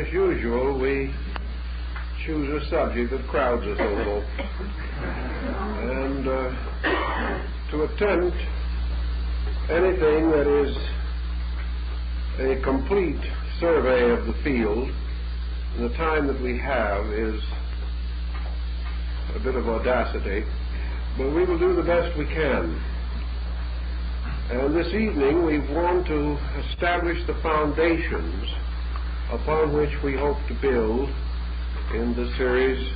as usual, we choose a subject that crowds us a little. And to attempt anything that is a complete survey of the field in the time that we have is a bit of audacity, but we will do the best we can. And this evening we want to establish the foundations upon which we hope to build in the series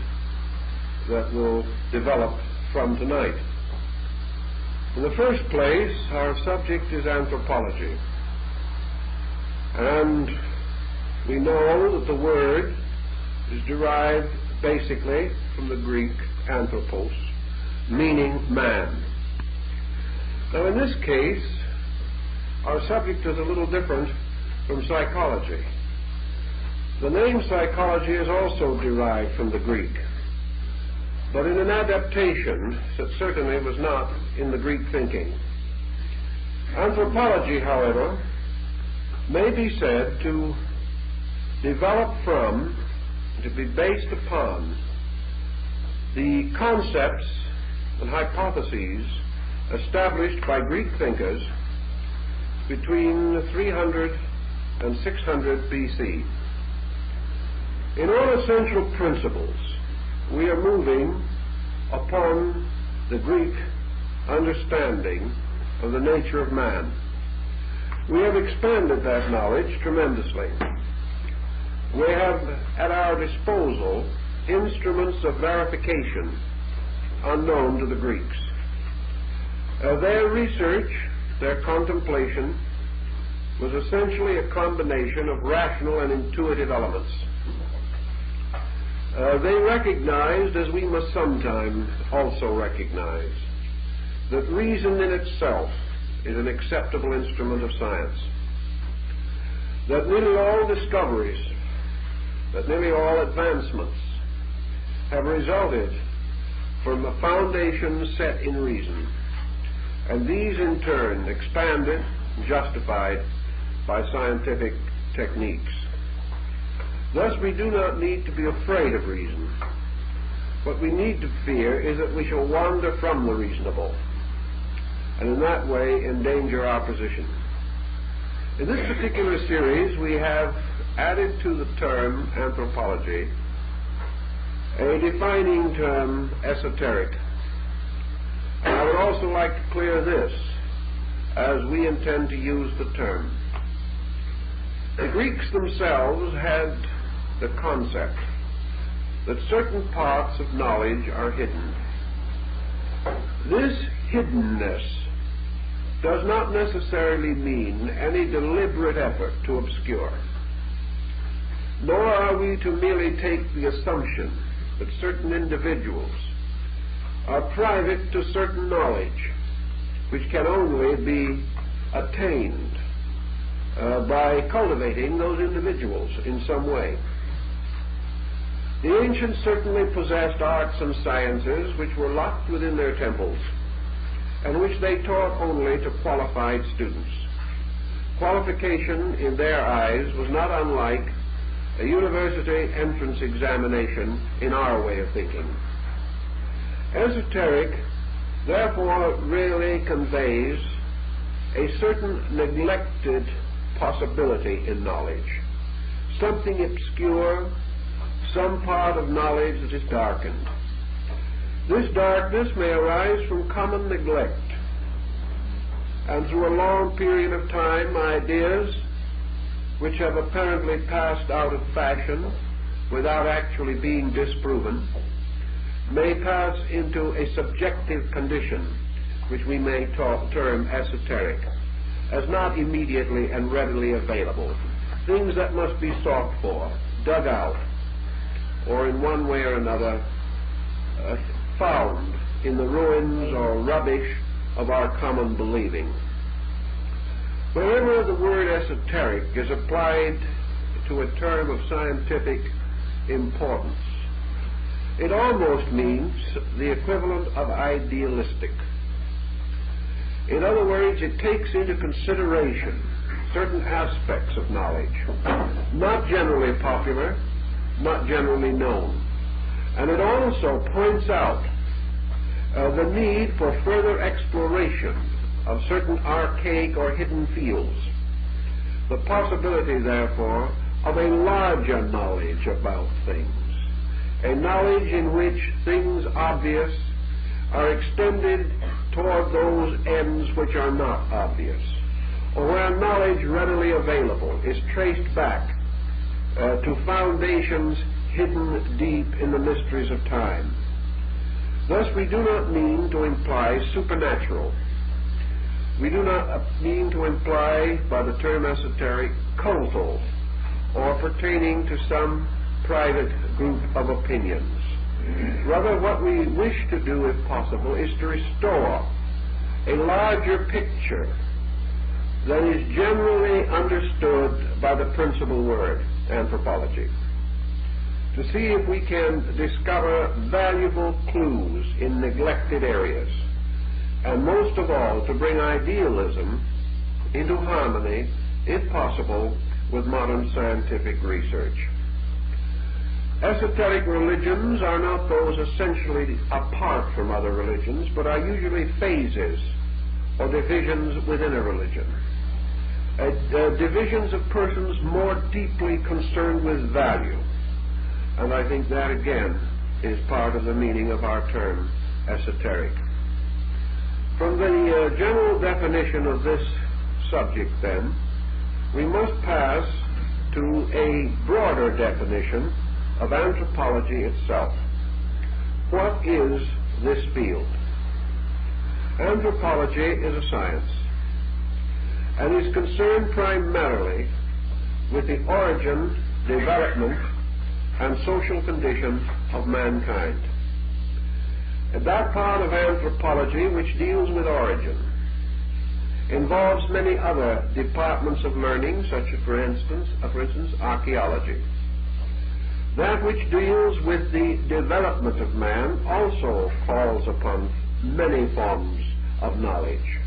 that will develop from tonight. In the first place, our subject is anthropology. And we know that the word is derived basically from the Greek anthropos, meaning man. Now in this case, our subject is a little different from psychology. The name psychology is also derived from the Greek, but in an adaptation that certainly was not in the Greek thinking. Anthropology, however, may be said to develop from, to be based upon, the concepts and hypotheses established by Greek thinkers between 300 and 600 BC. In all essential principles, we are moving upon the Greek understanding of the nature of man. We have expanded that knowledge tremendously. We have at our disposal instruments of verification unknown to the Greeks. Their research, their contemplation, was essentially a combination of rational and intuitive elements. They recognized, as we must sometimes also recognize, that reason in itself is an acceptable instrument of science. That nearly all discoveries, that nearly all advancements have resulted from a foundation set in reason, and these in turn expanded and justified by scientific techniques. Thus we do not need to be afraid of reason. What we need to fear is that we shall wander from the reasonable, and in that way endanger our position. In this particular series we have added to the term anthropology a defining term, esoteric. And I would also like to clear this, as we intend to use the term. The Greeks themselves had the concept that certain parts of knowledge are hidden. This hiddenness does not necessarily mean any deliberate effort to obscure, nor are we to merely take the assumption that certain individuals are private to certain knowledge, which can only be attained by cultivating those individuals in some way. The ancients certainly possessed arts and sciences which were locked within their temples, and which they taught only to qualified students. Qualification, in their eyes, was not unlike a university entrance examination in our way of thinking. Esoteric, therefore, really conveys a certain neglected possibility in knowledge, something obscure, some part of knowledge that is darkened. This darkness may arise from common neglect, and through a long period of time, ideas which have apparently passed out of fashion without actually being disproven may pass into a subjective condition which we may term esoteric, as not immediately and readily available, things that must be sought for, dug out, or in one way or another found in the ruins or rubbish of our common believing. Wherever the word esoteric is applied to a term of scientific importance, it almost means the equivalent of idealistic. In other words, it takes into consideration certain aspects of knowledge, not generally popular, not generally known. And it also points out the need for further exploration of certain archaic or hidden fields. The possibility, therefore, of a larger knowledge about things, a knowledge in which things obvious are extended toward those ends which are not obvious, or where knowledge readily available is traced back to foundations hidden deep in the mysteries of time. Thus, we do not mean to imply supernatural. We do not mean to imply by the term esoteric cultural or pertaining to some private group of opinions. Rather, what we wish to do, if possible, is to restore a larger picture that is generally understood by the principal word, anthropology, to see if we can discover valuable clues in neglected areas, and most of all, to bring idealism into harmony, if possible, with modern scientific research. Esoteric religions are not those essentially apart from other religions, but are usually phases or divisions within a religion. Divisions of persons more deeply concerned with value. And I think that, again, is part of the meaning of our term, esoteric. From the general definition of this subject, then, we must pass to a broader definition of anthropology itself. What is this field? Anthropology is a science and is concerned primarily with the origin, development, and social condition of mankind. And that part of anthropology which deals with origin involves many other departments of learning, such as, for instance, archaeology. That which deals with the development of man also calls upon many forms of knowledge.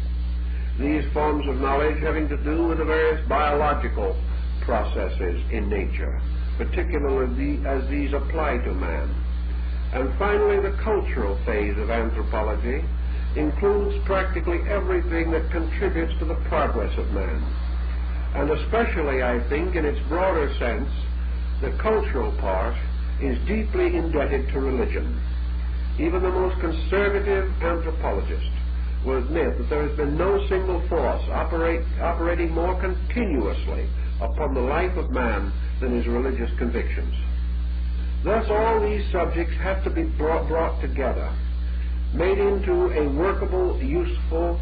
These forms of knowledge having to do with the various biological processes in nature, particularly as these apply to man. And finally, the cultural phase of anthropology includes practically everything that contributes to the progress of man. And especially, I think, in its broader sense, the cultural part is deeply indebted to religion. Even the most conservative anthropologist will admit that there has been no single force operating more continuously upon the life of man than his religious convictions. Thus, all these subjects have to be brought together, made into a workable, useful,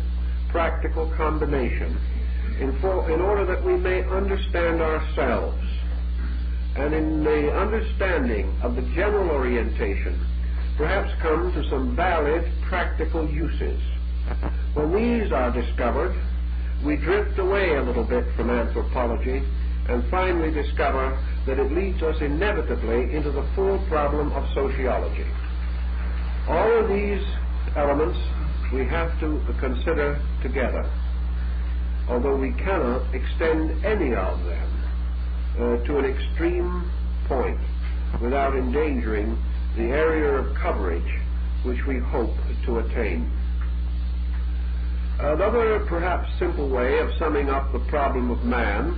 practical combination in order that we may understand ourselves, and in the understanding of the general orientation, perhaps come to some valid practical uses. When these are discovered, we drift away a little bit from anthropology and finally discover that it leads us inevitably into the full problem of sociology. All of these elements we have to consider together, although we cannot extend any of them to an extreme point without endangering the area of coverage which we hope to attain. Another perhaps simple way of summing up the problem of man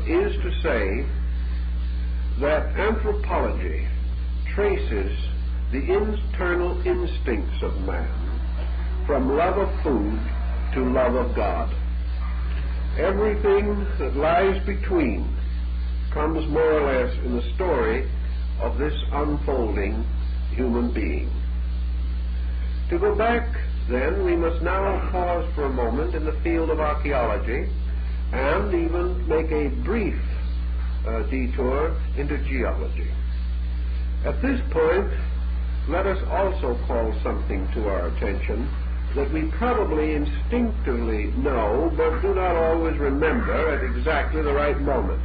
is to say that anthropology traces the internal instincts of man from love of food to love of God. Everything that lies between comes more or less in the story of this unfolding human being. To go back, then, we must now pause for a moment in the field of archaeology and even make a brief detour into geology. At this point, let us also call something to our attention that we probably instinctively know but do not always remember at exactly the right moment.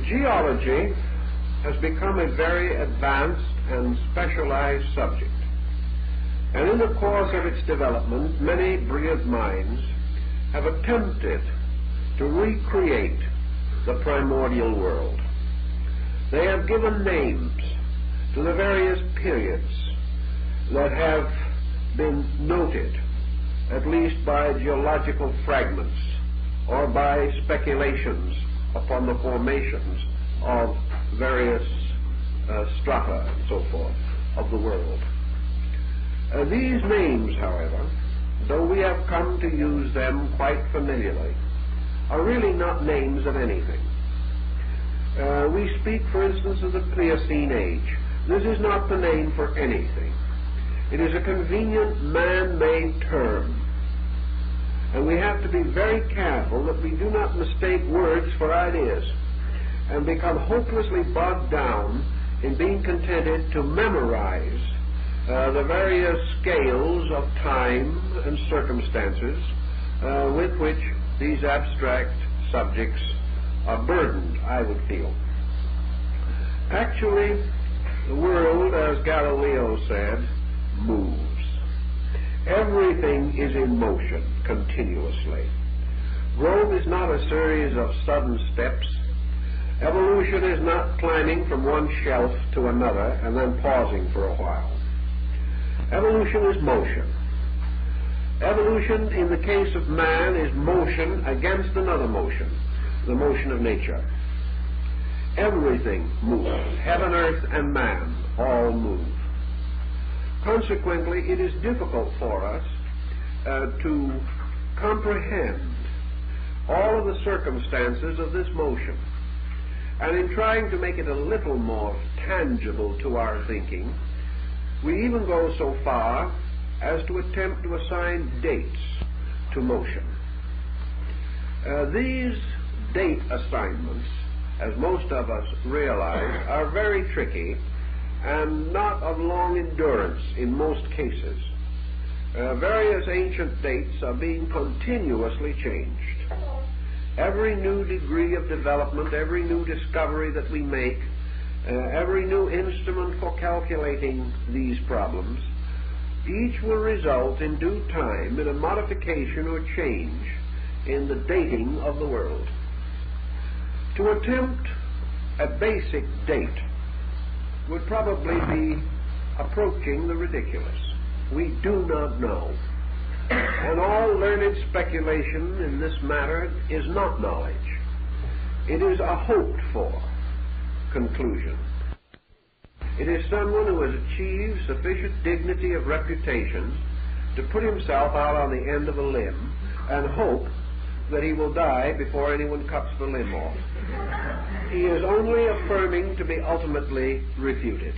Geology has become a very advanced and specialized subject. And in the course of its development, many brilliant minds have attempted to recreate the primordial world. They have given names to the various periods that have been noted, at least by geological fragments or by speculations upon the formations of various strata and so forth of the world. These names, however, though we have come to use them quite familiarly, are really not names of anything. We speak, for instance, of the Pliocene age. This is not the name for anything. It is a convenient man-made term. And we have to be very careful that we do not mistake words for ideas and become hopelessly bogged down in being contented to memorize the various scales of time and circumstances with which these abstract subjects are burdened, I would feel. Actually, the world, as Galileo said, moves. Everything is in motion continuously. Growth is not a series of sudden steps. Evolution is not climbing from one shelf to another and then pausing for a while. Evolution is motion. Evolution, in the case of man, is motion against another motion, the motion of nature. Everything moves. Heaven, earth, and man all move. Consequently, it is difficult for us to comprehend all of the circumstances of this motion. And in trying to make it a little more tangible to our thinking, we even go so far as to attempt to assign dates to motion. These date assignments, as most of us realize, are very tricky and not of long endurance in most cases. Various ancient dates are being continuously changed. Every new degree of development, every new discovery that we make, every new instrument for calculating these problems, each will result in due time in a modification or change in the dating of the world. To attempt a basic date would probably be approaching the ridiculous. We do not know. And all learned speculation in this matter is not knowledge. It is a hoped-for conclusion. It is someone who has achieved sufficient dignity of reputation to put himself out on the end of a limb and hope that he will die before anyone cuts the limb off. He is only affirming to be ultimately refuted.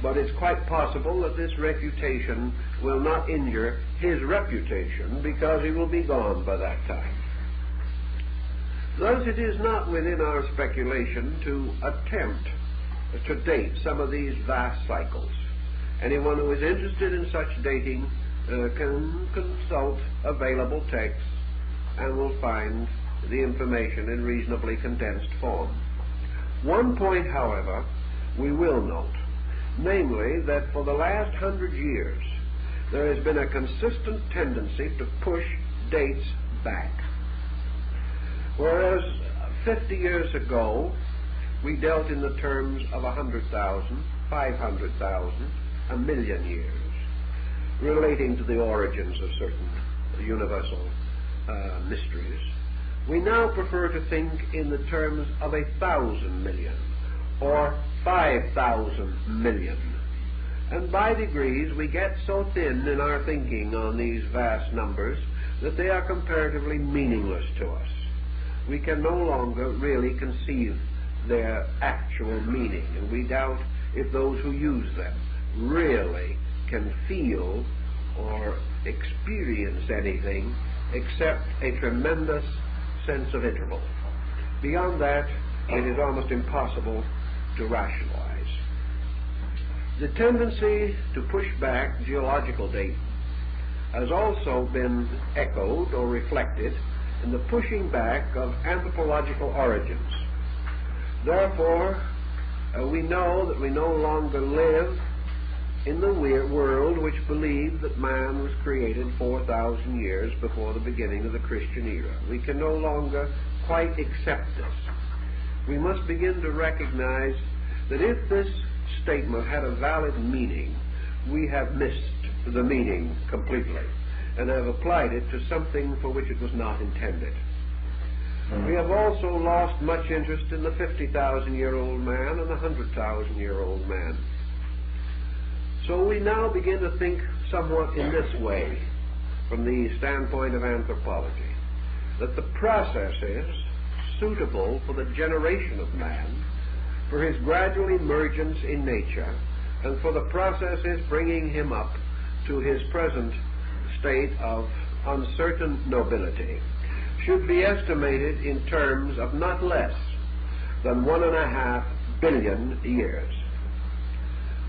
But it's quite possible that this refutation will not injure his reputation because he will be gone by that time. Thus, it is not within our speculation to attempt to date some of these vast cycles. Anyone who is interested in such dating can consult available texts and will find the information in reasonably condensed form. One point, however, we will note, namely that for the last 100 years there has been a consistent tendency to push dates back. Whereas 50 years ago we dealt in the terms of 100,000, 500,000, a million years, relating to the origins of certain universal mysteries, we now prefer to think in the terms of 1,000 million or 5,000 million. And by degrees we get so thin in our thinking on these vast numbers that they are comparatively meaningless to us. We can no longer really conceive their actual meaning, and we doubt if those who use them really can feel or experience anything except a tremendous sense of interval. Beyond that, it is almost impossible to rationalize. The tendency to push back geological date has also been echoed or reflected in the pushing back of anthropological origins. Therefore, we know that we no longer live in the world which believed that man was created 4,000 years before the beginning of the Christian era. We can no longer quite accept this. We must begin to recognize that if this statement had a valid meaning, we have missed the meaning completely and have applied it to something for which it was not intended. We have also lost much interest in the 50,000-year-old man and the 100,000-year-old man. So we now begin to think somewhat in this way, from the standpoint of anthropology, that the processes suitable for the generation of man, for his gradual emergence in nature, and for the processes bringing him up to his present state of uncertain nobility, should be estimated in terms of not less than 1.5 billion years.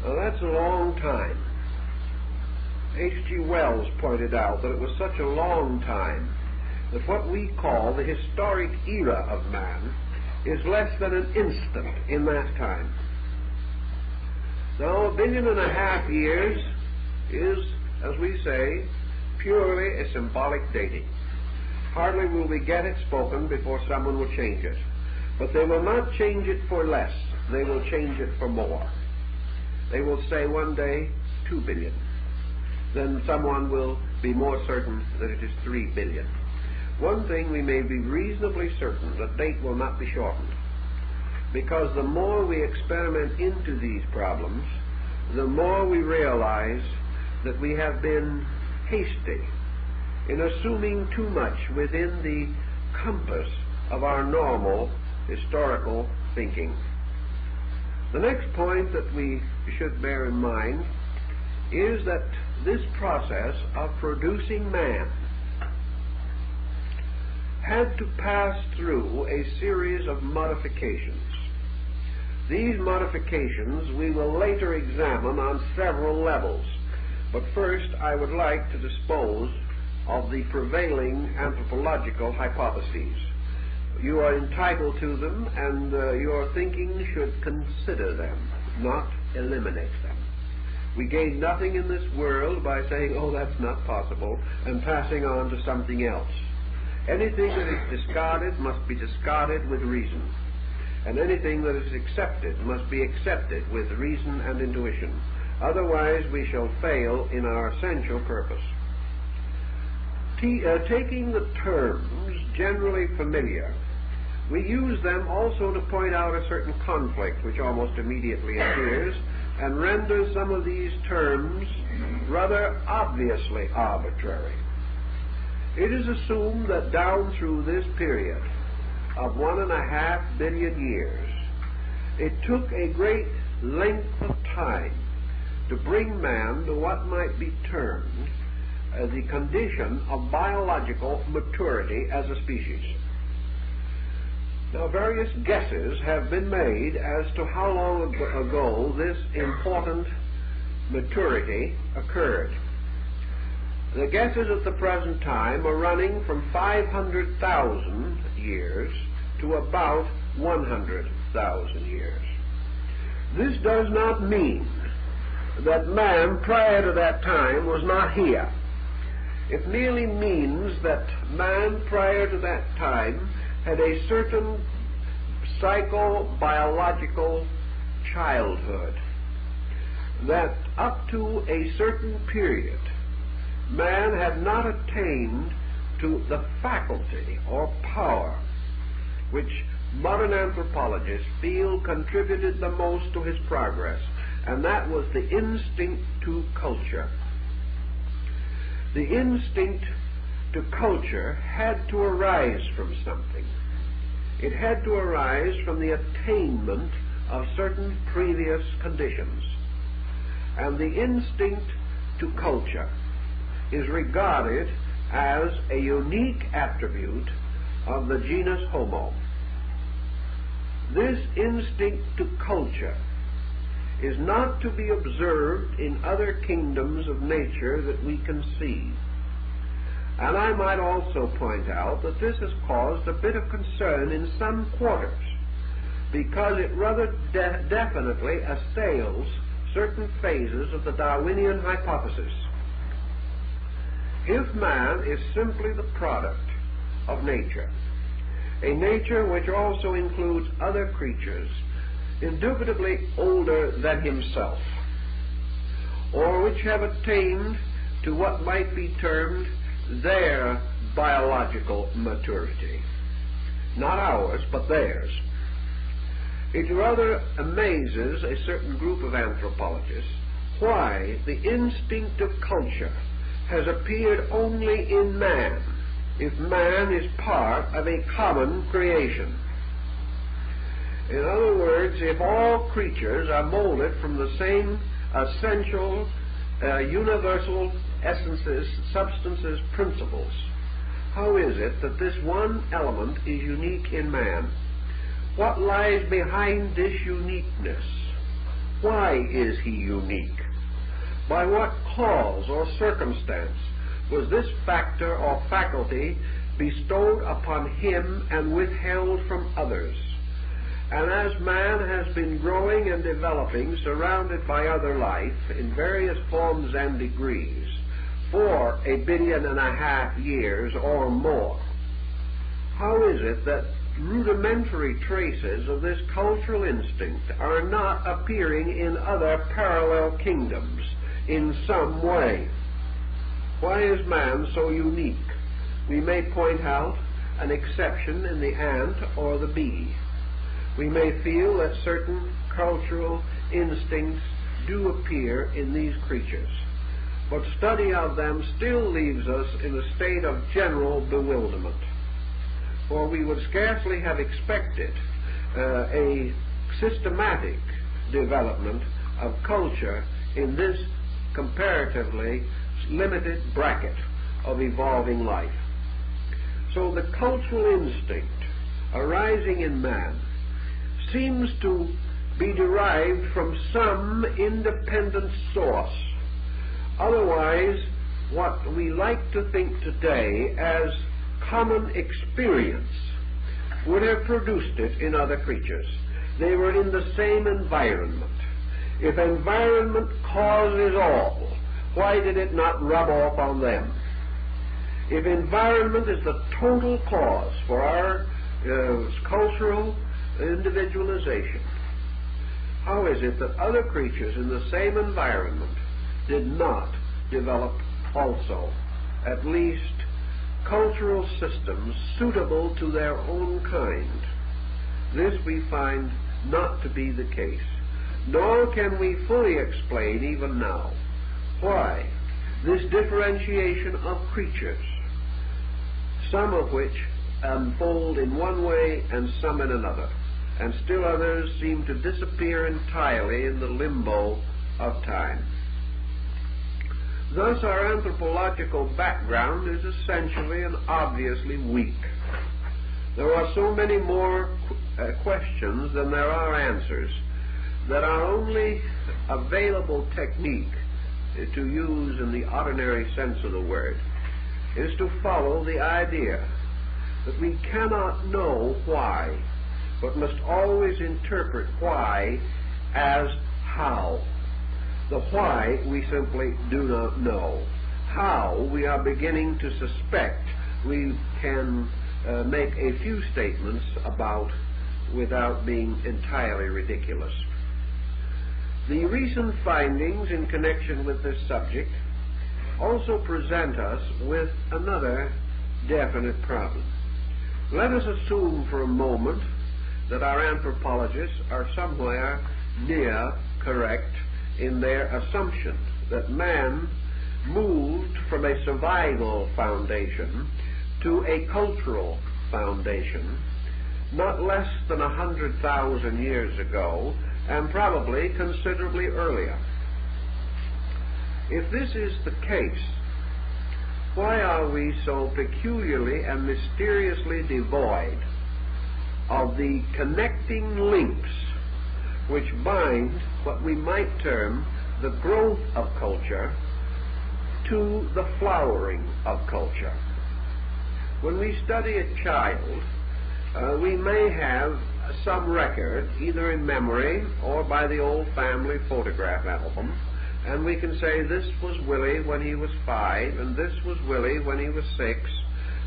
Now, that's a long time. H.G. Wells pointed out that it was such a long time that what we call the historic era of man is less than an instant in that time. Now, 1.5 billion years is, as we say, purely a symbolic dating. Hardly will we get it spoken before someone will change it. But they will not change it for less. They will change it for more. They will say one day 2 billion. Then someone will be more certain that it is 3 billion. One thing we may be reasonably certain, the date will not be shortened. Because the more we experiment into these problems, the more we realize that we have been hasty in assuming too much within the compass of our normal historical thinking. The next point that we should bear in mind is that this process of producing man had to pass through a series of modifications. These modifications we will later examine on several levels, but first I would like to dispose of the prevailing anthropological hypotheses. You are entitled to them, and your thinking should consider them, not eliminate them. We gain nothing in this world by saying, oh, that's not possible, and passing on to something else. Anything that is discarded must be discarded with reason, and anything that is accepted must be accepted with reason and intuition. Otherwise, we shall fail in our essential purpose. Taking the terms generally familiar, we use them also to point out a certain conflict which almost immediately appears and renders some of these terms rather obviously arbitrary. It is assumed that down through this period of 1.5 billion years, it took a great length of time to bring man to what might be termed the condition of biological maturity as a species. Now, various guesses have been made as to how long ago this important maturity occurred. The guesses at the present time are running from 500,000 years to about 100,000 years. This does not mean that man prior to that time was not here. It merely means that man prior to that time had a certain psychobiological childhood, that up to a certain period man had not attained to the faculty or power which modern anthropologists feel contributed the most to his progress, and that was the instinct to culture. The instinct to culture had to arise from something. It had to arise from the attainment of certain previous conditions. And the instinct to culture is regarded as a unique attribute of the genus Homo. This instinct to culture is not to be observed in other kingdoms of nature that we can see. And I might also point out that this has caused a bit of concern in some quarters, because it rather definitely assails certain phases of the Darwinian hypothesis. If man is simply the product of nature, a nature which also includes other creatures, indubitably older than himself, or which have attained to what might be termed their biological maturity, not ours, but theirs, it rather amazes a certain group of anthropologists why the instinct of culture has appeared only in man, if man is part of a common creation. In other words, if all creatures are molded from the same essential, universal essences, substances, principles, how is it that this one element is unique in man? What lies behind this uniqueness? Why is he unique? By what cause or circumstance was this factor or faculty bestowed upon him and withheld from others? And as man has been growing and developing, surrounded by other life in various forms and degrees, for 1.5 billion years or more, how is it that rudimentary traces of this cultural instinct are not appearing in other parallel kingdoms in some way? Why is man so unique? We may point out an exception in the ant or the bee. We may feel that certain cultural instincts do appear in these creatures, but study of them still leaves us in a state of general bewilderment. For we would scarcely have expected a systematic development of culture in this comparatively limited bracket of evolving life. So the cultural instinct arising in man seems to be derived from some independent source. Otherwise, what we like to think today as common experience would have produced it in other creatures. They were in the same environment. If environment causes all, why did it not rub off on them? If environment is the total cause for our cultural individualization, how is it that other creatures in the same environment did not develop also, at least cultural systems suitable to their own kind? This we find not to be the case, nor can we fully explain even now why this differentiation of creatures, some of which unfold in one way and some in another, and still others seem to disappear entirely in the limbo of time. Thus our anthropological background is essentially and obviously weak. There are so many more questions than there are answers that our only available technique, to use in the ordinary sense of the word, is to follow the idea that we cannot know why, but must always interpret why as how. The why we simply do not know. How we are beginning to suspect we can make a few statements about without being entirely ridiculous. The recent findings in connection with this subject also present us with another definite problem. Let us assume for a moment that our anthropologists are somewhere near correct in their assumption that man moved from a survival foundation to a cultural foundation not less than 100,000 years ago, and probably considerably earlier. If this is the case, why are we so peculiarly and mysteriously devoid of the connecting links which bind what we might term the growth of culture to the flowering of culture? When we study a child, we may have some record, either in memory or by the old family photograph album, and we can say this was Willie when he was 5, and this was Willie when he was 6,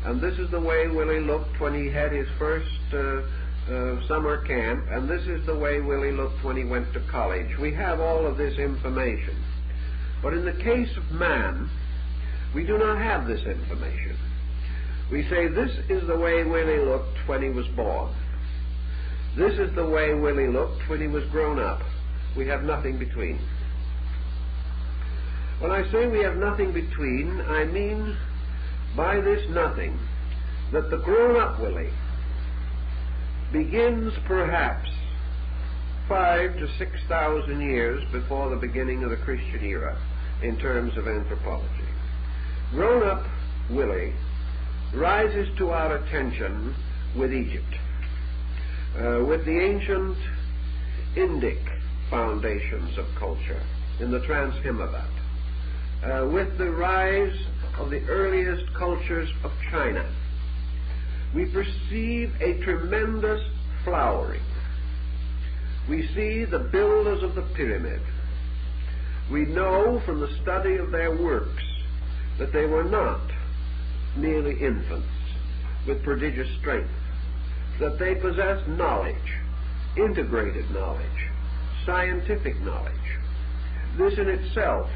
and this is the way Willie looked when he had his first summer camp, and this is the way Willie looked when he went to college. We have all of this information. But in the case of man, we do not have this information. We say this is the way Willie looked when he was born. This is the way Willie looked when he was grown up. We have nothing between. When I say we have nothing between, I mean by this nothing that the grown-up Willie begins perhaps 5,000 to 6,000 years before the beginning of the Christian era in terms of anthropology. Grown-up Willie rises to our attention with Egypt, with the ancient Indic foundations of culture in the Trans-Himavat, with the rise of the earliest cultures of China. We perceive a tremendous flowering. We see the builders of the pyramid. We know from the study of their works that they were not merely infants with prodigious strength, that they possessed knowledge, integrated knowledge, scientific knowledge. This in itself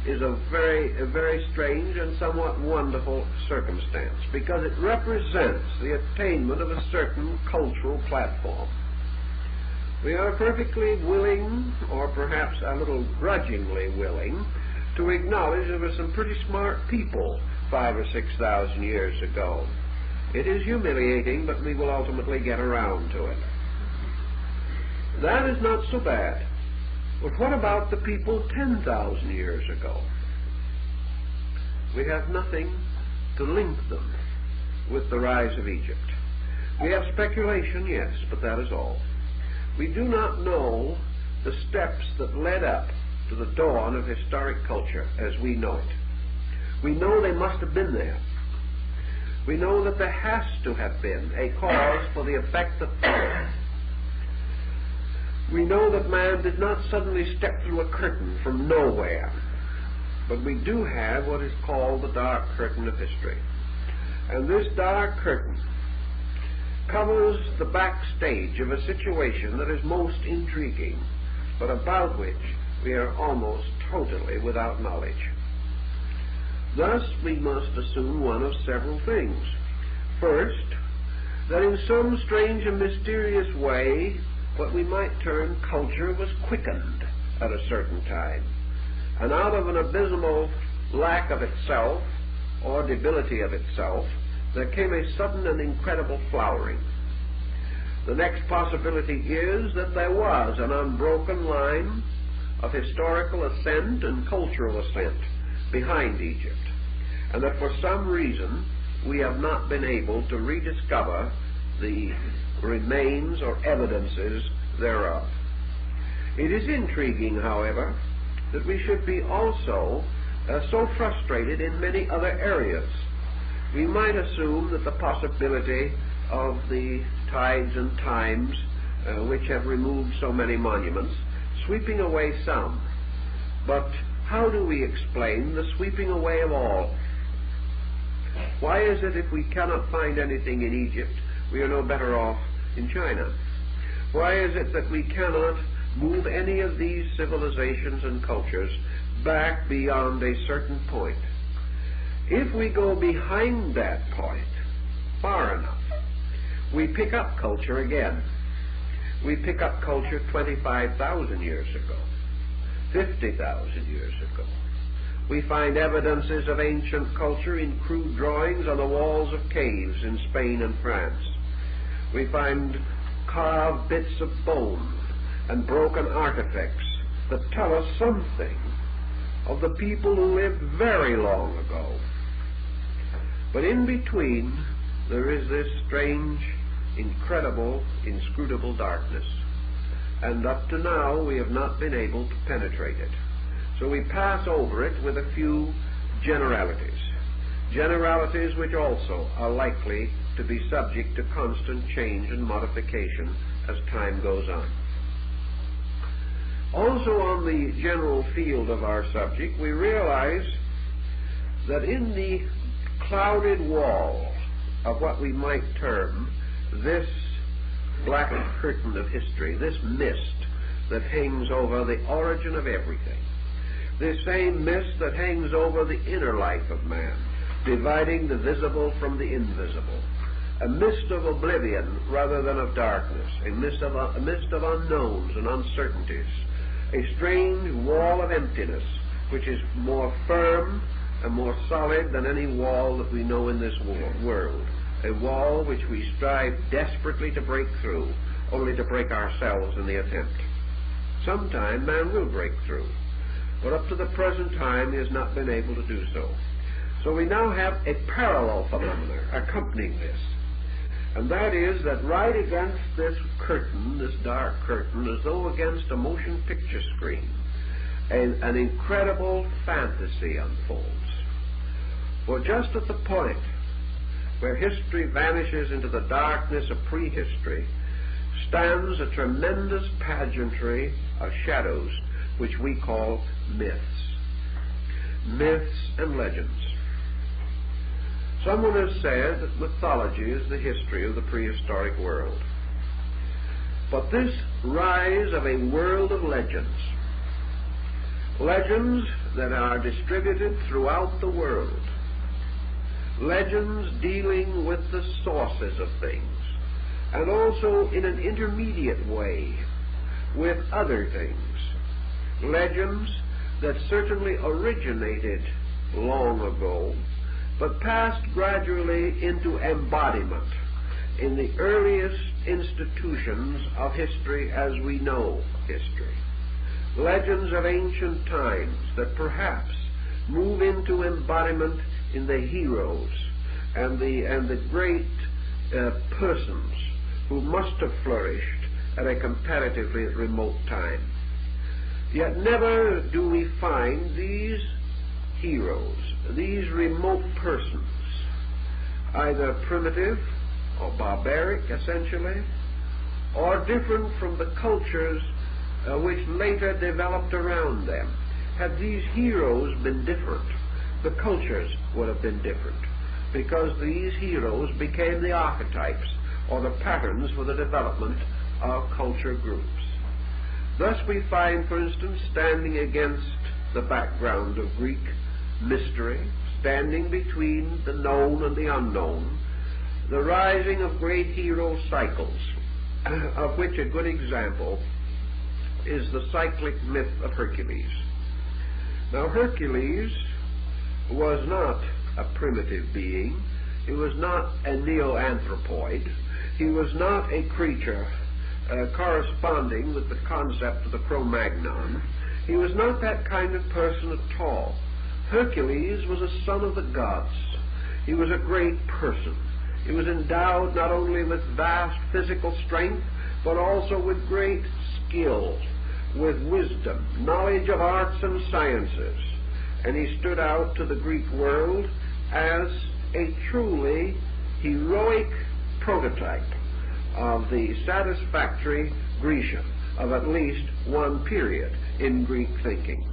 is a very strange and somewhat wonderful circumstance, because it represents the attainment of a certain cultural platform. We are perfectly willing, or perhaps a little grudgingly willing, to acknowledge there were some pretty smart people 5,000 or 6,000 years ago. It is humiliating, but we will ultimately get around to it. That is not so bad. But what about the people 10,000 years ago? We have nothing to link them with the rise of Egypt. We have speculation, yes, but that is all. We do not know the steps that led up to the dawn of historic culture as we know it. We know they must have been there. We know that there has to have been a cause for the effect that followed. We know that man did not suddenly step through a curtain from nowhere, but we do have what is called the dark curtain of history. And this dark curtain covers the backstage of a situation that is most intriguing, but about which we are almost totally without knowledge. Thus, we must assume one of several things. First, that in some strange and mysterious way, what we might term culture was quickened at a certain time, and out of an abysmal lack of itself, or debility of itself, there came a sudden and incredible flowering. The next possibility is that there was an unbroken line of historical ascent and cultural ascent behind Egypt, and that for some reason we have not been able to rediscover the remains or evidences thereof. It is intriguing, however, that we should be also so frustrated in many other areas. We might assume that the possibility of the tides and times which have removed so many monuments, sweeping away some. But how do we explain the sweeping away of all? Why is it if we cannot find anything in Egypt, we are no better off in China? Why is it that we cannot move any of these civilizations and cultures back beyond a certain point? If we go behind that point far enough, we pick up culture again. We pick up culture 25,000 years ago, 50,000 years ago. We find evidences of ancient culture in crude drawings on the walls of caves in Spain and France. We find carved bits of bone and broken artifacts that tell us something of the people who lived very long ago. But in between, there is this strange, incredible, inscrutable darkness. And up to now, we have not been able to penetrate it. So we pass over it with a few generalities. Generalities which also are likely to be subject to constant change and modification as time goes on. Also, on the general field of our subject, we realize that in the clouded wall of what we might term this black curtain of history, this mist that hangs over the origin of everything, this same mist that hangs over the inner life of man, dividing the visible from the invisible, a mist of oblivion rather than of darkness, a mist of unknowns and uncertainties, a strange wall of emptiness which is more firm and more solid than any wall that we know in this world, a wall which we strive desperately to break through, only to break ourselves in the attempt. Sometime man will break through, but up to the present time he has not been able to do so. So we now have a parallel phenomenon accompanying this, and that is that right against this curtain, this dark curtain, as though against a motion picture screen, an incredible fantasy unfolds. For just at the point where history vanishes into the darkness of prehistory stands a tremendous pageantry of shadows which we call myths. Myths and legends. Someone has said that mythology is the history of the prehistoric world. But this rise of a world of legends that are distributed throughout the world, legends dealing with the sources of things, and also in an intermediate way with other things, legends that certainly originated long ago, but passed gradually into embodiment in the earliest institutions of history as we know history. Legends of ancient times that perhaps move into embodiment in the heroes and the great persons who must have flourished at a comparatively remote time. Yet never do we find these heroes, these remote persons, either primitive or barbaric essentially, or different from the cultures which later developed around them. Had these heroes been different, the cultures would have been different, because these heroes became the archetypes or the patterns for the development of culture groups. Thus we find, for instance, standing against the background of Greek mystery, standing between the known and the unknown, the rising of great hero cycles, of which a good example is the cyclic myth of Hercules. Now, Hercules was not a primitive being. He was not a neo-anthropoid. He was not a creature corresponding with the concept of the Cro-Magnon. He was not that kind of person at all. Hercules was a son of the gods. He was a great person. He was endowed not only with vast physical strength, but also with great skill, with wisdom, knowledge of arts and sciences. And he stood out to the Greek world as a truly heroic prototype of the satisfactory Grecian of at least one period in Greek thinking.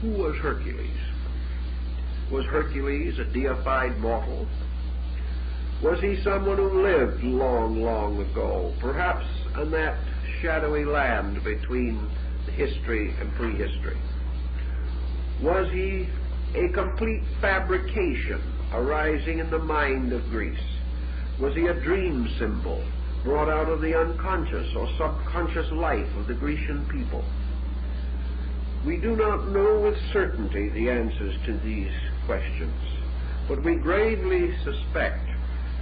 Who was Hercules? Was Hercules a deified mortal? Was he someone who lived long, long ago, perhaps in that shadowy land between history and prehistory? Was he a complete fabrication arising in the mind of Greece? Was he a dream symbol brought out of the unconscious or subconscious life of the Grecian people? We do not know with certainty the answers to these questions, but we gravely suspect,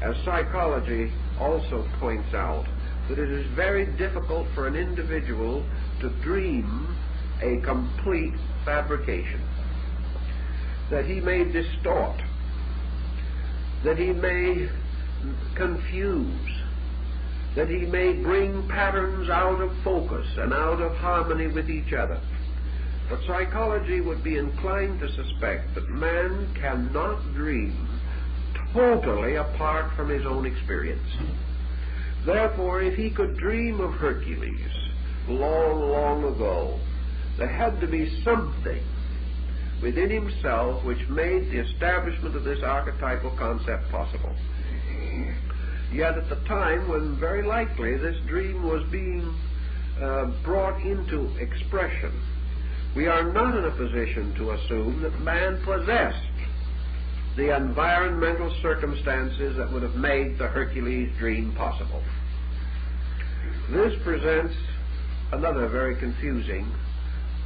as psychology also points out, that it is very difficult for an individual to dream a complete fabrication, that he may distort, that he may confuse, that he may bring patterns out of focus and out of harmony with each other. But psychology would be inclined to suspect that man cannot dream totally apart from his own experience. Therefore, if he could dream of Hercules long, long ago, there had to be something within himself which made the establishment of this archetypal concept possible. Yet at the time when very likely this dream was being brought into expression, we are not in a position to assume that man possessed the environmental circumstances that would have made the Hercules dream possible. This presents another very confusing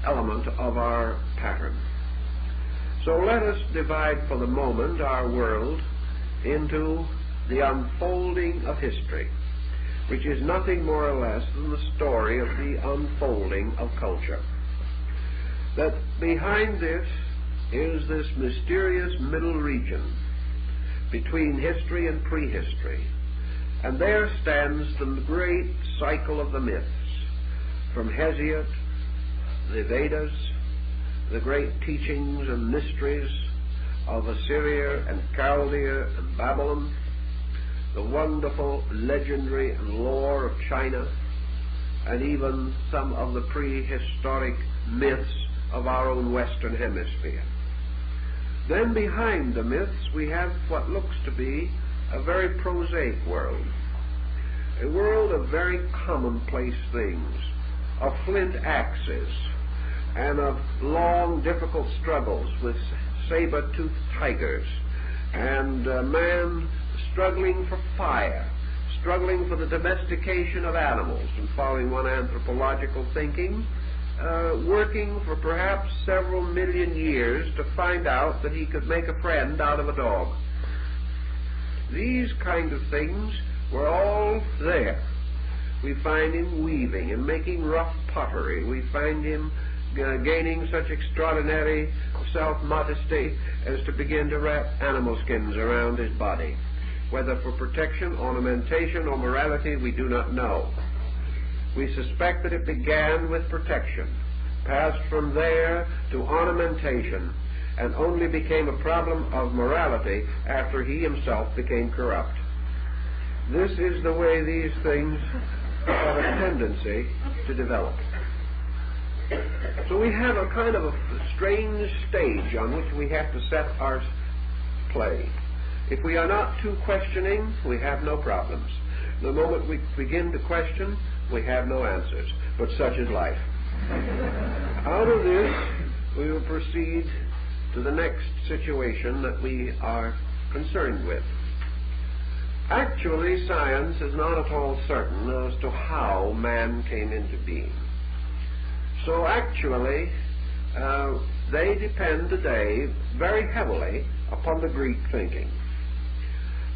element of our pattern. So let us divide for the moment our world into the unfolding of history, which is nothing more or less than the story of the unfolding of culture. That behind this is this mysterious middle region between history and prehistory, and there stands the great cycle of the myths, from Hesiod, the Vedas, the great teachings and mysteries of Assyria and Chaldea and Babylon, the wonderful legendary and lore of China, and even some of the prehistoric myths of our own Western Hemisphere. Then behind the myths we have what looks to be a very prosaic world, a world of very commonplace things, of flint axes, and of long, difficult struggles with saber-toothed tigers, and man struggling for fire, struggling for the domestication of animals, and following one anthropological thinking, working for perhaps several million years to find out that he could make a friend out of a dog. These kind of things were all there. We find him weaving and making rough pottery. We find him gaining such extraordinary self-modesty as to begin to wrap animal skins around his body. Whether for protection, ornamentation, or morality, we do not know. We suspect that it began with protection, passed from there to ornamentation, and only became a problem of morality after he himself became corrupt. This is the way these things have a tendency to develop. So we have a kind of a strange stage on which we have to set our play. If we are not too questioning, we have no problems. The moment we begin to question, we have no answers. But such is life. Out of this, we will proceed to the next situation that we are concerned with. Actually, science is not at all certain as to how man came into being. So actually, they depend today very heavily upon the Greek thinking.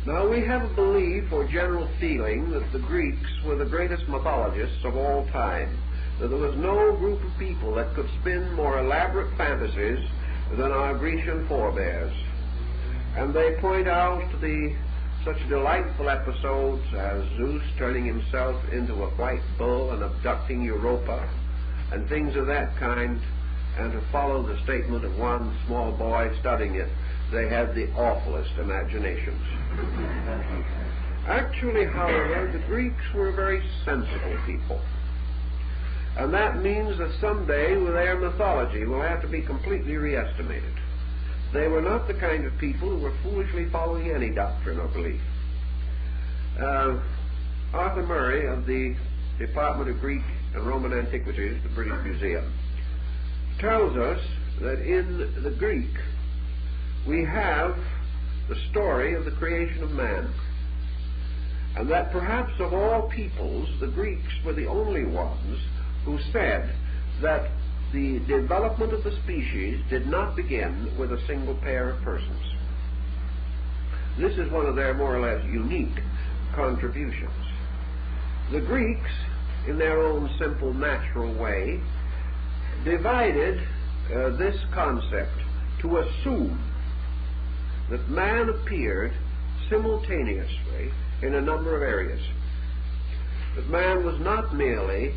Now, we have a belief or general feeling that the Greeks were the greatest mythologists of all time, that there was no group of people that could spin more elaborate fantasies than our Grecian forebears. And they point out such delightful episodes as Zeus turning himself into a white bull and abducting Europa, and things of that kind, and to follow the statement of one small boy studying it, they had the awfulest imaginations. Actually, however, the Greeks were very sensible people. And that means that someday their mythology will have to be completely reestimated. They were not the kind of people who were foolishly following any doctrine or belief. Arthur Murray of the Department of Greek and Roman Antiquities, the British Museum, tells us that in the Greek we have the story of the creation of man, and that perhaps of all peoples the Greeks were the only ones who said that the development of the species did not begin with a single pair of persons. This is one of their more or less unique contributions. The Greeks, in their own simple, natural way, divided this concept to assume that man appeared simultaneously in a number of areas. That man was not merely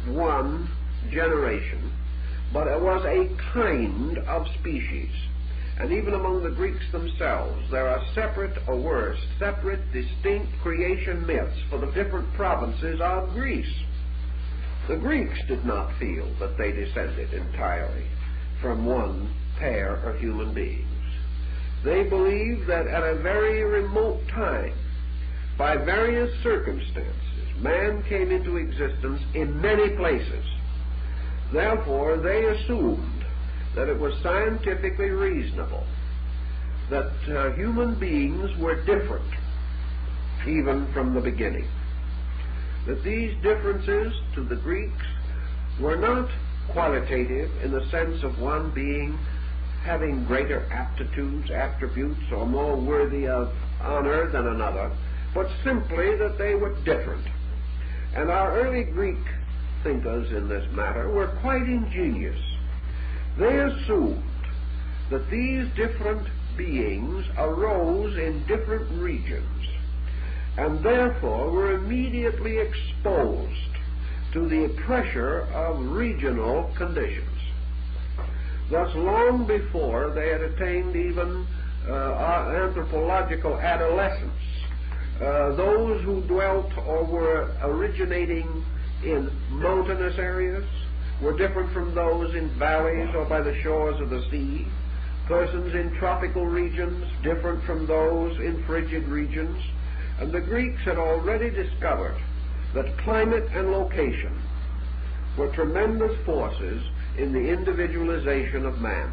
one generation, but it was a kind of species. and even among the Greeks themselves, there are separate, or worse, separate, distinct creation myths for the different provinces of Greece. The Greeks did not feel that they descended entirely from one pair of human beings. They believed that at a very remote time, by various circumstances, man came into existence in many places. Therefore, they assumed that it was scientifically reasonable that human beings were different, even from the beginning. That these differences to the Greeks were not qualitative in the sense of one being having greater aptitudes, attributes, or more worthy of honor than another, but simply that they were different. And our early Greek thinkers in this matter were quite ingenious. They assumed that these different beings arose in different regions, and therefore were immediately exposed to the pressure of regional conditions. Thus, long before they had attained even anthropological adolescence, those who dwelt or were originating in mountainous areas were different from those in valleys or by the shores of the sea. Persons in tropical regions different from those in frigid regions. And the Greeks had already discovered that climate and location were tremendous forces in the individualization of man.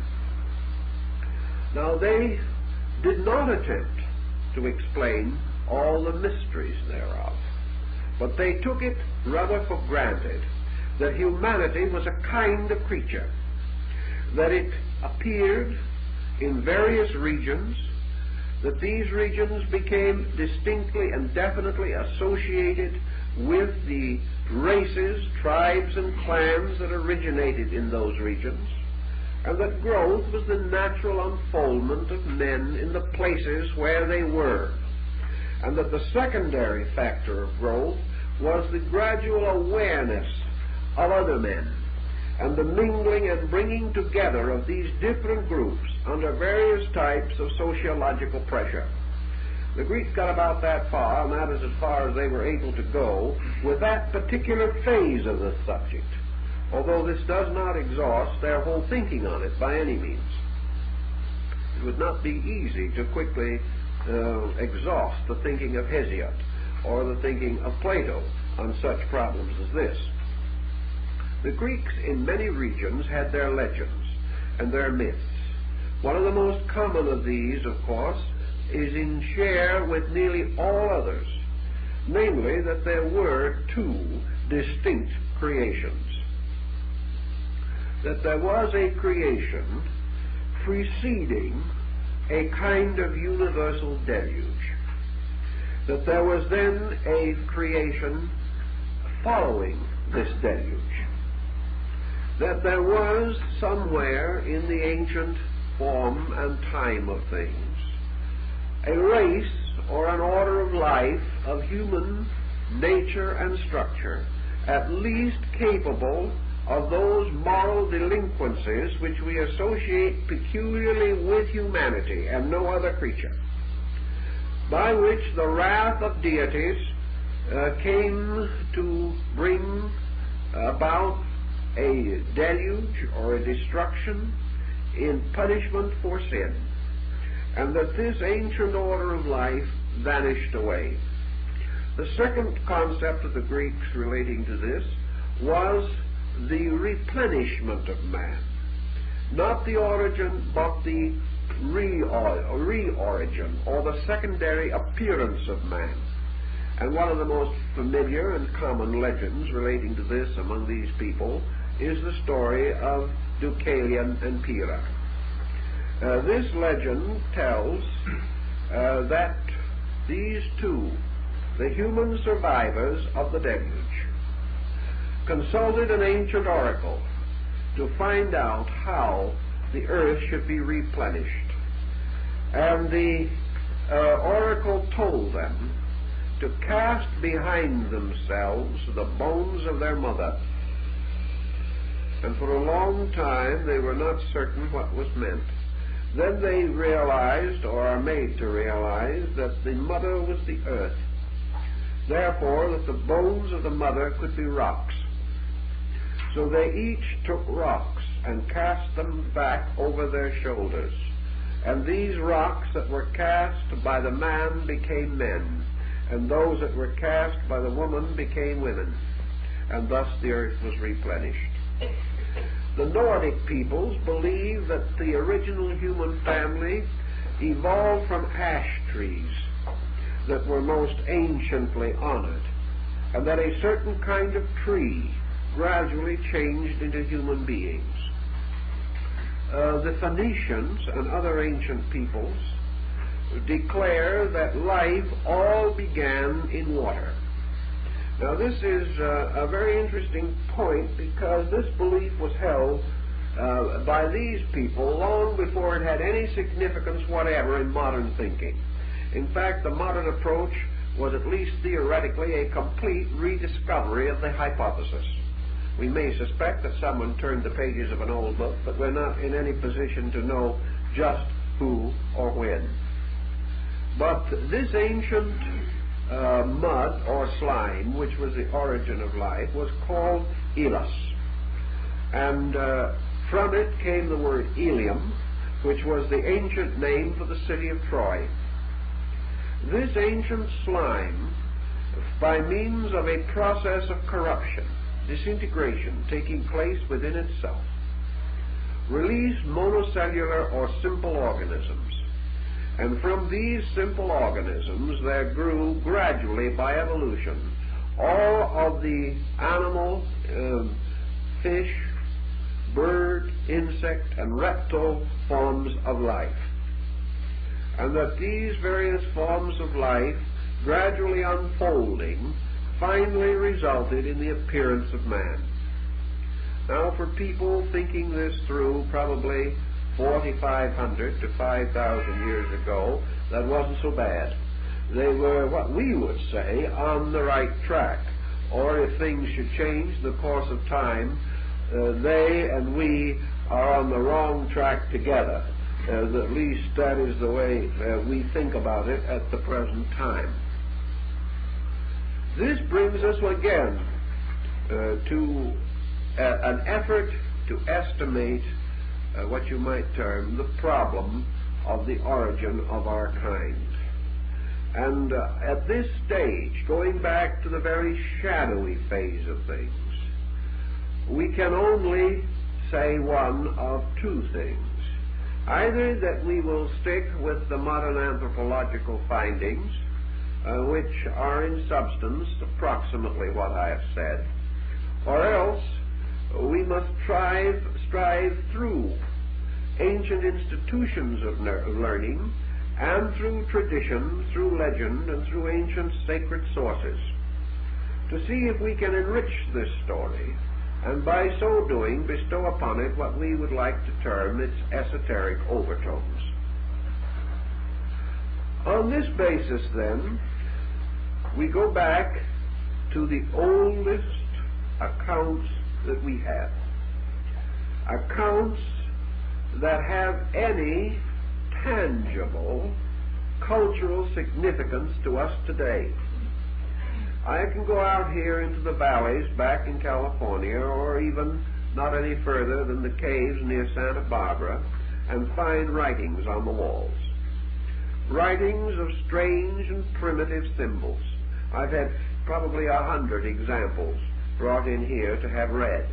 Now, they did not attempt to explain all the mysteries thereof, but they took it rather for granted that humanity was a kind of creature, that it appeared in various regions, that these regions became distinctly and definitely associated with the races, tribes, and clans that originated in those regions, and that growth was the natural unfoldment of men in the places where they were, and that the secondary factor of growth was the gradual awareness of other men, and the mingling and bringing together of these different groups under various types of sociological pressure. The Greeks got about that far, and that is as far as they were able to go with that particular phase of the subject, although this does not exhaust their whole thinking on it by any means. It would not be easy to quickly exhaust the thinking of Hesiod or the thinking of Plato on such problems as this. The Greeks in many regions had their legends and their myths. One of the most common of these, of course, is in share with nearly all others, namely that there were two distinct creations. That there was a creation preceding a kind of universal deluge. That there was then a creation following this deluge. That there was somewhere in the ancient form and time of things a race or an order of life of human nature and structure at least capable of those moral delinquencies which we associate peculiarly with humanity and no other creature, by which the wrath of deities came to bring about a deluge or a destruction in punishment for sin, and that this ancient order of life vanished away. The second concept of the Greeks relating to this was the replenishment of man. Not the origin, but the re-origin, or the secondary appearance of man. And one of the most familiar and common legends relating to this among these people is the story of Deucalion and Pyrrha. This legend tells that these two, the human survivors of the deluge, consulted an ancient oracle to find out how the earth should be replenished. And the oracle told them to cast behind themselves the bones of their mother. And for a long time they were not certain what was meant. then they realized, or are made to realize, that the mother was the earth. Therefore, that the bones of the mother could be rocks. So they each took rocks and cast them back over their shoulders. And these rocks that were cast by the man became men, and those that were cast by the woman became women. And thus the earth was replenished. The Nordic peoples believe that the original human family evolved from ash trees that were most anciently honored, and that a certain kind of tree gradually changed into human beings. The Phoenicians and other ancient peoples declare that life all began in water. Now this is a very interesting point, because this belief was held by these people long before it had any significance whatever in modern thinking. In fact, the modern approach was, at least theoretically, a complete rediscovery of the hypothesis. We may suspect that someone turned the pages of an old book, but we're not in any position to know just who or when. But this ancient mud or slime, which was the origin of life, was called Elos. And from it came the word Ilium, which was the ancient name for the city of Troy. This ancient slime, by means of a process of corruption, disintegration taking place within itself, released monocellular or simple organisms. And from these simple organisms there grew gradually, by evolution, all of the animal, fish, bird, insect, and reptile forms of life. And that these various forms of life, gradually unfolding, finally resulted in the appearance of man. Now, for people thinking this through probably 4,500 to 5,000 years ago, that wasn't so bad. They were, what we would say, on the right track. Or if things should change in the course of time, they and we are on the wrong track together. At least that is the way we think about it at the present time. This brings us again to an effort to estimate what you might term the problem of the origin of our kind. And at this stage, going back to the very shadowy phase of things, we can only say one of two things. Either that we will stick with the modern anthropological findings, which are in substance approximately what I have said, or else we must strive through ancient institutions of learning, and through tradition, through legend, and through ancient sacred sources, to see if we can enrich this story, and by so doing bestow upon it what we would like to term its esoteric overtones. On this basis, then, we go back to the oldest accounts that we have. Accounts that have any tangible cultural significance to us today. I can go out here into the valleys back in California, or even not any further than the caves near Santa Barbara, and find writings on the walls. Writings of strange and primitive symbols. I've had probably 100 examples brought in here to have read.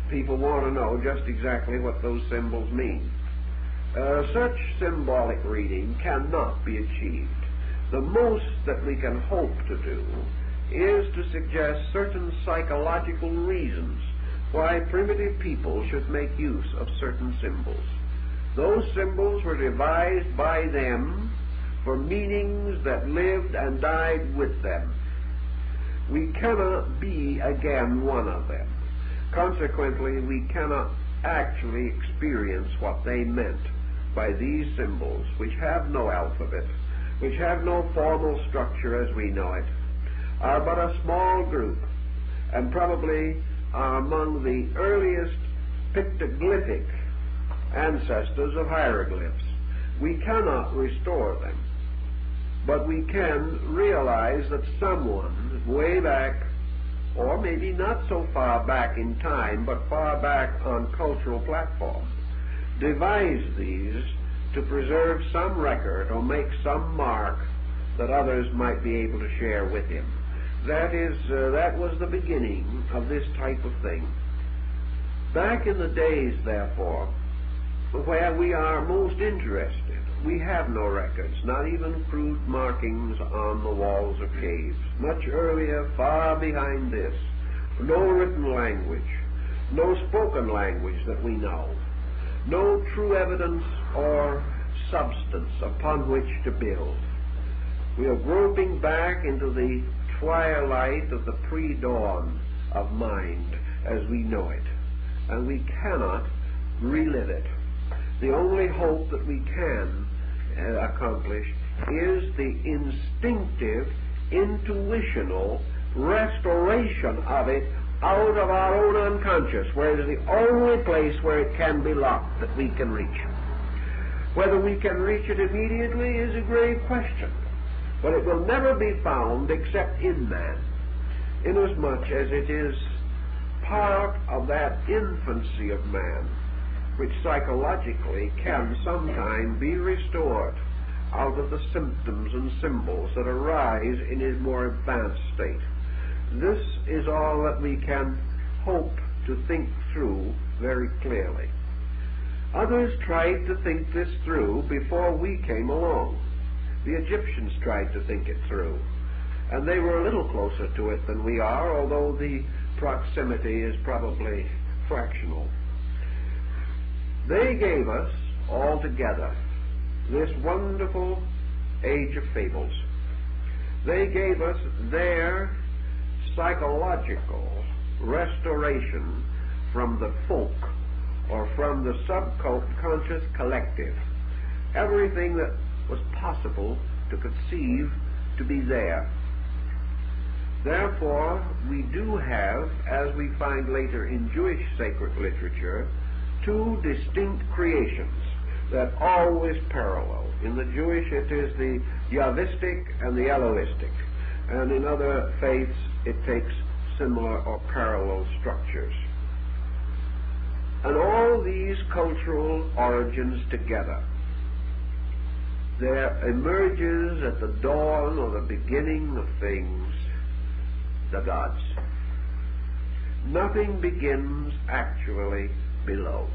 People want to know just exactly what those symbols mean. Such symbolic reading cannot be achieved. The most that we can hope to do is to suggest certain psychological reasons why primitive people should make use of certain symbols. Those symbols were devised by them for meanings that lived and died with them. We cannot be again one of them. Consequently, we cannot actually experience what they meant by these symbols, which have no alphabet, which have no formal structure as we know it, are but a small group, and probably are among the earliest pictoglyphic ancestors of hieroglyphs. We cannot restore them, but we can realize that someone way back, or maybe not so far back in time, but far back on cultural platform, devised these to preserve some record or make some mark that others might be able to share with him. That was the beginning of this type of thing. Back in the days, therefore, where we are most interested, we have no records, not even crude markings on the walls of caves. Much earlier, far behind this, no written language, no spoken language that we know, no true evidence or substance upon which to build. We are groping back into the twilight of the pre-dawn of mind as we know it, and we cannot relive it. The only hope that we can accomplish is the instinctive, intuitional restoration of it out of our own unconscious, where it is the only place where it can be locked that we can reach. Whether we can reach it immediately is a grave question, but it will never be found except in man, inasmuch as it is part of that infancy of man, which psychologically can sometime be restored out of the symptoms and symbols that arise in his more advanced state. This is all that we can hope to think through very clearly. Others tried to think this through before we came along. The Egyptians tried to think it through, and they were a little closer to it than we are, although the proximity is probably fractional. They gave us altogether this wonderful age of fables. They gave us their psychological restoration from the folk or from the subconscious collective. Everything that was possible to conceive to be there. Therefore, we do have, as we find later in Jewish sacred literature, two distinct creations that always parallel. In the Jewish, it is the Yahvistic and the Elohistic, and in other faiths, it takes similar or parallel structures. And all these cultural origins together, there emerges at the dawn or the beginning of things the gods. Nothing begins actually below.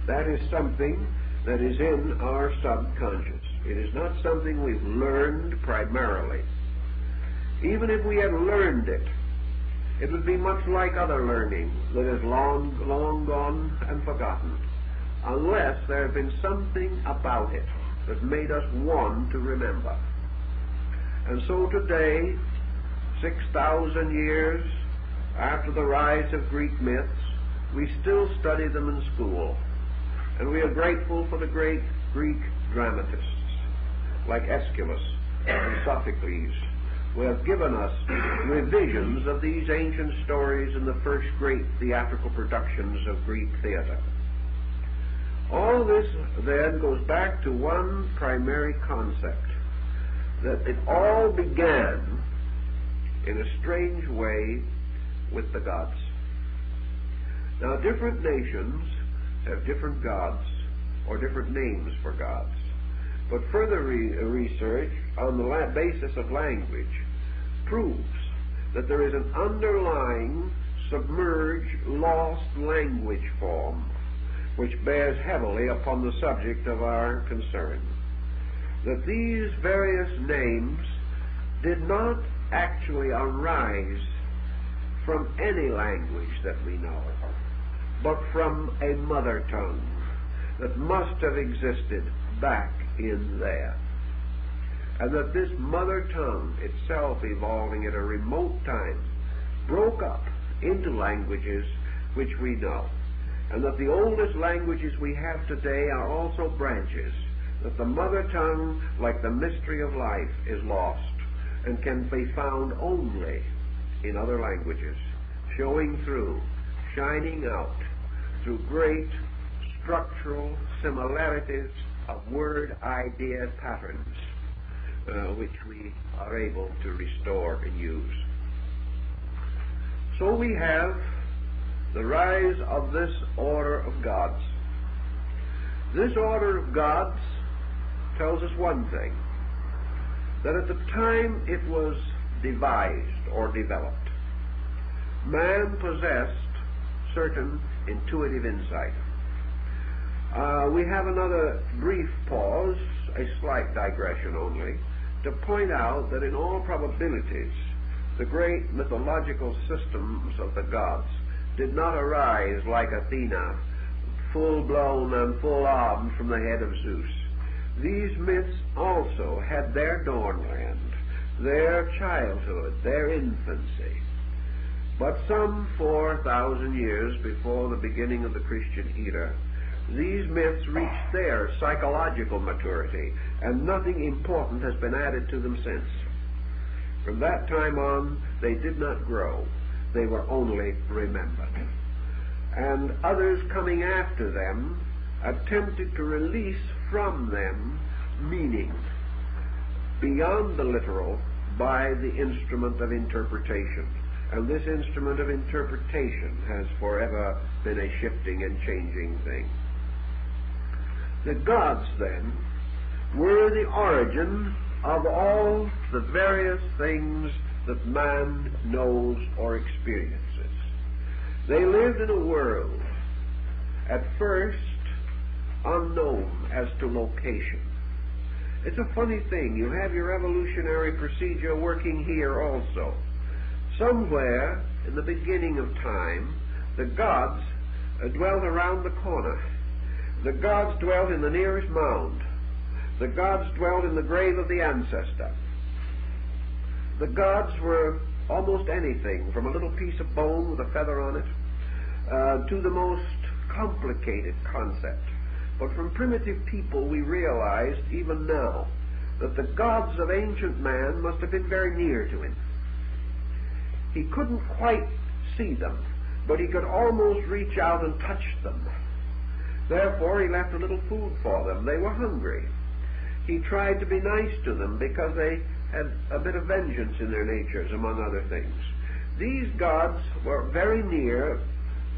That is something that is in our subconscious. It is not something we've learned primarily. Even if we had learned it, it would be much like other learning that is long gone and forgotten, unless there had been something about it that made us want to remember. And so today, 6,000 years after the rise of Greek myths, we still study them in school, and we are grateful for the great Greek dramatists like Aeschylus and Sophocles, who have given us revisions of these ancient stories in the first great theatrical productions of Greek theater. All this then goes back to one primary concept, that it all began in a strange way with the gods. Now, different nations have different gods or different names for gods, but further research on the basis of language proves that there is an underlying, submerged, lost language form which bears heavily upon the subject of our concern. That these various names did not actually arise from any language that we know, but from a mother tongue that must have existed back in there. And that this mother tongue itself, evolving at a remote time, broke up into languages which we know. And that the oldest languages we have today are also branches, that the mother tongue, like the mystery of life, is lost and can be found only in other languages, showing through, shining out, through great structural similarities of word idea patterns which we are able to restore and use. So we have the rise of this order of gods. This order of gods tells us one thing, that at the time it was devised or developed, man possessed certain intuitive insight. We have another brief pause, a slight digression only, to point out that in all probabilities the great mythological systems of the gods did not arise like Athena, full-blown and full-armed from the head of Zeus. These myths also had their dawnland, their childhood, their infancy. But some 4,000 years before the beginning of the Christian era, these myths reached their psychological maturity, and nothing important has been added to them since. From that time on, they did not grow. They were only remembered. And others coming after them attempted to release from them meaning beyond the literal by the instrument of interpretation. And this instrument of interpretation has forever been a shifting and changing thing. The gods, then, were the origin of all the various things that man knows or experiences. They lived in a world, at first, unknown as to location. It's a funny thing. You have your evolutionary procedure working here also. Somewhere in the beginning of time, the gods dwelt around the corner. The gods dwelt in the nearest mound. The gods dwelt in the grave of the ancestor. The gods were almost anything, from a little piece of bone with a feather on it, to the most complicated concept. But from primitive people we realized, even now, that the gods of ancient man must have been very near to him. He couldn't quite see them, but he could almost reach out and touch them. Therefore, he left a little food for them. They were hungry. He tried to be nice to them because they had a bit of vengeance in their natures, among other things. These gods were very near,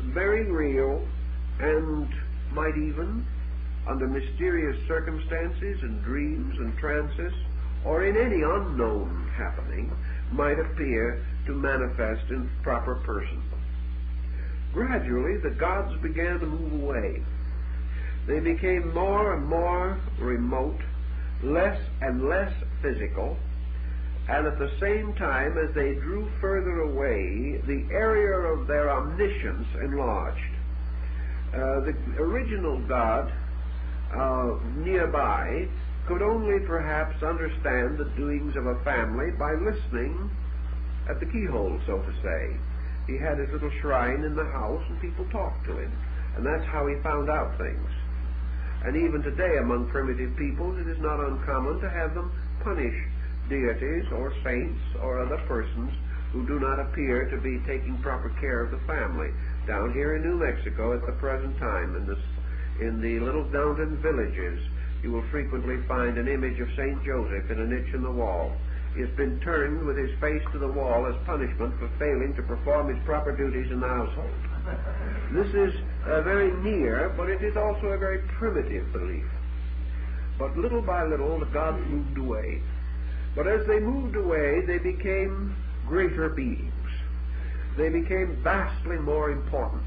very real, and might even, under mysterious circumstances and dreams and trances, or in any unknown happening, might appear to manifest in proper person. Gradually, the gods began to move away. They became more and more remote, less and less physical, and at the same time as they drew further away, the area of their omniscience enlarged. The original God nearby could only perhaps understand the doings of a family by listening at the keyhole, so to say. He had his little shrine in the house and people talked to him, and that's how he found out things. And even today among primitive peoples it is not uncommon to have them punish deities or saints or other persons who do not appear to be taking proper care of the family. Down here in New Mexico at the present time, in the little mountain villages, you will frequently find an image of St. Joseph in a niche in the wall. He has been turned with his face to the wall as punishment for failing to perform his proper duties in the household. This is very near, but it is also a very primitive belief. But little by little, the gods moved away. But as they moved away, they became greater beings. They became vastly more important.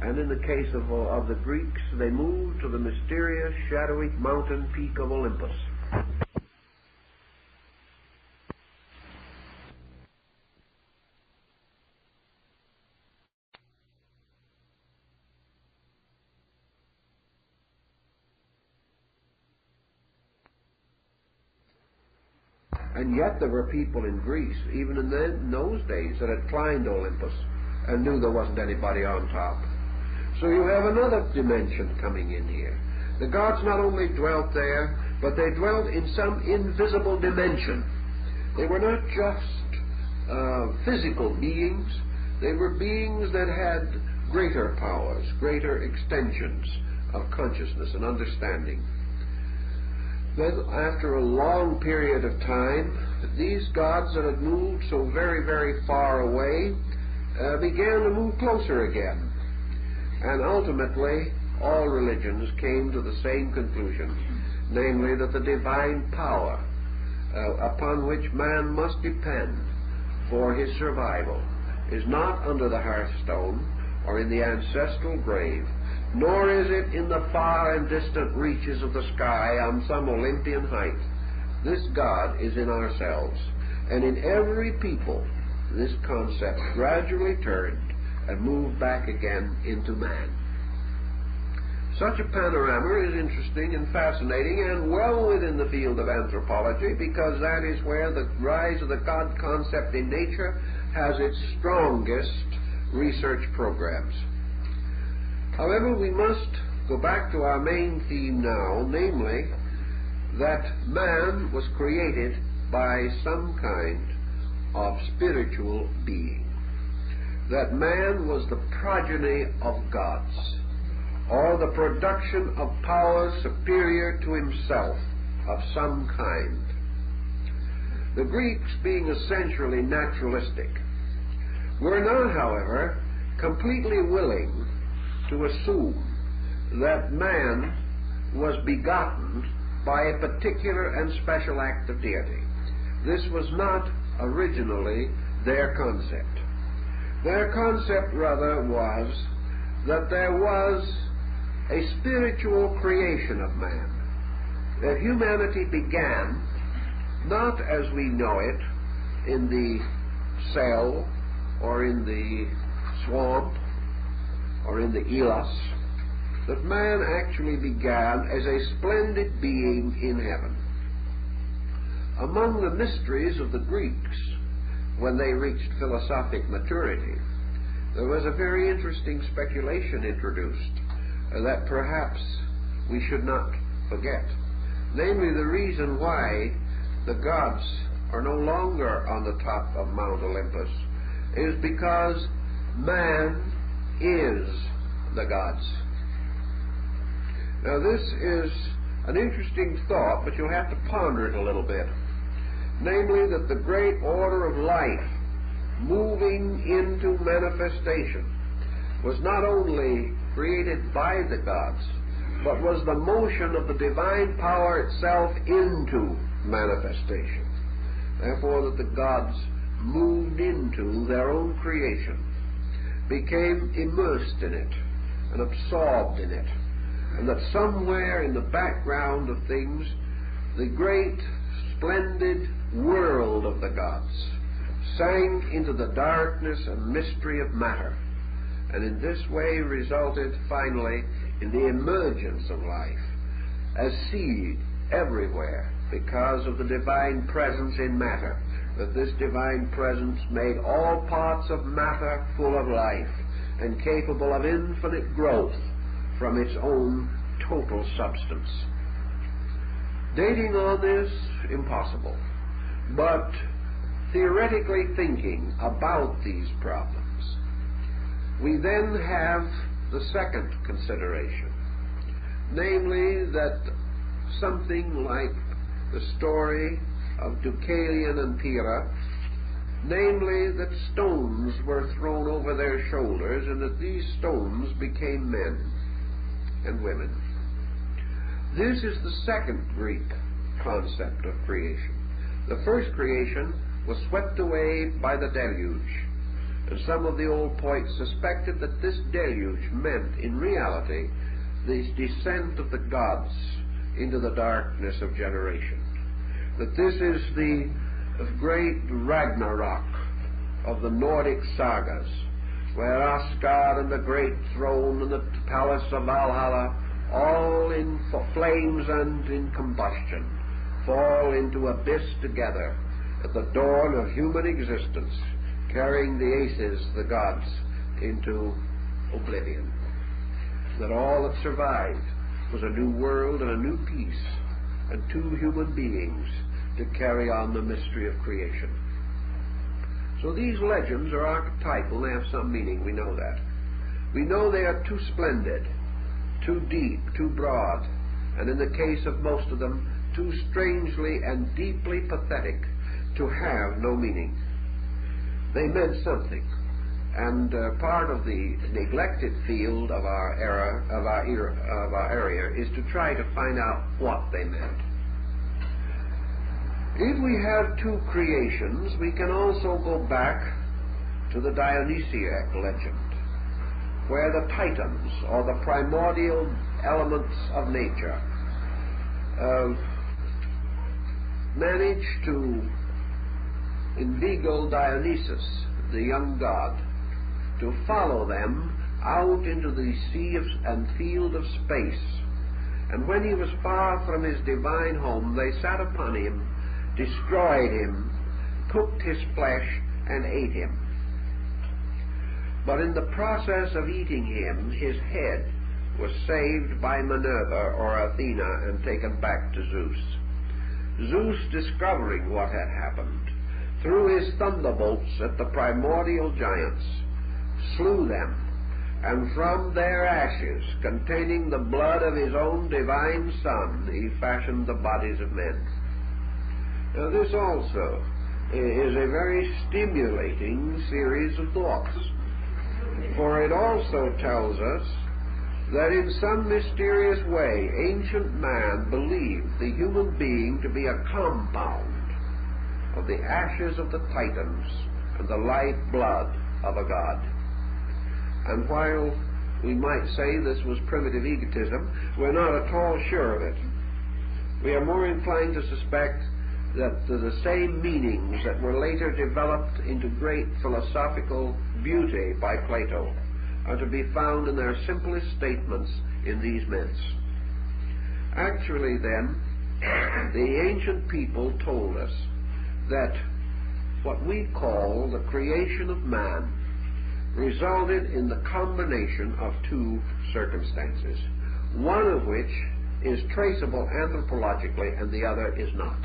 And in the case of the Greeks, they moved to the mysterious, shadowy mountain peak of Olympus. And yet there were people in Greece, even in those days, that had climbed Olympus and knew there wasn't anybody on top. So you have another dimension coming in here. The gods not only dwelt there, but they dwelt in some invisible dimension. They were not just physical beings. They were beings that had greater powers, greater extensions of consciousness and understanding. Then, after a long period of time, these gods that had moved so very, very far away began to move closer again. And ultimately, all religions came to the same conclusion, namely that the divine power upon which man must depend for his survival is not under the hearthstone or in the ancestral grave, nor is it in the far and distant reaches of the sky on some Olympian height. This God is in ourselves, and in every people this concept gradually turned and moved back again into man. Such a panorama is interesting and fascinating and well within the field of anthropology, because that is where the rise of the God concept in nature has its strongest research programs. However, we must go back to our main theme now, namely that man was created by some kind of spiritual being, that man was the progeny of gods, or the production of powers superior to himself of some kind. The Greeks, being essentially naturalistic, were not, however, completely willing to assume that man was begotten by a particular and special act of deity. This was not originally their concept. Their concept, rather, was that there was a spiritual creation of man, that humanity began not as we know it in the cell or in the swamp or in the elos, that man actually began as a splendid being in heaven. Among the mysteries of the Greeks, when they reached philosophic maturity, there was a very interesting speculation introduced that perhaps we should not forget. Namely, the reason why the gods are no longer on the top of Mount Olympus is because man is the gods. Now, this is an interesting thought, but you'll have to ponder it a little bit. Namely, that the great order of life moving into manifestation was not only created by the gods, but was the motion of the divine power itself into manifestation. Therefore, that the gods moved into their own creation, became immersed in it, and absorbed in it, and that somewhere in the background of things, the great, splendid world of the gods sank into the darkness and mystery of matter, and in this way resulted finally in the emergence of life as seed everywhere because of the divine presence in matter, that this divine presence made all parts of matter full of life and capable of infinite growth from its own total substance. Dating on this, impossible, but theoretically thinking about these problems, we then have the second consideration, namely that something like the story of Deucalion and Pyrrha, namely that stones were thrown over their shoulders and that these stones became men and women. This is the second Greek concept of creation. The first creation was swept away by the deluge, and some of the old poets suspected that this deluge meant, in reality, the descent of the gods into the darkness of generation. That this is the great Ragnarok of the Nordic sagas, where Asgard and the great throne and the palace of Valhalla, all in flames and in combustion, fall into abyss together at the dawn of human existence, carrying the Aces, the gods, into oblivion. That all that survived was a new world and a new peace, and two human beings to carry on the mystery of creation. So these legends are archetypal. They have some meaning. We know that. We know they are too splendid, too deep, too broad, and in the case of most of them, too strangely and deeply pathetic to have no meaning. They meant something, and part of the neglected field of our area is to try to find out what they meant. If we have two creations, we can also go back to the Dionysiac legend, where the Titans, or the primordial elements of nature, managed to inveigle Dionysus, the young god, to follow them out into the sea and field of space. And when he was far from his divine home, they sat upon him, destroyed him, cooked his flesh, and ate him. But in the process of eating him, his head was saved by Minerva or Athena and taken back to Zeus. Zeus, discovering what had happened, threw his thunderbolts at the primordial giants, slew them, and from their ashes, containing the blood of his own divine son, he fashioned the bodies of men. Now, this also is a very stimulating series of thoughts, for it also tells us that in some mysterious way ancient man believed the human being to be a compound of the ashes of the Titans and the life blood of a god. And while we might say this was primitive egotism, we're not at all sure of it. We are more inclined to suspect that the same meanings that were later developed into great philosophical beauty by Plato are to be found in their simplest statements in these myths. Actually, then, the ancient people told us that what we call the creation of man resulted in the combination of two circumstances, one of which is traceable anthropologically and the other is not.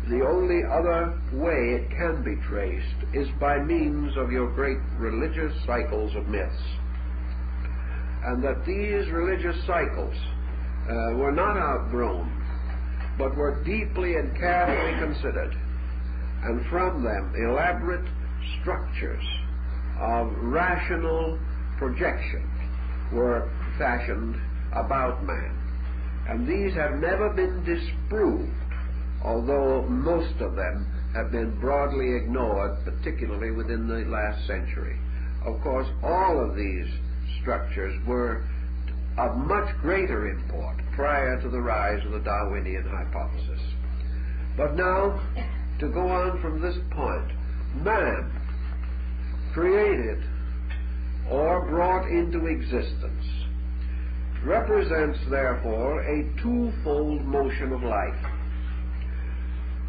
The only other way it can be traced is by means of your great religious cycles of myths. And that these religious cycles were not outgrown, but were deeply and carefully considered, and from them elaborate structures of rational projection were fashioned about man. And these have never been disproved, although most of them have been broadly ignored, particularly within the last century. Of course, all of these structures were of much greater import prior to the rise of the Darwinian hypothesis. But now, to go on from this point, man, created or brought into existence, represents therefore a twofold motion of life.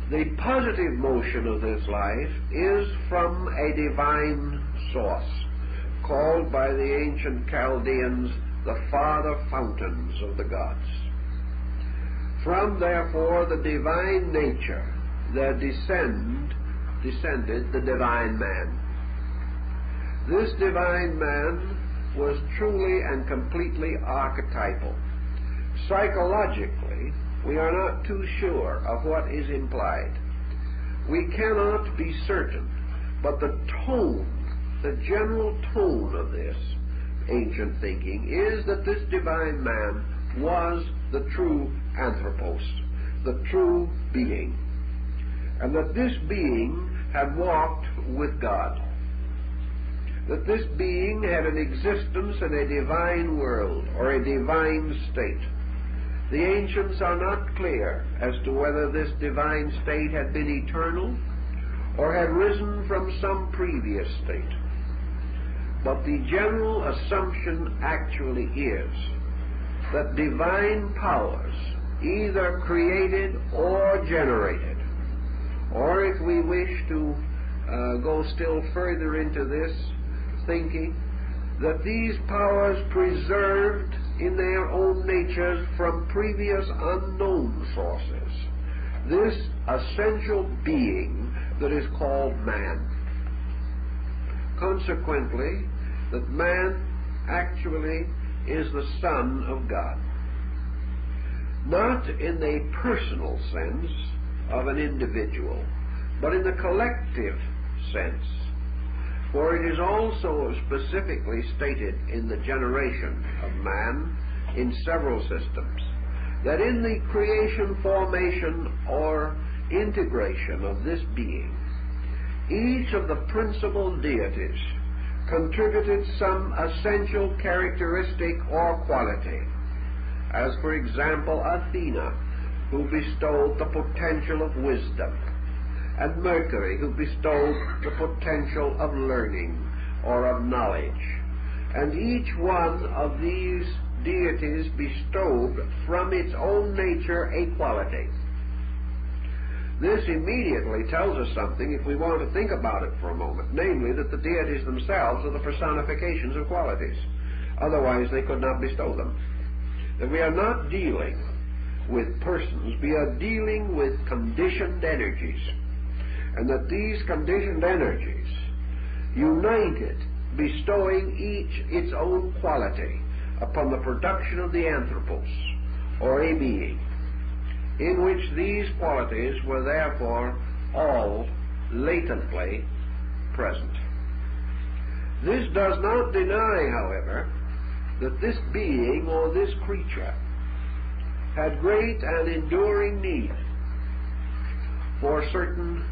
The positive motion of this life is from a divine source, called by the ancient Chaldeans the father fountains of the gods. From, therefore, the divine nature there descended the divine man. This divine man was truly and completely archetypal. Psychologically, we are not too sure of what is implied. We cannot be certain, but the tone, the general tone of this ancient thinking is that this divine man was the true anthropos, the true being, and that this being had walked with God, that this being had an existence in a divine world or a divine state. The ancients are not clear as to whether this divine state had been eternal or had risen from some previous state. But the general assumption actually is that divine powers either created or generated, or if we wish to go still further into this thinking, that these powers preserved in their own natures from previous unknown sources this essential being that is called man. Consequently, that man actually is the Son of God. not in the personal sense of an individual, but in the collective sense. For it is also specifically stated in the generation of man in several systems that in the creation, formation, or integration of this being, each of the principal deities contributed some essential characteristic or quality, as for example Athena, who bestowed the potential of wisdom, and Mercury, who bestowed the potential of learning or of knowledge. And each one of these deities bestowed from its own nature a quality. This immediately tells us something if we want to think about it for a moment, namely that the deities themselves are the personifications of qualities. Otherwise they could not bestow them. That we are not dealing with persons, we are dealing with conditioned energies, and that these conditioned energies, united, bestowing each its own quality upon the production of the anthropos, or a being, in which these qualities were therefore all latently present. This does not deny, however, that this being or this creature had great and enduring need for certain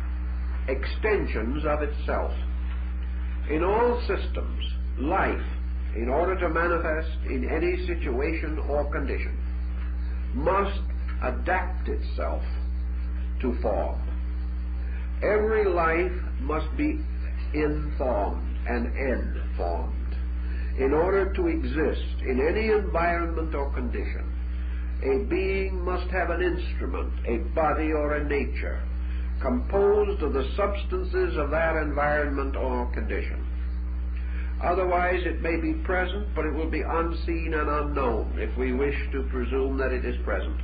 extensions of itself. In all systems, life, in order to manifest in any situation or condition, must adapt itself to form. Every life must be informed and end-formed. In order to exist in any environment or condition, a being must have an instrument, a body or a nature, composed of the substances of that environment or condition. Otherwise it may be present, but it will be unseen and unknown if we wish to presume that it is present.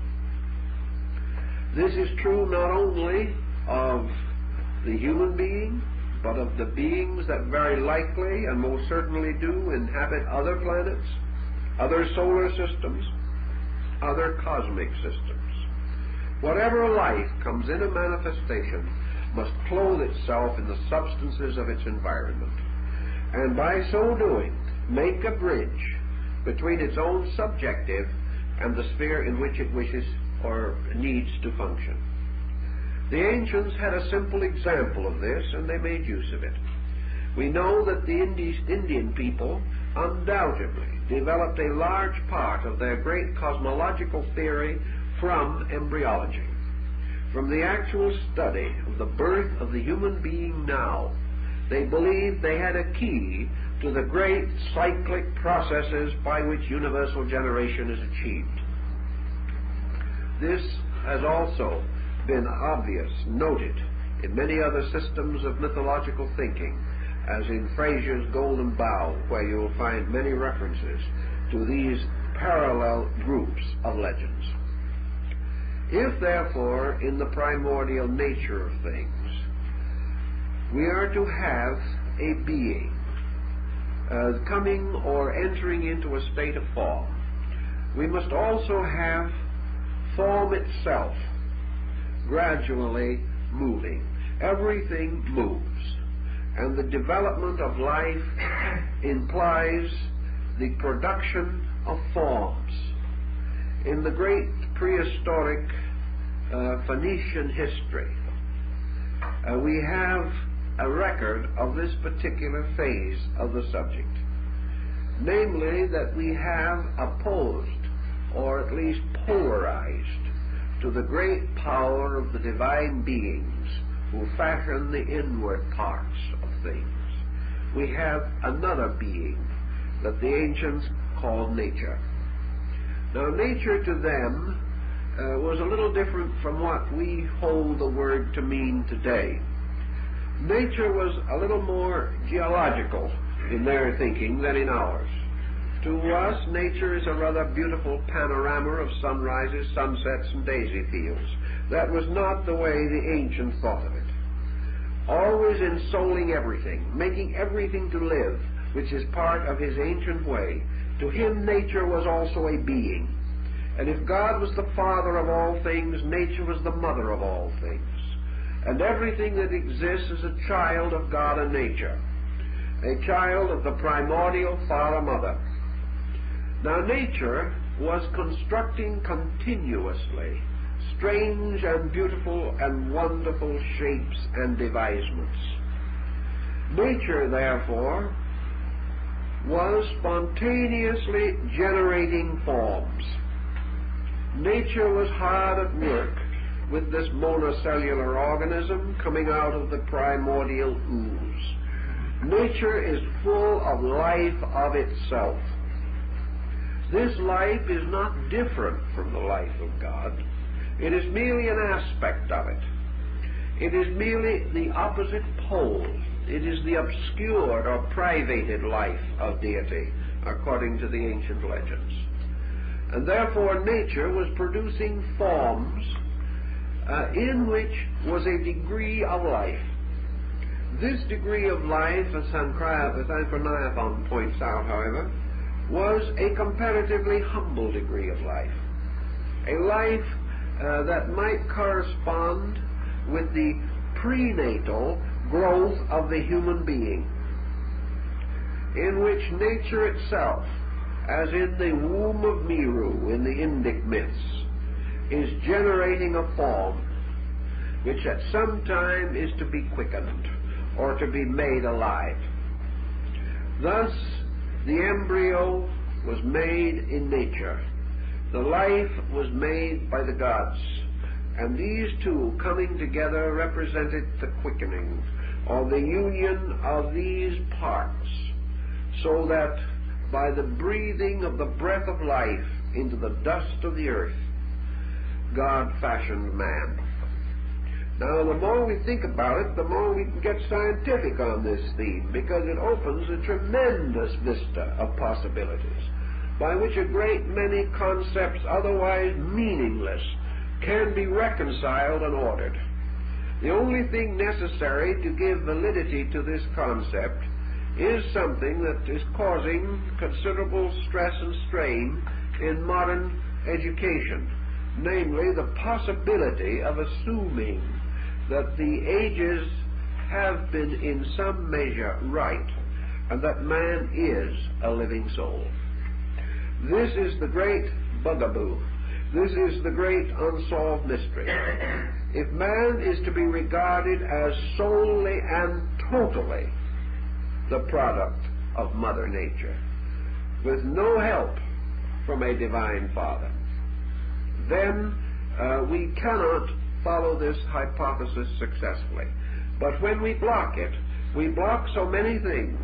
This is true not only of the human being, but of the beings that very likely and most certainly do inhabit other planets, other solar systems, other cosmic systems. Whatever life comes into manifestation must clothe itself in the substances of its environment, and by so doing make a bridge between its own subjective and the sphere in which it wishes or needs to function. The ancients had a simple example of this, and they made use of it. We know that the Indian people undoubtedly developed a large part of their great cosmological theory from embryology, from the actual study of the birth of the human being now. They believed they had a key to the great cyclic processes by which universal generation is achieved. This has also been noted in many other systems of mythological thinking, as in Fraser's Golden Bough, where you will find many references to these parallel groups of legends. If, therefore, in the primordial nature of things, we are to have a being coming or entering into a state of form, we must also have form itself gradually moving. Everything moves, and the development of life implies the production of forms. In the great prehistoric Phoenician history, we have a record of this particular phase of the subject, namely that we have opposed, or at least polarized, to the great power of the divine beings who fashion the inward parts of things. We have another being that the ancients called nature. Now, nature to them was a little different from what we hold the word to mean today. Nature was a little more geological in their thinking than in ours. To us, nature is a rather beautiful panorama of sunrises, sunsets, and daisy fields. That was not the way the ancients thought of it. Always ensouling everything, making everything to live, which is part of his ancient way. To him, nature was also a being. And if God was the father of all things, nature was the mother of all things. And everything that exists is a child of God and nature, a child of the primordial father-mother. Now nature was constructing continuously strange and beautiful and wonderful shapes and devisements. Nature, therefore, was spontaneously generating forms. Nature was hard at work with this monocellular organism coming out of the primordial ooze. Nature is full of life of itself. This life is not different from the life of God. It is merely an aspect of it. It is merely the opposite pole. It is the obscured or privated life of deity, according to the ancient legends. And therefore nature was producing forms in which was a degree of life. This degree of life, as Anthropology points out, however, was a comparatively humble degree of life. A life that might correspond with the prenatal growth of the human being, in which nature itself, as in the womb of Meru in the Indic myths, is generating a form which at some time is to be quickened or to be made alive. Thus, the embryo was made in nature. The life was made by the gods. And these two coming together represented the quickening, or the union of these parts, so that by the breathing of the breath of life into the dust of the earth, God fashioned man. Now, the more we think about it, the more we can get scientific on this theme, because it opens a tremendous vista of possibilities by which a great many concepts otherwise meaningless can be reconciled and ordered. The only thing necessary to give validity to this concept is something that is causing considerable stress and strain in modern education, namely the possibility of assuming that the ages have been in some measure right and that man is a living soul. This is the great bugaboo. This is the great unsolved mystery. If man is to be regarded as solely and totally the product of Mother Nature, with no help from a divine Father, then we cannot follow this hypothesis successfully. But when we block it, we block so many things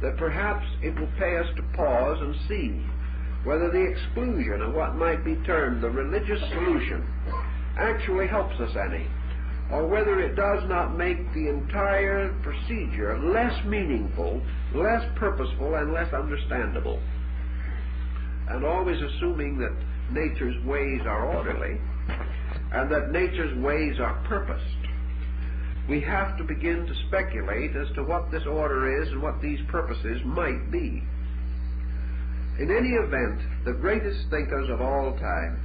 that perhaps it will pay us to pause and see whether the exclusion of what might be termed the religious solution actually helps us any, or whether it does not make the entire procedure less meaningful, less purposeful, and less understandable. And always assuming that nature's ways are orderly and that nature's ways are purposed, we have to begin to speculate as to what this order is and what these purposes might be. In any event, the greatest thinkers of all time,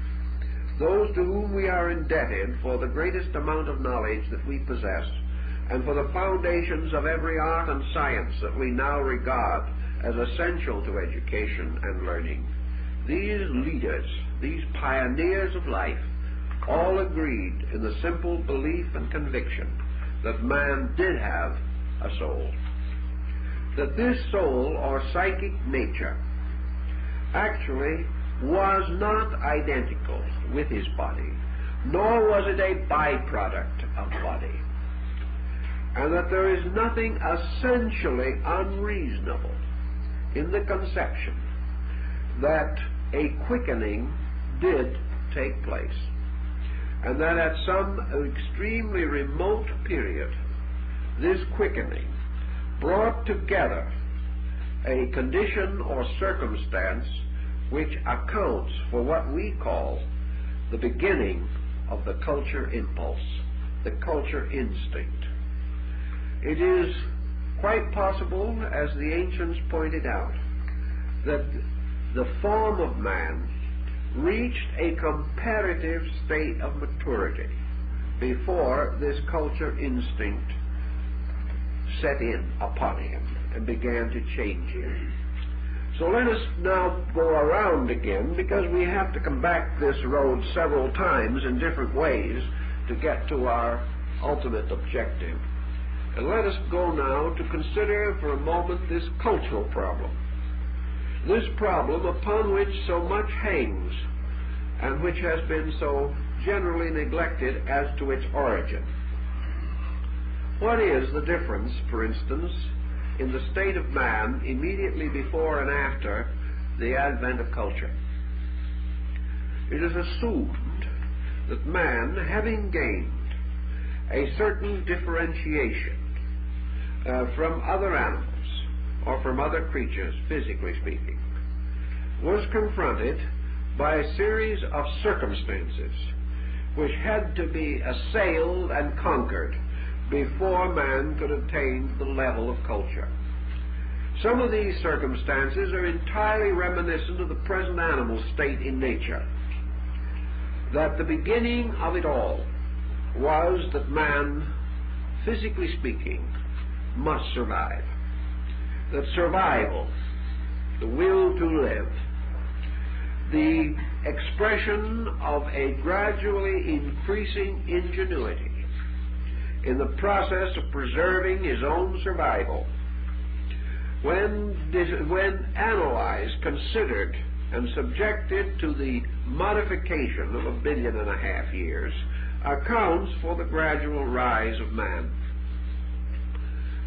those to whom we are indebted for the greatest amount of knowledge that we possess, and for the foundations of every art and science that we now regard as essential to education and learning, these leaders, these pioneers of life, all agreed in the simple belief and conviction that man did have a soul. That this soul, or psychic nature, actually was not identical with his body, nor was it a byproduct of body, and that there is nothing essentially unreasonable in the conception that a quickening did take place, and that at some extremely remote period this quickening brought together a condition or circumstance which accounts for what we call the beginning of the culture impulse, the culture instinct. It is quite possible, as the ancients pointed out, that the form of man reached a comparative state of maturity before this culture instinct set in upon him and began to change him. So let us now go around again, because we have to come back this road several times in different ways to get to our ultimate objective. And let us go now to consider for a moment this cultural problem. This problem upon which so much hangs and which has been so generally neglected as to its origin. What is the difference, for instance, in the state of man immediately before and after the advent of culture? It is assumed that man, having gained a certain differentiation from other animals or from other creatures, physically speaking, was confronted by a series of circumstances which had to be assailed and conquered before man could attain the level of culture. Some of these circumstances are entirely reminiscent of the present animal state in nature. That the beginning of it all was that man, physically speaking, must survive. That survival, the will to live, the expression of a gradually increasing ingenuity in the process of preserving his own survival, when analyzed, considered, and subjected to the modification of 1.5 billion years, accounts for the gradual rise of man.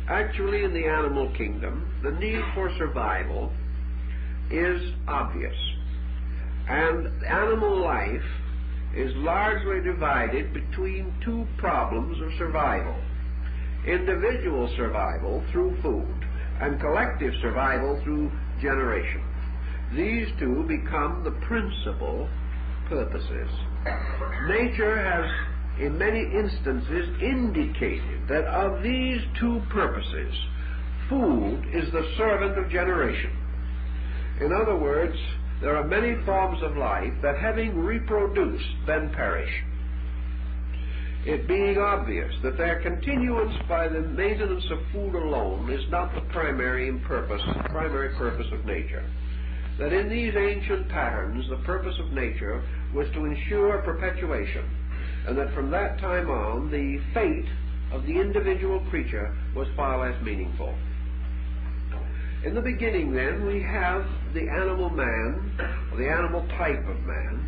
Actually, in the animal kingdom, the need for survival is obvious, and animal life is largely divided between two problems of survival: individual survival through food and collective survival through generation. These two become the principal purposes. Nature has in many instances indicated that of these two purposes, food is the servant of generation. In other words, there are many forms of life that, having reproduced, then perish, it being obvious that their continuance by the maintenance of food alone is not the primary purpose of nature. That in these ancient patterns, the purpose of nature was to ensure perpetuation, and that from that time on, the fate of the individual creature was far less meaningful. In the beginning, then, we have the animal man, or the animal type of man,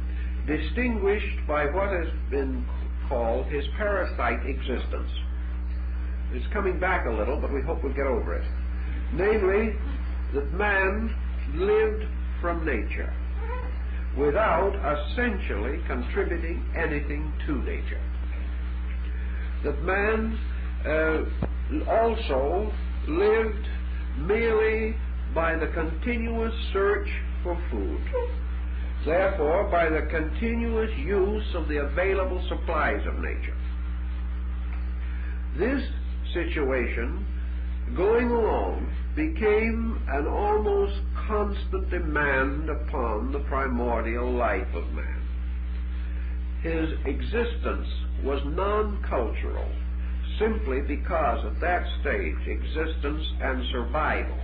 distinguished by what has been called his parasite existence. It's coming back a little, but we hope we'll get over it. Namely, that man lived from nature without essentially contributing anything to nature. That man also lived merely by the continuous search for food, therefore by the continuous use of the available supplies of nature. This situation, going along, became an almost constant demand upon the primordial life of man. His existence was non-cultural, simply because at that stage existence and survival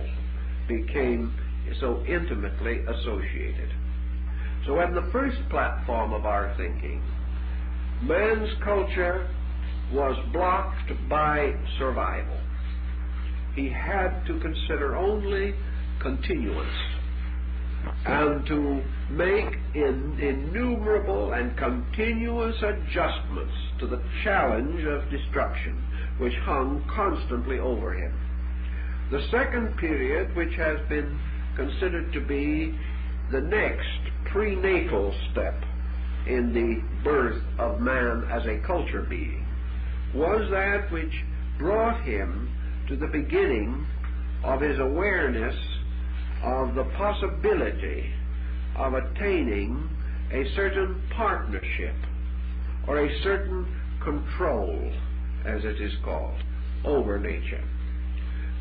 became so intimately associated. So at the first platform of our thinking, man's culture was blocked by survival. He had to consider only continuance and to make innumerable and continuous adjustments to the challenge of destruction which hung constantly over him. The second period, which has been considered to be the next prenatal step in the birth of man as a culture being, was that which brought him to the beginning of his awareness of the possibility of attaining a certain partnership or a certain control, as it is called, over nature.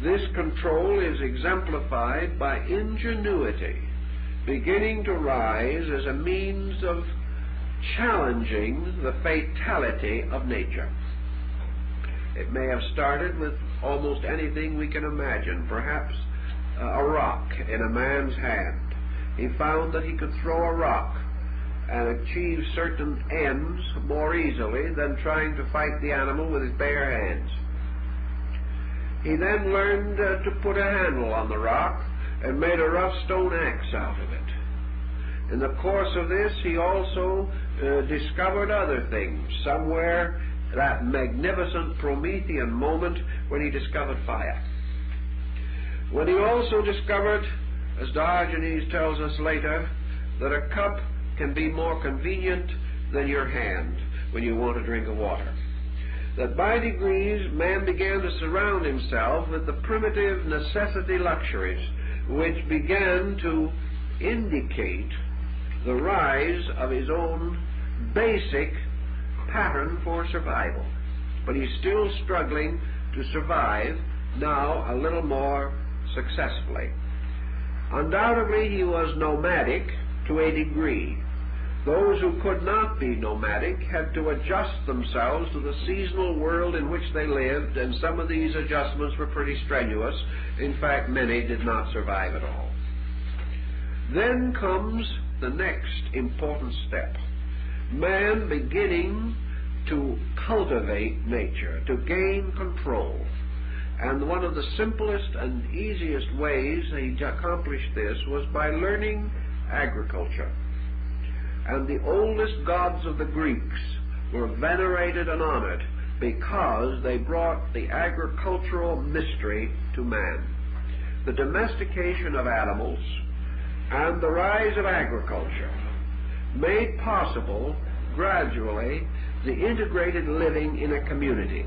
This control is exemplified by ingenuity beginning to rise as a means of challenging the fatality of nature. It may have started with almost anything we can imagine, perhaps a rock in a man's hand. He found that he could throw a rock and achieve certain ends more easily than trying to fight the animal with his bare hands. He then learned to put a handle on the rock and made a rough stone axe out of it. In the course of this, he also discovered other things. Somewhere, that magnificent Promethean moment when he discovered fire. When he also discovered, as Diogenes tells us later, that a cup can be more convenient than your hand when you want a drink of water. That by degrees man began to surround himself with the primitive necessity luxuries which began to indicate the rise of his own basic pattern for survival. But he's still struggling to survive now a little more successfully. Undoubtedly he was nomadic to a degree. Those who could not be nomadic had to adjust themselves to the seasonal world in which they lived, and some of these adjustments were pretty strenuous. In fact, many did not survive at all. Then comes the next important step. Man beginning to cultivate nature, to gain control. And one of the simplest and easiest ways he accomplished this was by learning agriculture. And the oldest gods of the Greeks were venerated and honored because they brought the agricultural mystery to man. The domestication of animals and the rise of agriculture made possible gradually the integrated living in a community.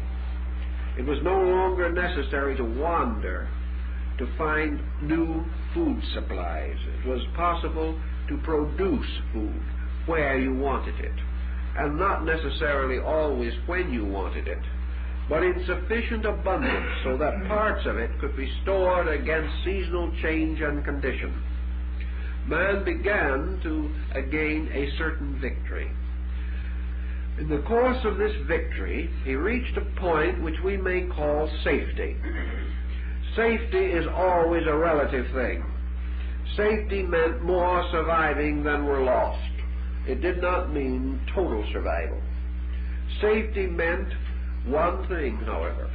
It was no longer necessary to wander to find new food supplies. It was possible to produce food where you wanted it, and not necessarily always when you wanted it, but in sufficient abundance so that parts of it could be stored against seasonal change and condition. Man began to gain a certain victory. In the course of this victory, he reached a point which we may call safety. Safety is always a relative thing. Safety meant more surviving than were lost. It did not mean total survival. Safety meant one thing, however,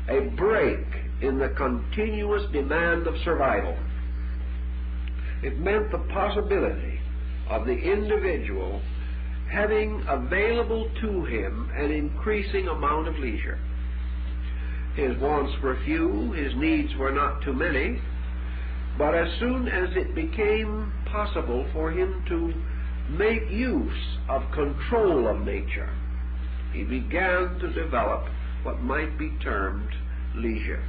a break in the continuous demand of survival. It meant the possibility of the individual having available to him an increasing amount of leisure. His wants were few, his needs were not too many, but as soon as it became possible for him to make use of control of nature, he began to develop what might be termed leisure.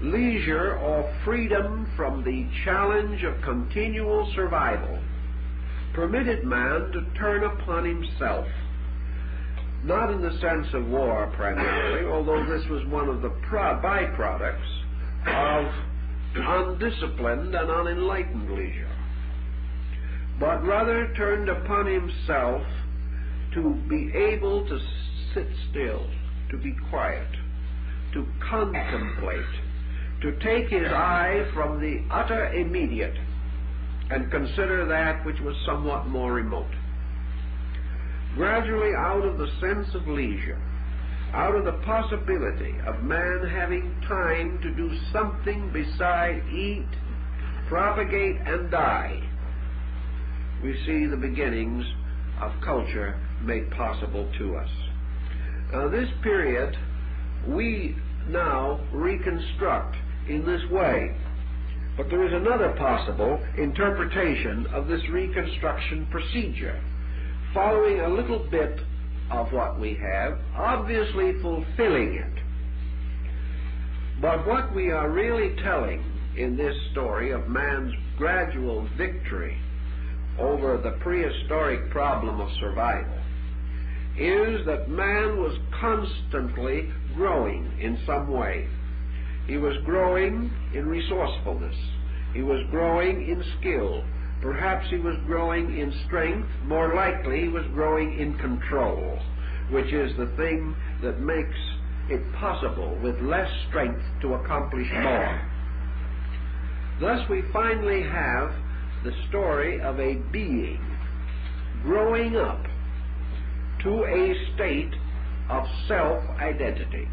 Leisure, or freedom from the challenge of continual survival, permitted man to turn upon himself, not in the sense of war primarily, although this was one of the byproducts of undisciplined and unenlightened leisure, but rather turned upon himself to be able to sit still, to be quiet, to contemplate, to take his eye from the utter immediate and consider that which was somewhat more remote. Gradually, out of the sense of leisure, out of the possibility of man having time to do something beside eat, propagate, and die, we see the beginnings of culture made possible to us. Now, this period we now reconstruct in this way. But there is another possible interpretation of this reconstruction procedure, following a little bit of what we have, obviously fulfilling it. But what we are really telling in this story of man's gradual victory over the prehistoric problem of survival is that man was constantly growing in some way. He was growing in resourcefulness. He was growing in skill. Perhaps he was growing in strength. More likely he was growing in control, which is the thing that makes it possible with less strength to accomplish more. Thus we finally have the story of a being growing up to a state of self-identity,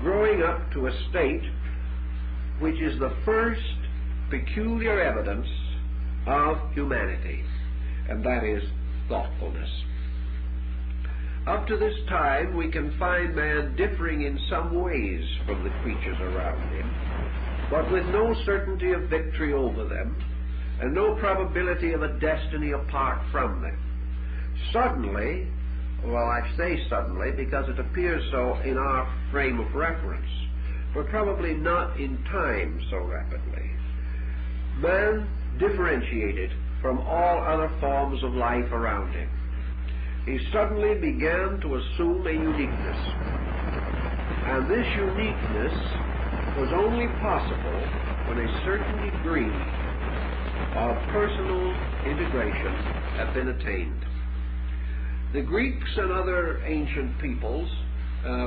growing up to a state which is the first peculiar evidence of humanity, and that is thoughtfulness. Up to this time, we can find man differing in some ways from the creatures around him, but with no certainty of victory over them, and no probability of a destiny apart from them. Suddenly, well, I say suddenly because it appears so in our frame of reference, but probably not in time so rapidly, man differentiated from all other forms of life around him. He suddenly began to assume a uniqueness. And this uniqueness was only possible when a certain degree of personal integration had been attained. The Greeks and other ancient peoples,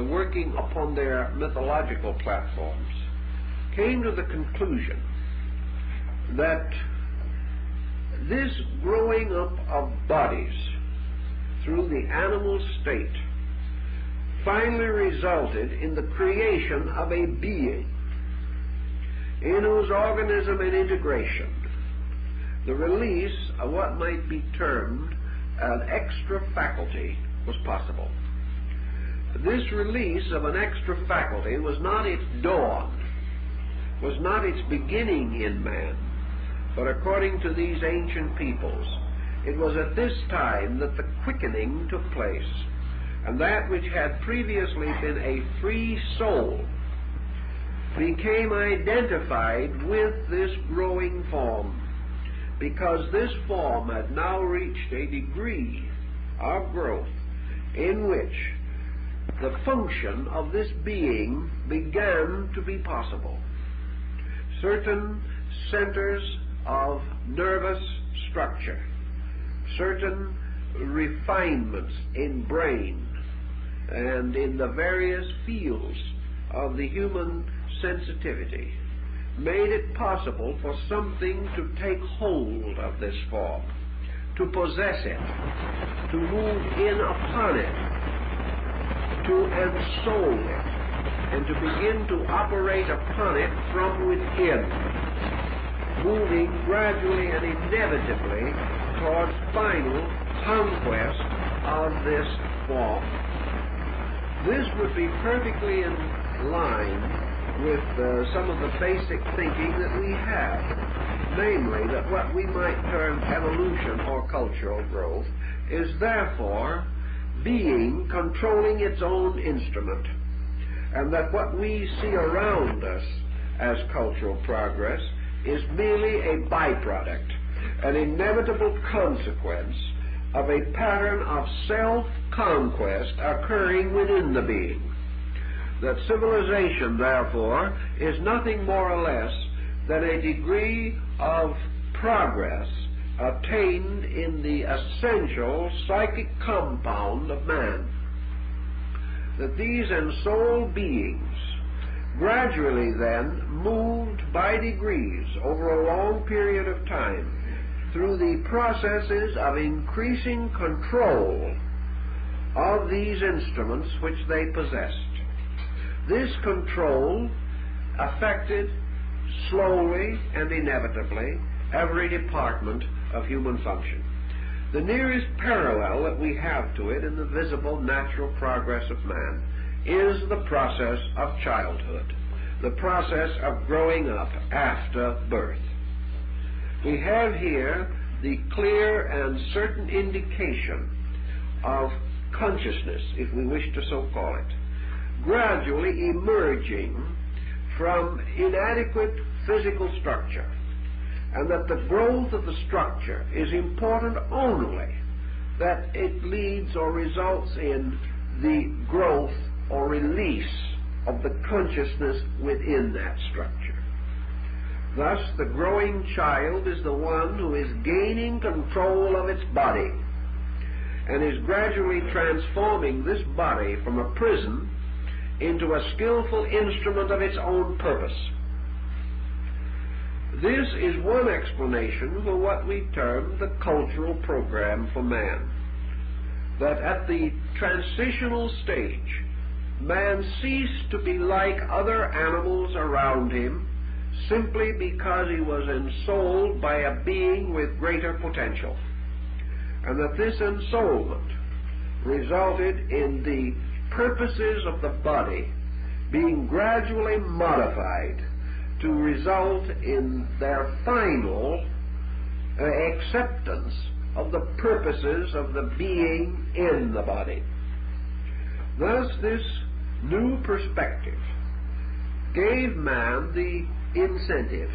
working upon their mythological platforms, came to the conclusion that this growing up of bodies through the animal state finally resulted in the creation of a being in whose organism and integration the release of what might be termed an extra faculty was possible. This release of an extra faculty was not its dawn, was not its beginning in man, but according to these ancient peoples, it was at this time that the quickening took place, and that which had previously been a free soul became identified with this growing form, because this form had now reached a degree of growth in which the function of this being began to be possible. Certain centers of nervous structure, certain refinements in brain and in the various fields of the human sensitivity made it possible for something to take hold of this form, to possess it, to move in upon it, to ensoul it, and to begin to operate upon it from within, moving gradually and inevitably towards final conquest of this form. This would be perfectly in line with some of the basic thinking that we have, namely that what we might term evolution or cultural growth is therefore being controlling its own instrument, and that what we see around us as cultural progress is merely a byproduct, an inevitable consequence of a pattern of self-conquest occurring within the being. That civilization, therefore, is nothing more or less than a degree of progress attained in the essential psychic compound of man. That these ensouled beings gradually then moved by degrees over a long period of time through the processes of increasing control of these instruments which they possessed. This control affected slowly and inevitably every department of human function. The nearest parallel that we have to it in the visible natural progress of man is the process of childhood, the process of growing up after birth. We have here the clear and certain indication of consciousness, if we wish to so call it, gradually emerging from inadequate physical structure, and that the growth of the structure is important only that it leads or results in the growth or release of the consciousness within that structure. Thus, the growing child is the one who is gaining control of its body and is gradually transforming this body from a prison into a skillful instrument of its own purpose. This is one explanation for what we term the cultural program for man. That at the transitional stage, man ceased to be like other animals around him simply because he was ensouled by a being with greater potential, and that this ensoulment resulted in the purposes of the body being gradually modified to result in their final acceptance of the purposes of the being in the body. Thus, this new perspective gave man the incentive,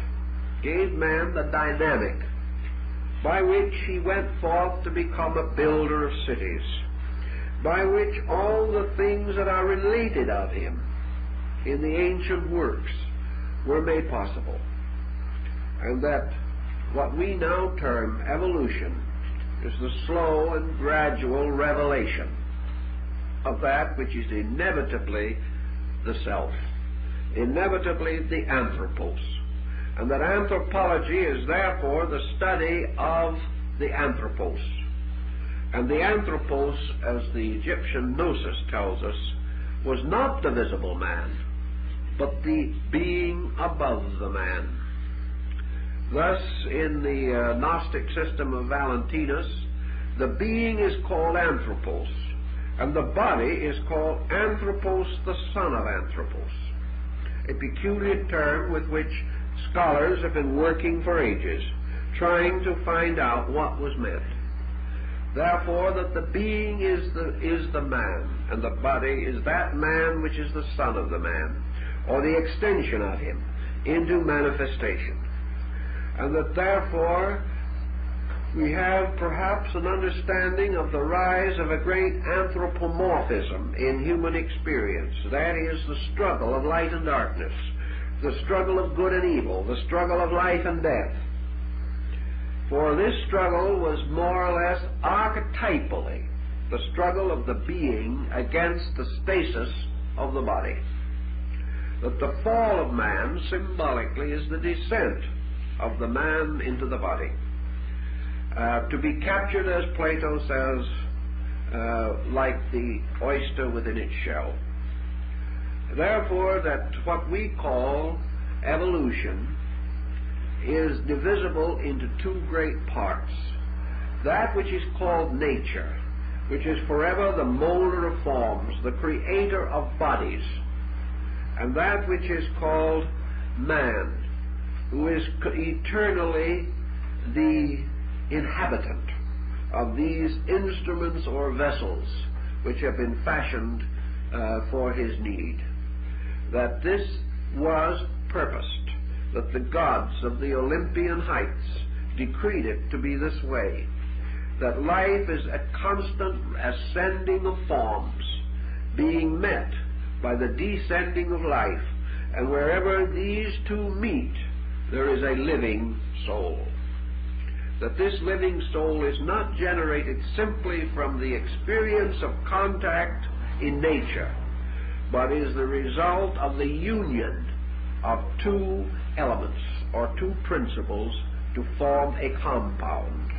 gave man the dynamic by which he went forth to become a builder of cities, by which all the things that are related of him in the ancient works were made possible, and that what we now term evolution is the slow and gradual revelation of that which is inevitably the self, inevitably the anthropos, and that anthropology is therefore the study of the anthropos. And the anthropos, as the Egyptian gnosis tells us, was not the visible man, but the being above the man. Thus, in the Gnostic system of Valentinus, the being is called anthropos, and the body is called anthropos, the son of anthropos, a peculiar term with which scholars have been working for ages, trying to find out what was meant. Therefore, that the being is the man, and the body is that man which is the son of the man, or the extension of him into manifestation. And that therefore we have perhaps an understanding of the rise of a great anthropomorphism in human experience. That is the struggle of light and darkness, the struggle of good and evil, the struggle of life and death. For this struggle was more or less archetypally the struggle of the being against the stasis of the body. That the fall of man symbolically is the descent of the man into the body, to be captured, as Plato says, like the oyster within its shell. Therefore, that what we call evolution is divisible into two great parts. That which is called nature, which is forever the molder of forms, the creator of bodies, and that which is called man, who is eternally the inhabitant of these instruments or vessels which have been fashioned for his need. That this was purposed, that the gods of the Olympian heights decreed it to be this way, that life is a constant ascending of forms, being met by the descending of life, and wherever these two meet, there is a living soul. That this living soul is not generated simply from the experience of contact in nature, but is the result of the union of two elements or two principles to form a compound.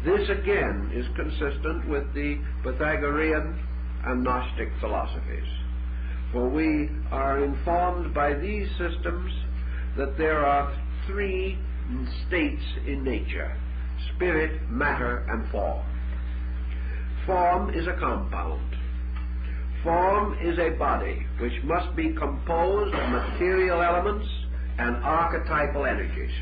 This again is consistent with the Pythagorean and Gnostic philosophies, for we are informed by these systems that there are three states in nature: spirit, matter, and form. Form is a compound. Form is a body which must be composed of material elements and archetypal energies.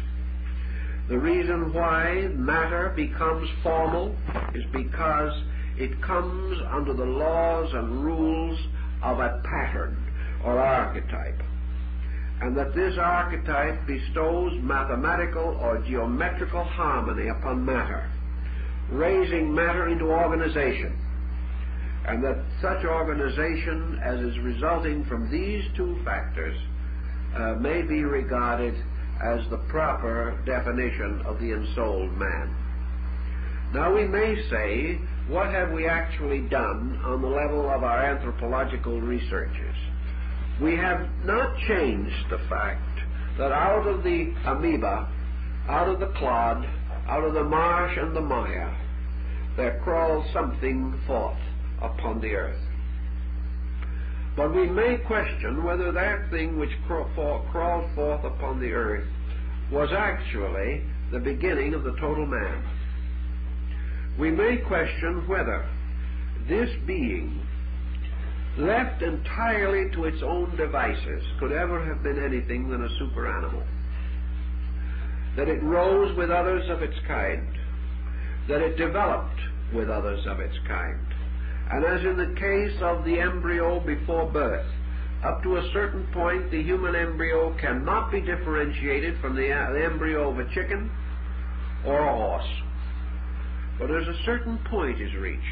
The reason why matter becomes formal is because it comes under the laws and rules of a pattern or archetype, and that this archetype bestows mathematical or geometrical harmony upon matter, raising matter into organization, and that such organization as is resulting from these two factors may be regarded as the proper definition of the ensouled man. Now we may say, what have we actually done on the level of our anthropological researches? We have not changed the fact that out of the amoeba, out of the clod, out of the marsh and the mire, there crawls something forth upon the earth. But we may question whether that thing which crawled forth upon the earth was actually the beginning of the total man. We may question whether this being, left entirely to its own devices, could ever have been anything than a super animal. That it rose with others of its kind, that it developed with others of its kind. And as in the case of the embryo before birth, up to a certain point the human embryo cannot be differentiated from the embryo of a chicken or a horse. But as a certain point is reached,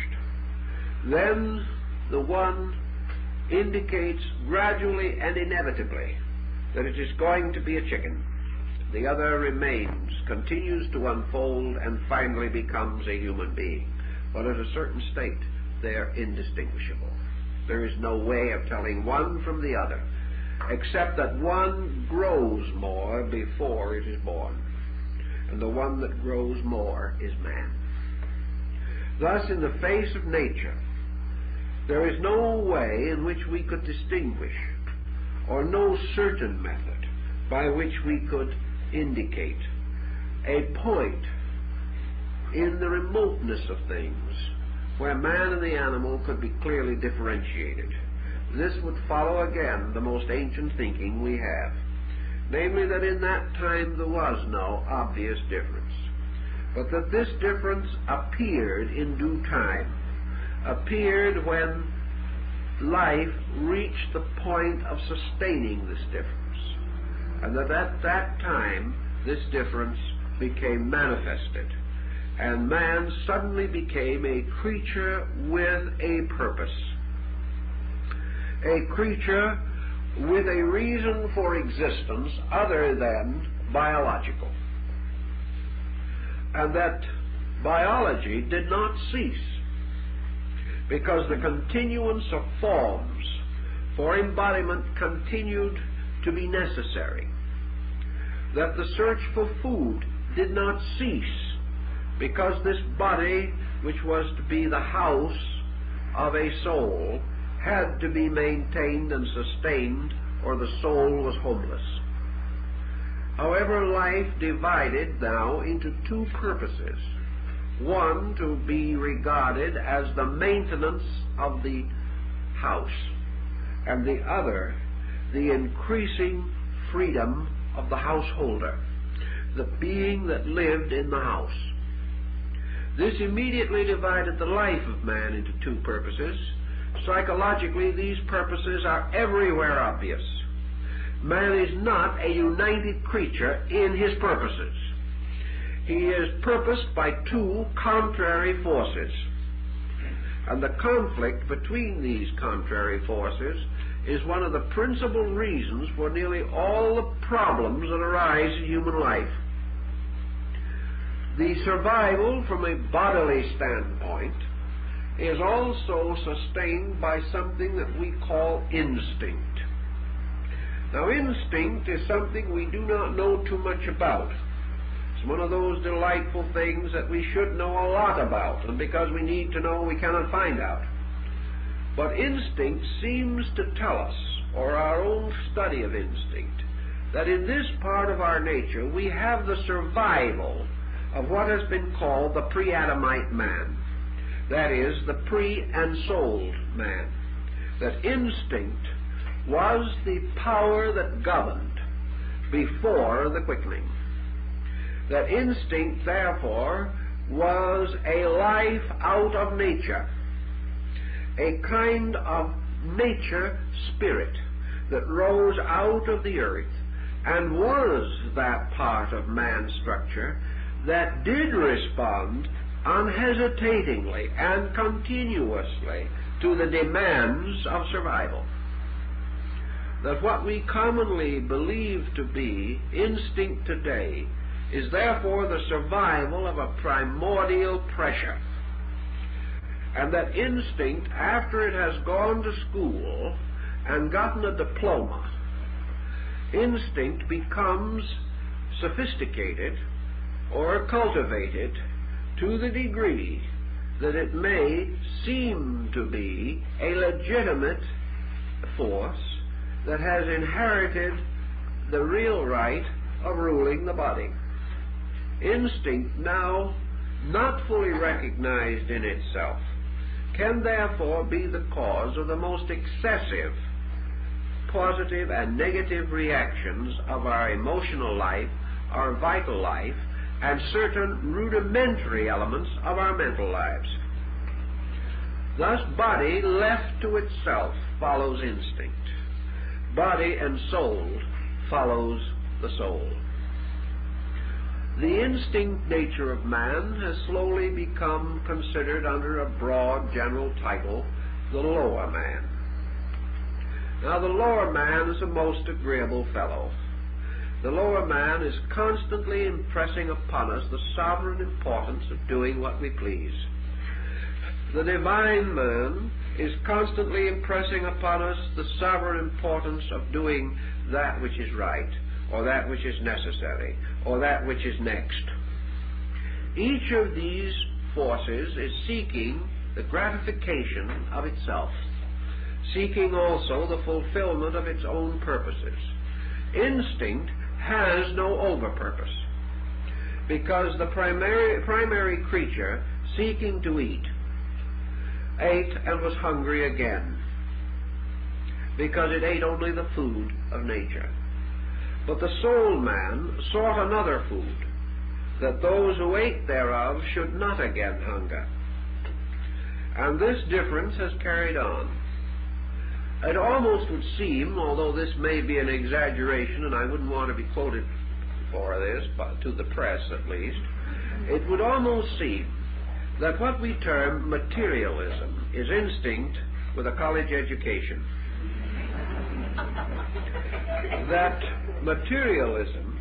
then the one indicates gradually and inevitably that it is going to be a chicken. The other remains, continues to unfold, and finally becomes a human being. But at a certain state, they are indistinguishable. There is no way of telling one from the other, except that one grows more before it is born, and the one that grows more is man. Thus, in the face of nature, there is no way in which we could distinguish, or no certain method by which we could indicate a point in the remoteness of things where man and the animal could be clearly differentiated. This would follow again the most ancient thinking we have, namely that in that time there was no obvious difference, but that this difference appeared in due time, appeared when life reached the point of sustaining this difference, and that at that time this difference became manifested, and man suddenly became a creature with a purpose, a creature with a reason for existence other than biological, and that biology did not cease, because the continuance of forms for embodiment continued to be necessary, that the search for food did not cease, because this body, which was to be the house of a soul, had to be maintained and sustained, or the soul was homeless. However, life divided now into two purposes. One, to be regarded as the maintenance of the house, and the other, the increasing freedom of the householder, the being that lived in the house. This immediately divided the life of man into two purposes. Psychologically, these purposes are everywhere obvious. Man is not a united creature in his purposes. He is purposed by two contrary forces. And the conflict between these contrary forces is one of the principal reasons for nearly all the problems that arise in human life. The survival from a bodily standpoint is also sustained by something that we call instinct. Now, instinct is something we do not know too much about. It's one of those delightful things that we should know a lot about, and because we need to know, we cannot find out. But instinct seems to tell us, or our own study of instinct, that in this part of our nature we have the survival of what has been called the pre-Adamite man, that is, the pre-ensouled man. That instinct was the power that governed before the quickening. That instinct, therefore, was a life out of nature, a kind of nature spirit that rose out of the earth and was that part of man's structure that did respond unhesitatingly and continuously to the demands of survival. that what we commonly believe to be instinct today is therefore the survival of a primordial pressure, and that instinct, after it has gone to school and gotten a diploma, instinct becomes sophisticated or cultivated to the degree that it may seem to be a legitimate force that has inherited the real right of ruling the body. Instinct, now not fully recognized in itself, can therefore be the cause of the most excessive positive and negative reactions of our emotional life, our vital life, and certain rudimentary elements of our mental lives. Thus, body left to itself follows instinct. Body and soul follows the soul. The instinct nature of man has slowly become considered under a broad general title, the lower man. Now, the lower man is a most agreeable fellow. The lower man is constantly impressing upon us the sovereign importance of doing what we please. The divine man is constantly impressing upon us the sovereign importance of doing that which is right, or that which is necessary, or that which is next. Each of these forces is seeking the gratification of itself, seeking also the fulfillment of its own purposes. Instinct has no over-purpose, because the primary creature seeking to eat ate and was hungry again, because it ate only the food of nature. But the soul man sought another food, that those who ate thereof should not again hunger. And this difference has carried on. It almost would seem, although this may be an exaggeration, and I wouldn't want to be quoted for this, but to the press at least, it would almost seem that what we term materialism is instinct with a college education. That materialism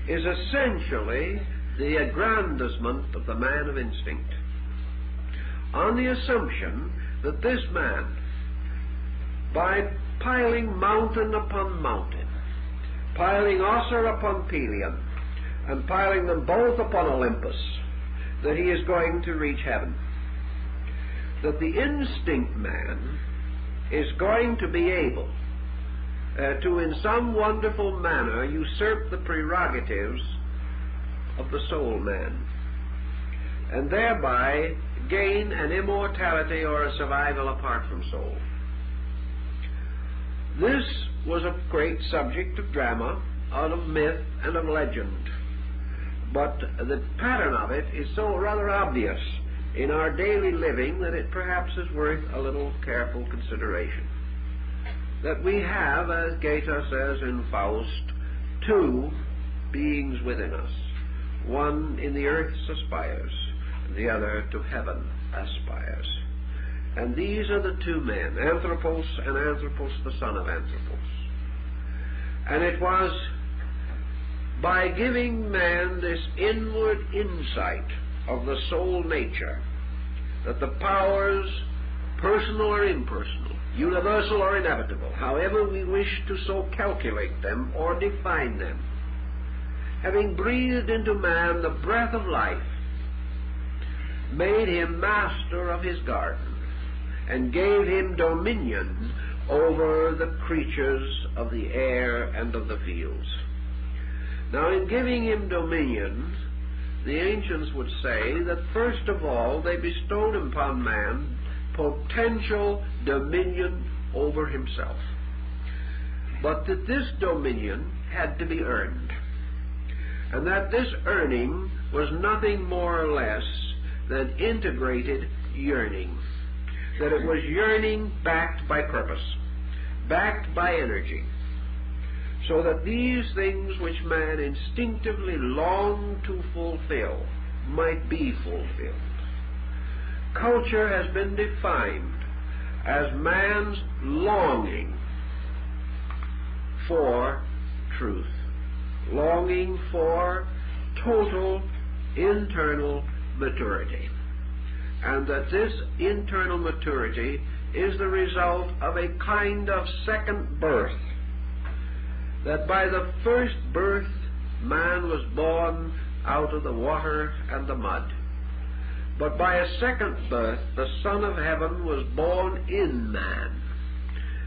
is essentially the aggrandizement of the man of instinct, on the assumption that this man, by piling mountain upon mountain, piling Ossir upon Pelion, and piling them both upon Olympus, that he is going to reach heaven. That the instinct man is going to be able to, in some wonderful manner, usurp the prerogatives of the soul man, and thereby gain an immortality or a survival apart from soul. This was a great subject of drama, out of myth and of legend. But the pattern of it is so rather obvious in our daily living that it perhaps is worth a little careful consideration. That we have, as Goethe says in Faust, two beings within us. One in the earth aspires, and the other to heaven aspires. And these are the two men, Anthropos and Anthropos, the son of Anthropos. And it was by giving man this inward insight of the soul nature, that the powers, personal or impersonal, universal or inevitable, however we wish to so calculate them or define them, having breathed into man the breath of life, made him master of his garden, and gave him dominion over the creatures of the air and of the fields. Now, in giving him dominion, the ancients would say that first of all they bestowed upon man potential dominion over himself, but that this dominion had to be earned, and that this earning was nothing more or less than integrated yearning, that it was yearning backed by purpose, backed by energy, so that these things which man instinctively longed to fulfill might be fulfilled. Culture has been defined as man's longing for truth, longing for total internal maturity, and that this internal maturity is the result of a kind of second birth, that by the first birth man was born out of the water and the mud, but by a second birth the Son of Heaven was born in man,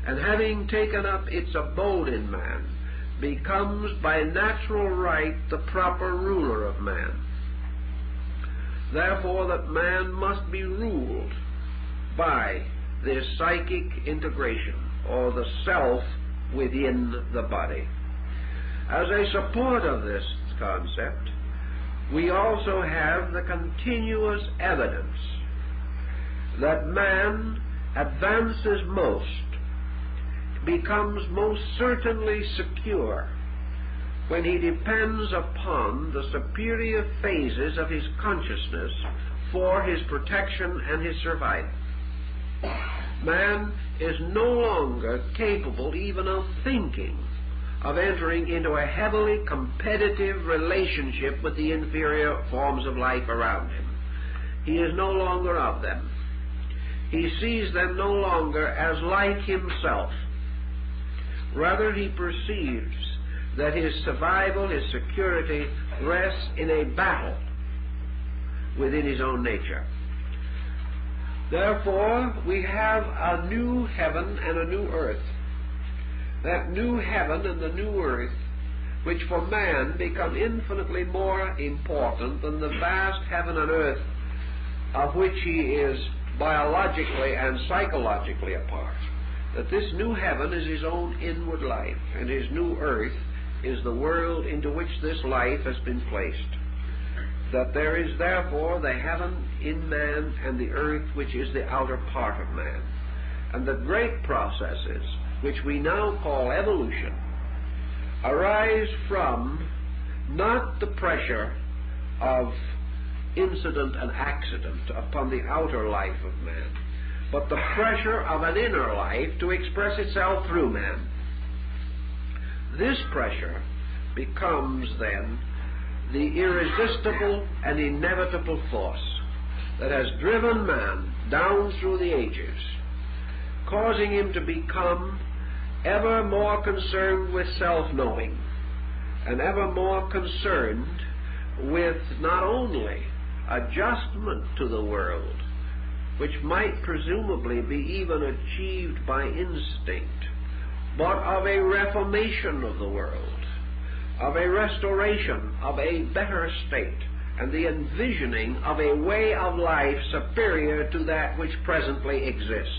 and having taken up its abode in man, becomes by natural right the proper ruler of man. Therefore that man must be ruled by this psychic integration, or the self within the body. As a support of this concept, we also have the continuous evidence that man advances most, becomes most certainly secure, when he depends upon the superior phases of his consciousness for his protection and his survival. Man is no longer capable even of thinking of entering into a heavily competitive relationship with the inferior forms of life around him. He is no longer of them. He sees them no longer as like himself. Rather, he perceives that his survival, his security, rests in a battle within his own nature. Therefore, we have a new heaven and a new earth. That new heaven and the new earth, which for man become infinitely more important than the vast heaven and earth of which he is biologically and psychologically a part. That this new heaven is his own inward life, and his new earth is the world into which this life has been placed. That there is therefore the heaven in man and the earth which is the outer part of man. And the great processes, which we now call evolution, arise from not the pressure of incident and accident upon the outer life of man, but the pressure of an inner life to express itself through man. This pressure becomes then the irresistible and inevitable force that has driven man down through the ages, causing him to become ever more concerned with self-knowing and ever more concerned with not only adjustment to the world, which might presumably be even achieved by instinct, but of a reformation of the world, of a restoration of a better state, and the envisioning of a way of life superior to that which presently exists.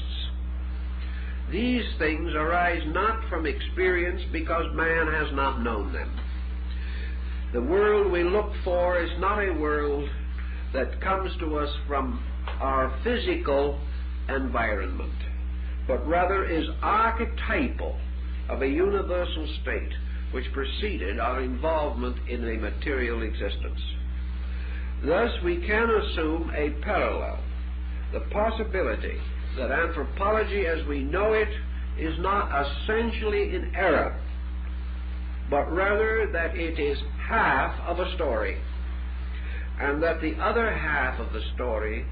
These things arise not from experience, because man has not known them. The world we look for is not a world that comes to us from our physical environment, but rather is archetypal of a universal state which preceded our involvement in a material existence. Thus we can assume a parallel, the possibility that anthropology as we know it is not essentially in error, but rather that it is half of a story, and that the other half of the story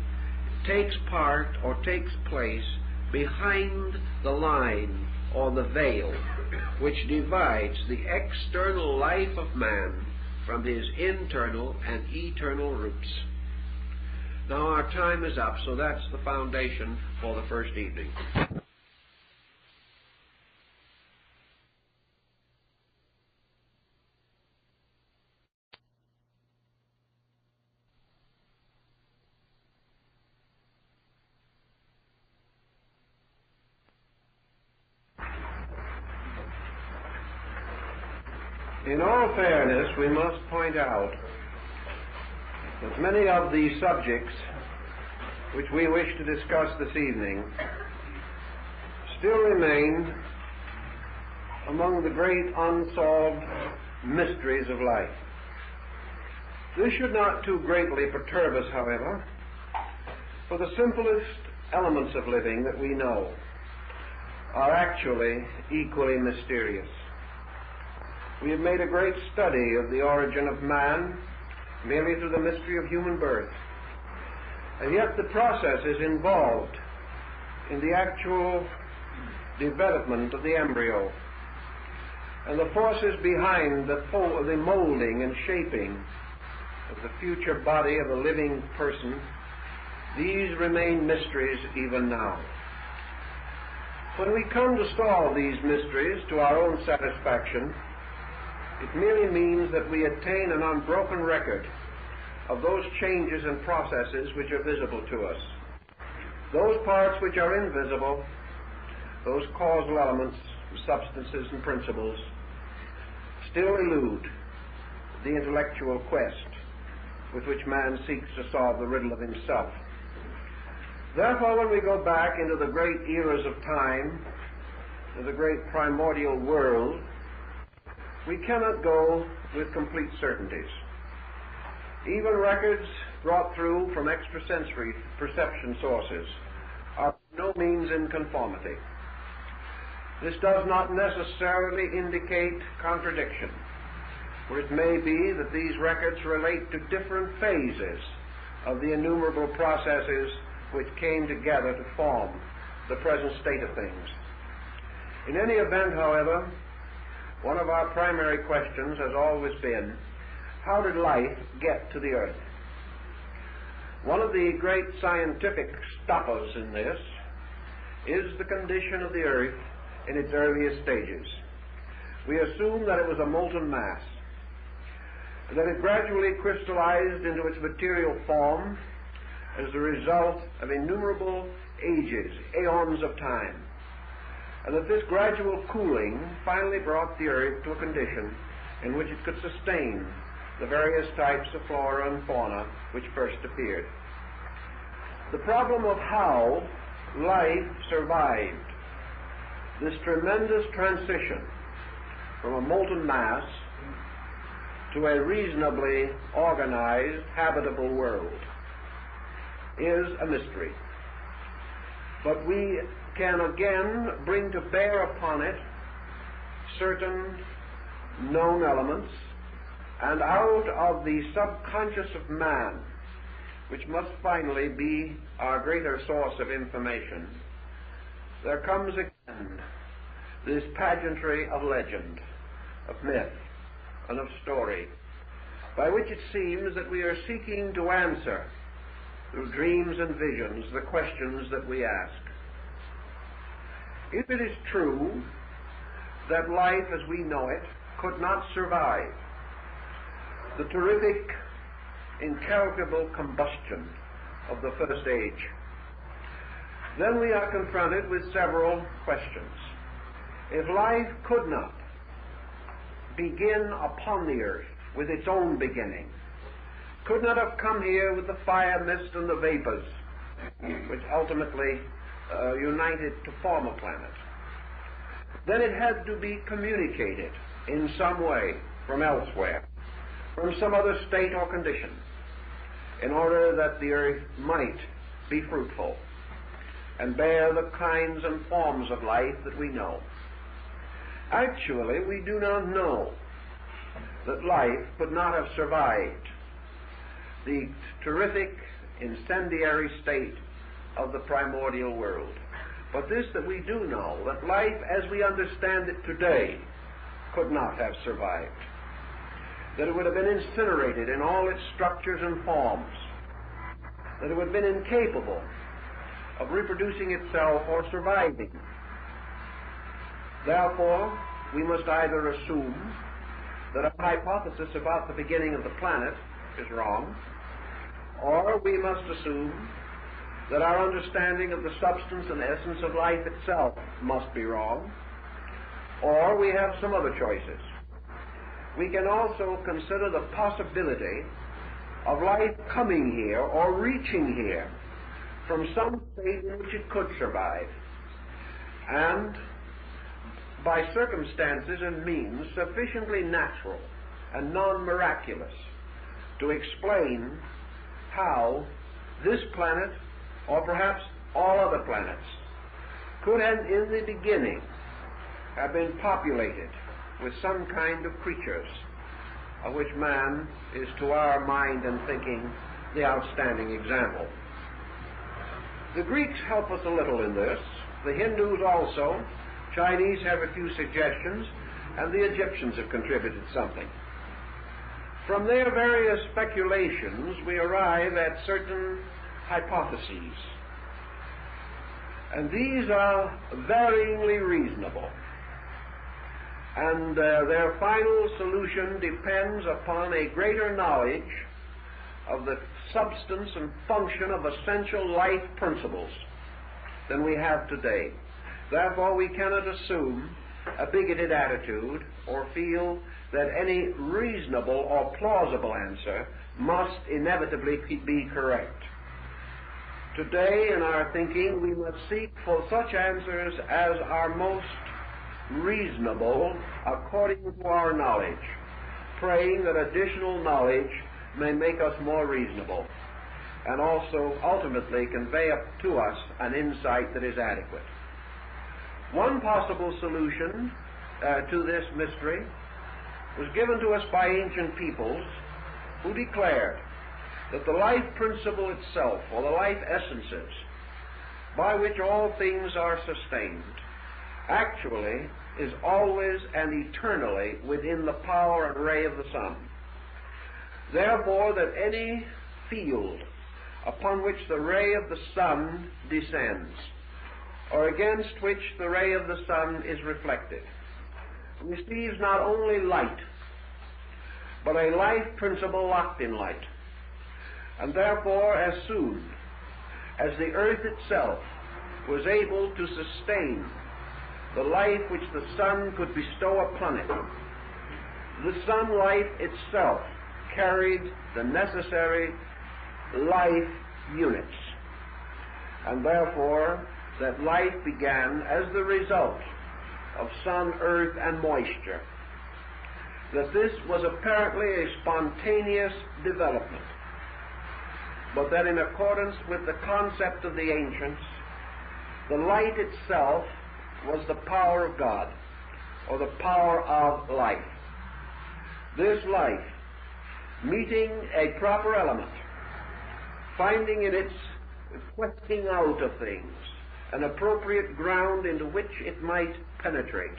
takes part or takes place behind the line or the veil which divides the external life of man from his internal and eternal roots. Now our time is up, so that's the foundation for the first evening. In all fairness, we must point out that many of the subjects which we wish to discuss this evening still remain among the great unsolved mysteries of life. This should not too greatly perturb us, however, for the simplest elements of living that we know are actually equally mysterious. We have made a great study of the origin of man merely through the mystery of human birth. And yet the processes involved in the actual development of the embryo and the forces behind the molding and shaping of the future body of a living person, these remain mysteries even now. When we come to solve these mysteries to our own satisfaction, it merely means that we attain an unbroken record of those changes and processes which are visible to us. Those parts which are invisible, those causal elements, substances and principles, still elude the intellectual quest with which man seeks to solve the riddle of himself. Therefore, when we go back into the great eras of time, to the great primordial world, we cannot go with complete certainties. Even records brought through from extrasensory perception sources are by no means in conformity. This does not necessarily indicate contradiction, for it may be that these records relate to different phases of the innumerable processes which came together to form the present state of things. In any event, however, one of our primary questions has always been, how did life get to the earth? One of the great scientific stoppers in this is the condition of the earth in its earliest stages. We assume that it was a molten mass, that it gradually crystallized into its material form as a result of innumerable ages, aeons of time, and that this gradual cooling finally brought the earth to a condition in which it could sustain the various types of flora and fauna which first appeared. The problem of how life survived this tremendous transition from a molten mass to a reasonably organized, habitable world is a mystery. But we can again bring to bear upon it certain known elements, and out of the subconscious of man, which must finally be our greater source of information, there comes again this pageantry of legend, of myth, and of story, by which it seems that we are seeking to answer, through dreams and visions, the questions that we ask. If it is true that life as we know it could not survive the terrific, incalculable combustion of the first age, then we are confronted with several questions. If life could not begin upon the earth with its own beginning, could not have come here with the fire, mist, and the vapors which ultimately united to form a planet, then it had to be communicated in some way from elsewhere, from some other state or condition, in order that the earth might be fruitful and bear the kinds and forms of life that we know. Actually, we do not know that life could not have survived the terrific incendiary state of the primordial world. But this that we do know, that life as we understand it today could not have survived, that it would have been incinerated in all its structures and forms, that it would have been incapable of reproducing itself or surviving. Therefore, we must either assume that a hypothesis about the beginning of the planet is wrong, or we must assume that our understanding of the substance and essence of life itself must be wrong, or we have some other choices. We can also consider the possibility of life coming here or reaching here from some state in which it could survive, and by circumstances and means sufficiently natural and non-miraculous to explain how this planet, or perhaps all other planets, could have in the beginning have been populated with some kind of creatures, of which man is to our mind and thinking the outstanding example. The Greeks help us a little in this, the Hindus also, Chinese have a few suggestions, and the Egyptians have contributed something. From their various speculations, we arrive at certain hypotheses, and these are varyingly reasonable, and their final solution depends upon a greater knowledge of the substance and function of essential life principles than we have today. Therefore, we cannot assume a bigoted attitude or feel that any reasonable or plausible answer must inevitably be correct. Today, in our thinking, we must seek for such answers as are most reasonable according to our knowledge, praying that additional knowledge may make us more reasonable and also ultimately convey to us an insight that is adequate. One possible solution to this mystery was given to us by ancient peoples who declared that the life principle itself, or the life essences by which all things are sustained, actually is always and eternally within the power and ray of the sun. Therefore, that any field upon which the ray of the sun descends, or against which the ray of the sun is reflected, receives not only light, but a life principle locked in light. And therefore, as soon as the earth itself was able to sustain the life which the sun could bestow upon it, the sunlight itself carried the necessary life units. And therefore, that life began as the result of sun, earth, and moisture. That this was apparently a spontaneous development, but that in accordance with the concept of the ancients, the light itself was the power of God, or the power of life. This life, meeting a proper element, finding in its questing out of things an appropriate ground into which it might penetrate,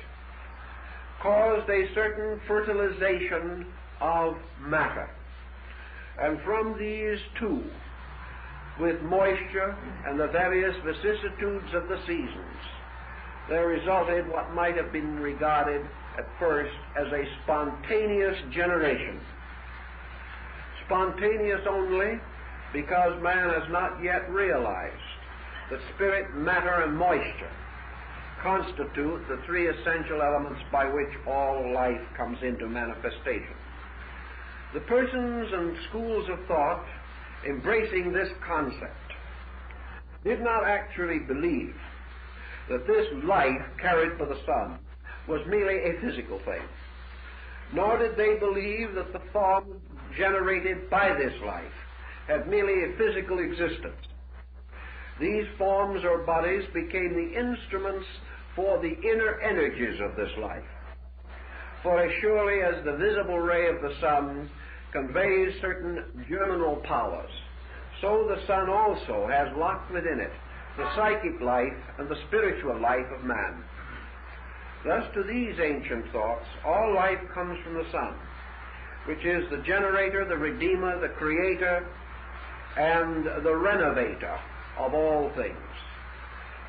caused a certain fertilization of matter. And from these two, with moisture and the various vicissitudes of the seasons, there resulted what might have been regarded at first as a spontaneous generation. Spontaneous only because man has not yet realized that spirit, matter, and moisture constitute the three essential elements by which all life comes into manifestation. The persons and schools of thought embracing this concept did not actually believe that this life carried by the sun was merely a physical thing, nor did they believe that the forms generated by this life had merely a physical existence. These forms or bodies became the instruments for the inner energies of this life. For as surely as the visible ray of the sun conveys certain germinal powers, so the sun also has locked within it the psychic life and the spiritual life of man. Thus, to these ancient thoughts, all life comes from the sun, which is the generator, the redeemer, the creator, and the renovator of all things.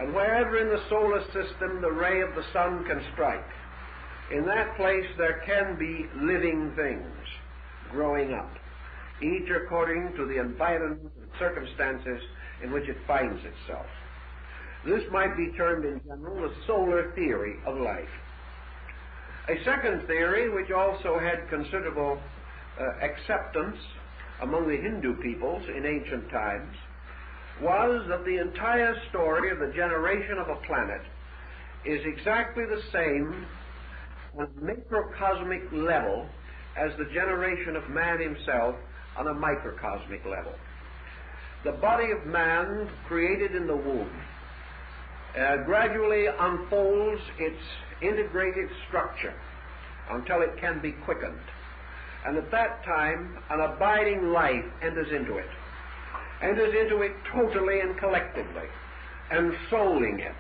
And wherever in the solar system the ray of the sun can strike, in that place there can be living things growing up, each according to the environment and circumstances in which it finds itself. This might be termed in general the solar theory of life. A second theory, which also had considerable acceptance among the Hindu peoples in ancient times, was that the entire story of the generation of a planet is exactly the same on a macrocosmic level as the generation of man himself on a microcosmic level. The body of man created in the womb gradually unfolds its integrated structure until it can be quickened. And at that time, an abiding life enters into it totally and collectively, ensouling it,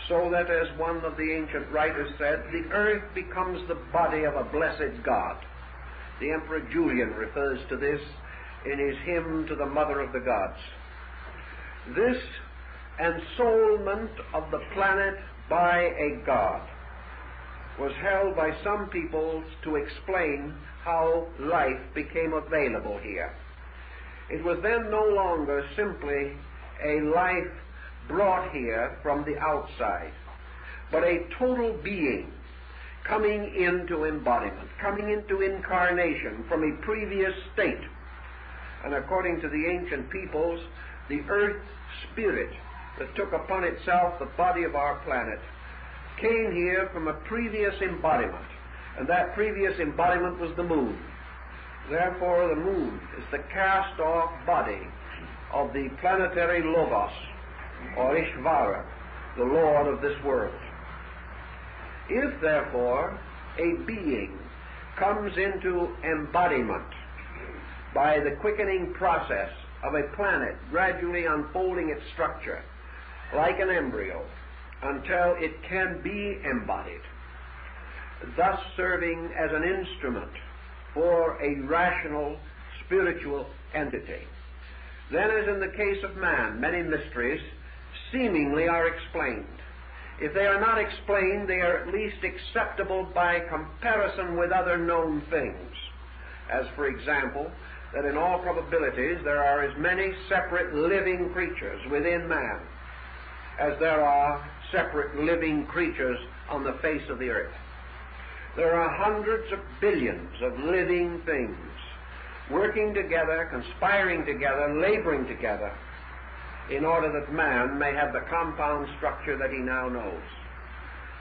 so that, as one of the ancient writers said, the earth becomes the body of a blessed God. The Emperor Julian refers to this in his hymn to the Mother of the Gods. This ensoulement of the planet by a God was held by some people to explain how life became available here. It was then no longer simply a life brought here from the outside, but a total being coming into embodiment, coming into incarnation from a previous state. And according to the ancient peoples, the earth spirit that took upon itself the body of our planet came here from a previous embodiment, and that previous embodiment was the moon. Therefore, the moon is the cast-off body of the planetary Logos, or Ishvara, the Lord of this world. If, therefore, a being comes into embodiment by the quickening process of a planet gradually unfolding its structure like an embryo until it can be embodied, thus serving as an instrument for a rational spiritual entity, then, as in the case of man, many mysteries seemingly are explained. If they are not explained, they are at least acceptable by comparison with other known things, as, for example, that in all probabilities there are as many separate living creatures within man as there are separate living creatures on the face of the earth. There are hundreds of billions of living things working together, conspiring together, laboring together, in order that man may have the compound structure that he now knows.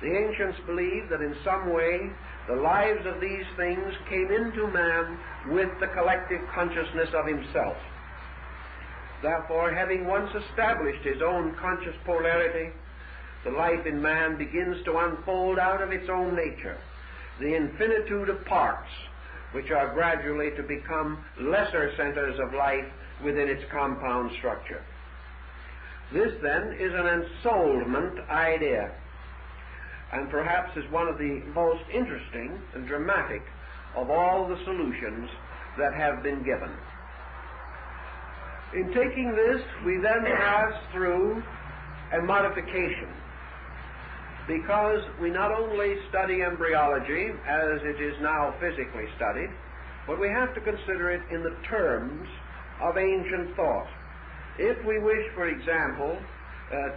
The ancients believed that in some way the lives of these things came into man with the collective consciousness of himself. Therefore, having once established his own conscious polarity, the life in man begins to unfold out of its own nature, the infinitude of parts, which are gradually to become lesser centers of life within its compound structure. This, then, is an ensoulement idea, and perhaps is one of the most interesting and dramatic of all the solutions that have been given. In taking this, we then pass through a modification, because we not only study embryology as it is now physically studied, but we have to consider it in the terms of ancient thought. If we wish, for example,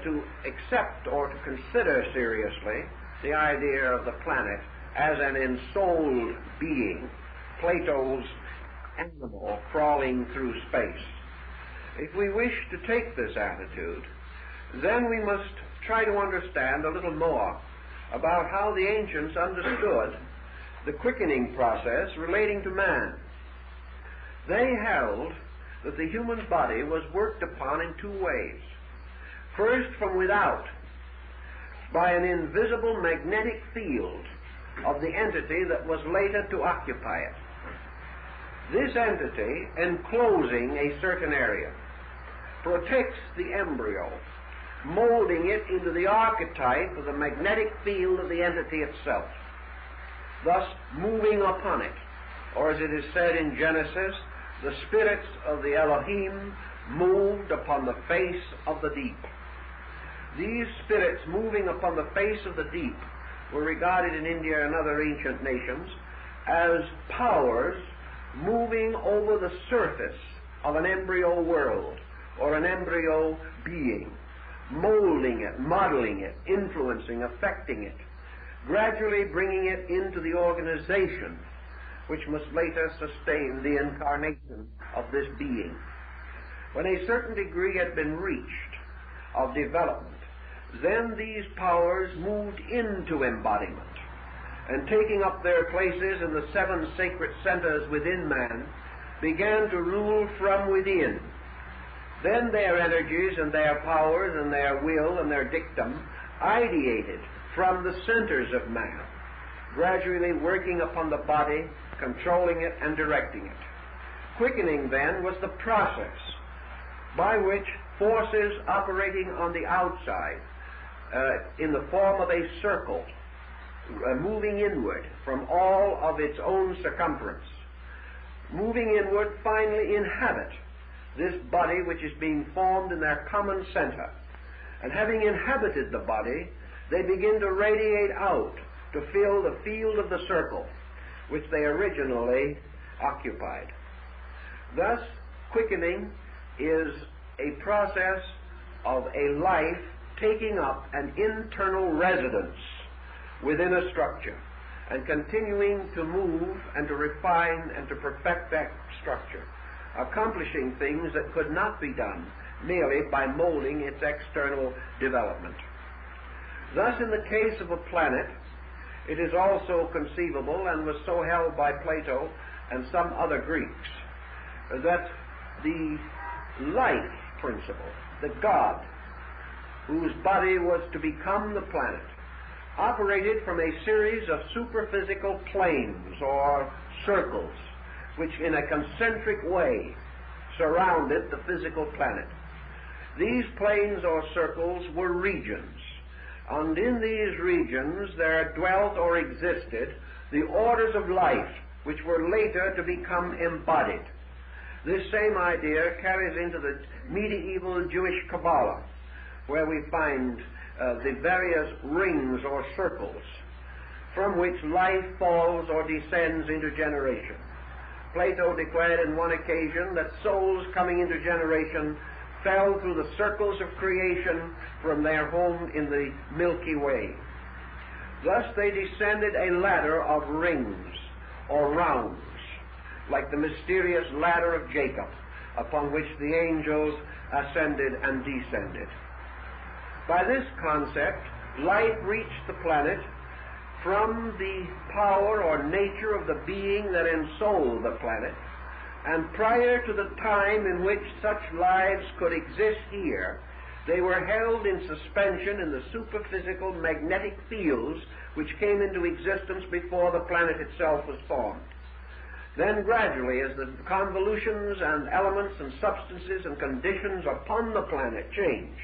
to accept or to consider seriously the idea of the planet as an ensouled being, Plato's animal crawling through space, if we wish to take this attitude, then we must try to understand a little more about how the ancients understood the quickening process relating to man. They held that the human body was worked upon in two ways. First, from without, by an invisible magnetic field of the entity that was later to occupy it. This entity, enclosing a certain area, protects the embryo, molding it into the archetype of the magnetic field of the entity itself, thus moving upon it. Or as it is said in Genesis, the spirits of the Elohim moved upon the face of the deep. These spirits moving upon the face of the deep were regarded in India and other ancient nations as powers moving over the surface of an embryo world or an embryo being, molding it, modeling it, influencing, affecting it, gradually bringing it into the organization which must later sustain the incarnation of this being. When a certain degree had been reached of development, then these powers moved into embodiment, and taking up their places in the seven sacred centers within man, began to rule from within. Then their energies and their powers and their will and their dictum ideated from the centers of man, gradually working upon the body, controlling it and directing it. Quickening, then, was the process by which forces operating on the outside, in the form of a circle, moving inward from all of its own circumference, moving inward, finally inhabit this body which is being formed in their common center. And having inhabited the body, they begin to radiate out to fill the field of the circle which they originally occupied. Thus, quickening is a process of a life taking up an internal residence within a structure and continuing to move and to refine and to perfect that structure, accomplishing things that could not be done merely by molding its external development. Thus, in the case of a planet, it is also conceivable, and was so held by Plato and some other Greeks, that the life principle, the God, whose body was to become the planet, operated from a series of superphysical planes or circles which in a concentric way surrounded the physical planet. These planes or circles were regions, and in these regions there dwelt or existed the orders of life which were later to become embodied. This same idea carries into the medieval Jewish Kabbalah, where we find the various rings or circles from which life falls or descends into generation. Plato declared in one occasion that souls coming into generation fell through the circles of creation from their home in the Milky Way. Thus they descended a ladder of rings or rounds, like the mysterious ladder of Jacob, upon which the angels ascended and descended. By this concept, life reached the planet from the power or nature of the being that ensouled the planet, and prior to the time in which such lives could exist here, they were held in suspension in the superphysical magnetic fields which came into existence before the planet itself was formed. Then gradually, as the convolutions and elements and substances and conditions upon the planet changed,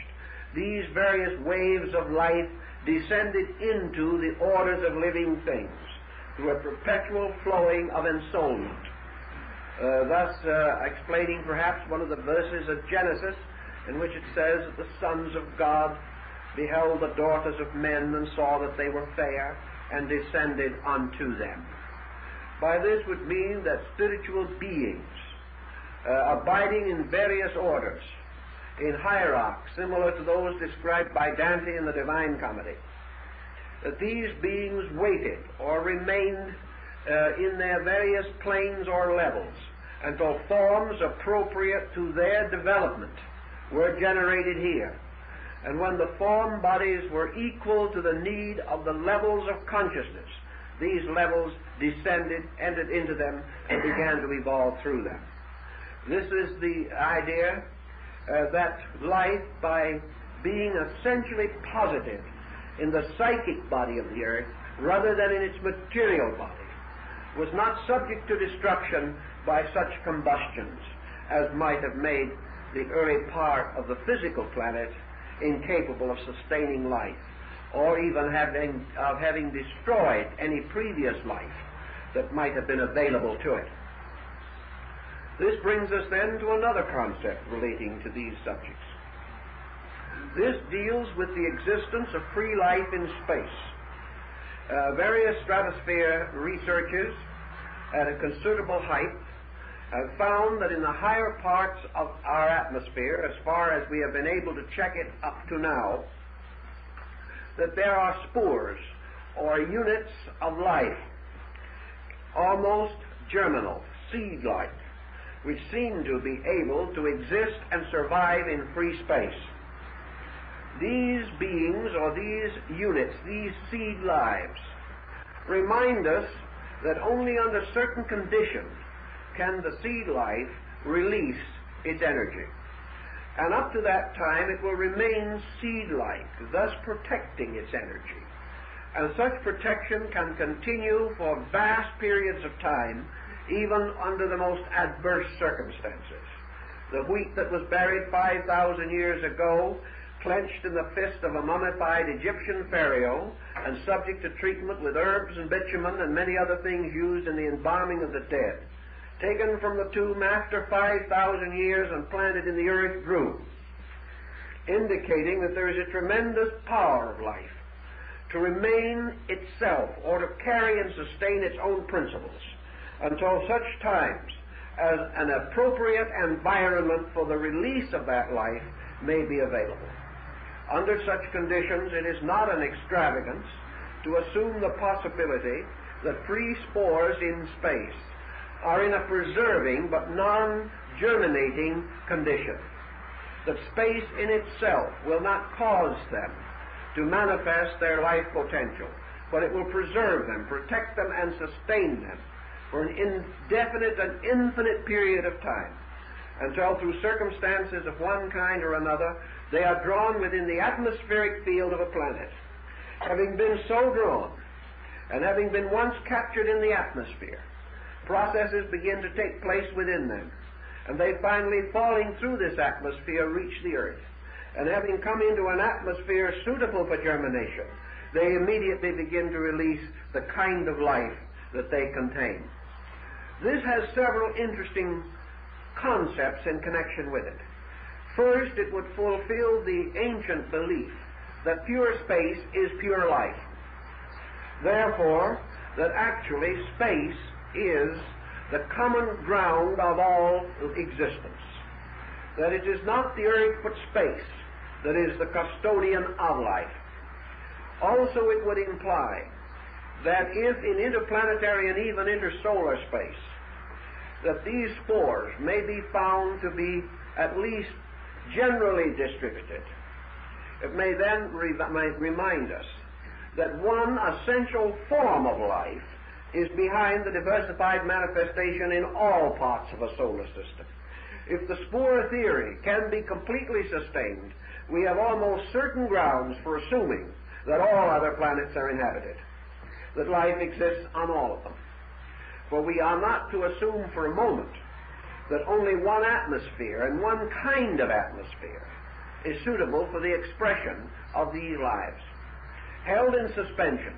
these various waves of life descended into the orders of living things through a perpetual flowing of ensoulment. Thus explaining perhaps one of the verses of Genesis in which it says that the sons of God beheld the daughters of men and saw that they were fair and descended unto them. By this would mean that spiritual beings abiding in various orders, in hierarchs similar to those described by Dante in the Divine Comedy, that these beings waited or remained in their various planes or levels until forms appropriate to their development were generated here. And when the form bodies were equal to the need of the levels of consciousness, these levels descended, entered into them, and began to evolve through them. This is the idea that life, by being essentially positive in the psychic body of the earth rather than in its material body, was not subject to destruction by such combustions as might have made the early part of the physical planet incapable of sustaining life, or even having destroyed any previous life that might have been available to it. This brings us then to another concept relating to these subjects. This deals with the existence of free life in space. Various stratosphere researchers at a considerable height have found that in the higher parts of our atmosphere, as far as we have been able to check it up to now, that there are spores or units of life, almost germinal, seed-like, which seem to be able to exist and survive in free space. These beings, or these units, these seed lives, remind us that only under certain conditions can the seed life release its energy. And up to that time it will remain seed-like, thus protecting its energy. and such protection can continue for vast periods of time, even under the most adverse circumstances. The wheat that was buried 5,000 years ago, clenched in the fist of a mummified Egyptian pharaoh, and subject to treatment with herbs and bitumen and many other things used in the embalming of the dead, taken from the tomb after 5,000 years and planted in the earth, grew, indicating that there is a tremendous power of life to remain itself or to carry and sustain its own principles until such times as an appropriate environment for the release of that life may be available. Under such conditions, it is not an extravagance to assume the possibility that free spores in space are in a preserving but non-germinating condition, that space in itself will not cause them to manifest their life potential, but it will preserve them, protect them, and sustain them for an indefinite and infinite period of time, until through circumstances of one kind or another they are drawn within the atmospheric field of a planet. Having been so drawn, and having been once captured in the atmosphere, processes begin to take place within them, and they finally, falling through this atmosphere, reach the earth. And having come into an atmosphere suitable for germination, they immediately begin to release the kind of life that they contain. This has several interesting concepts in connection with it. First, it would fulfill the ancient belief that pure space is pure life. Therefore, that actually space is the common ground of all existence. That it is not the earth but space that is the custodian of life. Also, it would imply that if in interplanetary and even intersolar space, that these spores may be found to be at least generally distributed, it may then remind us that one essential form of life is behind the diversified manifestation in all parts of a solar system. If the spore theory can be completely sustained, we have almost certain grounds for assuming that all other planets are inhabited, that life exists on all of them. For we are not to assume for a moment that only one atmosphere and one kind of atmosphere is suitable for the expression of these lives. Held in suspension,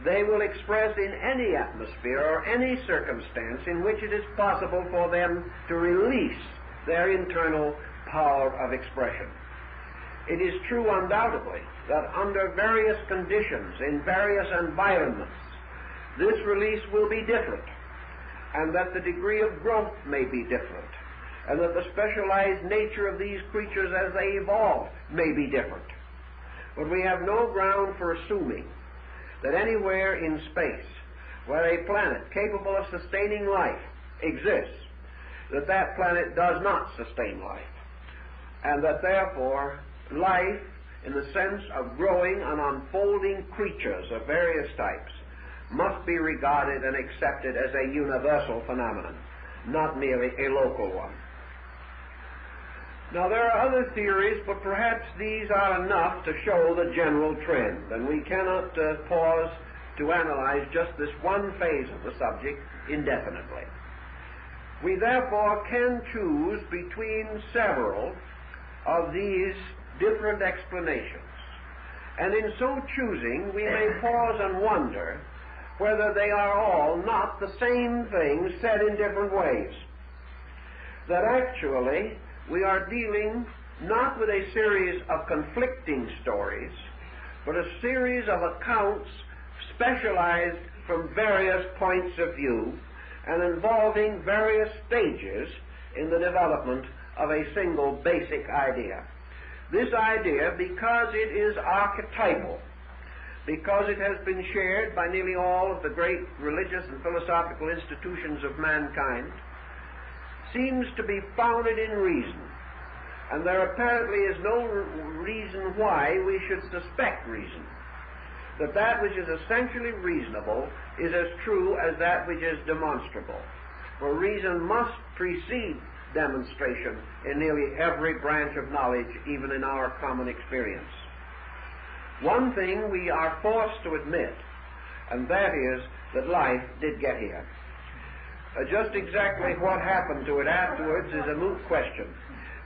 they will express in any atmosphere or any circumstance in which it is possible for them to release their internal power of expression. It is true undoubtedly that under various conditions, in various environments, this release will be different, and that the degree of growth may be different, and that the specialized nature of these creatures as they evolve may be different. But we have no ground for assuming that anywhere in space where a planet capable of sustaining life exists, that that planet does not sustain life, and that therefore life, in the sense of growing and unfolding creatures of various types, must be regarded and accepted as a universal phenomenon, not merely a local one. Now, there are other theories, but perhaps these are enough to show the general trend, and we cannot pause to analyze just this one phase of the subject indefinitely. We therefore can choose between several of these different explanations, and in so choosing we may pause and wonder whether they are all not the same thing said in different ways. That actually we are dealing not with a series of conflicting stories, but a series of accounts specialized from various points of view and involving various stages in the development of a single basic idea. This idea, because it is archetypal, because it has been shared by nearly all of the great religious and philosophical institutions of mankind, seems to be founded in reason, and there apparently is no reason why we should suspect reason, that that which is essentially reasonable is as true as that which is demonstrable, for reason must precede demonstration in nearly every branch of knowledge, even in our common experience. one thing we are forced to admit, and that is that life did get here. Just exactly what happened to it afterwards is a moot question.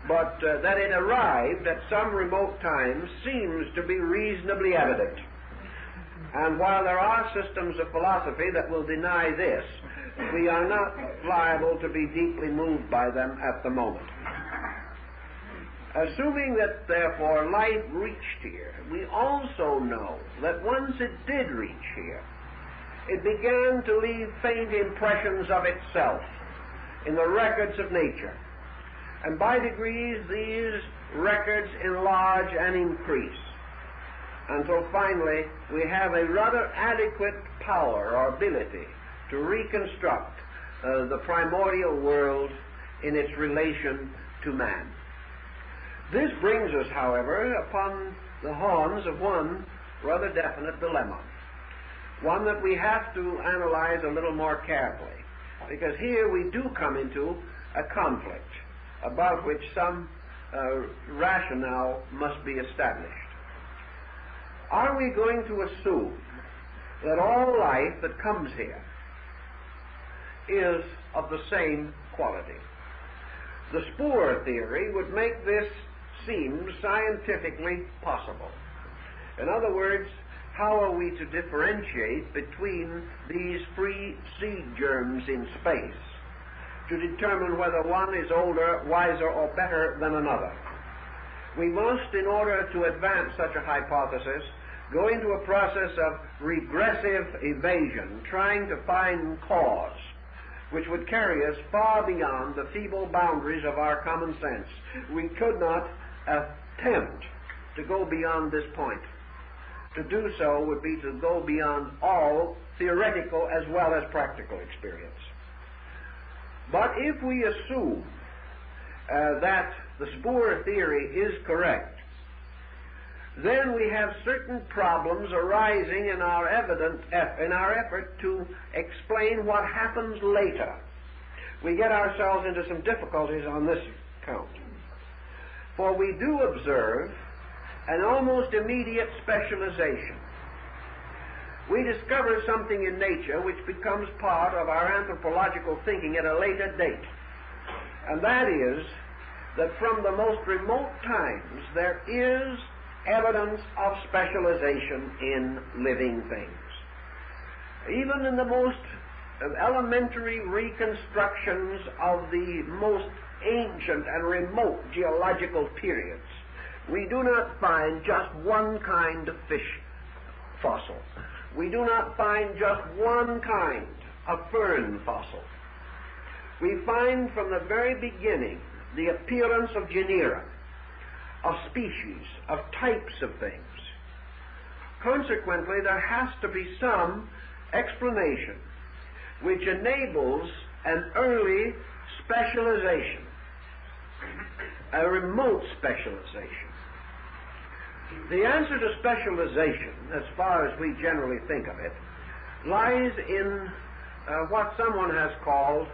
But that it arrived at some remote time seems to be reasonably evident. And while there are systems of philosophy that will deny this, we are not liable to be deeply moved by them at the moment. Assuming that, therefore, life reached here, we also know that once it did reach here, it began to leave faint impressions of itself in the records of nature. And by degrees, these records enlarge and increase until finally we have a rather adequate power or ability to reconstruct the primordial world in its relation to man. This brings us, however, upon the horns of one rather definite dilemma, one that we have to analyze a little more carefully, because here we do come into a conflict about which some rationale must be established. Are we going to assume that all life that comes here is of the same quality? The Spore theory would make this seem scientifically possible. In other words, how are we to differentiate between these free seed germs in space to determine whether one is older, wiser, or better than another? We must, in order to advance such a hypothesis, go into a process of regressive evasion, trying to find cause, which would carry us far beyond the feeble boundaries of our common sense. We could not attempt to go beyond this point. To do so would be to go beyond all theoretical as well as practical experience. But if we assume that the Spore theory is correct, then we have certain problems arising in our effort to explain what happens later. We get ourselves into some difficulties on this account. For we do observe an almost immediate specialization. We discover something in nature which becomes part of our anthropological thinking at a later date. And that is that from the most remote times there is evidence of specialization in living things. Even in the most elementary reconstructions of the most ancient and remote geological periods, we do not find just one kind of fish fossil. We do not find just one kind of fern fossil. We find from the very beginning the appearance of genera, of species, of types of things. Consequently, there has to be some explanation which enables an early specialization, a remote specialization. The answer to specialization, as far as we generally think of it, lies in what someone has called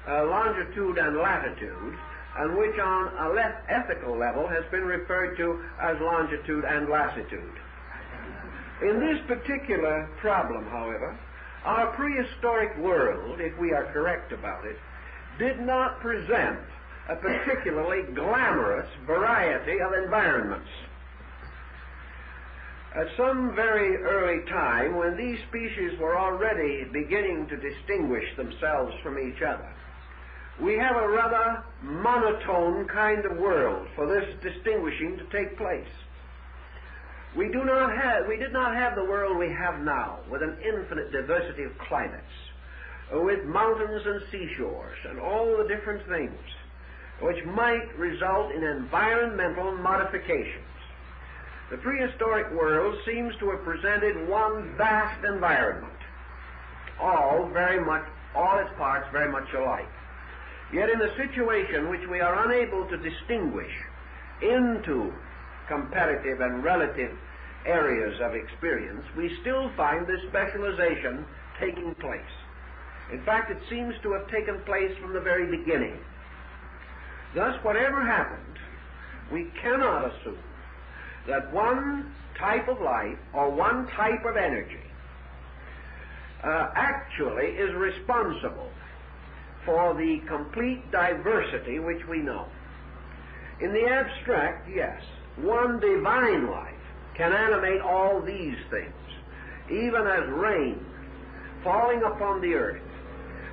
longitude and latitude, and which on a less ethical level has been referred to as longitude and lassitude. In this particular problem, however, our prehistoric world, if we are correct about it, did not present a particularly glamorous variety of environments. At some very early time, when these species were already beginning to distinguish themselves from each other, we have a rather monotone kind of world for this distinguishing to take place. We did not have the world we have now, with an infinite diversity of climates, with mountains and seashores, and all the different things which might result in environmental modifications. The prehistoric world seems to have presented one vast environment, all its parts very much alike. Yet in a situation which we are unable to distinguish into comparative and relative areas of experience, we still find this specialization taking place. In fact, it seems to have taken place from the very beginning. Thus, whatever happened, we cannot assume that one type of life or one type of energy actually is responsible for the complete diversity which we know. In the abstract, yes, one divine life can animate all these things, even as rain falling upon the earth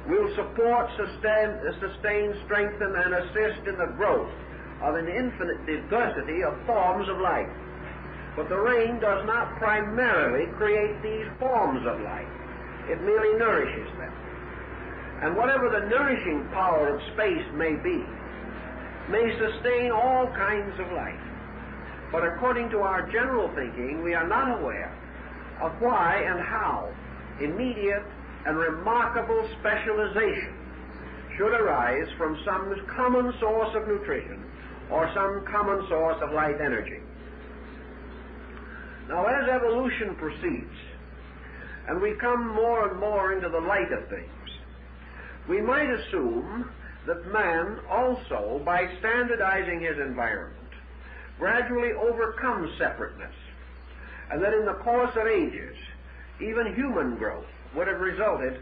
will support, sustain, strengthen, and assist in the growth of an infinite diversity of forms of life. But the rain does not primarily create these forms of life. It merely nourishes them. And whatever the nourishing power of space may be, may sustain all kinds of life. But according to our general thinking, we are not aware of why and how immediate and remarkable specialization should arise from some common source of nutrition or some common source of life energy. Now, as evolution proceeds, and we come more and more into the light of things, we might assume that man also, by standardizing his environment, gradually overcomes separateness, and that in the course of ages, even human growth would have resulted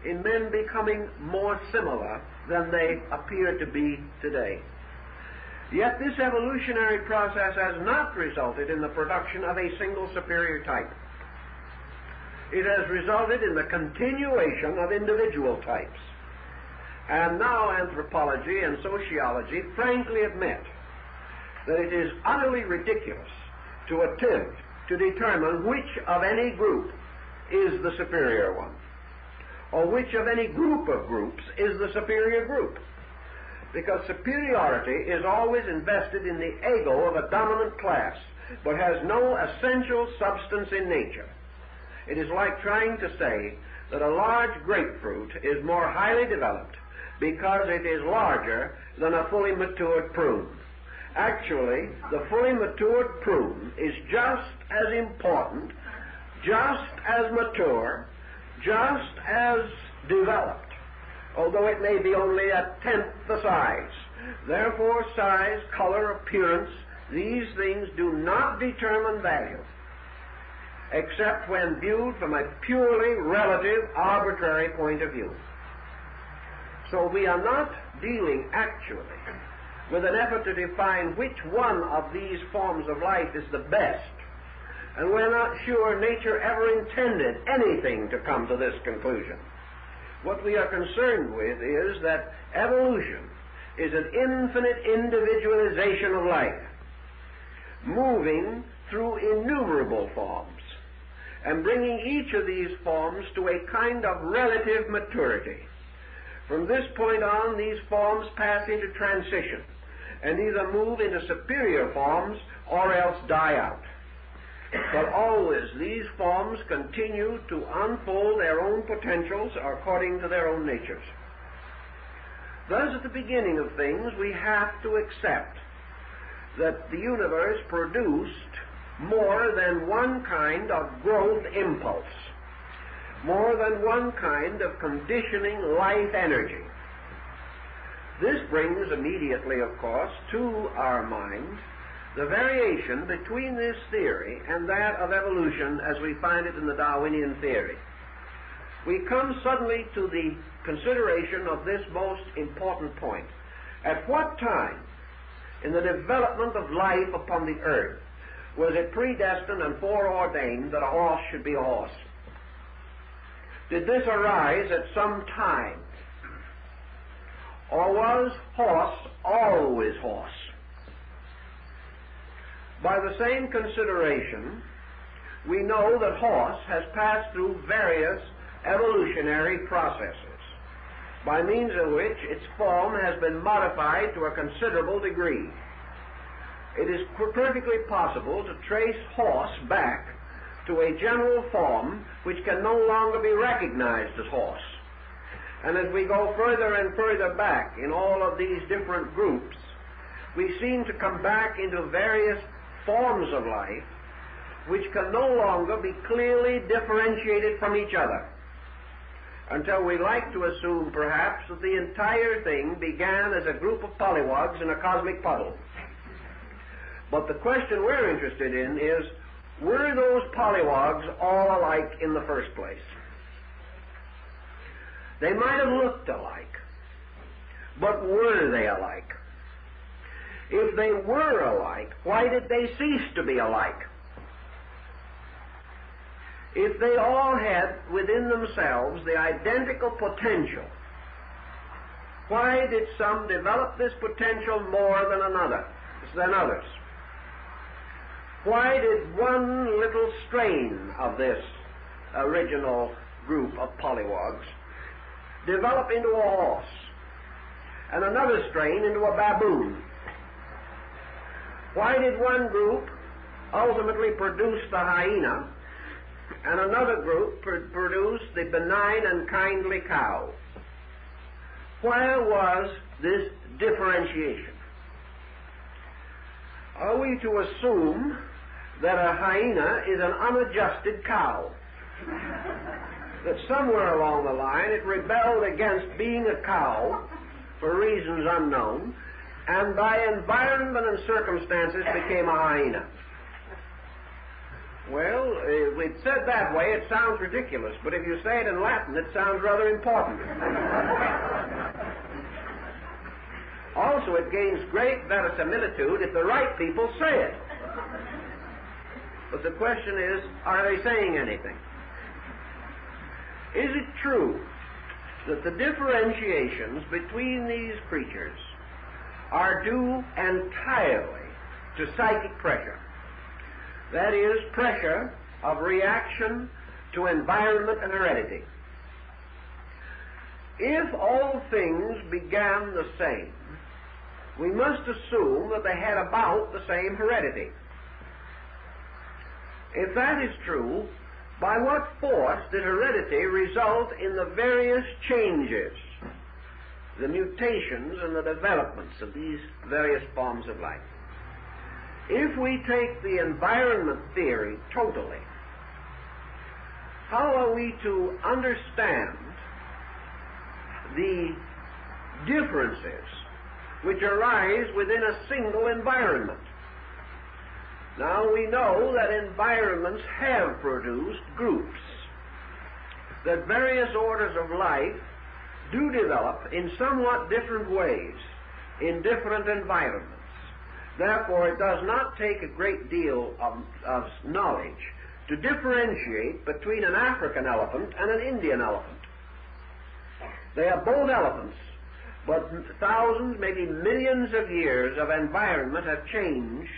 in men becoming more similar than they appear to be today. Yet this evolutionary process has not resulted in the production of a single superior type. It has resulted in the continuation of individual types. And now anthropology and sociology frankly admit that it is utterly ridiculous to attempt to determine which of any group is the superior one, or which of any group of groups is the superior group, because superiority is always invested in the ego of a dominant class, but has no essential substance in nature. It is like trying to say that a large grapefruit is more highly developed because it is larger than a fully matured prune. Actually, the fully matured prune is just as important, just as mature, just as developed, although it may be only a tenth the size. Therefore, size, color, appearance, these things do not determine value, except when viewed from a purely relative, arbitrary point of view. So we are not dealing actually with an effort to define which one of these forms of life is the best. And we're not sure nature ever intended anything to come to this conclusion. What we are concerned with is that evolution is an infinite individualization of life, moving through innumerable forms, and bringing each of these forms to a kind of relative maturity. From this point on, these forms pass into transition, and either move into superior forms or else die out. But always these forms continue to unfold their own potentials according to their own natures. Thus, at the beginning of things, we have to accept that the universe produced more than one kind of growth impulse, more than one kind of conditioning life energy. This brings immediately, of course, to our mind the variation between this theory and that of evolution as we find it in the Darwinian theory. We come suddenly to the consideration of this most important point. At what time in the development of life upon the earth was it predestined and foreordained that a horse should be a horse? Did this arise at some time? Or was horse always horse? By the same consideration, we know that horse has passed through various evolutionary processes, by means of which its form has been modified to a considerable degree. It is perfectly possible to trace horse back to a general form which can no longer be recognized as horse. And as we go further and further back in all of these different groups, we seem to come back into various forms of life which can no longer be clearly differentiated from each other, until we like to assume perhaps that the entire thing began as a group of pollywogs in a cosmic puddle. But the question we're interested in is, were those polywogs all alike in the first place? They might have looked alike, but were they alike? If they were alike, why did they cease to be alike? If they all had within themselves the identical potential, why did some develop this potential more than others? Why did one little strain of this original group of polywogs develop into a horse, and another strain into a baboon? Why did one group ultimately produce the hyena, and another group produce the benign and kindly cow? Where was this differentiation? Are we to assume that a hyena is an unadjusted cow? That somewhere along the line it rebelled against being a cow for reasons unknown, and by environment and circumstances became a hyena? Well, if it's said that way, it sounds ridiculous, but if you say it in Latin, it sounds rather important. Also, it gains great verisimilitude if the right people say it. But the question is, are they saying anything? Is it true that the differentiations between these creatures are due entirely to psychic pressure? That is, pressure of reaction to environment and heredity. If all things began the same, we must assume that they had about the same heredity. If that is true, by what force did heredity result in the various changes, the mutations and the developments of these various forms of life? If we take the environment theory totally, how are we to understand the differences which arise within a single environment? Now, we know that environments have produced groups, that various orders of life do develop in somewhat different ways in different environments. Therefore, it does not take a great deal of knowledge to differentiate between an African elephant and an Indian elephant. They are both elephants, but thousands, maybe millions of years of environment have changed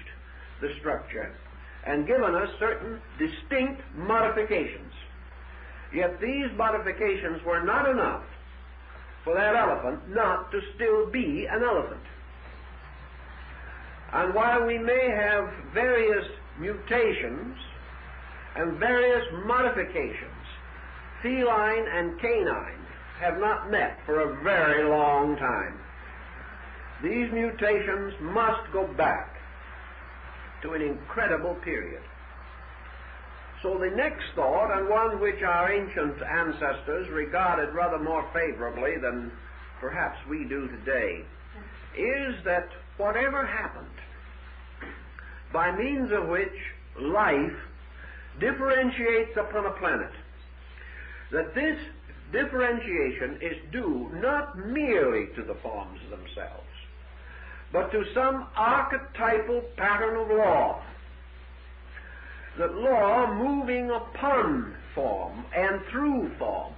the structure and given us certain distinct modifications. Yet these modifications were not enough for that elephant not to still be an elephant. And while we may have various mutations and various modifications, feline and canine have not met for a very long time. These mutations must go back to an incredible period. So the next thought, and one which our ancient ancestors regarded rather more favorably than perhaps we do today, is that whatever happened, by means of which life differentiates upon a planet, that this differentiation is due not merely to the forms themselves, but to some archetypal pattern of law, that law moving upon form and through form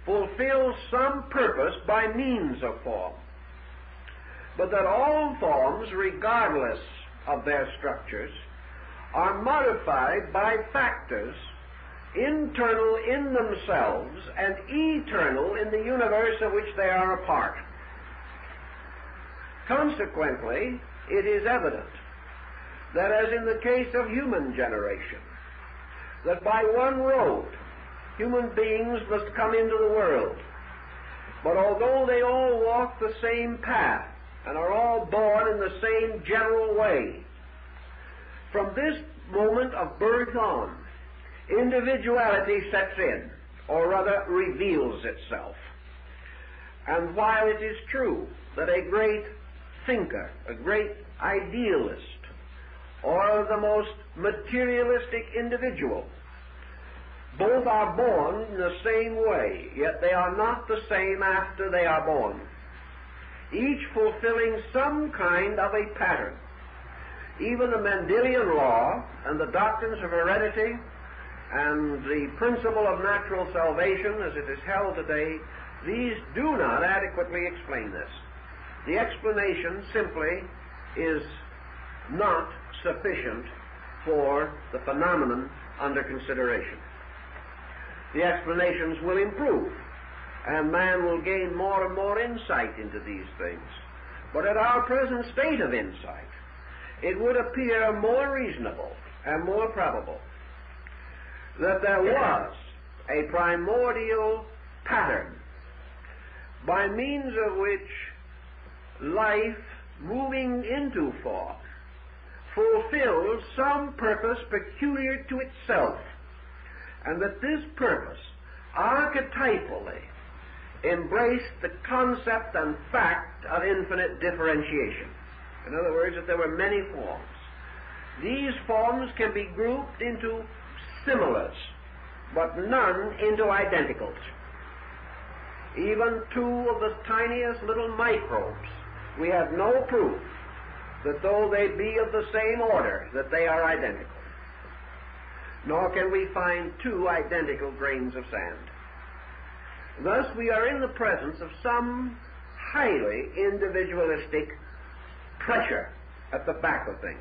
fulfills some purpose by means of form, but that all forms, regardless of their structures, are modified by factors internal in themselves and eternal in the universe of which they are a part. Consequently, it is evident that, as in the case of human generation, that by one road human beings must come into the world. But although they all walk the same path and are all born in the same general way, from this moment of birth on, individuality sets in, or rather reveals itself. And while it is true that a great thinker, a great idealist, or the most materialistic individual. Both are born in the same way, yet they are not the same after they are born, each fulfilling some kind of a pattern. Even the Mendelian law and the doctrines of heredity and the principle of natural salvation as it is held today, these do not adequately explain this. The explanation simply is not sufficient for the phenomenon under consideration. The explanations will improve, and man will gain more and more insight into these things. But at our present state of insight, it would appear more reasonable and more probable that there was a primordial pattern by means of which life, moving into form, fulfills some purpose peculiar to itself, and that this purpose archetypally embraced the concept and fact of infinite differentiation. In other words, that there were many forms. These forms can be grouped into similars, but none into identicals. Even two of the tiniest little microbes, we have no proof that though they be of the same order, that they are identical. Nor can we find two identical grains of sand. Thus we are in the presence of some highly individualistic pressure at the back of things.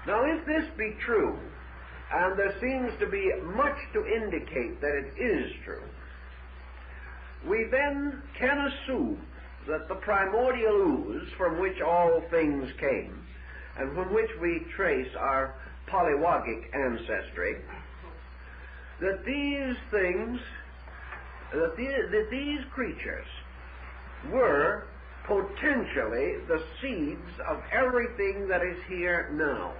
Now if this be true, and there seems to be much to indicate that it is true, we then can assume that the primordial ooze from which all things came, and from which we trace our polywogic ancestry, that these things, that these creatures were potentially the seeds of everything that is here now.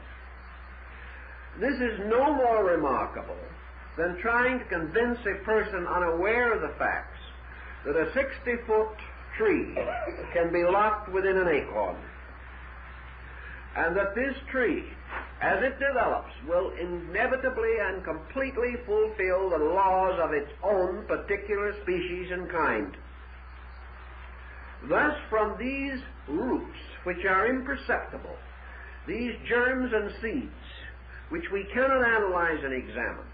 This is no more remarkable than trying to convince a person unaware of the facts that a 60-foot tree can be locked within an acorn, and that this tree, as it develops, will inevitably and completely fulfill the laws of its own particular species and kind. Thus, from these roots, which are imperceptible, these germs and seeds, which we cannot analyze and examine,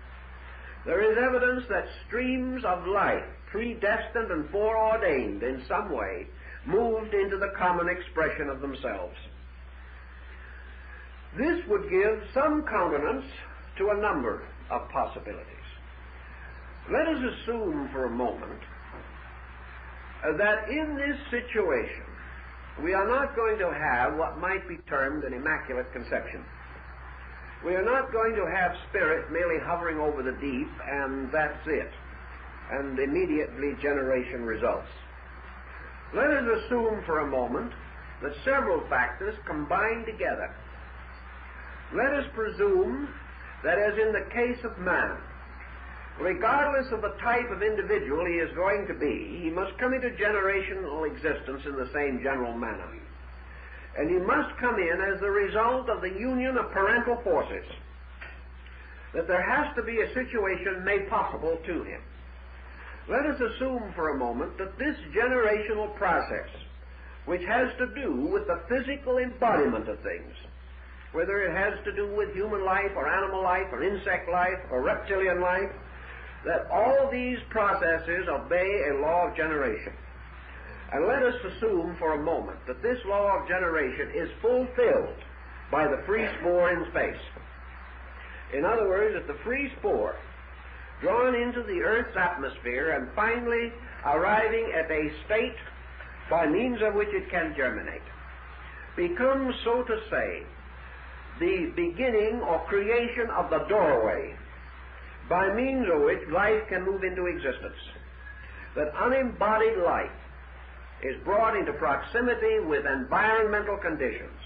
there is evidence that streams of life, predestined and foreordained in some way, moved into the common expression of themselves. This would give some countenance to a number of possibilities. Let us assume for a moment that in this situation we are not going to have what might be termed an immaculate conception. We are not going to have spirit merely hovering over the deep and that's it, and immediately generation results. Let us assume for a moment that several factors combine together. Let us presume that, as in the case of man, regardless of the type of individual he is going to be, he must come into generational existence in the same general manner. And he must come in as the result of the union of parental forces, that there has to be a situation made possible to him. Let us assume for a moment that this generational process, which has to do with the physical embodiment of things, whether it has to do with human life or animal life or insect life or reptilian life, that all these processes obey a law of generation. And let us assume for a moment that this law of generation is fulfilled by the free spore in space. In other words, that the free spore, drawn into the Earth's atmosphere and finally arriving at a state by means of which it can germinate, becomes, so to say, the beginning or creation of the doorway by means of which life can move into existence. That unembodied life is brought into proximity with environmental conditions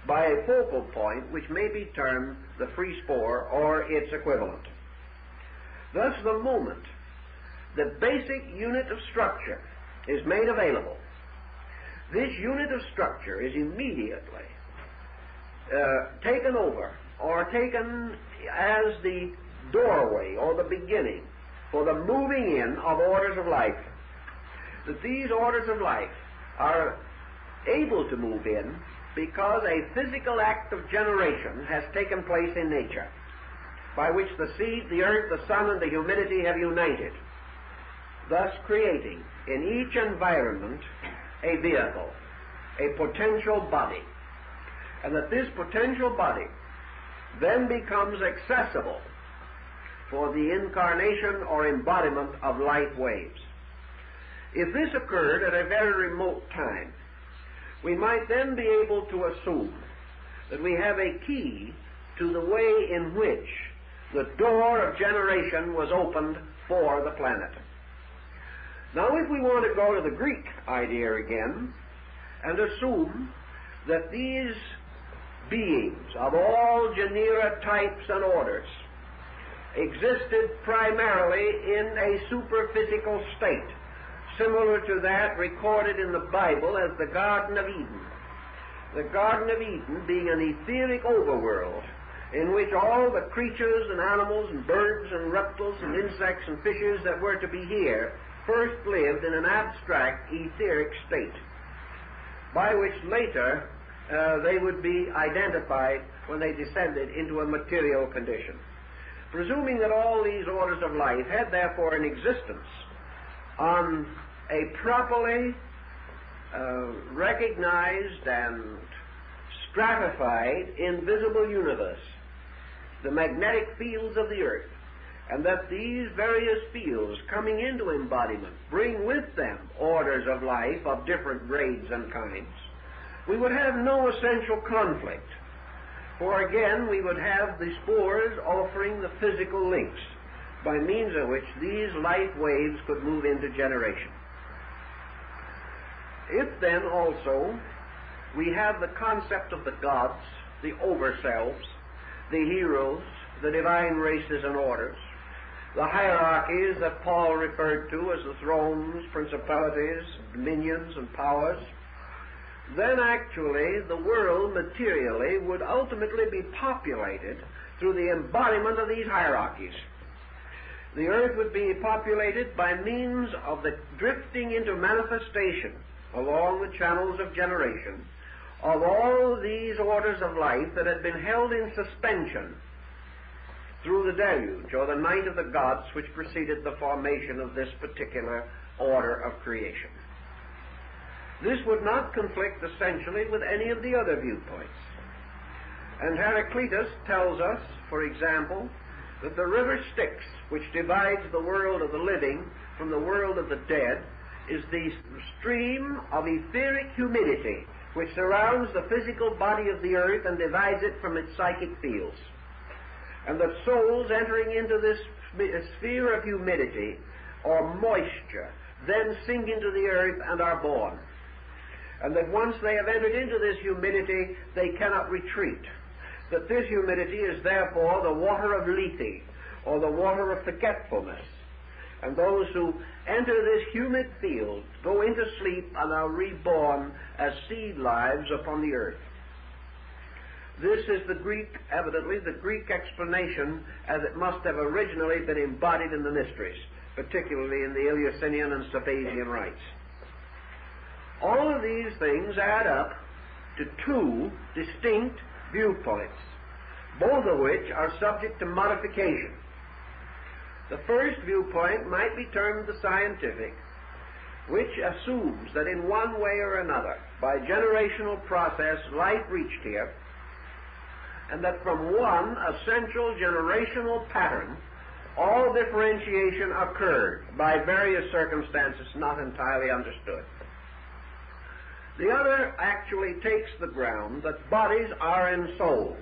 by a focal point which may be termed the free spore or its equivalent. Thus, the moment the basic unit of structure is made available, this unit of structure is immediately taken over or taken as the doorway or the beginning for the moving in of orders of life. That these orders of life are able to move in because a physical act of generation has taken place in nature, by which the seed, the earth, the sun, and the humidity have united, thus creating in each environment a vehicle, a potential body, and that this potential body then becomes accessible for the incarnation or embodiment of light waves. If this occurred at a very remote time, we might then be able to assume that we have a key to the way in which the door of generation was opened for the planet. Now, if we want to go to the Greek idea again and assume that these beings of all genera, types, and orders existed primarily in a superphysical state, similar to that recorded in the Bible as the Garden of Eden. The Garden of Eden being an etheric overworld in which all the creatures and animals and birds and reptiles and insects and fishes that were to be here first lived in an abstract etheric state, by which later they would be identified when they descended into a material condition. Presuming that all these orders of life had therefore an existence on a properly recognized and stratified invisible universe, the magnetic fields of the earth, and that these various fields coming into embodiment bring with them orders of life of different grades and kinds, we would have no essential conflict, for again we would have the spores offering the physical links by means of which these light waves could move into generation. If then also we have the concept of the gods, the overselves, the heroes, the divine races and orders, the hierarchies that Paul referred to as the thrones, principalities, dominions, and powers, then actually the world materially would ultimately be populated through the embodiment of these hierarchies. The earth would be populated by means of the drifting into manifestation along the channels of generation of all these orders of life that had been held in suspension through the deluge or the night of the gods which preceded the formation of this particular order of creation. This would not conflict essentially with any of the other viewpoints. And Heraclitus tells us, for example, that the river Styx, which divides the world of the living from the world of the dead, is the stream of etheric humidity which surrounds the physical body of the earth and divides it from its psychic fields. And that souls entering into this sphere of humidity or moisture then sink into the earth and are born. And that once they have entered into this humidity, they cannot retreat. That this humidity is therefore the water of Lethe, or the water of forgetfulness. And those who enter this humid field go into sleep and are reborn as seed lives upon the earth. This is the Greek, evidently the Greek explanation as it must have originally been embodied in the mysteries, particularly in the Eleusinian and Sabasian rites. All of these things add up to two distinct viewpoints, both of which are subject to modification. The first viewpoint might be termed the scientific, which assumes that in one way or another, by generational process, life reached here, and that from one essential generational pattern, all differentiation occurred by various circumstances not entirely understood. The other actually takes the ground that bodies are ensouled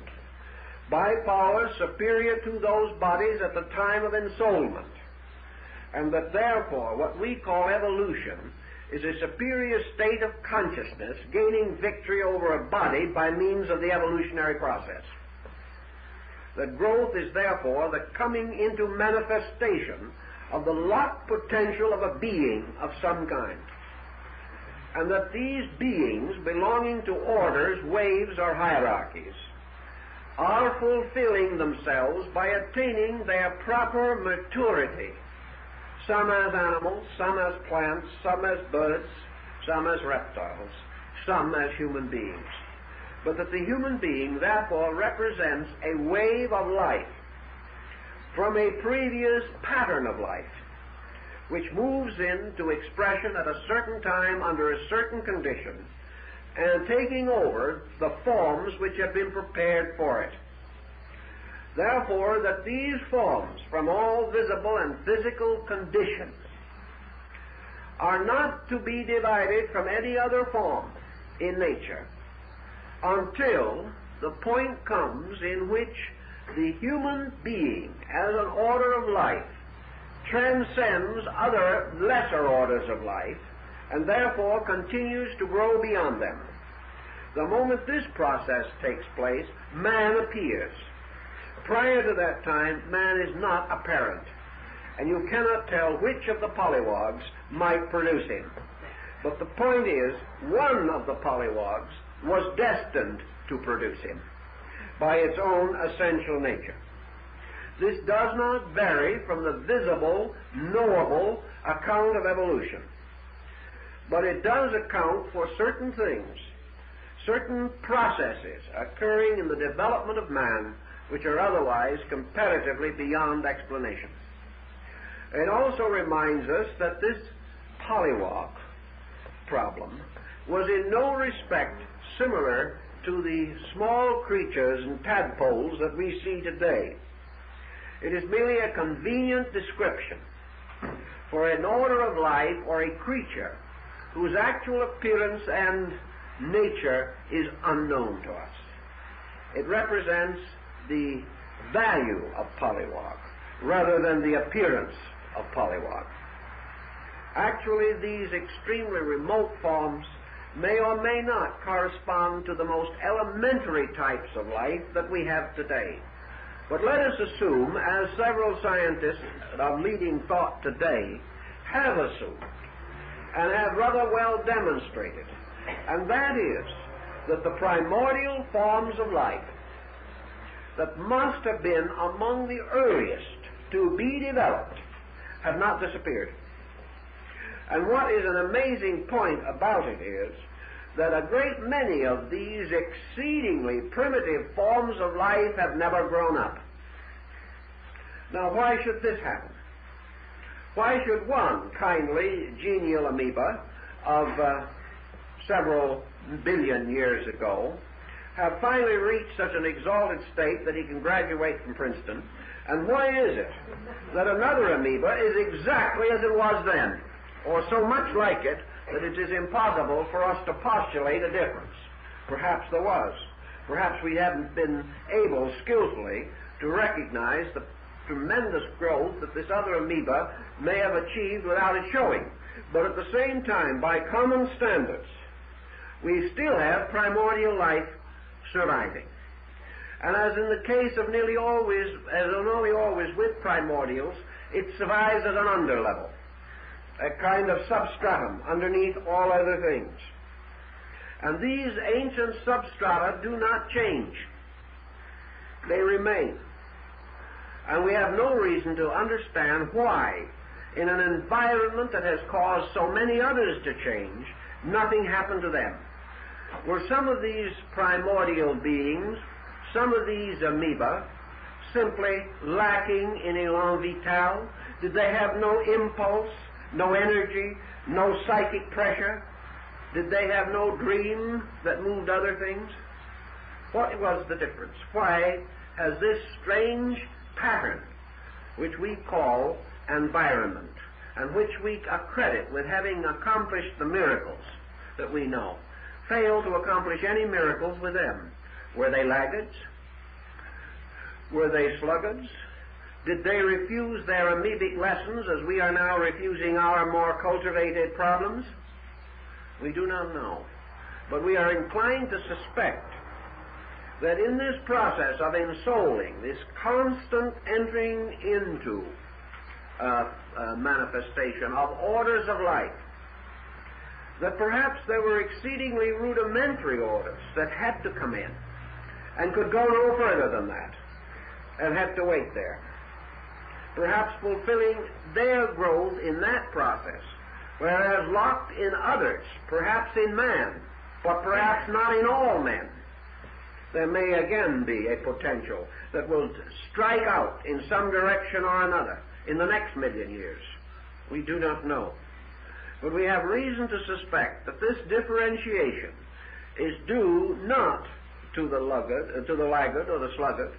by powers superior to those bodies at the time of ensoulment, and that therefore what we call evolution is a superior state of consciousness gaining victory over a body by means of the evolutionary process. That growth is therefore the coming into manifestation of the locked potential of a being of some kind, and that these beings belonging to orders, waves, or hierarchies are fulfilling themselves by attaining their proper maturity, some as animals, some as plants, some as birds, some as reptiles, some as human beings. But that the human being therefore represents a wave of life from a previous pattern of life, which moves into expression at a certain time under a certain condition, and taking over the forms which have been prepared for it. Therefore, that these forms, from all visible and physical conditions, are not to be divided from any other form in nature until the point comes in which the human being, as an order of life, transcends other lesser orders of life, and therefore continues to grow beyond them. The moment this process takes place, man appears. Prior to that time, man is not apparent, and you cannot tell which of the polywogs might produce him. But the point is, one of the polywogs was destined to produce him by its own essential nature. This does not vary from the visible, knowable account of evolution, but it does account for certain things, certain processes occurring in the development of man which are otherwise comparatively beyond explanation. It also reminds us that this polywog problem was in no respect similar to the small creatures and tadpoles that we see today. It is merely a convenient description for an order of life or a creature whose actual appearance and nature is unknown to us. It represents the value of polywog rather than the appearance of polywog. Actually, these extremely remote forms may or may not correspond to the most elementary types of life that we have today. But let us assume, as several scientists of leading thought today have assumed, and have rather well demonstrated, and that is that the primordial forms of life that must have been among the earliest to be developed have not disappeared. And what is an amazing point about it is that a great many of these exceedingly primitive forms of life have never grown up. Now, why should this happen? Why should one kindly, genial amoeba of several billion years ago have finally reached such an exalted state that he can graduate from Princeton? And why is it that another amoeba is exactly as it was then, or so much like it that it is impossible for us to postulate a difference? Perhaps there was. Perhaps we haven't been able skillfully to recognize the tremendous growth that this other amoeba may have achieved without it showing. But at the same time, by common standards, we still have primordial life surviving. And as in the case of nearly always with primordials, it survives at an underlevel, a kind of substratum underneath all other things. And these ancient substrata do not change. They remain. And we have no reason to understand why, in an environment that has caused so many others to change, nothing happened to them. Were some of these primordial beings, some of these amoeba, simply lacking in élan vital? Did they have no impulse, no energy, no psychic pressure? Did they have no dream that moved other things? What was the difference? Why has this strange pattern, which we call environment, and which we accredit with having accomplished the miracles that we know, failed to accomplish any miracles with them? Were they laggards? Were they sluggards? Did they refuse their amoebic lessons as we are now refusing our more cultivated problems? We do not know. But we are inclined to suspect that in this process of ensouling, this constant entering into manifestation of orders of life, that perhaps there were exceedingly rudimentary orders that had to come in, and could go no further than that, and had to wait there, perhaps fulfilling their growth in that process, whereas locked in others, perhaps in man, but perhaps not in all men, there may again be a potential that will strike out in some direction or another in the next million years. We do not know. But we have reason to suspect that this differentiation is due not to the laggard or the sluggard,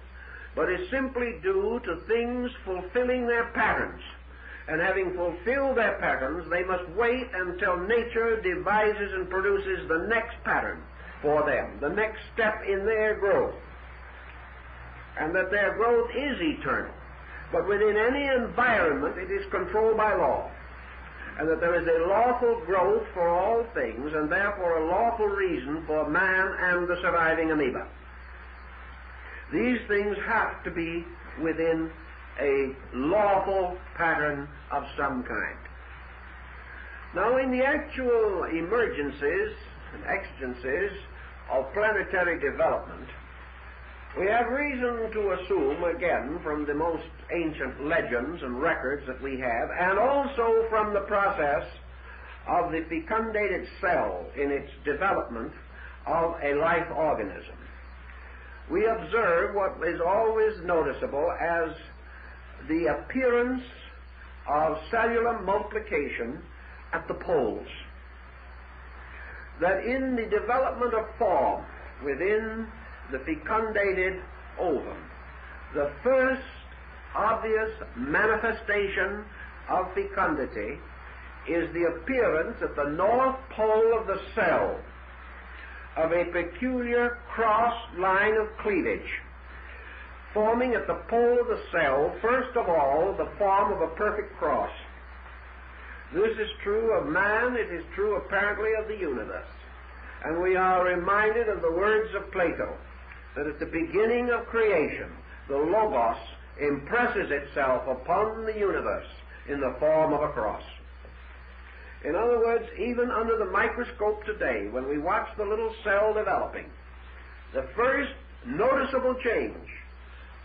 but is simply due to things fulfilling their patterns. And having fulfilled their patterns, they must wait until nature devises and produces the next pattern for them, the next step in their growth. And that their growth is eternal. But within any environment, it is controlled by law. And that there is a lawful growth for all things, and therefore a lawful reason for man and the surviving amoeba. These things have to be within a lawful pattern of some kind. Now, in the actual emergencies and exigencies of planetary development, we have reason to assume, again, from the most ancient legends and records that we have, and also from the process of the fecundated cell in its development of a life organism, we observe what is always noticeable as the appearance of cellular multiplication at the poles. That in the development of form within the fecundated ovum, the first obvious manifestation of fecundity is the appearance at the north pole of the cell of a peculiar cross line of cleavage, forming at the pole of the cell, first of all, the form of a perfect cross. This is true of man, it is true apparently of the universe. And we are reminded of the words of Plato, that at the beginning of creation, the Logos impresses itself upon the universe in the form of a cross. In other words, even under the microscope today, when we watch the little cell developing, the first noticeable change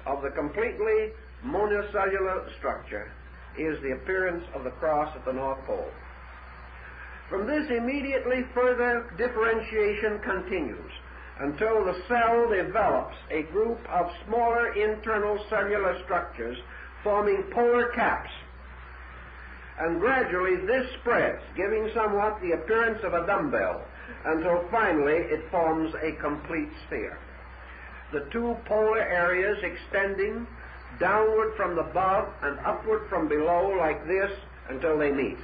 of the completely monocellular structure is the appearance of the cross at the North Pole. From this, immediately further differentiation continues until the cell develops a group of smaller internal cellular structures forming polar caps. And gradually this spreads, giving somewhat the appearance of a dumbbell, until finally it forms a complete sphere. The two polar areas extending downward from above and upward from below like this until they meet.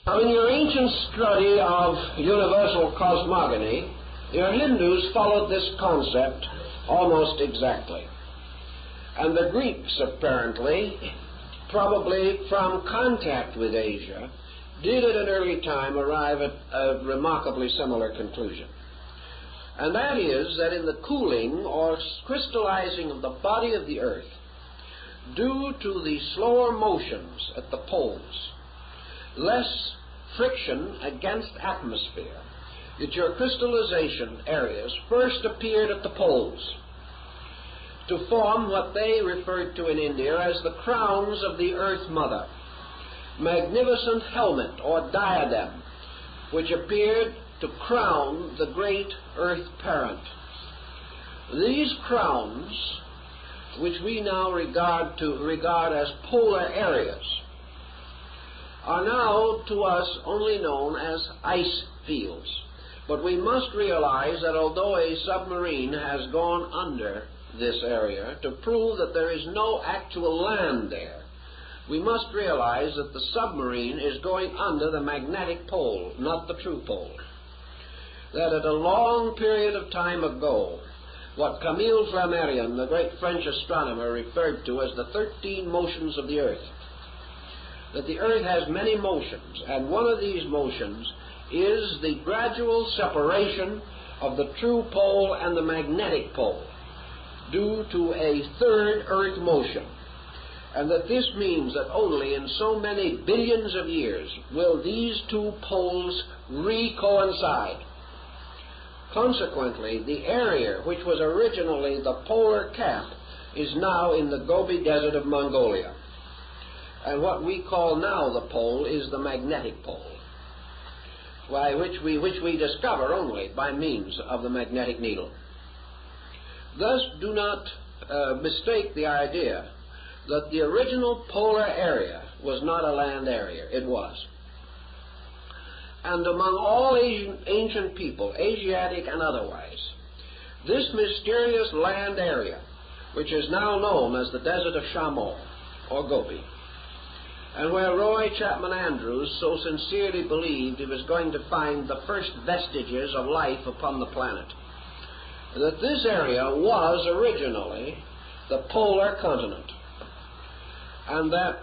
Now, in your ancient study of universal cosmogony, your Hindus followed this concept almost exactly. And the Greeks, apparently, probably from contact with Asia, did at an early time arrive at a remarkably similar conclusion. And that is that in the cooling or crystallizing of the body of the Earth, due to the slower motions at the poles, less friction against atmosphere, that your crystallization areas first appeared at the poles to form what they referred to in India as the crowns of the Earth Mother, magnificent helmet or diadem, which appeared to crown the great Earth Parent. These crowns, which we now regard as polar areas, are now to us only known as ice fields. But we must realize that although a submarine has gone under this area to prove that there is no actual land there, we must realize that the submarine is going under the magnetic pole, not the true pole. That at a long period of time ago, what Camille Flammarion, the great French astronomer, referred to as the 13 motions of the Earth, that the Earth has many motions, and one of these motions is the gradual separation of the true pole and the magnetic pole due to a third earth motion, and that this means that only in so many billions of years will these two poles recoincide. Consequently, the area which was originally the polar cap is now in the Gobi Desert of Mongolia, and what we call now the pole is the magnetic pole, which we discover only by means of the magnetic needle. Thus, do not mistake the idea that the original polar area was not a land area. It was. And among all ancient people, Asiatic and otherwise, this mysterious land area, which is now known as the Desert of Shamour, or Gobi, and where Roy Chapman Andrews so sincerely believed he was going to find the first vestiges of life upon the planet, that this area was originally the polar continent, and that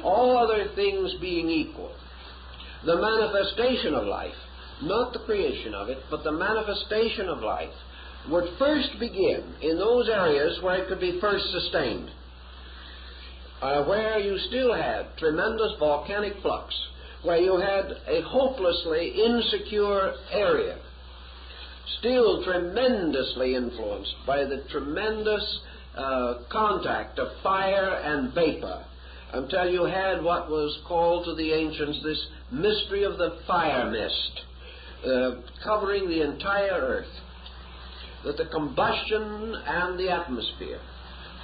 all other things being equal, the manifestation of life, not the creation of it, but the manifestation of life, would first begin in those areas where it could be first sustained, where you still had tremendous volcanic flux, where you had a hopelessly insecure area, still tremendously influenced by the tremendous contact of fire and vapor, until you had what was called to the ancients this mystery of the fire mist, covering the entire earth, that the combustion and the atmosphere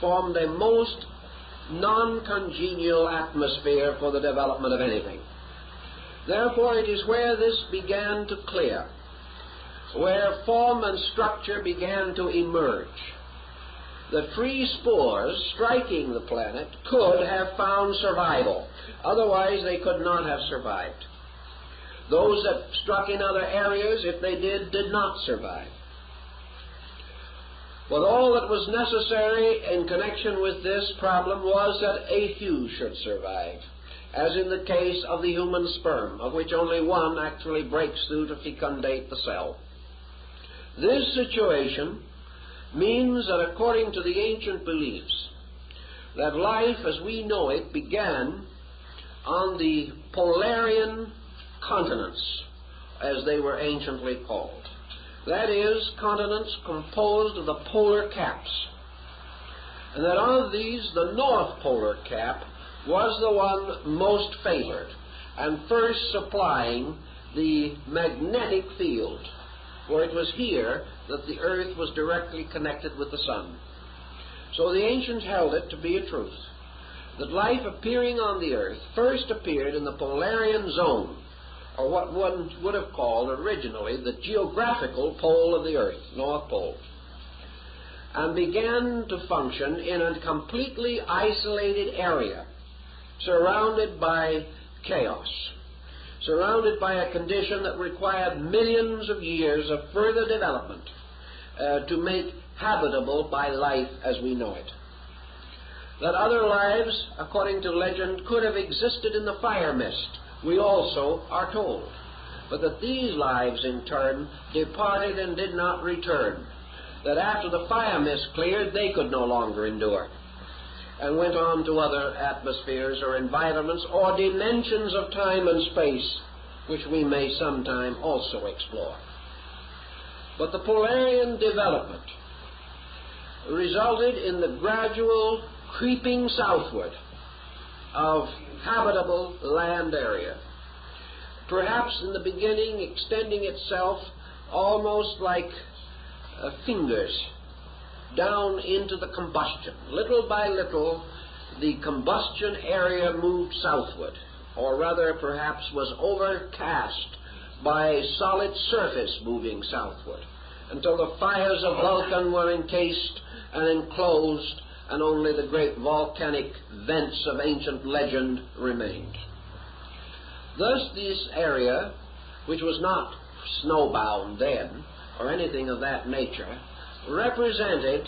formed a most non-congenial atmosphere for the development of anything. Therefore, it is where this began to clear, where form and structure began to emerge. The free spores striking the planet could have found survival. Otherwise, they could not have survived. Those that struck in other areas, if they did not survive. But all that was necessary in connection with this problem was that a few should survive, as in the case of the human sperm, of which only one actually breaks through to fecundate the cell. This situation means that according to the ancient beliefs, that life as we know it began on the Polarian continents, as they were anciently called. That is, continents composed of the polar caps. And that of these, the North Polar Cap was the one most favored, and first supplying the magnetic field, for it was here that the earth was directly connected with the sun. So the ancients held it to be a truth, that life appearing on the earth first appeared in the Polarian zone, or what one would have called originally the geographical pole of the earth, North Pole, and began to function in a completely isolated area, surrounded by chaos, surrounded by a condition that required millions of years of further development to make habitable by life as we know it. That other lives, according to legend, could have existed in the fire mist, we also are told, but that these lives in turn departed and did not return, that after the fire mist cleared they could no longer endure, and went on to other atmospheres or environments or dimensions of time and space, which we may sometime also explore. But the Polarian development resulted in the gradual creeping southward of habitable land area, perhaps in the beginning extending itself almost like fingers down into the combustion. Little by little, the combustion area moved southward, or rather perhaps was overcast by a solid surface moving southward, until the fires of Vulcan were encased and enclosed, and only the great volcanic vents of ancient legend remained. Thus this area, which was not snowbound then, or anything of that nature, represented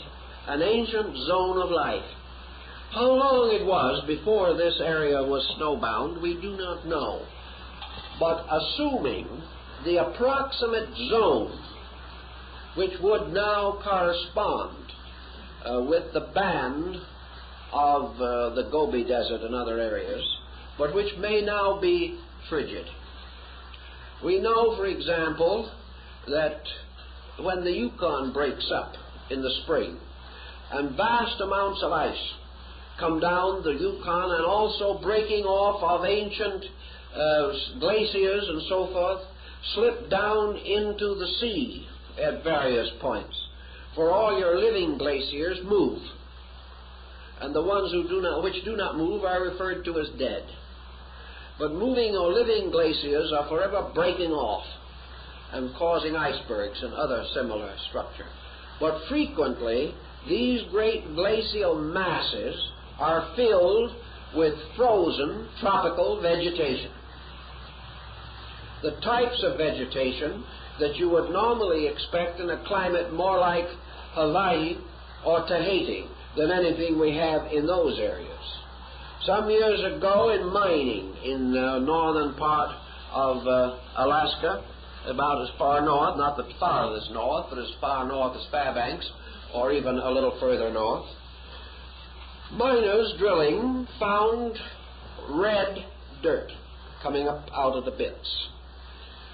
an ancient zone of life. How long it was before this area was snowbound, we do not know. But assuming the approximate zone which would now correspond with the band of the Gobi Desert and other areas, but which may now be frigid. We know, for example, that when the Yukon breaks up in the spring and vast amounts of ice come down the Yukon, and also breaking off of ancient glaciers and so forth, slip down into the sea at various points. For all your living glaciers move, and the ones which do not move are referred to as dead. But moving or living glaciers are forever breaking off and causing icebergs and other similar structure. But frequently, these great glacial masses are filled with frozen tropical vegetation. The types of vegetation that you would normally expect in a climate more like Hawaii or Tahiti than anything we have in those areas. Some years ago, in mining in the northern part of Alaska, about as far north, not the farthest north, but as far north as Fairbanks, or even a little further north, miners drilling found red dirt coming up out of the pits.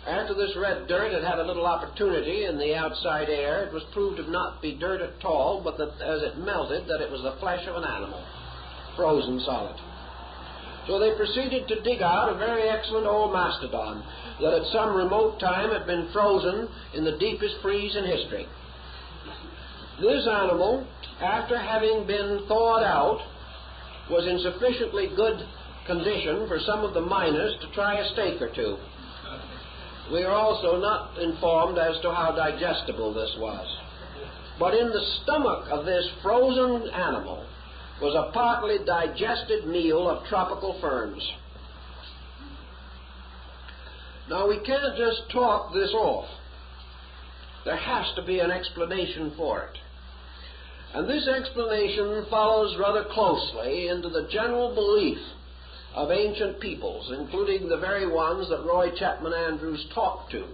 After this red dirt had had a little opportunity in the outside air, it was proved to not be dirt at all, but that as it melted, that it was the flesh of an animal, frozen solid. So they proceeded to dig out a very excellent old mastodon that at some remote time had been frozen in the deepest freeze in history. This animal, after having been thawed out, was in sufficiently good condition for some of the miners to try a steak or two. We are also not informed as to how digestible this was. But in the stomach of this frozen animal was a partly digested meal of tropical ferns. Now, we can't just talk this off. There has to be an explanation for it. And this explanation follows rather closely into the general belief of ancient peoples, including the very ones that Roy Chapman Andrews talked to,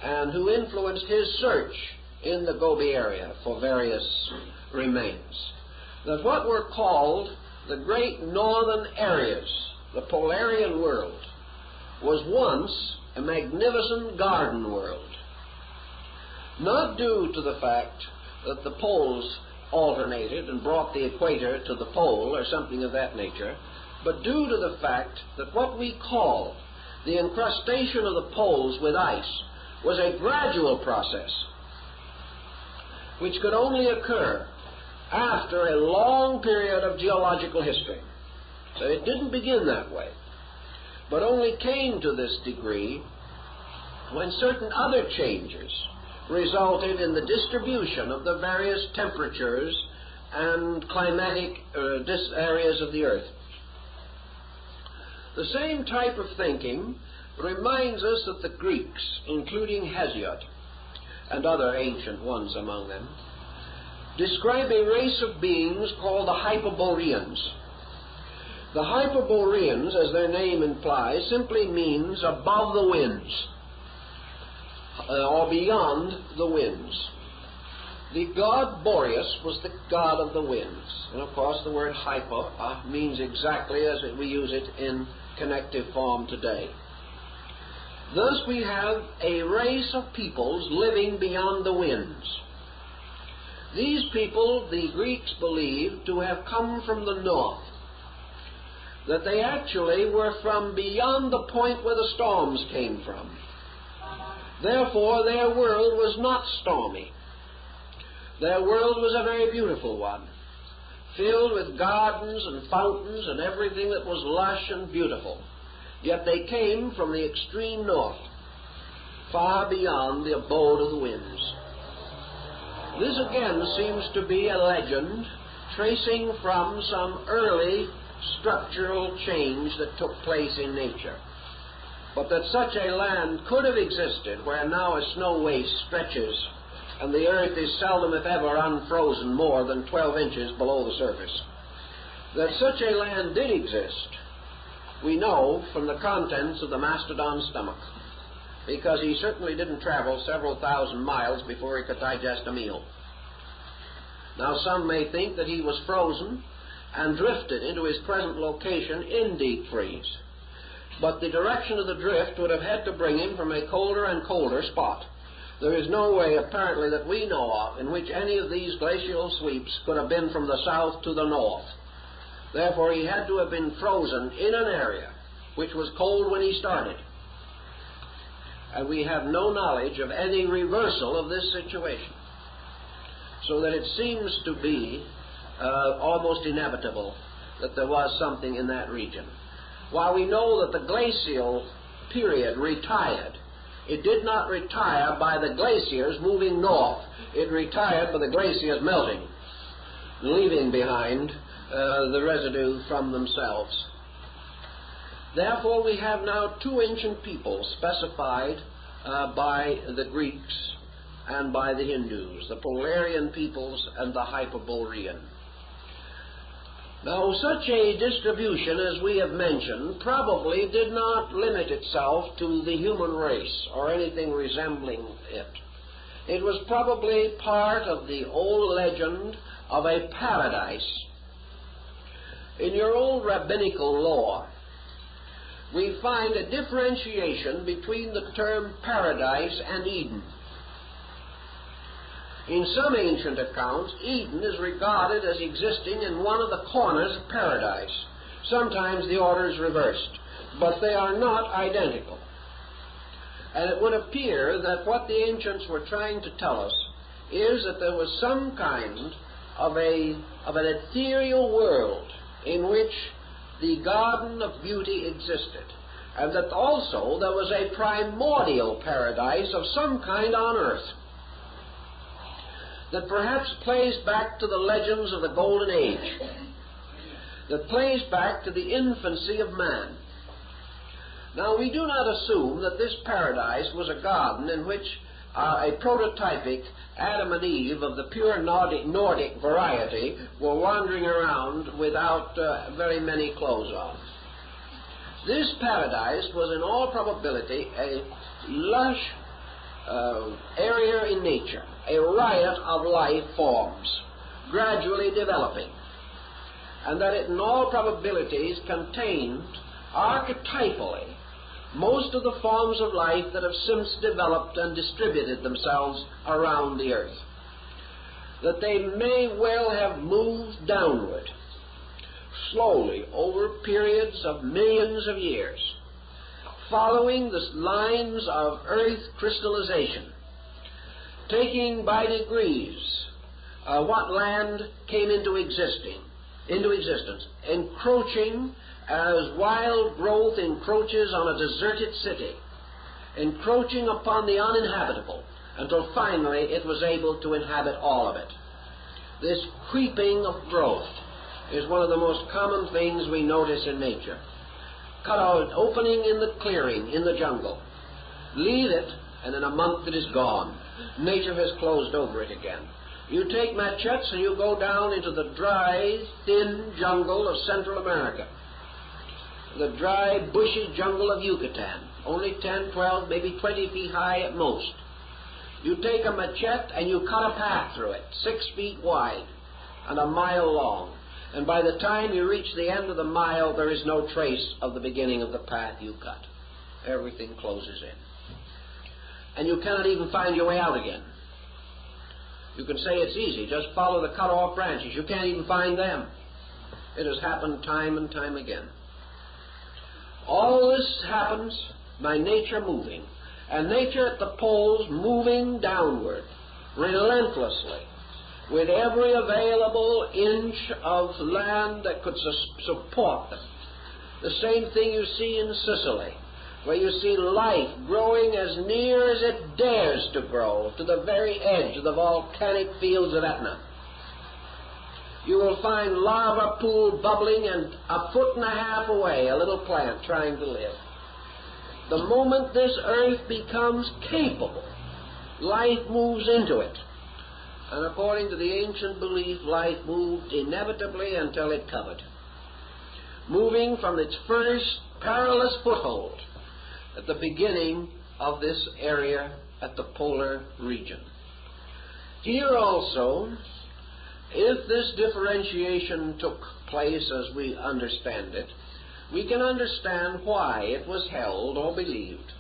and who influenced his search in the Gobi area for various remains. That what were called the great northern areas, the Polarian world, was once a magnificent garden world. Not due to the fact that the poles alternated and brought the equator to the pole or something of that nature, but due to the fact that what we call the incrustation of the poles with ice was a gradual process which could only occur after a long period of geological history. So it didn't begin that way, but only came to this degree when certain other changes resulted in the distribution of the various temperatures and climatic areas of the earth. The same type of thinking reminds us that the Greeks, including Hesiod and other ancient ones among them, describe a race of beings called the Hyperboreans. The Hyperboreans, as their name implies, simply means above the winds, or beyond the winds. The god Boreas was the god of the winds. And of course the word hyper means exactly as we use it in connective form today. Thus we have a race of peoples living beyond the winds. These people the Greeks believed to have come from the north, that they actually were from beyond the point where the storms came from. Therefore their world was not stormy. Their world was a very beautiful one, filled with gardens and fountains and everything that was lush and beautiful. Yet they came from the extreme north, far beyond the abode of the winds. This again seems to be a legend tracing from some early structural change that took place in nature. But that such a land could have existed where now a snow waste stretches and the earth is seldom, if ever, unfrozen more than 12 inches below the surface. That such a land did exist, we know from the contents of the mastodon's stomach. because he certainly didn't travel several thousand miles before he could digest a meal. Now, some may think that he was frozen and drifted into his present location in deep freeze. But the direction of the drift would have had to bring him from a colder and colder spot. There is no way, apparently, that we know of in which any of these glacial sweeps could have been from the south to the north. Therefore, he had to have been frozen in an area which was cold when he started. And we have no knowledge of any reversal of this situation. So that it seems to be almost inevitable that there was something in that region. While we know that the glacial period retired, it did not retire by the glaciers moving north. It retired by the glaciers melting, leaving behind the residue from themselves. Therefore, we have now two ancient peoples specified by the Greeks and by the Hindus, the Polarian peoples and the Hyperborean. Now, such a distribution, as we have mentioned, probably did not limit itself to the human race or anything resembling it. It was probably part of the old legend of a paradise. In your old rabbinical law, we find a differentiation between the term paradise and Eden. In some ancient accounts, Eden is regarded as existing in one of the corners of paradise. Sometimes the order is reversed, but they are not identical. And it would appear that what the ancients were trying to tell us is that there was some kind of an ethereal world in which the Garden of Beauty existed, and that also there was a primordial paradise of some kind on earth that perhaps plays back to the legends of the Golden Age, that plays back to the infancy of man. Now, we do not assume that this paradise was a garden in which a prototypic Adam and Eve of the pure Nordic variety were wandering around without very many clothes on. This paradise was in all probability a lush area in nature, a riot of life forms, gradually developing, and that it in all probabilities contained archetypally most of the forms of life that have since developed and distributed themselves around the earth. That they may well have moved downward, slowly, over periods of millions of years, following the lines of earth crystallization, taking by degrees what land came into existence, encroaching as wild growth encroaches on a deserted city, encroaching upon the uninhabitable, until finally it was able to inhabit all of it. This creeping of growth is one of the most common things we notice in nature. Cut out an opening in the clearing, in the jungle. Leave it, and in a month it is gone. Nature has closed over it again. You take machetes and you go down into the dry, thin jungle of Central America. The dry, bushy jungle of Yucatan, only 10, 12, maybe 20 feet high at most. You take a machete and you cut a path through it, 6 feet wide and a mile long. And by the time you reach the end of the mile, there is no trace of the beginning of the path you cut. Everything closes in. And you cannot even find your way out again. You can say it's easy, just follow the cut-off branches. You can't even find them. It has happened time and time again. All this happens by nature moving, and nature at the poles moving downward, relentlessly, with every available inch of land that could support them. The same thing you see in Sicily, where you see life growing as near as it dares to grow to the very edge of the volcanic fields of Etna. You will find lava pool bubbling, and 1.5 feet away a little plant trying to live. The moment this earth becomes capable, life moves into it. And according to the ancient belief, life moved inevitably until it covered, moving from its first perilous foothold at the beginning of this area at the polar region. Here also, if this differentiation took place as we understand it, we can understand why it was held or believed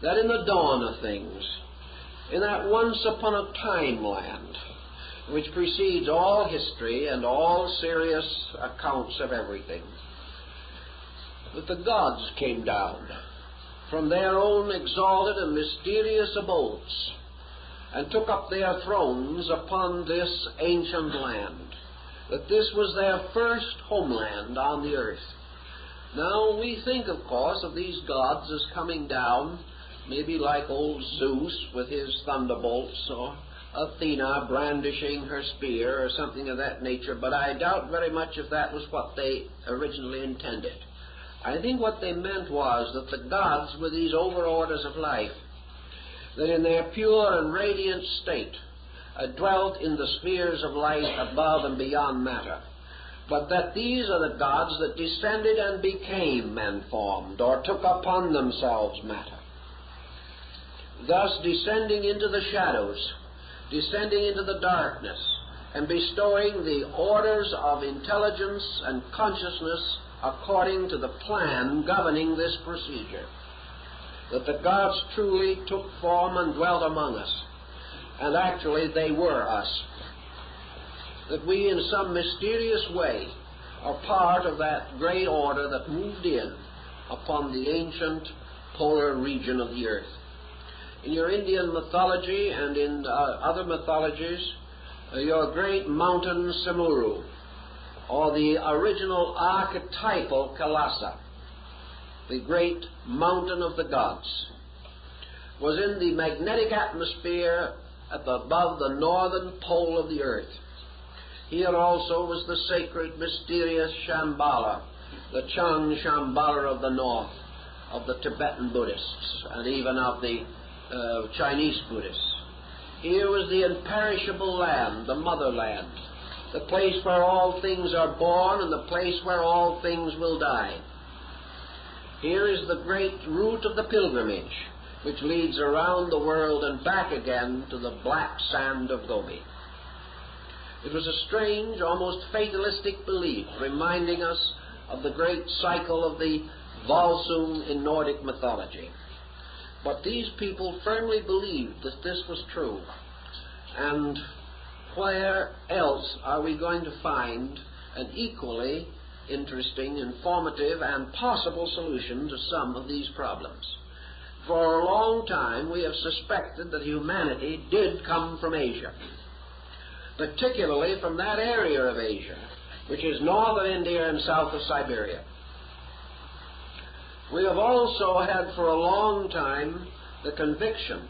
that in the dawn of things, in that once upon a time land, which precedes all history and all serious accounts of everything, that the gods came down from their own exalted and mysterious abodes and took up their thrones upon this ancient land, that this was their first homeland on the earth. Now we think, of course, of these gods as coming down, maybe like old Zeus with his thunderbolts, or Athena brandishing her spear, or something of that nature, but I doubt very much if that was what they originally intended. I think what they meant was that the gods were these overorders of life, that in their pure and radiant state dwelt in the spheres of light above and beyond matter, but that these are the gods that descended and became man-formed, or took upon themselves matter, thus descending into the shadows, descending into the darkness, and bestowing the orders of intelligence and consciousness according to the plan governing this procedure. That the gods truly took form and dwelt among us, and actually they were us. That we in some mysterious way are part of that great order that moved in upon the ancient polar region of the earth. In your Indian mythology and in other mythologies, your great mountain Samuru, or the original archetypal Kailasa, the great mountain of the gods, was in the magnetic atmosphere above the northern pole of the earth. Here also was the sacred, mysterious Shambhala, the Chang Shambhala of the north, of the Tibetan Buddhists, and even of the Chinese Buddhists. Here was the imperishable land, the motherland, the place where all things are born and the place where all things will die. Here is the great route of the pilgrimage, which leads around the world and back again to the black sand of Gobi. It was a strange, almost fatalistic belief, reminding us of the great cycle of the Volsung in Nordic mythology. But these people firmly believed that this was true. And where else are we going to find an equally interesting, informative, and possible solution to some of these problems? For a long time we have suspected that humanity did come from Asia, particularly from that area of Asia, which is north of India and south of Siberia. We have also had for a long time the conviction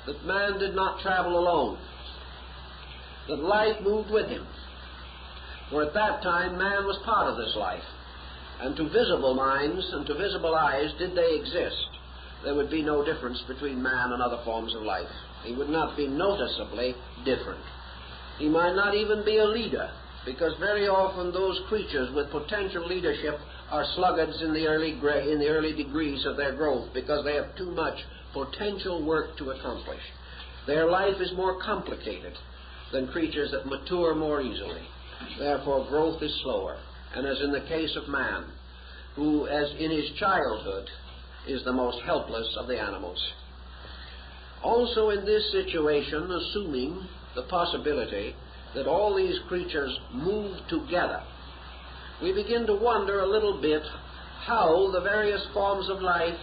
that man did not travel alone, that life moved with him. For at that time man was part of this life, and to visible minds and to visible eyes, did they exist, there would be no difference between man and other forms of life. He would not be noticeably different. He might not even be a leader, because very often those creatures with potential leadership are sluggards in the early degrees of their growth, because they have too much potential work to accomplish. Their life is more complicated than creatures that mature more easily. Therefore growth is slower. And as in the case of man, who as in his childhood is the most helpless of the animals. Also in this situation, assuming the possibility that all these creatures move together, we begin to wonder a little bit how the various forms of life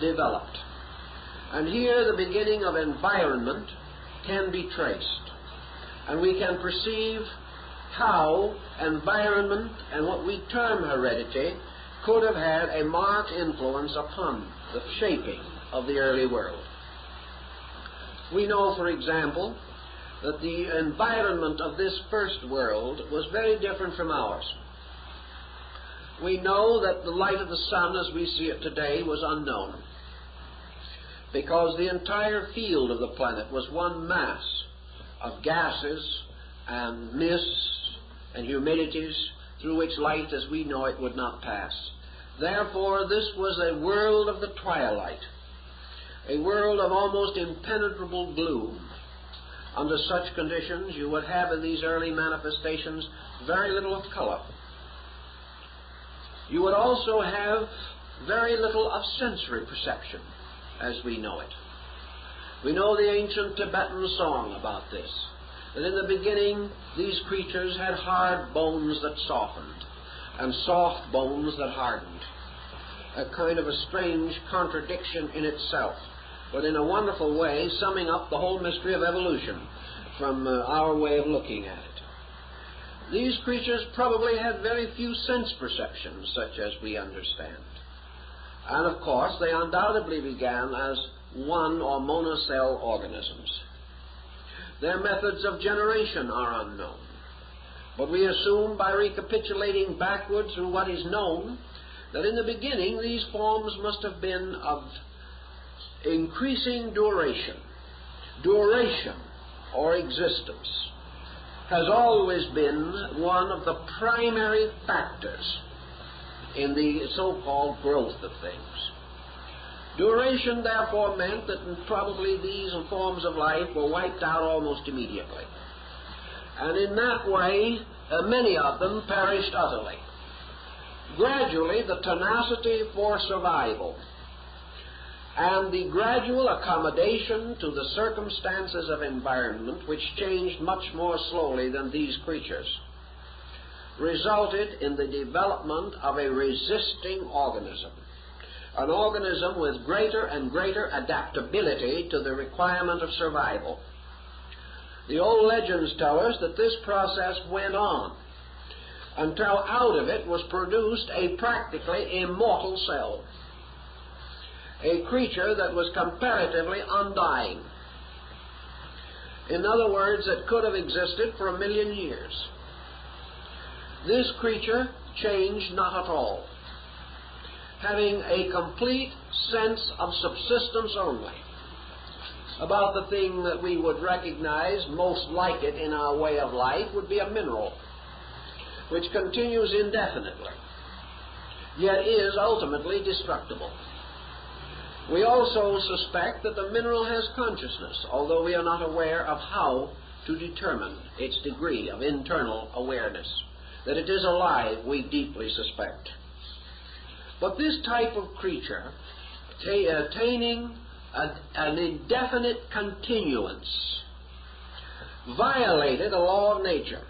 developed. And here the beginning of environment can be traced. And we can perceive how environment and what we term heredity could have had a marked influence upon the shaping of the early world. We know, for example, that the environment of this first world was very different from ours. We know that the light of the sun as we see it today was unknown, because the entire field of the planet was one mass of gases and mists and humidities through which light as we know it would not pass. Therefore, this was a world of the twilight, a world of almost impenetrable gloom. Under such conditions, you would have in these early manifestations very little of color. You would also have very little of sensory perception as we know it. We know the ancient Tibetan song about this, that in the beginning these creatures had hard bones that softened and soft bones that hardened. A kind of a strange contradiction in itself, but in a wonderful way summing up the whole mystery of evolution from our way of looking at it. These creatures probably had very few sense perceptions such as we understand. And of course they undoubtedly began as one or monocell organisms. Their methods of generation are unknown, but we assume by recapitulating backward through what is known that in the beginning these forms must have been of increasing duration. Duration, or existence, has always been one of the primary factors in the so-called growth of things. Duration, therefore, meant that probably these forms of life were wiped out almost immediately. And in that way, many of them perished utterly. Gradually, the tenacity for survival and the gradual accommodation to the circumstances of environment, which changed much more slowly than these creatures, resulted in the development of a resisting organism, an organism with greater and greater adaptability to the requirement of survival. The old legends tell us that this process went on until out of it was produced a practically immortal cell, a creature that was comparatively undying. In other words, that could have existed for 1 million years. This creature changed not at all, having a complete sense of subsistence only about the thing that we would recognize most like it in our way of life would be a mineral, which continues indefinitely, yet is ultimately destructible. We also suspect that the mineral has consciousness, although we are not aware of how to determine its degree of internal awareness. That it is alive, we deeply suspect. But this type of creature, attaining an indefinite continuance, violated a law of nature.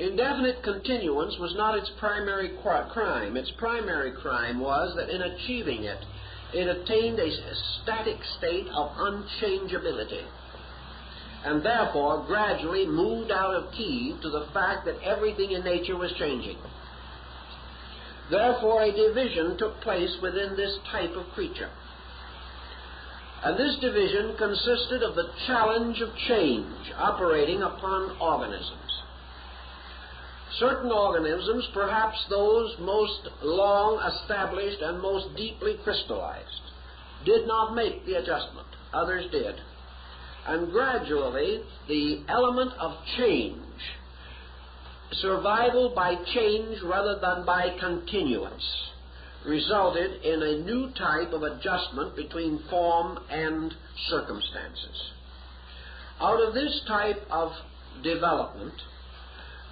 Indefinite continuance was not its primary crime. Its primary crime was that in achieving it, it attained a static state of unchangeability, and therefore gradually moved out of key to the fact that everything in nature was changing. Therefore, a division took place within this type of creature. And this division consisted of the challenge of change operating upon organisms. Certain organisms, perhaps those most long established and most deeply crystallized, did not make the adjustment. Others did. And gradually, the element of change, survival by change rather than by continuance, resulted in a new type of adjustment between form and circumstances. Out of this type of development,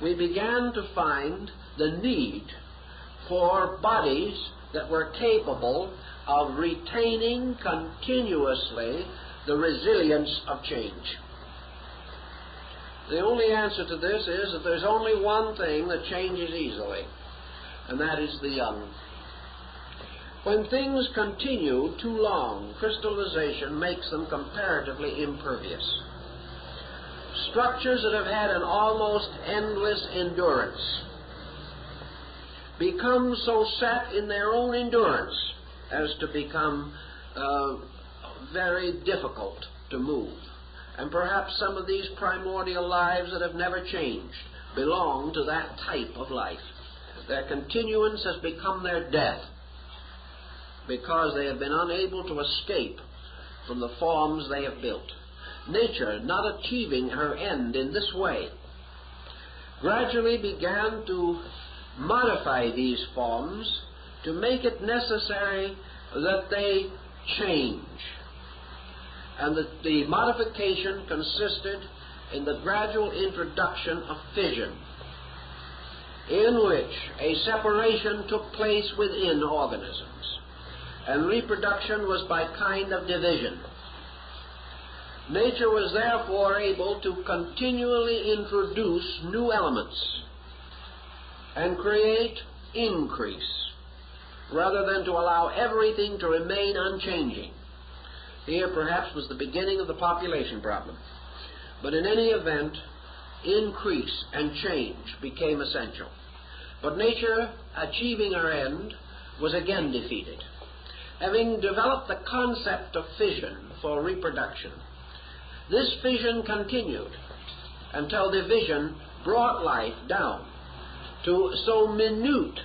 we began to find the need for bodies that were capable of retaining continuously the resilience of change. The only answer to this is that there's only one thing that changes easily, and that is the young. When things continue too long, crystallization makes them comparatively impervious. Structures that have had an almost endless endurance become so set in their own endurance as to become very difficult to move. And perhaps some of these primordial lives that have never changed belong to that type of life. Their continuance has become their death because they have been unable to escape from the forms they have built. Nature, not achieving her end in this way, gradually began to modify these forms to make it necessary that they change. And the modification consisted in the gradual introduction of fission, in which a separation took place within organisms, and reproduction was by kind of division. Nature was therefore able to continually introduce new elements and create increase, rather than to allow everything to remain unchanging. Here perhaps was the beginning of the population problem. But in any event, increase and change became essential. But nature, achieving her end, was again defeated. Having developed the concept of fission for reproduction, this fission continued until division brought life down to so minute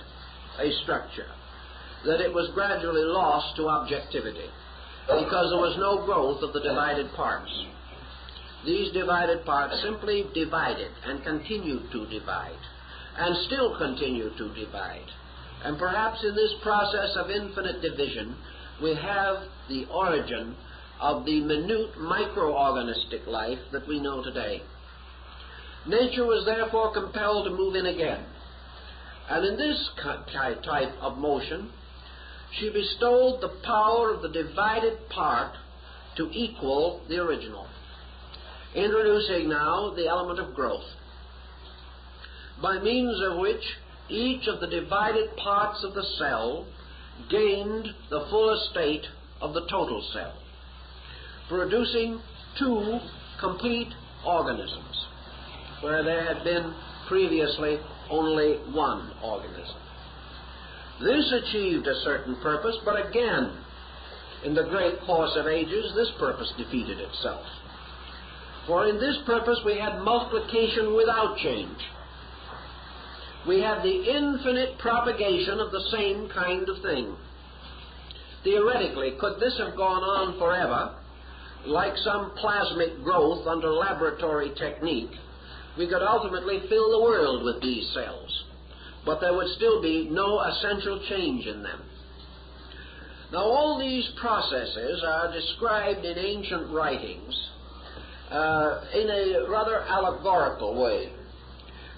a structure that it was gradually lost to objectivity, because there was no growth of the divided parts. These divided parts simply divided and continued to divide, and still continue to divide. And perhaps in this process of infinite division, we have the origin of the minute microorganistic life that we know today. Nature was therefore compelled to move in again. And in this type of motion, she bestowed the power of the divided part to equal the original, introducing now the element of growth, by means of which each of the divided parts of the cell gained the full estate of the total cell, producing two complete organisms, where there had been previously only one organism. This achieved a certain purpose, but again, in the great course of ages, this purpose defeated itself. For in this purpose we had multiplication without change. We had the infinite propagation of the same kind of thing. Theoretically, could this have gone on forever, like some plasmic growth under laboratory technique, we could ultimately fill the world with these cells, but there would still be no essential change in them. Now, all these processes are described in ancient writings in a rather allegorical way.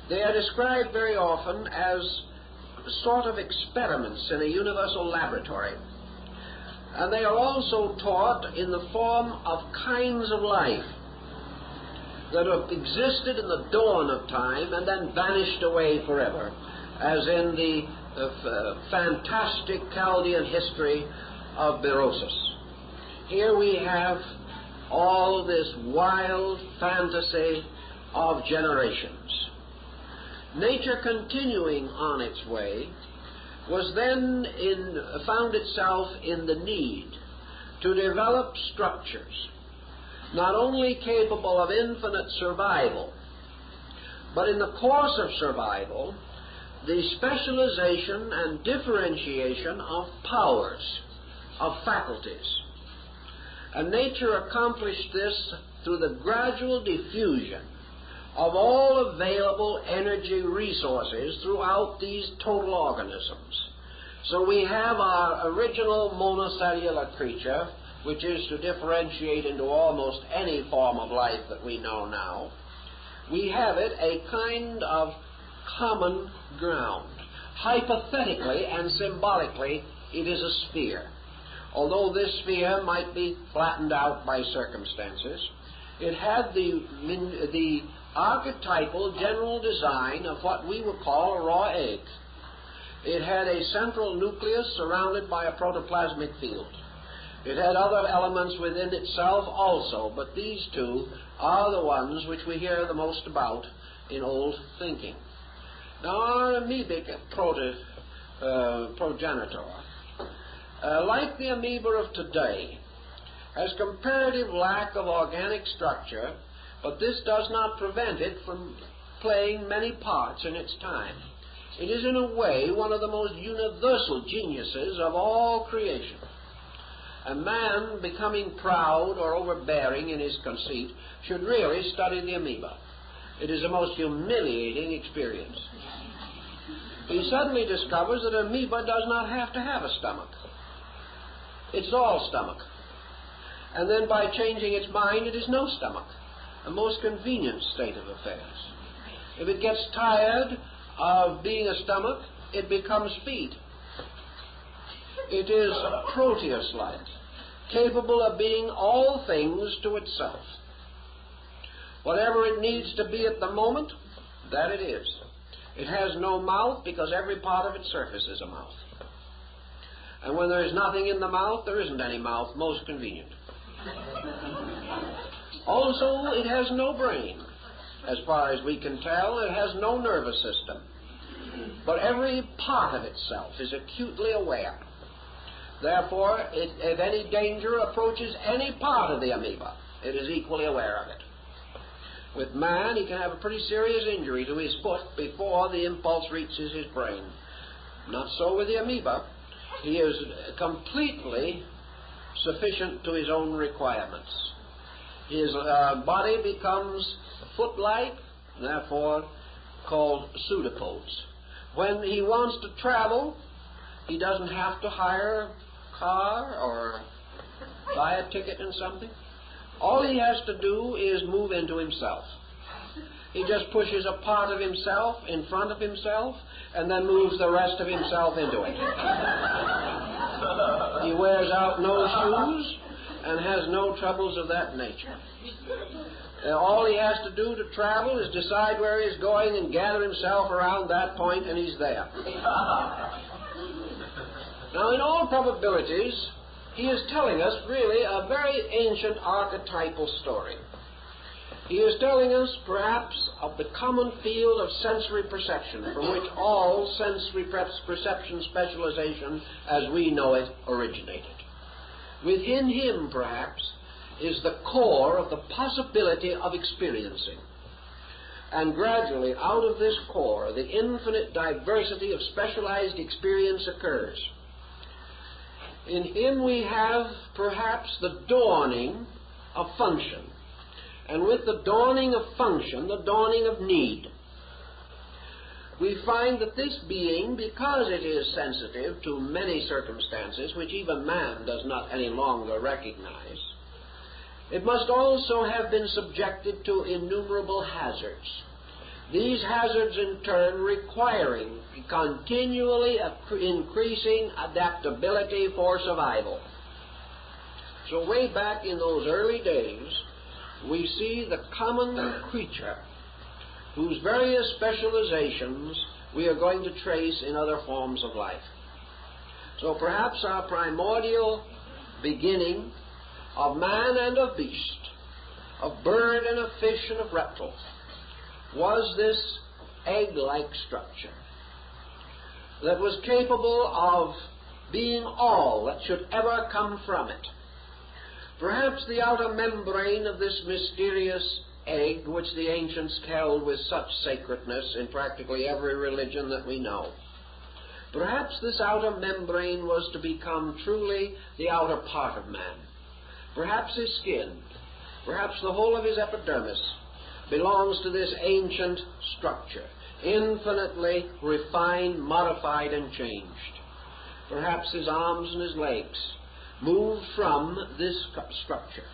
They are described very often as sort of experiments in a universal laboratory. And they are also taught in the form of kinds of life that have existed in the dawn of time and then vanished away forever, as in the fantastic Chaldean history of Berosus. Here we have all this wild fantasy of generations. Nature, continuing on its way, was then found itself in the need to develop structures not only capable of infinite survival, but in the course of survival, the specialization and differentiation of powers, of faculties. And nature accomplished this through the gradual diffusion of all available energy resources throughout these total organisms. So we have our original monocellular creature, which is to differentiate into almost any form of life that we know now. We have it a kind of common ground. Hypothetically and symbolically, it is a sphere. Although this sphere might be flattened out by circumstances, it had the archetypal general design of what we would call a raw egg. It had a central nucleus surrounded by a protoplasmic field. It had other elements within itself also, but these two are the ones which we hear the most about in old thinking. Now, our amoebic progenitor, like the amoeba of today, has comparative lack of organic structure, but this does not prevent it from playing many parts in its time. It is in a way one of the most universal geniuses of all creation. A man becoming proud or overbearing in his conceit should really study the amoeba. It is a most humiliating experience. He suddenly discovers that an amoeba does not have to have a stomach. it's all stomach. And then by changing its mind, it is no stomach. A most convenient state of affairs. If it gets tired of being a stomach, it becomes feet. It is Proteus-like, capable of being all things to itself. Whatever it needs to be at the moment, that it is. It has no mouth because every part of its surface is a mouth. And when there is nothing in the mouth, there isn't any mouth. Most convenient. Also, it has no brain. As far as we can tell, it has no nervous system. But every part of itself is acutely aware. Therefore, if any danger approaches any part of the amoeba, it is equally aware of it. With man, he can have a pretty serious injury to his foot before the impulse reaches his brain. Not so with the amoeba. He is completely sufficient to his own requirements. His body becomes foot-like, therefore called pseudopods. When he wants to travel, he doesn't have to hire a car or buy a ticket and something. All he has to do is move into himself. He just pushes a part of himself in front of himself and then moves the rest of himself into it. He wears out no shoes and has no troubles of that nature. All he has to do to travel is decide where he's going and gather himself around that point, and he's there. Now, in all probabilities, he is telling us really a very ancient archetypal story. He is telling us perhaps of the common field of sensory perception from which all sensory perception specialization as we know it originated. Within him, perhaps, is the core of the possibility of experiencing. And gradually, out of this core, the infinite diversity of specialized experience occurs. In him we have, perhaps, the dawning of function. And with the dawning of function, the dawning of need. We find that this being, because it is sensitive to many circumstances which even man does not any longer recognize, it must also have been subjected to innumerable hazards. These hazards, in turn, requiring continually increasing adaptability for survival. So way back in those early days, we see the common creature whose various specializations we are going to trace in other forms of life. So perhaps our primordial beginning of man and of beast, of bird and of fish and of reptile, was this egg-like structure that was capable of being all that should ever come from it. Perhaps the outer membrane of this mysterious egg, which the ancients held with such sacredness in practically every religion that we know, perhaps this outer membrane was to become truly the outer part of man. Perhaps his skin, perhaps the whole of his epidermis, belongs to this ancient structure, infinitely refined, modified, and changed. Perhaps his arms and his legs moved from this structure.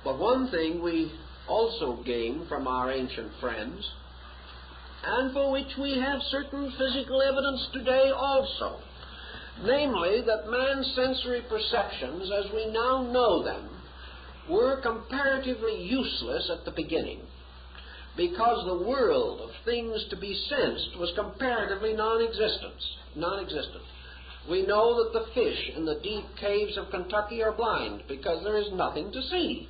But one thing we also gain from our ancient friends, and for which we have certain physical evidence today also, namely that man's sensory perceptions, as we now know them, were comparatively useless at the beginning, because the world of things to be sensed was comparatively non-existent. We know that the fish in the deep caves of Kentucky are blind because there is nothing to see,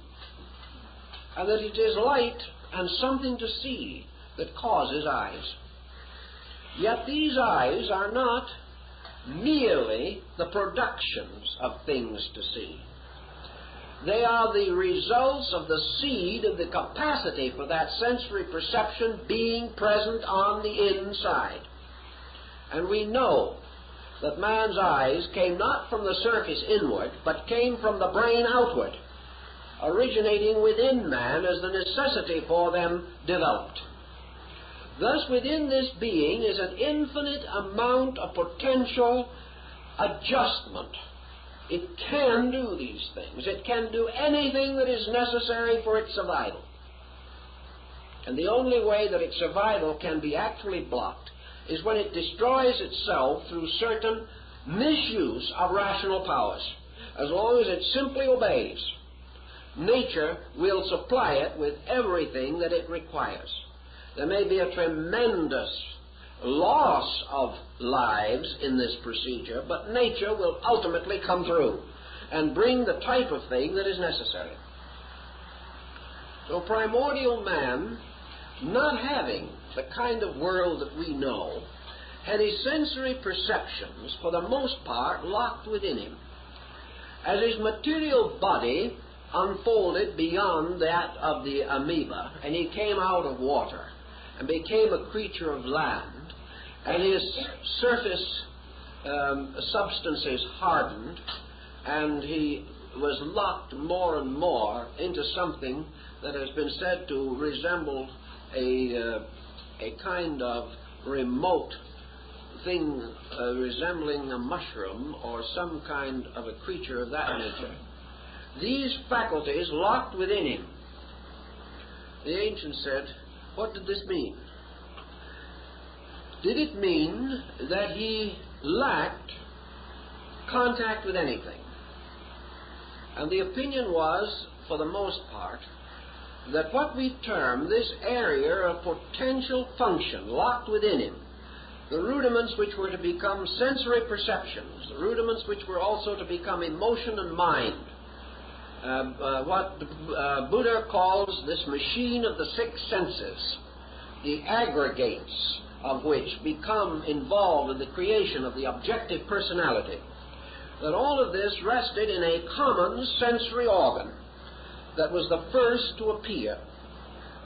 and that it is light and something to see that causes eyes. Yet these eyes are not merely the productions of things to see. They are the results of the seed of the capacity for that sensory perception being present on the inside. And we know that man's eyes came not from the surface inward, but came from the brain outward, originating within man as the necessity for them developed. Thus, within this being is an infinite amount of potential adjustment It can do these things. It can do anything that is necessary for its survival. And the only way that its survival can be actually blocked is when it destroys itself through certain misuse of rational powers. As long as it simply obeys, nature will supply it with everything that it requires. There may be a tremendous loss of lives in this procedure, but nature will ultimately come through and bring the type of thing that is necessary. So primordial man, not having the kind of world that we know, had his sensory perceptions, for the most part, locked within him. As his material body unfolded beyond that of the amoeba, and he came out of water and became a creature of land, and his surface substances hardened, and he was locked more and more into something that has been said to resemble a kind of remote thing resembling a mushroom or some kind of a creature of that nature. These faculties locked within him. The ancients said, what did this mean? Did it mean that he lacked contact with anything? And the opinion was, for the most part, that what we term this area of potential function locked within him, the rudiments which were to become sensory perceptions, the rudiments which were also to become emotion and mind, what Buddha calls this machine of the six senses, the aggregates of which become involved in the creation of the objective personality, that all of this rested in a common sensory organ that was the first to appear,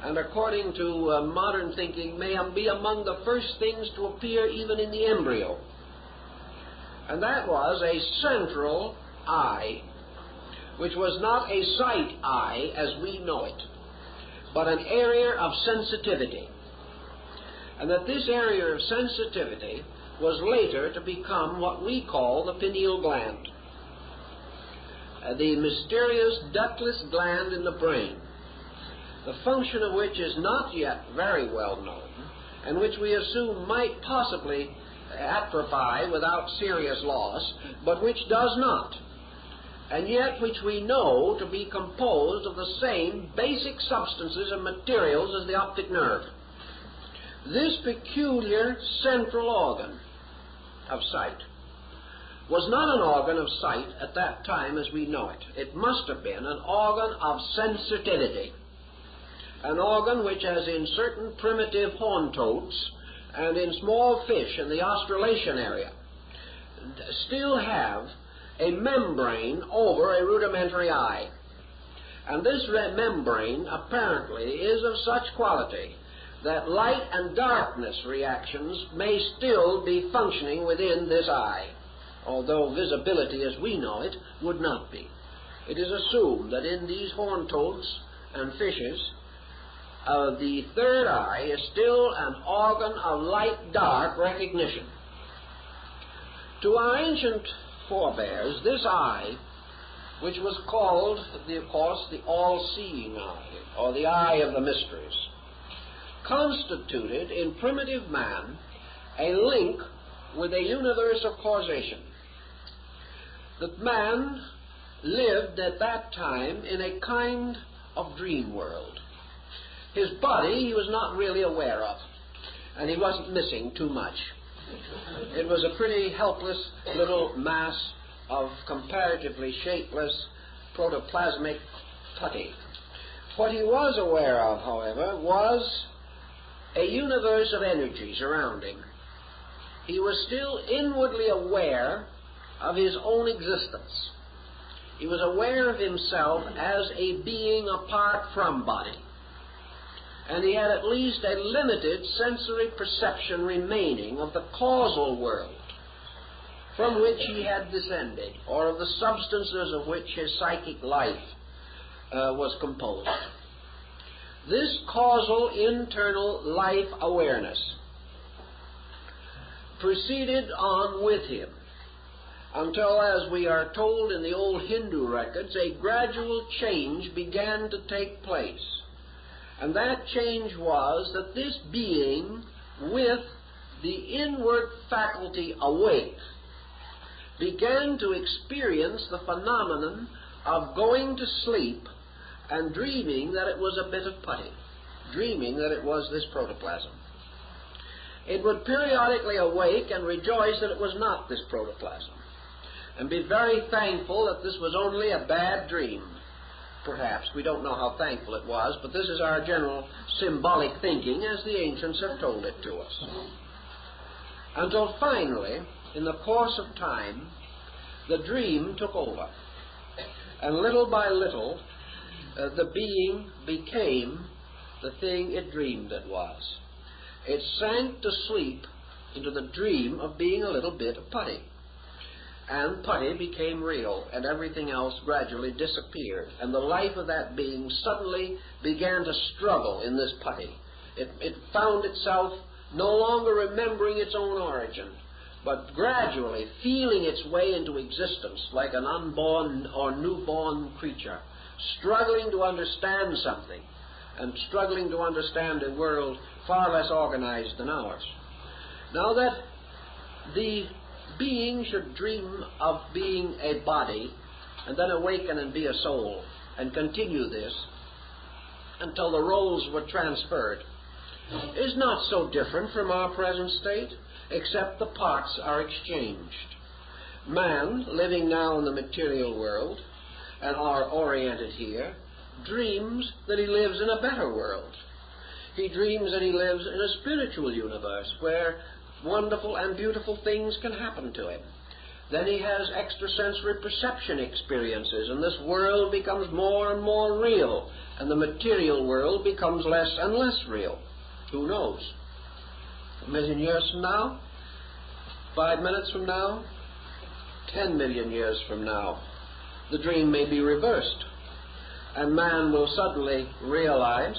and according to modern thinking may be among the first things to appear even in the embryo. And that was a central eye, which was not a sight eye as we know it, but an area of sensitivity. And that this area of sensitivity was later to become what we call the pineal gland, the mysterious ductless gland in the brain, the function of which is not yet very well known, and which we assume might possibly atrophy without serious loss, but which does not, and yet which we know to be composed of the same basic substances and materials as the optic nerve. This peculiar central organ of sight was not an organ of sight at that time as we know it. It must have been an organ of sensitivity, an organ which, as in certain primitive horned toads and in small fish in the Australasian area, still have a membrane over a rudimentary eye. And this membrane apparently is of such quality that light and darkness reactions may still be functioning within this eye, although visibility as we know it would not be. It is assumed that in these horned toads and fishes, the third eye is still an organ of light-dark recognition. To our ancient forebears, this eye, which was called, of course, the all-seeing eye, or the eye of the mysteries, constituted in primitive man a link with a universe of causation. That man lived at that time in a kind of dream world. His body he was not really aware of, and he wasn't missing too much. It was a pretty helpless little mass of comparatively shapeless protoplasmic putty. What he was aware of, however, was a universe of energies around him. He was still inwardly aware of his own existence. He was aware of himself as a being apart from body. And he had at least a limited sensory perception remaining of the causal world from which he had descended, or of the substances of which his psychic life was composed. This causal internal life awareness proceeded on with him until, as we are told in the old Hindu records, a gradual change began to take place. And that change was that this being, with the inward faculty awake, began to experience the phenomenon of going to sleep and dreaming that it was a bit of putty, dreaming that it was this protoplasm. It would periodically awake and rejoice that it was not this protoplasm, and be very thankful that this was only a bad dream. Perhaps. We don't know how thankful it was, but this is our general symbolic thinking as the ancients have told it to us. Until finally, in the course of time, the dream took over. And little by little, the being became the thing it dreamed it was. It sank to sleep into the dream of being a little bit of putty. And putty became real, and everything else gradually disappeared. And the life of that being suddenly began to struggle in this putty. It found itself no longer remembering its own origin, but gradually feeling its way into existence like an unborn or newborn creature, struggling to understand something, and struggling to understand a world far less organized than ours. Now that the being should dream of being a body, and then awaken and be a soul, and continue this until the roles were transferred, is not so different from our present state, except the parts are exchanged. Man, living now in the material world, and are oriented here, dreams that he lives in a better world. He dreams that he lives in a spiritual universe where wonderful and beautiful things can happen to him. Then he has extrasensory perception experiences, and this world becomes more and more real, and the material world becomes less and less real. Who knows? 1,000,000 years from now? 5 minutes from now? 10 million years from now? The dream may be reversed, and man will suddenly realize,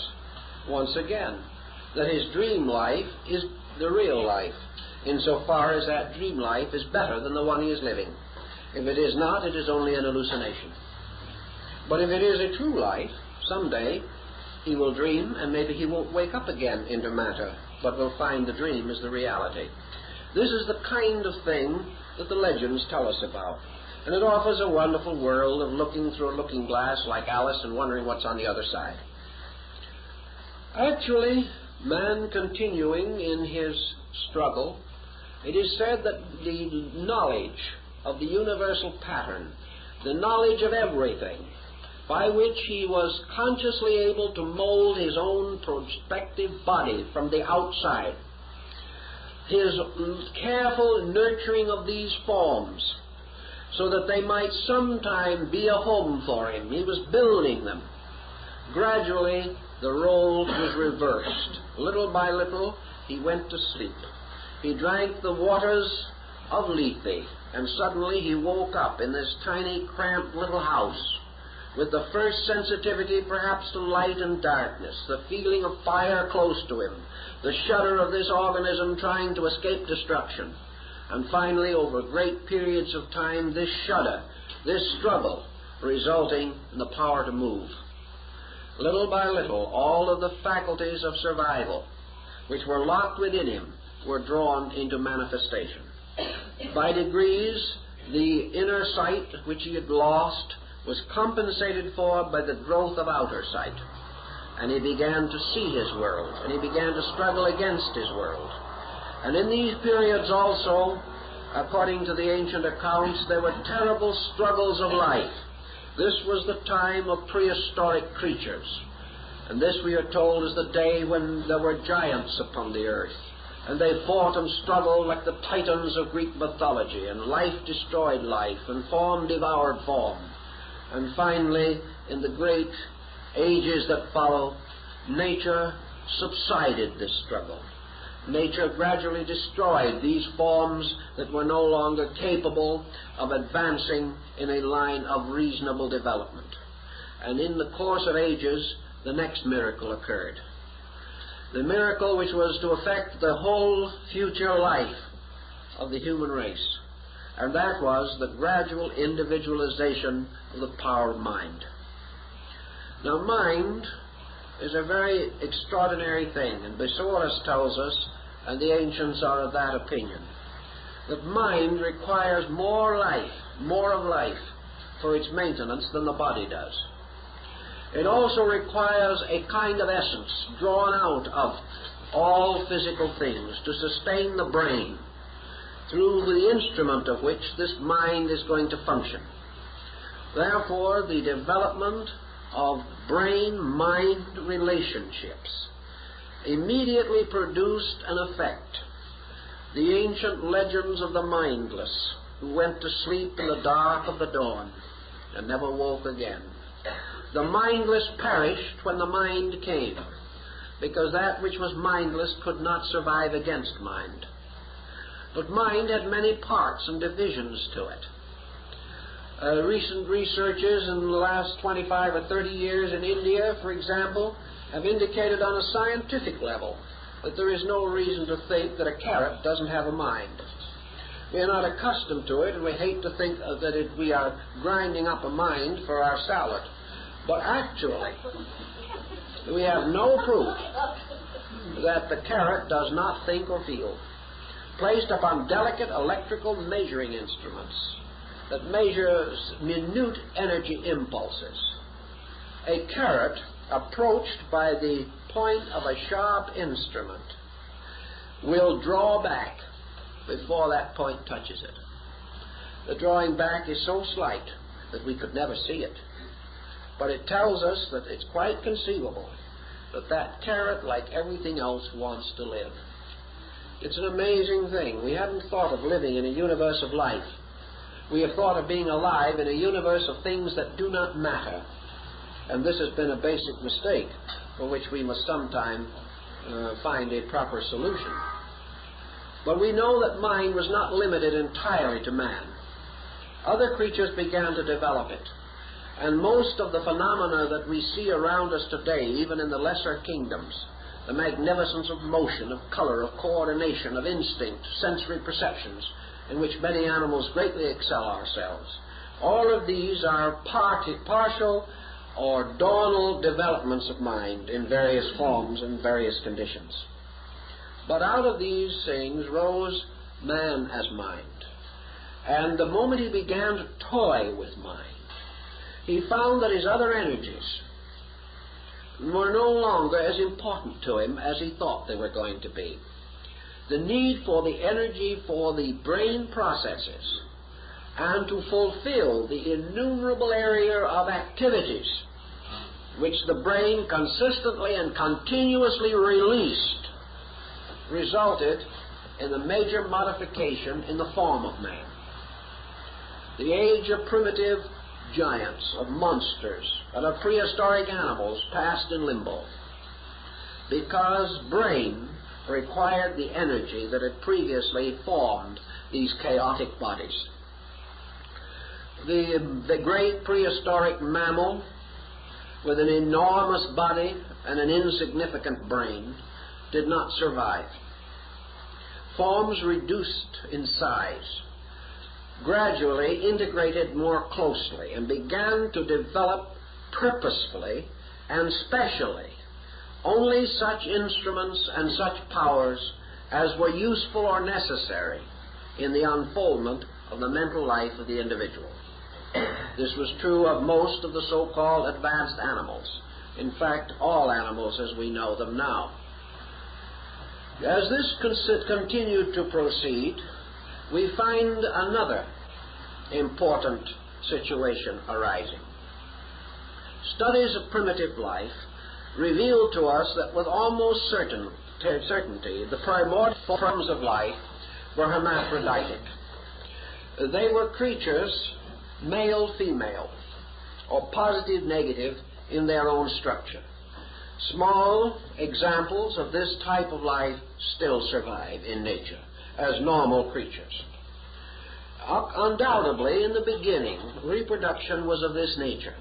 once again, that his dream life is the real life, insofar as that dream life is better than the one he is living. If it is not, it is only an hallucination. But if it is a true life, someday he will dream, and maybe he won't wake up again into matter, but will find the dream is the reality. This is the kind of thing that the legends tell us about. And it offers a wonderful world of looking through a looking glass like Alice and wondering what's on the other side. Actually, man continuing in his struggle, it is said that the knowledge of the universal pattern, the knowledge of everything, by which he was consciously able to mold his own prospective body from the outside, his careful nurturing of these forms, so that they might sometime be a home for him. He was building them. Gradually, the role was reversed. Little by little, he went to sleep. He drank the waters of Lethe, and suddenly he woke up in this tiny, cramped little house, with the first sensitivity perhaps to light and darkness, the feeling of fire close to him, the shudder of this organism trying to escape destruction. And finally, over great periods of time, this shudder, this struggle, resulting in the power to move. Little by little, all of the faculties of survival, which were locked within him, were drawn into manifestation. By degrees, the inner sight, which he had lost, was compensated for by the growth of outer sight. And he began to see his world, and he began to struggle against his world. And in these periods also, according to the ancient accounts, there were terrible struggles of life. This was the time of prehistoric creatures. And this, we are told, is the day when there were giants upon the earth. And they fought and struggled like the titans of Greek mythology, and life destroyed life, and form devoured form. And finally, in the great ages that follow, nature subsided this struggle. Nature gradually destroyed these forms that were no longer capable of advancing in a line of reasonable development. And in the course of ages, the next miracle occurred. The miracle which was to affect the whole future life of the human race. and that was the gradual individualization of the power of mind. Now, mind is a very extraordinary thing, and Besorus tells us, and the ancients are of that opinion, that mind requires more of life for its maintenance than the body does. It also requires a kind of essence drawn out of all physical things to sustain the brain, through the instrument of which this mind is going to function. Therefore, the development of brain-mind relationships immediately produced an effect. The ancient legends of the mindless who went to sleep in the dark of the dawn and never woke again. The mindless perished when the mind came, because that which was mindless could not survive against mind. But mind had many parts and divisions to it. Recent researches in the last 25 or 30 years in India, for example, have indicated on a scientific level that there is no reason to think that a carrot doesn't have a mind. We are not accustomed to it, and we hate to think that we are grinding up a mind for our salad. But actually, we have no proof that the carrot does not think or feel. Placed upon delicate electrical measuring instruments that measures minute energy impulses, a carrot approached by the point of a sharp instrument will draw back before that point touches it. The drawing back is so slight that we could never see it. But it tells us that it's quite conceivable that that carrot, like everything else, wants to live. It's an amazing thing. We haven't thought of living in a universe of life. We have thought of being alive in a universe of things that do not matter. And this has been a basic mistake for which we must sometime find a proper solution. But we know that mind was not limited entirely to man. Other creatures began to develop it. And most of the phenomena that we see around us today, even in the lesser kingdoms, the magnificence of motion, of color, of coordination, of instinct, sensory perceptions, in which many animals greatly excel ourselves, all of these are partial or dawnal developments of mind in various forms and various conditions. But out of these things rose man as mind. And the moment he began to toy with mind, he found that his other energies were no longer as important to him as he thought they were going to be. The need for the energy for the brain processes and to fulfill the innumerable area of activities which the brain consistently and continuously released resulted in a major modification in the form of man. The age of primitive giants, of monsters, and of prehistoric animals passed in limbo, because brain required the energy that had previously formed these chaotic bodies. The great prehistoric mammal, with an enormous body and an insignificant brain, did not survive. Forms reduced in size gradually integrated more closely and began to develop purposefully and specially only such instruments and such powers as were useful or necessary in the unfoldment of the mental life of the individual. This was true of most of the so-called advanced animals. In fact, all animals as we know them now. As this continued to proceed, we find another important situation arising. Studies of primitive life reveal to us that with almost certainty the primordial forms of life were hermaphroditic. They were creatures, male-female, or positive-negative in their own structure. Small examples of this type of life still survive in nature as normal creatures. Undoubtedly, in the beginning, reproduction was of this nature.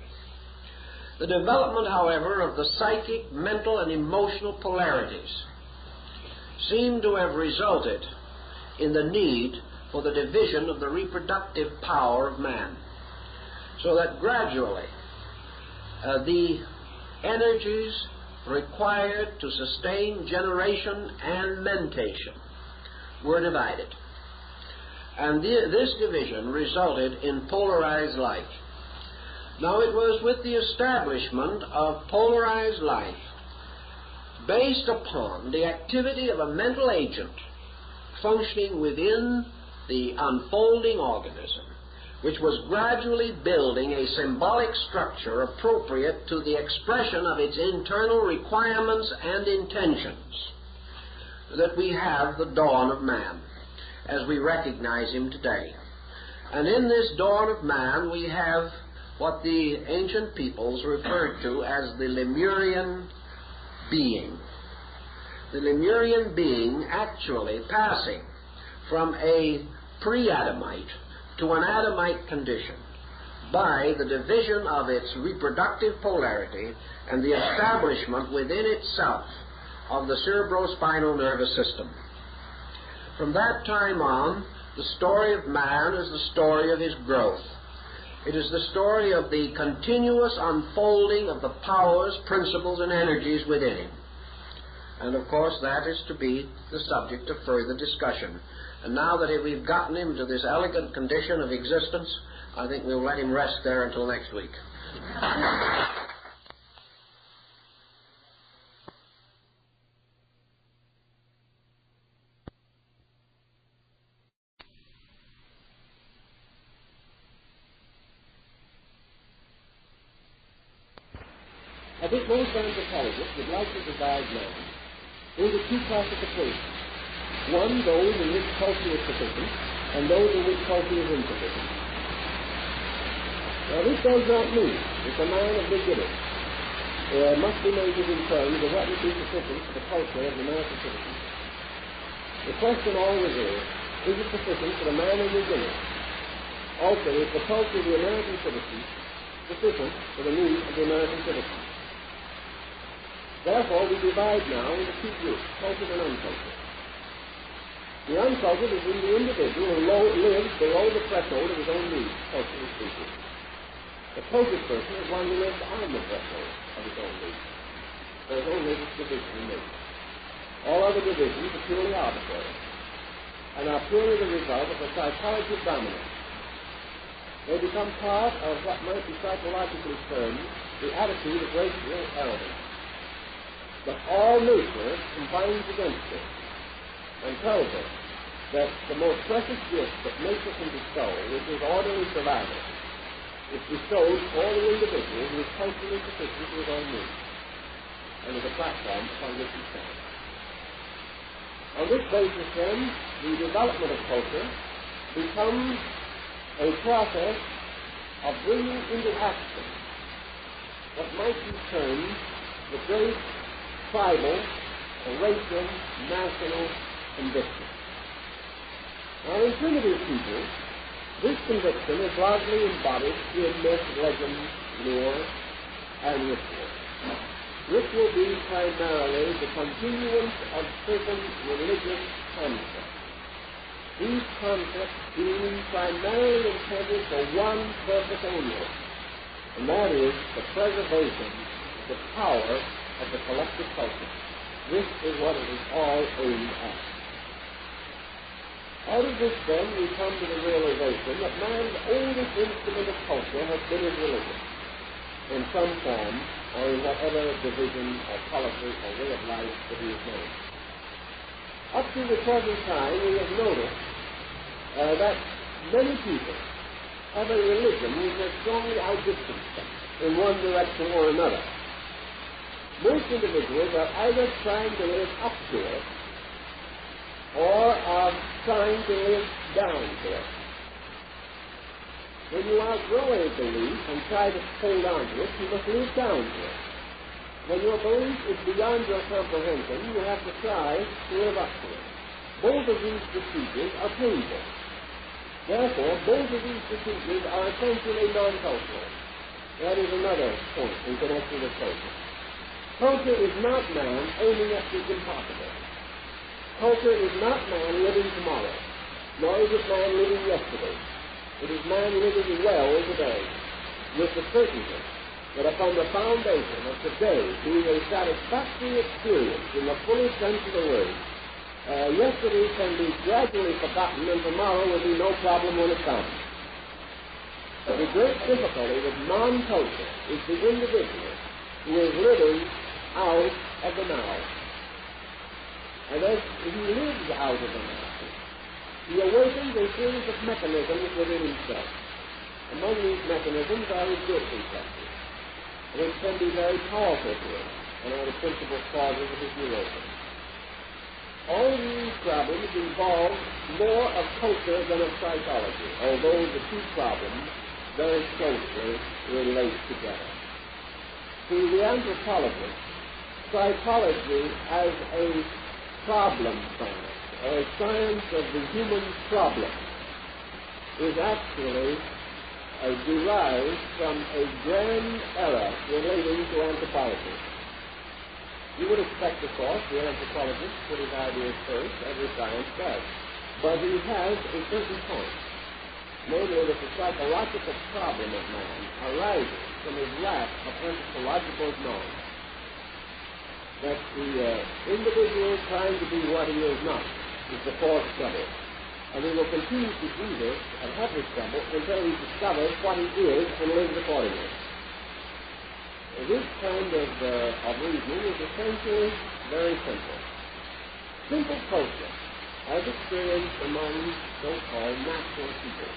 The development, however, of the psychic, mental, and emotional polarities seemed to have resulted in the need for the division of the reproductive power of man, so that gradually the energies required to sustain generation and mentation were divided. And this division resulted in polarized life. Now, it was with the establishment of polarized life based upon the activity of a mental agent functioning within the unfolding organism, which was gradually building a symbolic structure appropriate to the expression of its internal requirements and intentions, that we have the dawn of man as we recognize him today. And in this dawn of man we have what the ancient peoples referred to as the Lemurian being. The Lemurian being actually passing from a pre-Adamite to an Adamite condition by the division of its reproductive polarity and the establishment within itself of the cerebrospinal nervous system. From that time on, the story of man is the story of his growth. It is the story of the continuous unfolding of the powers, principles, and energies within him. And of course that is to be the subject of further discussion. And now that we've gotten him to this elegant condition of existence, I think we'll let him rest there until next week. I think most anthropologists would like to divide man into two classifications. One, those in which culture is sufficient, and those in which culture is insufficient. Now, this does not mean that the man of beginning must be measured in terms of what would be sufficient for the culture of the American citizen. The question always is it sufficient for the man of beginning? Also, is the culture of the American citizen sufficient for the needs of the American citizen? Therefore, we divide now into two groups, cultured and uncultured. The uncultured is in the individual who lives below the threshold of his own needs, culturally speaking. The cultured person is one who lives on the threshold of his own needs. There is only this division in nature. All other divisions are purely arbitrary and are purely the result of a psychology of dominance. They become part of what might be psychologically termed the attitude of racial arrogance. But all nature combines against it and tells us that the most precious gift that nature can bestow, which is orderly survival, is bestowed for the individual who is culturally sufficient to his own needs and is a platform upon which he stands. On this basis, then, the development of culture becomes a process of bringing into action what might be termed the great tribal, racial, national conviction. Now, in primitive people, this conviction is largely embodied in myth, legend, lore, and ritual. Ritual being primarily the continuance of certain religious concepts. These concepts being primarily intended for one purpose only, and that is the preservation of the power of the collective culture. This is what it is all aimed at. Out of this, then, we come to the realization that man's oldest instrument of culture has been his religion, in some form or in whatever division or policy or way of life that he has known. Up to the present time, we have noticed that many people have a religion which has strongly outdistanced them in one direction or another. Most individuals are either trying to live up to it or are trying to live down to it. When you outgrow a belief and try to hold on to it, you must live down to it. When your belief is beyond your comprehension, you have to try to live up to it. Both of these procedures are painful. Therefore, both of these procedures are essentially non-cultural. That is another point in connection with culture. Culture is not man aiming at the impossible. Culture is not man living tomorrow. nor is it man living yesterday. It is man living well today, with the certainty that upon the foundation of today being a satisfactory experience in the fullest sense of the word, yesterday can be gradually forgotten and tomorrow will be no problem when it comes. The great difficulty with non-culture is the individual who is living out of the now. And as he lives out of the now, he awakens a series of mechanisms within himself. Among these mechanisms are his guilt reflexes, which can be very powerful to him and are the principal causes of his neurosis. All these problems involve more of culture than of psychology, although the two problems very closely relate together. To the anthropologist, psychology as a problem science, or a science of the human problem, is actually derived from a grand error relating to anthropology. You would expect, of course, the anthropologist to put his ideas first, every science does. But he has a certain point, namely that the psychological problem of man arises from his lack of anthropological knowledge. That the individual trying to be what he is not is the cause of trouble. And he will continue to do this and have this trouble until he discovers what he is and lives accordingly. This kind of reasoning is essentially very simple. Simple culture, as experienced among so-called natural people.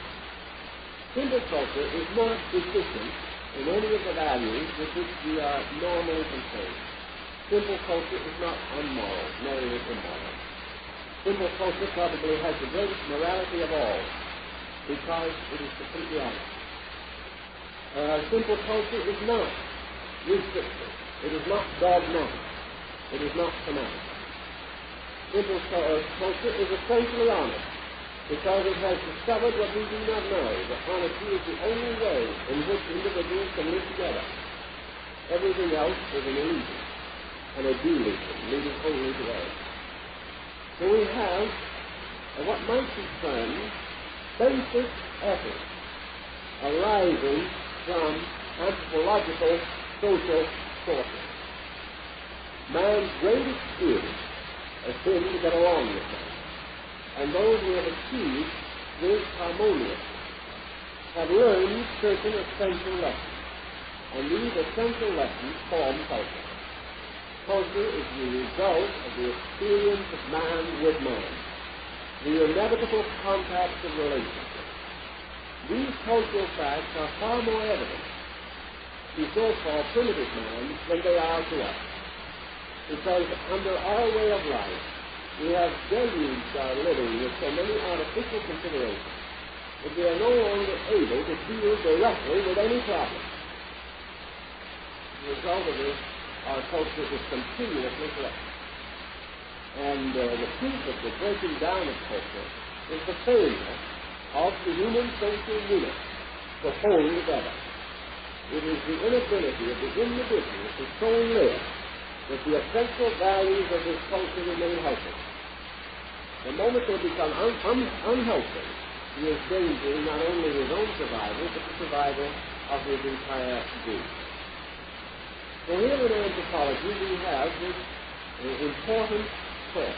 Simple culture is not deficient in any of the values with which we are normally concerned. Simple culture is not unmoral, nor is it immoral. Simple culture probably has the greatest morality of all, because it is completely honest. Simple culture is not restrictive. It is not dogmatic. It is not fanatic. Simple culture is essentially honest, because it has discovered what we do not know, that honesty is the only way in which individuals can live together. Everything else is an illusion, and a delusion, leading only to error. So we have what might be termed basic ethics arising from anthropological social sources. Man's great experience has been to get along with man, and those who have achieved this harmoniously have learned certain essential lessons, and these essential lessons form culture. Culture is the result of the experience of man with man, the inevitable contacts of relationship. These cultural facts are far more evident to so-called primitive man than they are to us, because under our way of life, we have deluged our living with so many artificial considerations that we are no longer able to deal directly with any problem. The result of this, our culture is continuously corrupted. And the proof of the breaking down of culture is the failure of the human social unit to hold together. It is the inability of the individual to so live that the essential values of his culture remain healthy. The moment they become unhealthy, he is endangering not only his own survival, but the survival of his entire group. So here in anthropology we have this important point,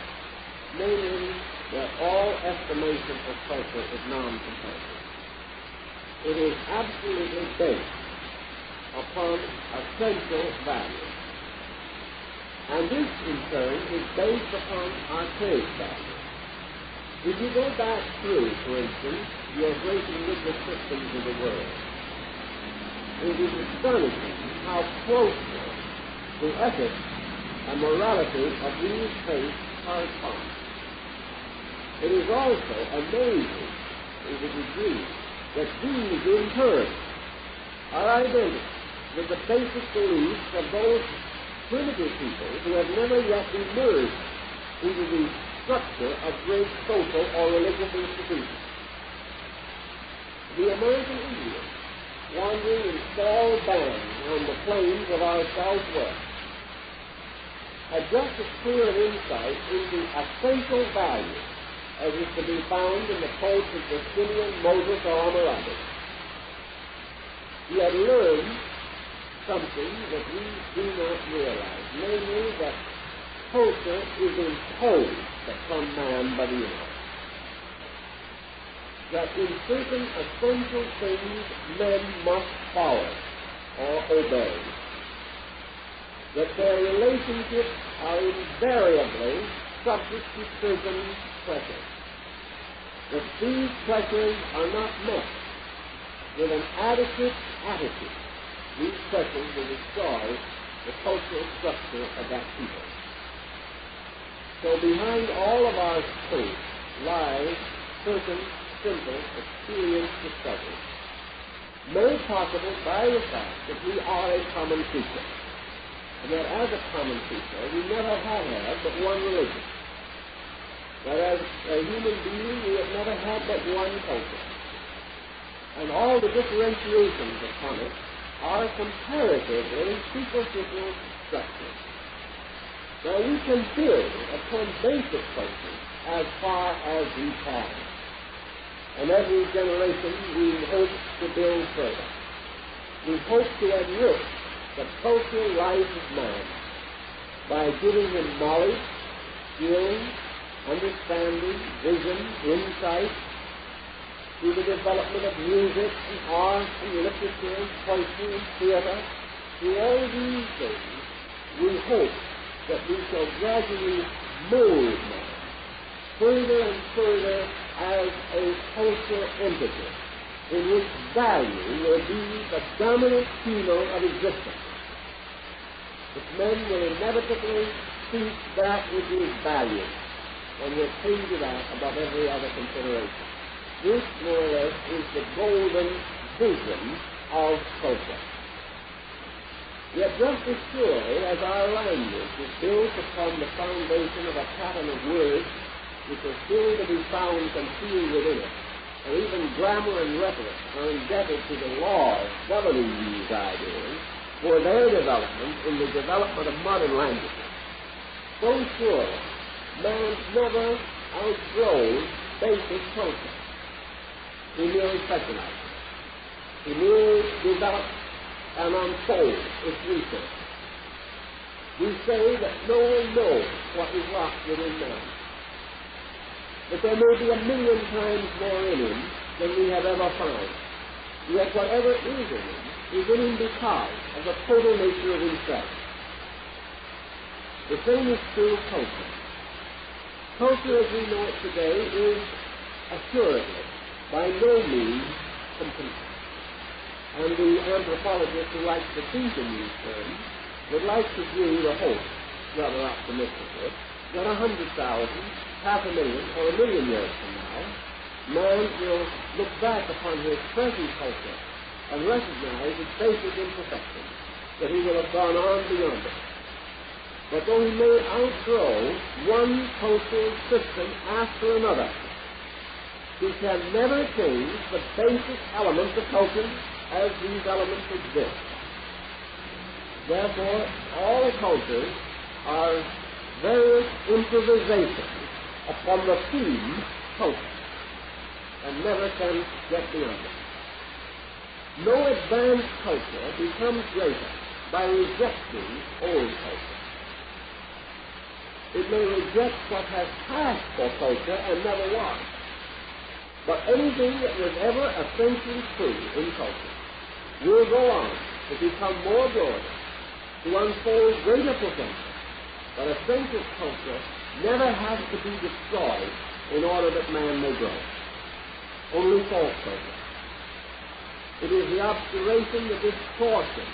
namely that all estimation of culture is non-comparative. It is absolutely based upon essential values. And this, in turn, is based upon archaic values. If you go back through, for instance, your great religious systems of the world, it is astonishing how closely the ethics and morality of these faiths correspond. It is also amazing to the degree that these, in turn, are identical with the basic beliefs of those primitive people who have never yet emerged into the structure of great social or religious institutions. The American Indians, wandering in small bands on the plains of our Southwest, had just as clear an insight into essential values as is to be found in the codes of Justinian, Moses, or Hammurabi. He had learned something that we do not realize, namely that culture is imposed upon man by the universe. That in certain essential things men must follow or obey. That their relationships are invariably subject to certain pressures. That these pressures are not met with an adequate attitude. These pressures will destroy the cultural structure of that people. So behind all of our faith lies certain simple experience discovery, made possible by the fact that we are a common creature, and that as a common creature we never have had but one religion, that as a human being we have never had but one culture, and all the differentiations upon it are comparatively superficial structures. Now we can build upon basic culture as far as we can. And every generation we hope to build further. We hope to enrich the cultural life of man by giving him knowledge, skill, understanding, vision, insight, through the development of music and art and literature and poetry and theater. Through all these things, we hope that we shall gradually mold man further and further as a cultural entity in which value will be the dominant keynote of existence. That men will inevitably seek that which is value and will cling to that above every other consideration. This, more or less, is the golden vision of culture. Yet just as surely as our language is built upon the foundation of a pattern of words which are still to be found concealed within it, and even grammar and rhetoric are indebted to the laws governing these ideas for their development in the development of modern languages, so surely man never outgrows basic culture. He merely specializes. He merely develops and unfolds its resources. We say that no one knows what is locked within man, that there may be 1,000,000 times more in him than we have ever found. Yet whatever is in him because of the total nature of himself. The same is true of culture. Culture as we know it today is assuredly by no means complete. And the anthropologist who likes to think in these terms would like to view the hope, rather optimistically, that 100,000, 500,000, or 1,000,000 years from now, man will look back upon his present culture and recognize its basic imperfections, that he will have gone on beyond it. But though he may outgrow one cultural system after another, he can never change the basic elements of culture as these elements exist. Therefore, all cultures are various improvisations upon the theme culture, and never can get beyond it. No advanced culture becomes greater by rejecting old culture. It may reject what has passed for culture and never was. But anything that was ever essentially true in culture will go on to become more glorious, to unfold greater potential. But essential culture never has to be destroyed in order that man may grow. Only false culture. It is the obscuration, the distortion,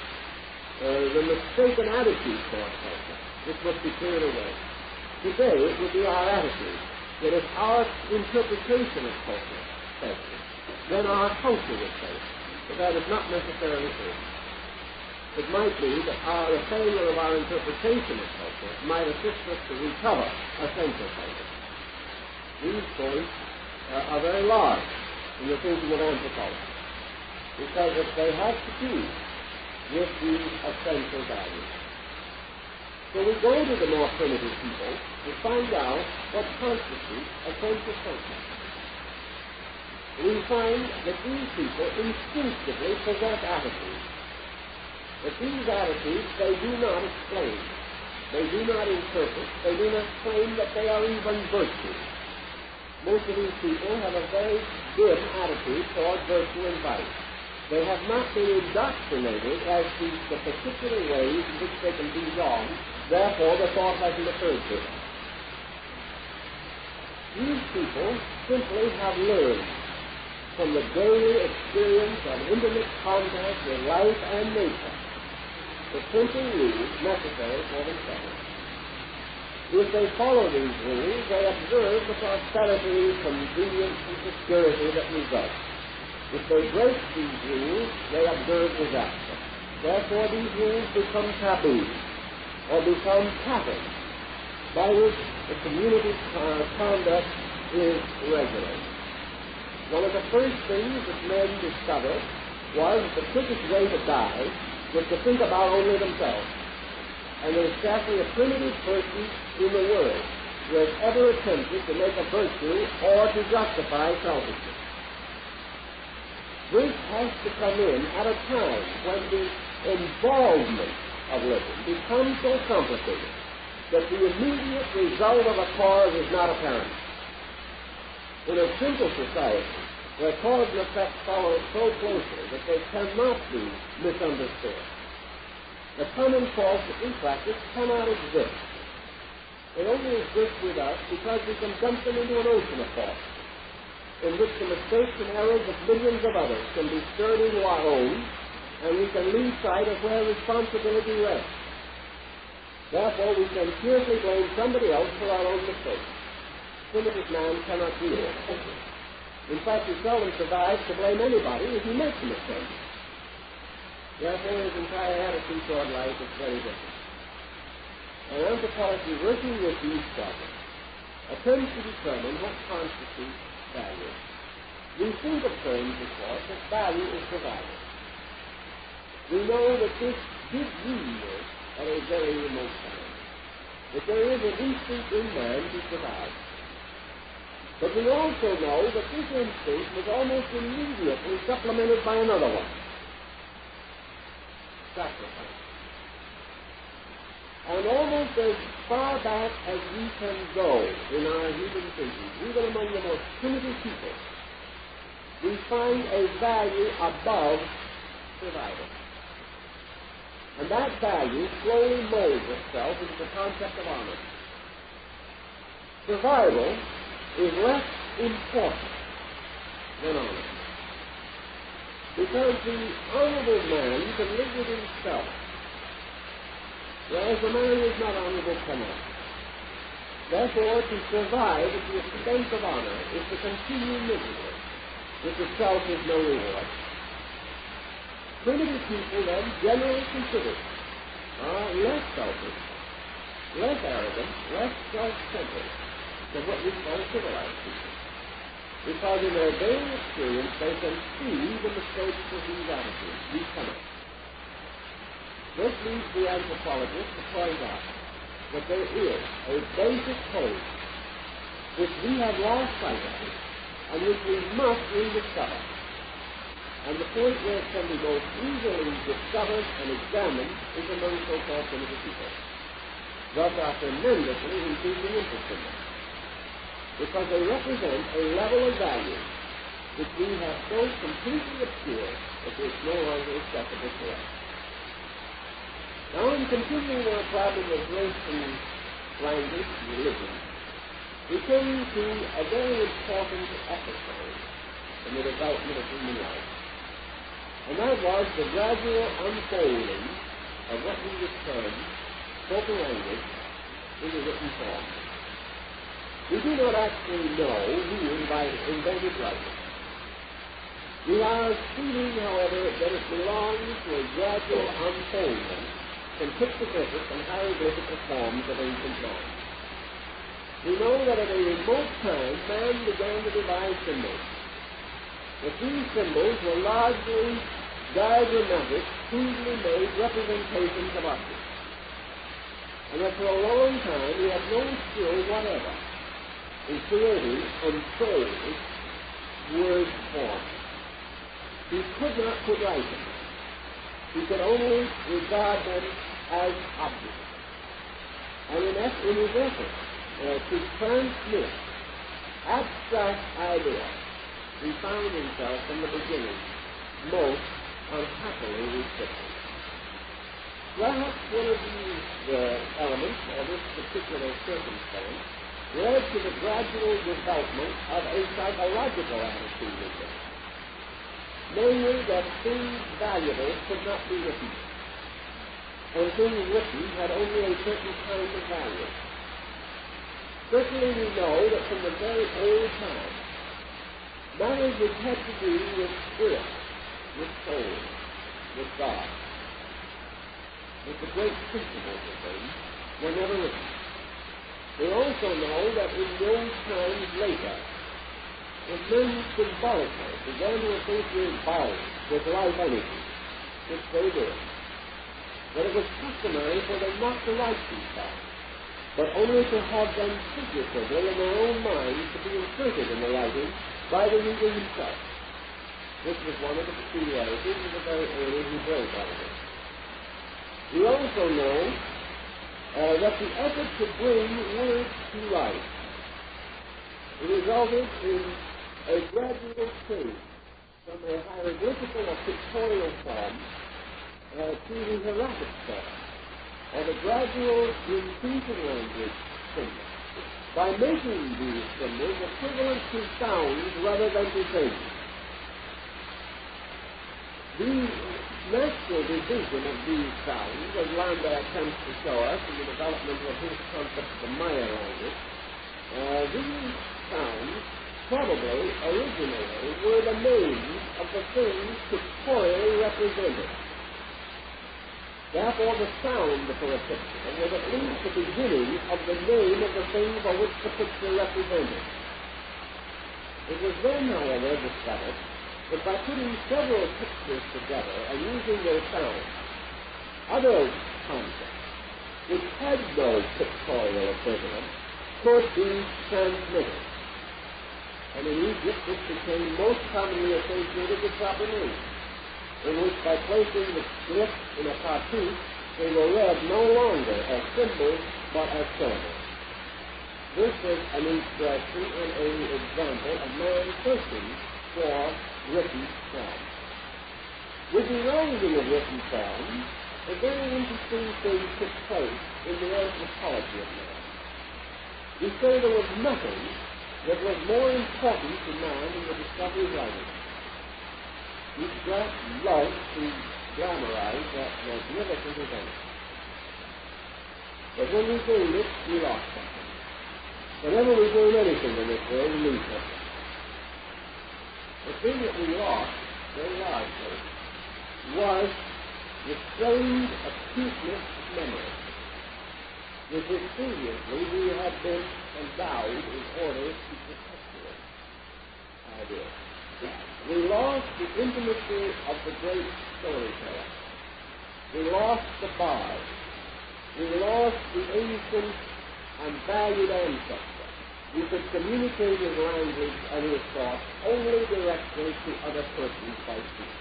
the mistaken attitude toward culture which must be cleared away. Today it would be our attitude that if our interpretation of culture fails, then our culture would fail. But that is not necessarily true. It might be that the failure of our interpretation of culture might assist us to recover essential culture. These points are very large in the thinking of anthropology, because they have to do with these essential values. So we go to the more primitive people to find out what constitutes a conscious function. We find that these people instinctively possess attitudes. But these attitudes they do not explain. They do not interpret. They do not claim that they are even virtues. Most of these people have a very dim attitude toward virtue and vice. They have not been indoctrinated as to the particular ways in which they can be wrong. Therefore, the thought hasn't occurred to them. These people simply have learned from the daily experience of intimate contact with life and nature the simple rules necessary for themselves. If they follow these rules, they observe the prosperity, convenience, and security that results. If they break these rules, they observe disaster. Therefore, these rules become taboo, or become patterns by which the community's conduct is regulated. One of the first things that men discovered was that the quickest way to die was to think about only themselves. And there's scarcely a primitive person in the world who has ever attempted to make a virtue or to justify selfishness. This has to come in at a time when the involvement of living becomes so complicated that the immediate result of a cause is not apparent. In a simple society, where cause and effect follow so closely that they cannot be misunderstood, the common faults that we practice cannot exist. They only exist with us because we can dump them into an ocean of faults, in which the mistakes and errors of millions of others can be stirred into our own, and we can lose sight of where responsibility rests. Therefore, we can cheerfully blame somebody else for our own mistakes. Primitive man cannot do it. In fact, he seldom survives to blame anybody if he makes a mistake. Therefore, his entire attitude toward life is very different. And anthropology, working with these problems, attempts to determine what constitutes value. We think of terms, of course, that value is survival. We know that this did really work at a very remote time, that there is an instinct in man to survive. But we also know that this instinct was almost immediately supplemented by another one: sacrifice. And almost as far back as we can go in our human thinking, even among the most primitive people, we find a value above survival. And that value slowly molds itself into the concept of honor. Survival is less important than honor, because the honorable man can live with himself, whereas the man who is not honorable cannot. Therefore, to survive at the expense of honor is to continue miserable, which itself is no reward. Primitive people, then, generally considered, are less selfish, less arrogant, less self-centered than what we call civilized people, because in their daily experience they can see the mistakes of these attitudes. We cannot. This leads the anthropologist to point out that there is a basic code which we have lost sight of and which we must rediscover. And the point where it can be most easily discovered and examined is among so-called primitive people. Thus are tremendously increasing interest in them, because they represent a level of value which we have so completely obscured that it's no longer accessible to us. Now, in continuing our problem of race and language and religion, we came to a very important episode in the development of human life. And that was the gradual unfolding of what we would term spoken language in the written form. We do not actually know who invented writing. We are assuming, however, that it belongs to a gradual unfolding from pictoglyphic and hieroglyphical forms of ancient man. We know that at a remote time, man began to devise symbols. But these symbols were largely diagrammatic, crudely made representations of objects. and that for a long time he had no skill whatever in creating unfolded word forms. He could not put life in them. He could only regard them as objects. And in his effort to transmit abstract ideas, he found himself from the beginning most unhappily restricted. Perhaps one of these elements of this particular circumstance led to the gradual development of a psychological attitude in them, namely that things valuable could not be written, and things written had only a certain kind of value. Certainly we know that from the very old time, matters which had to do with spirit, with soul, with God, with the great principles of things, were never written. We also know that in those times later, when men symbolically began to associate bodies with life energy, which they did, that it was customary for them not to write these thoughts, but only to have them figuratively in their own minds to be inserted in the writing by the reader himself. This was one of the peculiarities of the very early Hebraic writers. We also know that the effort to bring words to life resulted in a gradual change from a hieroglyphical or pictorial form to the hieratic form, or the gradual increase in language symbols, by making these symbols equivalent to sounds rather than to things. The natural division of these sounds, as Lambda attempts to show us in the development of his concept of the Maya language, these sounds probably originally were the names of the things pictorially represented. Therefore, the sound for a picture was at least the beginning of the name of the thing for which the picture represented. It was then, however, discovered that by putting several pictures together and using their sound, other concepts which had no pictorial equivalent could be transmitted. And in Egypt, this became most commonly associated with proper names, in which by placing the glyphs in a cartouche, they were read no longer as symbols, but as symbols. This is an expression and an example of man searching for written form. With the erosion of written form, a very interesting thing took place in the anthropology of man. We say there was nothing that was more important to man than the discovery of writing. We just love to glamorize that magnificent event. But when we gained it, we lost something. Whenever we gain anything in this world, we lose something. The thing that we lost, very largely, was the strange acuteness of memory, with which previously we had been endowed in order to perpetuate ideas. We lost the intimacy of the great storyteller. We lost the bard. We lost the ancient and valued ancestor. We could communicate his language and his thoughts only directly to other persons by speech.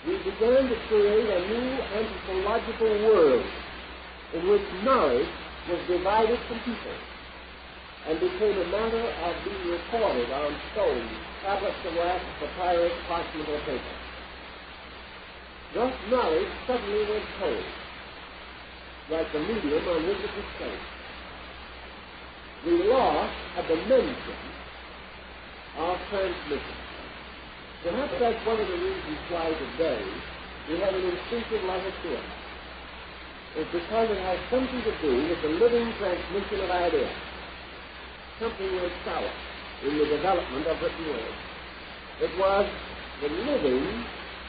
We began to create a new anthropological world in which knowledge was divided from people and became a matter of being recorded on stone, tablets of wax, papyrus, parchment, or paper. Thus knowledge suddenly went cold, like the medium on which it was placed. We lost a dimension of transmission. Perhaps that's one of the reasons why today we have an instinctive love of fear. It's because it has something to do with the living transmission of ideas. Something went sour in the development of written words. It was the living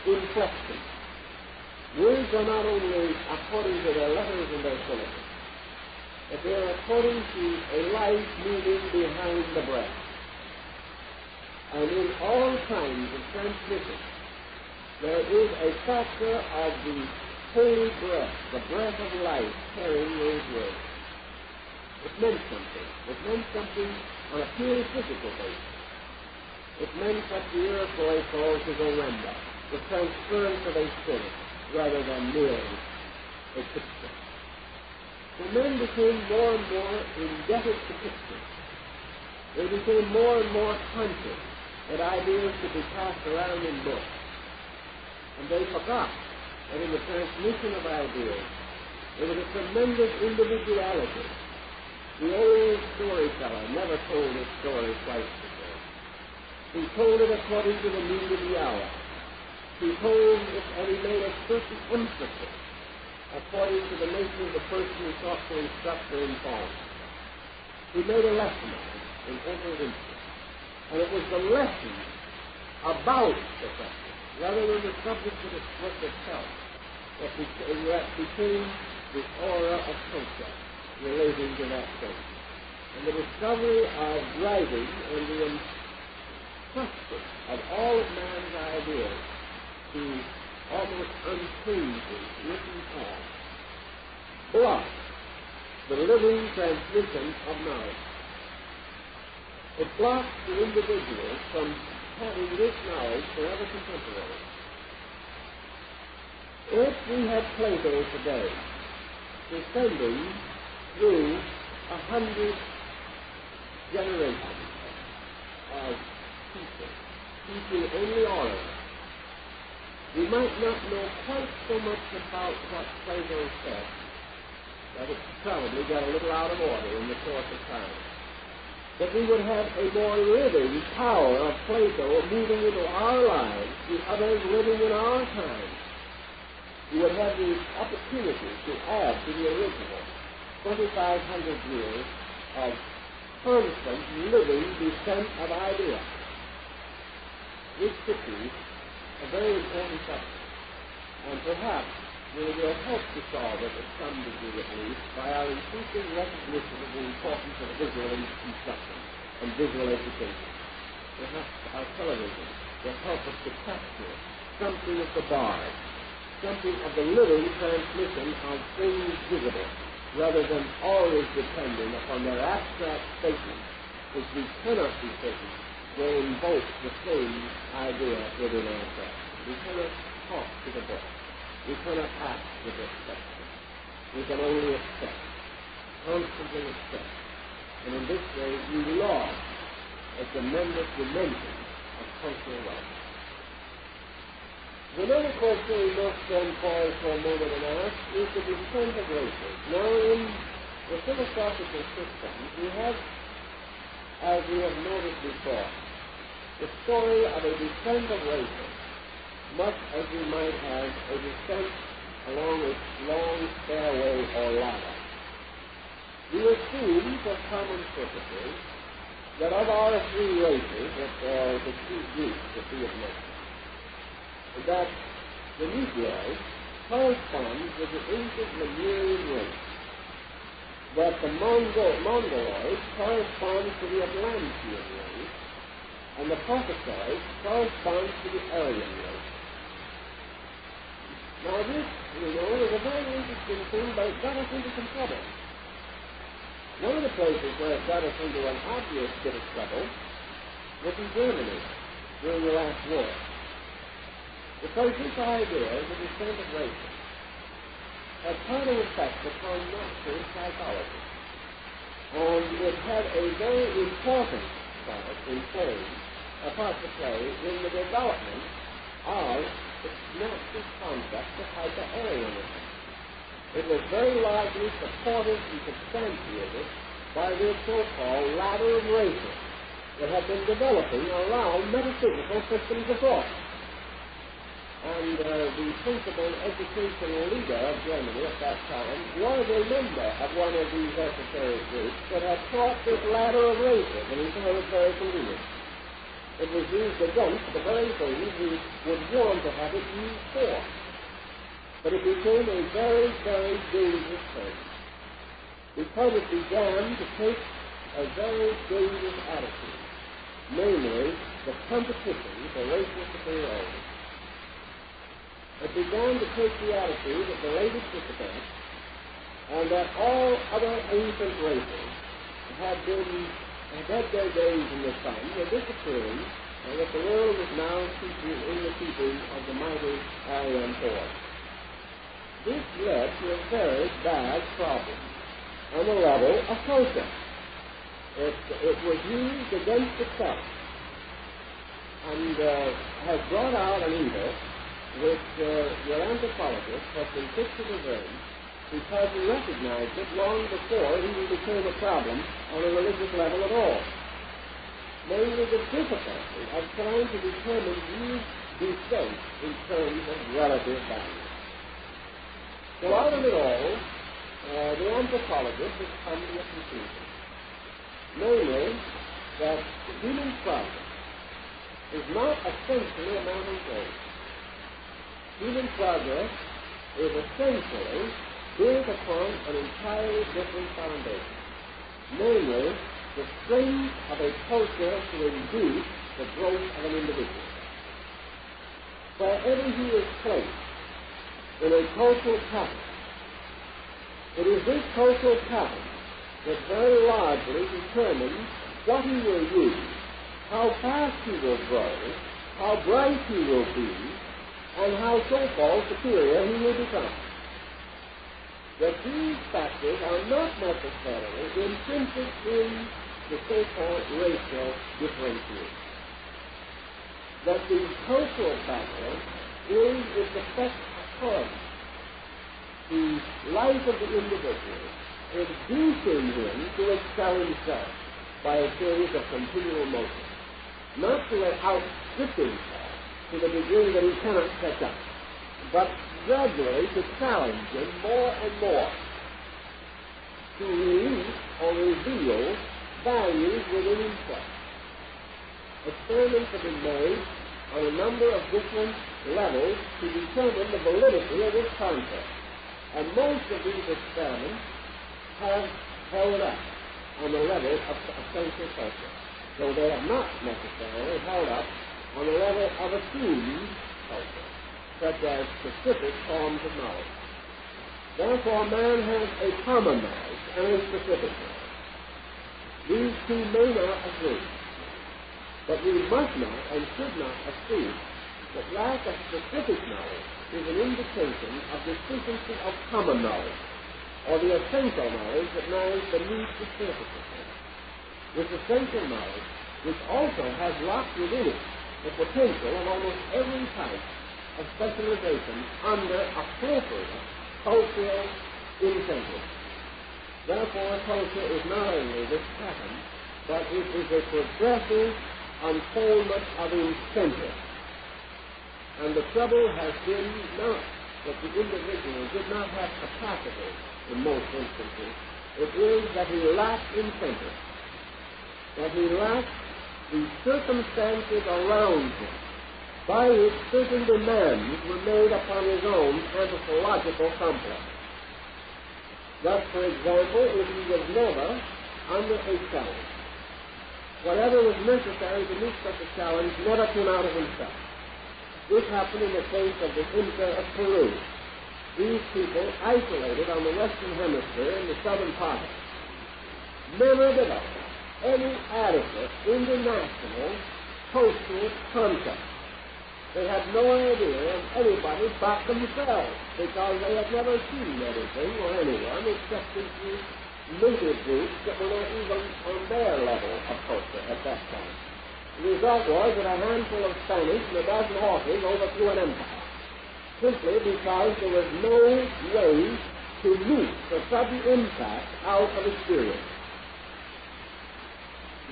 inflection. Words are not only according to their letters and their syllables, but they are according to a life moving behind the breath. And in all kinds of transmission, there is a factor of the holy breath, the breath of life, carrying those words. It meant something. It meant something on a purely physical basis. It meant that the earth was called to the render, the transference of a spirit, rather than merely a picture. So men became more and more indebted to pictures. They became more and more conscious that ideas could be passed around in books. And they forgot that in the transmission of ideas, there was a tremendous individuality. The old storyteller never told his story twice before. He told it according to the need of the hour. He told it, and he made a certain emphasis according to the nature of the person who sought to instruct or inform. He made a lesson of it in every instance. And it was the lesson about the subject, rather than the subject of the work itself, that became the aura of culture relating to that thing. And the discovery of writing and the entrusting of all of man's ideas to almost unchanging written form blocked the living transmission of knowledge. It blocks the individual from having this knowledge forever contemporary. If we had Plato today descending through 100 generations of people, teaching only orally, we might not know quite so much about what Plato said, that it probably got a little out of order in the course of time. But we would have a more living power of Plato moving into our lives, the others living in our time. We would have the opportunity to add to the original 2,500 years of constant living descent of ideas. This could be a very important subject, and perhaps we will help to solve it at some degree at least by our increasing recognition of the importance of visual instruction and visual education. Perhaps our television will help us to capture something of the bard, something of the living transmission of things visible, rather than always depending upon their abstract statements, which we cannot be certain will invoke the same idea within ourselves. We cannot talk to the book. We cannot act with expectation. We can only accept, constantly accept. And in this way, we lost a tremendous dimension of cultural life. The other question we must then pause for a moment and ask is the descent of races. Now, in the philosophical systems, we have, as we have noted before, the story of a descent of races, much as we might have a descent along a long stairway or ladder. We assume, for common purposes, that of our three races, or the three groups that we have mentioned, that the Negroid corresponds with the ancient Lemurian race, that the Mongoloid corresponds to the Atlantean race, and the Caucasoid corresponds to the Aryan race. Now this, is a very interesting thing, but it got us into some trouble. One of the places where it got us into an obvious bit of trouble was in Germany during the last war. Because this idea, the descent of races, had quite an effect upon Nazi psychology. And it had a very important part to play in the development of the Nazi concept of hyper-Aryanism. It was very largely supported and substantiated by this so-called ladder of races that had been developing around metaphysical systems of thought. And the principal educational leader of Germany at that time was a member of one of these esoteric groups that had taught this ladder of races, and he found it very convenient. It was used against the very things we would want to have it used for. But it became a very, very dangerous thing, because it began to take a very dangerous attitude, namely the competition for racial superiority. it began to take the attitude of the latest Tibet, and that all other ancient races had had their days in the sun, were disappearing, and that the world is now in the keeping of the mighty Aryan force. This led to a very bad problem on the level of culture. It was used against itself and has brought out an evil which your anthropologist has been quick to discern, because he recognized it long before it even became a problem on a religious level at all. Namely, the difficulty of trying to determine these defects in terms of relative value. So out of it all, the anthropologist has come to a conclusion. Namely, that human progress is not essentially a matter of growth. Human progress is essentially built upon an entirely different foundation. Namely, the strength of a culture to induce the growth of an individual. Wherever he is placed in a cultural pattern, it is this cultural pattern that very largely determines what he will use, how fast he will grow, how bright he will be, and how so-called superior he will become. That these factors are not necessarily intrinsic in the so-called racial differentiation. That the cultural factor is its effect upon the life of the individual, inducing him to excel himself by a series of continual motions, not to outstrip himself to the degree that he cannot catch up, but gradually to challenge him more and more, to release or reveal values within himself. Experiments have been made on a number of different levels to determine the validity of this concept, and most of these experiments have held up on the level of essential culture, though they have not necessarily held up on the level of assumed culture, such as specific forms of knowledge. Therefore, man has a common knowledge and a specific knowledge. These two may not agree, but we must not and should not assume that lack of specific knowledge is an indication of deficiency of common knowledge, or the essential knowledge that lies beneath the surface of things. This essential knowledge, which also has locked within it the potential of almost every type of specialization under appropriate cultural incentives. Therefore, culture is not only this pattern, but it is a progressive unfoldment of incentives. And the trouble has been not that the individual did not have capacity in most instances. It is that he lacked incentive, that he lacked the circumstances around him by which certain demands were made upon his own anthropological complex. Thus, for example, if he was never under a challenge, whatever was necessary to meet such a challenge never came out of himself. This happened in the case of the Inca of Peru. These people, isolated on the western hemisphere in the southern part, never developed any adequate international cultural concept. They had no idea of anybody but themselves, because they had never seen anything or anyone except these native groups that were not even on their level of culture at that time. The result was that a handful of Spanish and a dozen horses overthrew an empire, simply because there was no way to meet the sudden impact out of experience.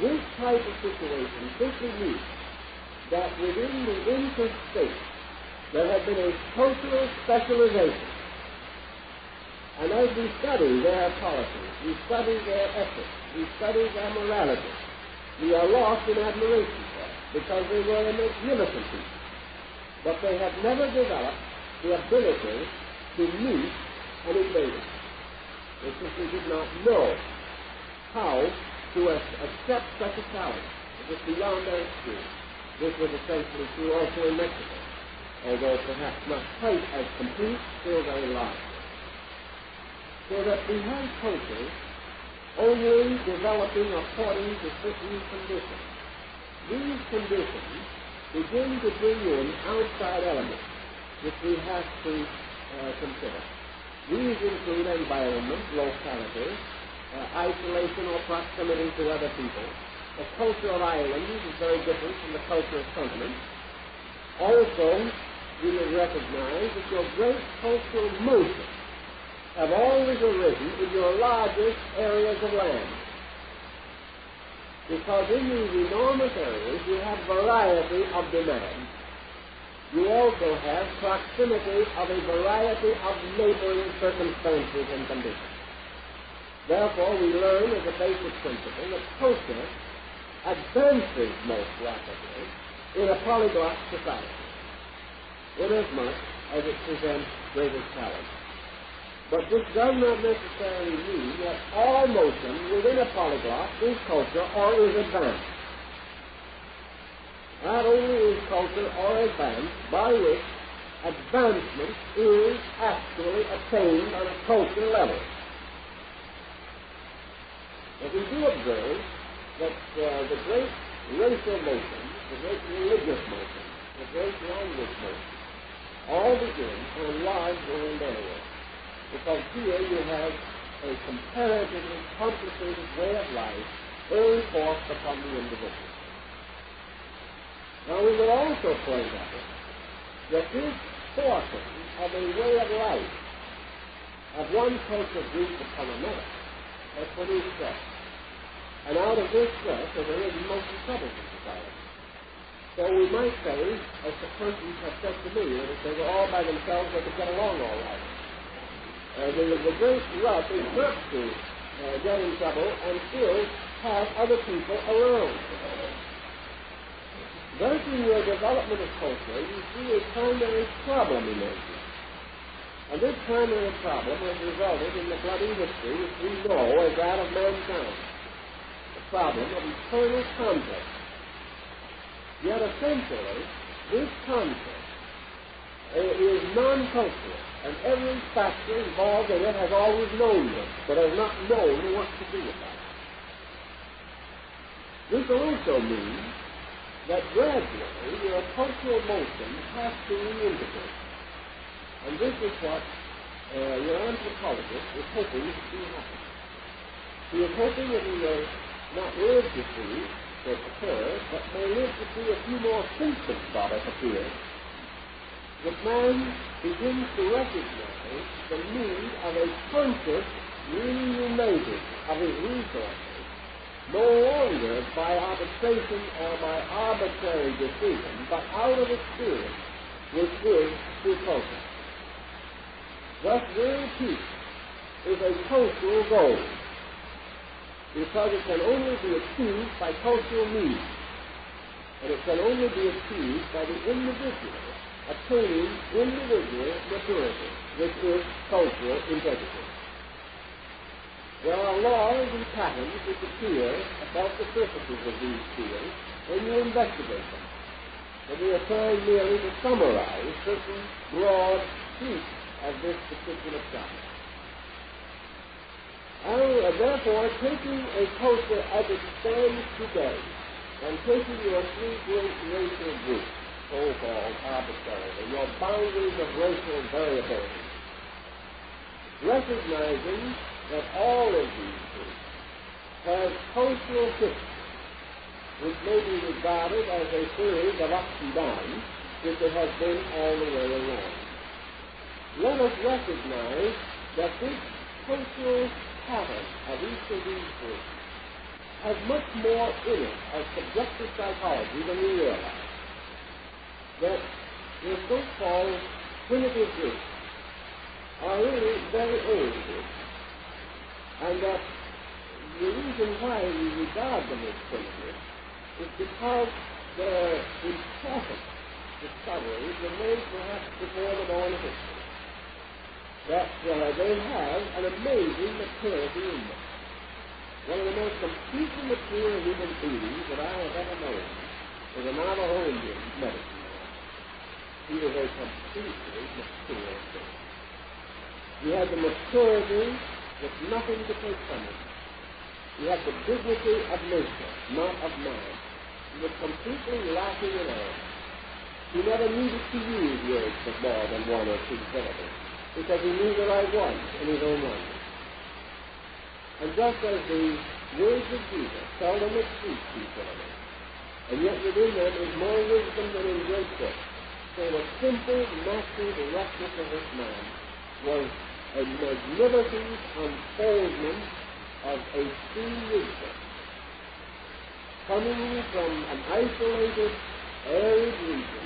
This type of situation simply means that within the interstate there had been a cultural specialization. And as we study their policies, we study their ethics, we study their morality, we are lost in admiration for it, because they were a magnificent people. But they had never developed the ability to meet an invader. They simply did not know how to accept such a challenge. It was beyond their experience. This was essentially true also in Mexico. although perhaps not quite as complete, still very large. So that we have cultures only developing according to certain conditions. These conditions begin to bring in outside elements, which we have to consider. These include environment, locality, isolation or proximity to other people. The culture of islands is very different from the culture of continents. Also, we will recognize that your great cultural motions have always arisen in your largest areas of land. Because in these enormous areas you have variety of demand. You also have proximity of a variety of neighboring circumstances and conditions. Therefore, we learn as a basic principle that culture advances most rapidly in a polyglot society, inasmuch as it presents greater challenge. But this does not necessarily mean that all motion within a polyglot is culture or is advanced. Not only is culture or advanced by which advancement is actually attained on a culture level. But we do observe that the great racial motion, the great religious motion, the great language motion, all begin on large land areas. Because here you have a comparatively complicated way of life being forced upon the individual. Now we will also point out that this forcing of a way of life of one culture group upon another has produced stress. And out of this stress has arisen most troublesome society. So we might say, as the persons have said to me, that if they were all by themselves, they could get along all right. The great rub is not to get in trouble and still have other people around. Thus, in your development of culture, you see a primary problem emerging. And this primary problem has resulted in the bloody history which we know as that of mankind, the problem of eternal conflict. Yet, essentially, this conflict is non-cultural, and every factor involved in it has always known this, but has not known what to do about it. This also means that gradually your cultural motion has to reintegrate. And this is what your anthropologist is hoping to see happen. He is hoping that he will not live to see this occur, but may live to see a few more symptoms of it appear. That man begins to recognize the need of a conscious reuniting of his resources, no longer by arbitration or by arbitrary decision, but out of experience, which is through culture. Thus, world peace is a cultural goal, because it can only be achieved by cultural means, and it can only be achieved by the individual attaining individual maturity, which is cultural integrity. There are laws and patterns which appear about the surfaces of these fields when you investigate them. And we are trying merely to summarize certain broad streets of this particular topic. And therefore, taking a culture as it stands today, and taking your three great racial groups, so-called arbitrarily, your boundaries of racial variability, recognizing that all of these groups have cultural history, which may be regarded as a series of ups and downs, which it has been all the way along. Let us recognize that this cultural pattern of each of these groups has much more in it of subjective psychology than we realize. That the so-called primitive groups are really very old groups, and that the reason why we regard them as primitive is because their important discoveries were made perhaps before the dawn of history. That they have an amazing maturity in them. One of the most completely mature human beings that I have ever known is a Navajo Indian medicine man. he was a completely mature person. He had the maturity with nothing to take from it. He had the dignity of nature, not of man. He was completely lacking in all. He never needed to use words of more than one or two syllables, because he knew the right ones in his own language. And just as the words of Jesus seldom exceed two syllables, and yet within them is more wisdom than in great books, so the simple, natural directness of this man was a magnificent unfoldment of a true wisdom, coming from an isolated, arid region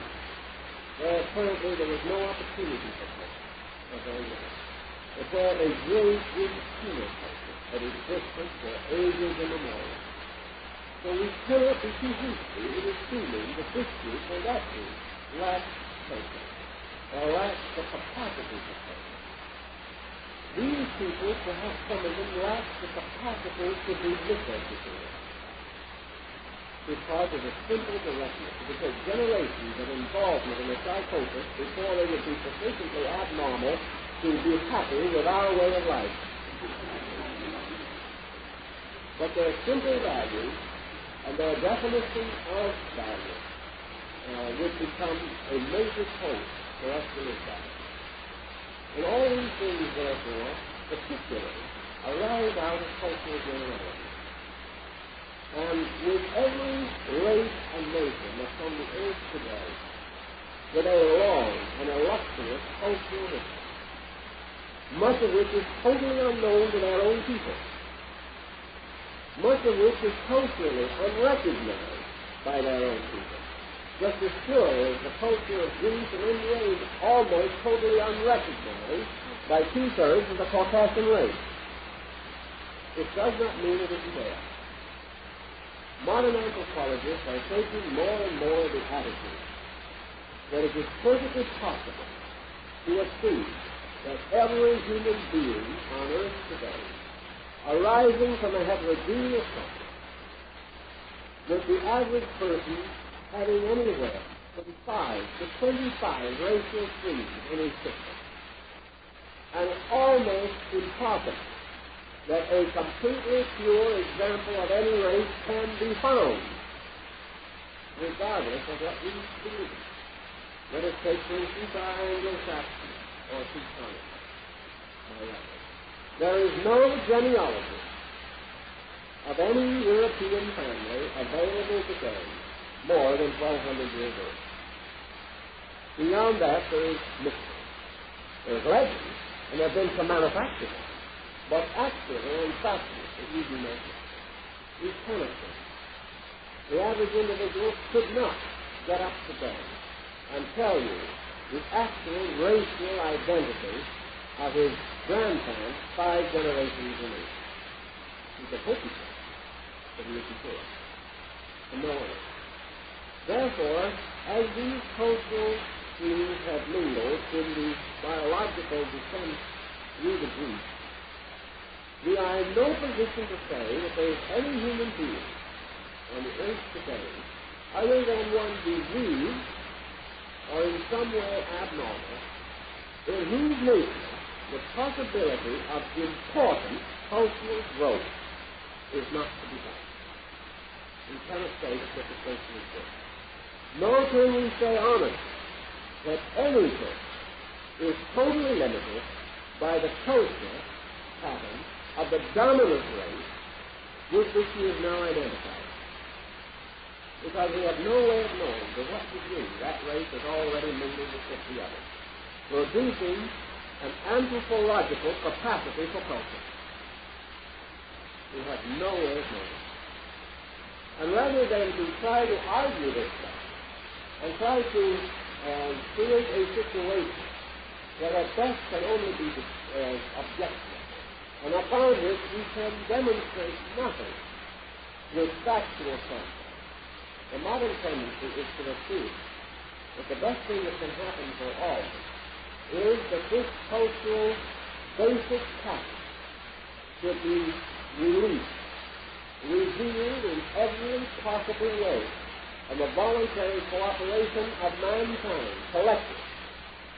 where apparently there was no opportunity for culture. But where a great, great human culture had existed for ages immemorial. So we cannot be too hasty in assuming that this group or that group lacks culture, or lacks the capacity for culture. These people, perhaps some of them, lack the capacity to be miseducated because of the simple directness. It would take generations of involvement in a psychosis before they would be sufficiently abnormal to be happy with our way of life. But their simple values and their definition of value would become a major point for us to look at. And all these things, therefore, particularly, arise out of cultural generality. And with every race and nation that's on the earth today, with a long and illustrious cultural history, much of which is totally unknown to their own people, much of which is culturally unrecognized by their own people. Just as sure as the culture of Greece and India is almost totally unrecognized by two-thirds of the Caucasian race. It does not mean it isn't there. Modern anthropologists are taking more and more the attitude that it is perfectly possible to assume that every human being on earth today, arising from a heterogeneous culture, that the average person having anywhere from 5 to 25 racial creeds in his system, and it's almost impossible that a completely pure example of any race can be found, regardless of what we believe. Let us take, for instance, our Anglo-Saxon or Teutonic. There is no genealogy of any European family available today more than 1,200 years old. Beyond that, there is mystery. There's legends, and there have been some manufacturing. But actually, in fact, the easy method, we cannot say. The average individual could not get up today and tell you the actual racial identity of his grandparents 5 generations removed. He could hope he could, but he isn't sure. And no one. Therefore, as these cultural themes have mingled in the biological descent through the Greeks, we are in no position to say that there is any human being on the earth today, other than one diseased or in some way abnormal, in whose nature the possibility of important cultural growth is not to be found. We cannot say that such a person exists. Nor can we say honestly that anything is totally limited by the culture pattern of the dominant race with which he is now identified. Because we have no way of knowing to what degree that race has already mingled with the others, producing an anthropological capacity for culture. We have no way of knowing. And rather than to try to argue this stuff, and try to create a situation that at best can only be objective, and upon which we can demonstrate nothing with factual content. The modern tendency is to assume that the best thing that can happen for all is that this cultural basic pattern should be released, revealed in every possible way, and the voluntary cooperation of mankind, collective,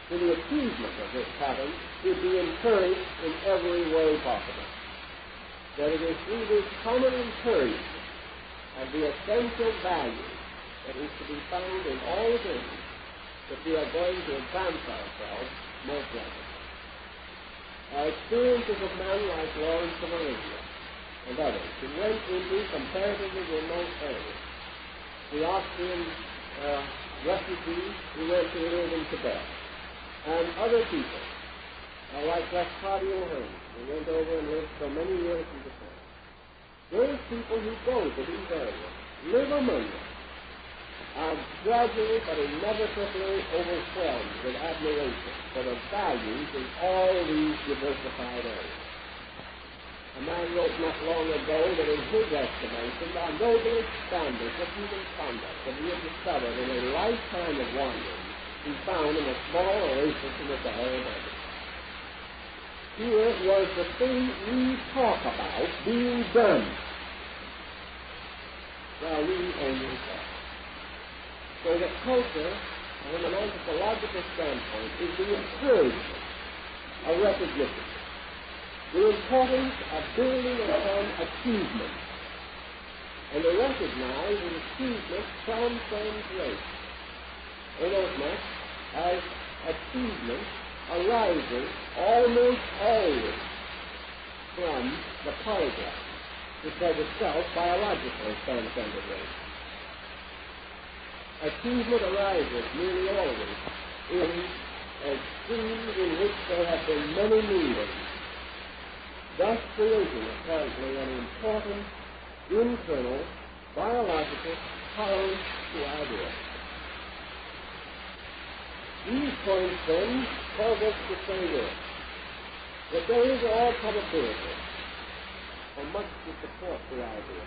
to the achievement of this pattern should be encouraged in every way possible. That it is through this common encouragement of the essential value that is to be found in all things that we are going to advance ourselves most rapidly. Our experiences of men like Lawrence of Arabia and others who went into comparatively remote areas, the Austrian refugees who went to live in Tibet, and other people like Claudio Haynes, who went over and lived so many years in Japan. Those people who go to these areas, live among them, are gradually but inevitably overwhelmed with admiration for the values in all these diversified areas. A man wrote not long ago that in his estimation, the noblest standards of human conduct that he had discovered in a lifetime of wandering he found in a small oasis in the Sahara Desert. Here was the thing we talk about being done, while we only talk. So that culture, from an anthropological standpoint, is the encouragement of recognition, the importance of building upon achievement, and to recognize that achievement transcends race, inasmuch as achievement arises almost always from the polyglot, which has itself biologically transcended race. Achievement arises nearly always in a scene in which there have been many meanings, thus creating apparently an important internal biological tolerance to ideas. These points, then, cause us to say this, that there is all probability, or much to support the idea,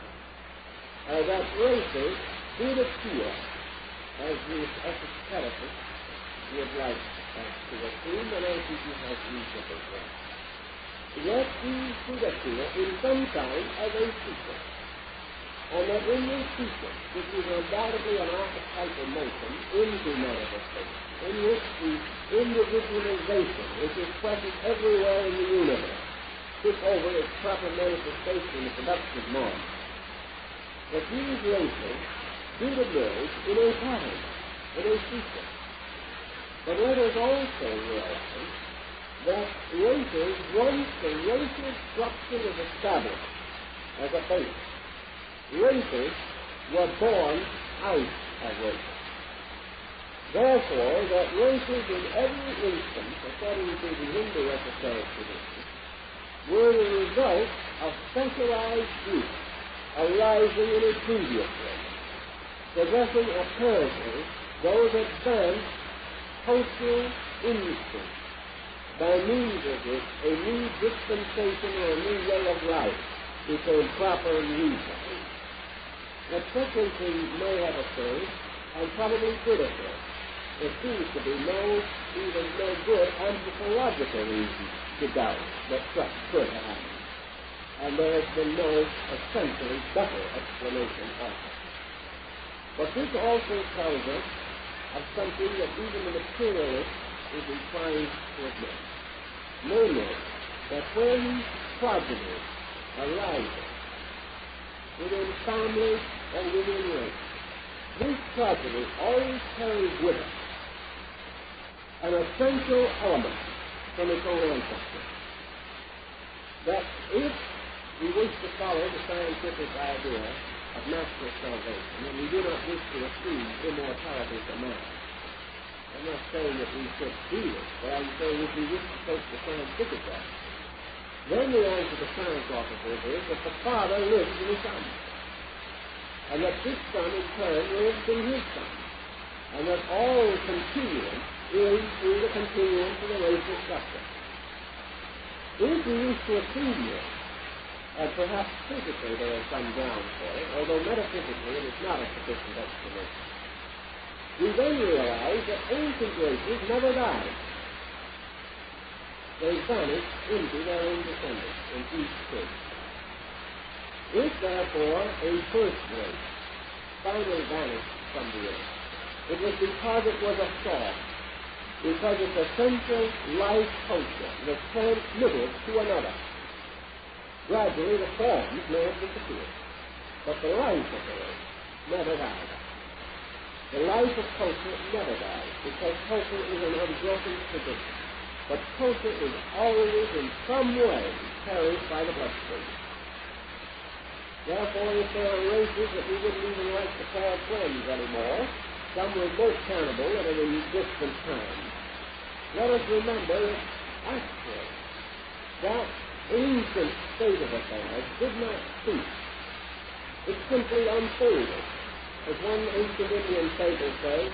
that races did appear, as the esotericists would like to assume, and I think he has reasonable ground. Yet these did appear in some time as a secret, and that in this secret, which is undoubtedly an archetypal motion into manifestation, in which the individualization which is present everywhere in the universe took over its proper manifestation in the production of man, that these races did emerge in a pattern, in a sequence. But let us also realize that races, once the racial structure is established as a base, races were born out of races. Therefore, that races in every instance, according to the Hindu esoteric tradition, were the result of specialized groups arising in a previous race, possessing apparently those advanced cultural instincts by means of which a new dispensation or a new way of life became proper and useful. That such a thing may have occurred, and probably did occur. There seems to be even no good anthropological reason to doubt that such could have happened. And there has been no essentially better explanation of it. But this also tells us of something that even the materialist is inclined to admit. Namely, that when progeny arises within families or within race, this progeny always carries with it an essential element from its own ancestry. That if we wish to follow the scientific idea of natural salvation, and we do not wish to assume immortality for man, I'm not saying that we should do this, but I'm saying if we wish to take the scientific route, then the answer to science officers is that the Father lives in the Son, and that this Son in turn lives in his Son, and that all continuance is through the continuance of the racial structure. If we wish to assume this, and perhaps physically there is some ground for it, although metaphysically it is not a sufficient explanation, we then realize that ancient races never died. They vanish into their own descendants in each case. If, therefore, a first race finally vanished from the earth. It was because it was a thought, because it's a central life culture that transmitted to another. Gradually, the forms may have disappeared, but the life of the earth never died. The life of culture never dies, because culture is an unbroken tradition. But culture is always in some way carried by the bloodstream. Therefore, if there are races that we wouldn't even like to call friends anymore, some were most cannibal at an distant time, let us remember that actually that ancient state of affairs did not cease. It simply unfolded. As one ancient Indian fable says,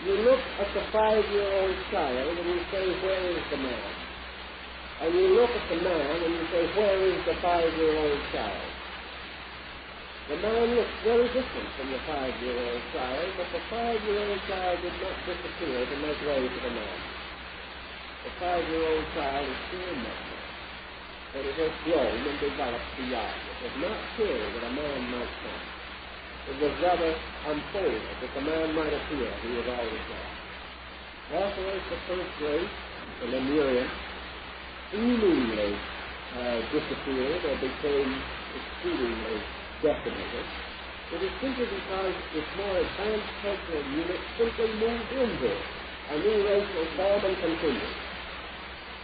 you look at the 5-year-old child and you say, where is the man? And you look at the man and you say, where is the 5-year-old child? The man looks very different from the 5-year-old child, but the 5-year-old child did not disappear to make way for the man. The 5-year-old child is still in that man, but it has grown and developed beyond. It was not killed that a man might come. It was rather unfolded that the man might appear who was always there. Therefore, as the first race, the Lemurian, seemingly disappeared or became exceedingly decimated, it is simply because its more advanced cultural unit simply moved into it. A new race will form and continue.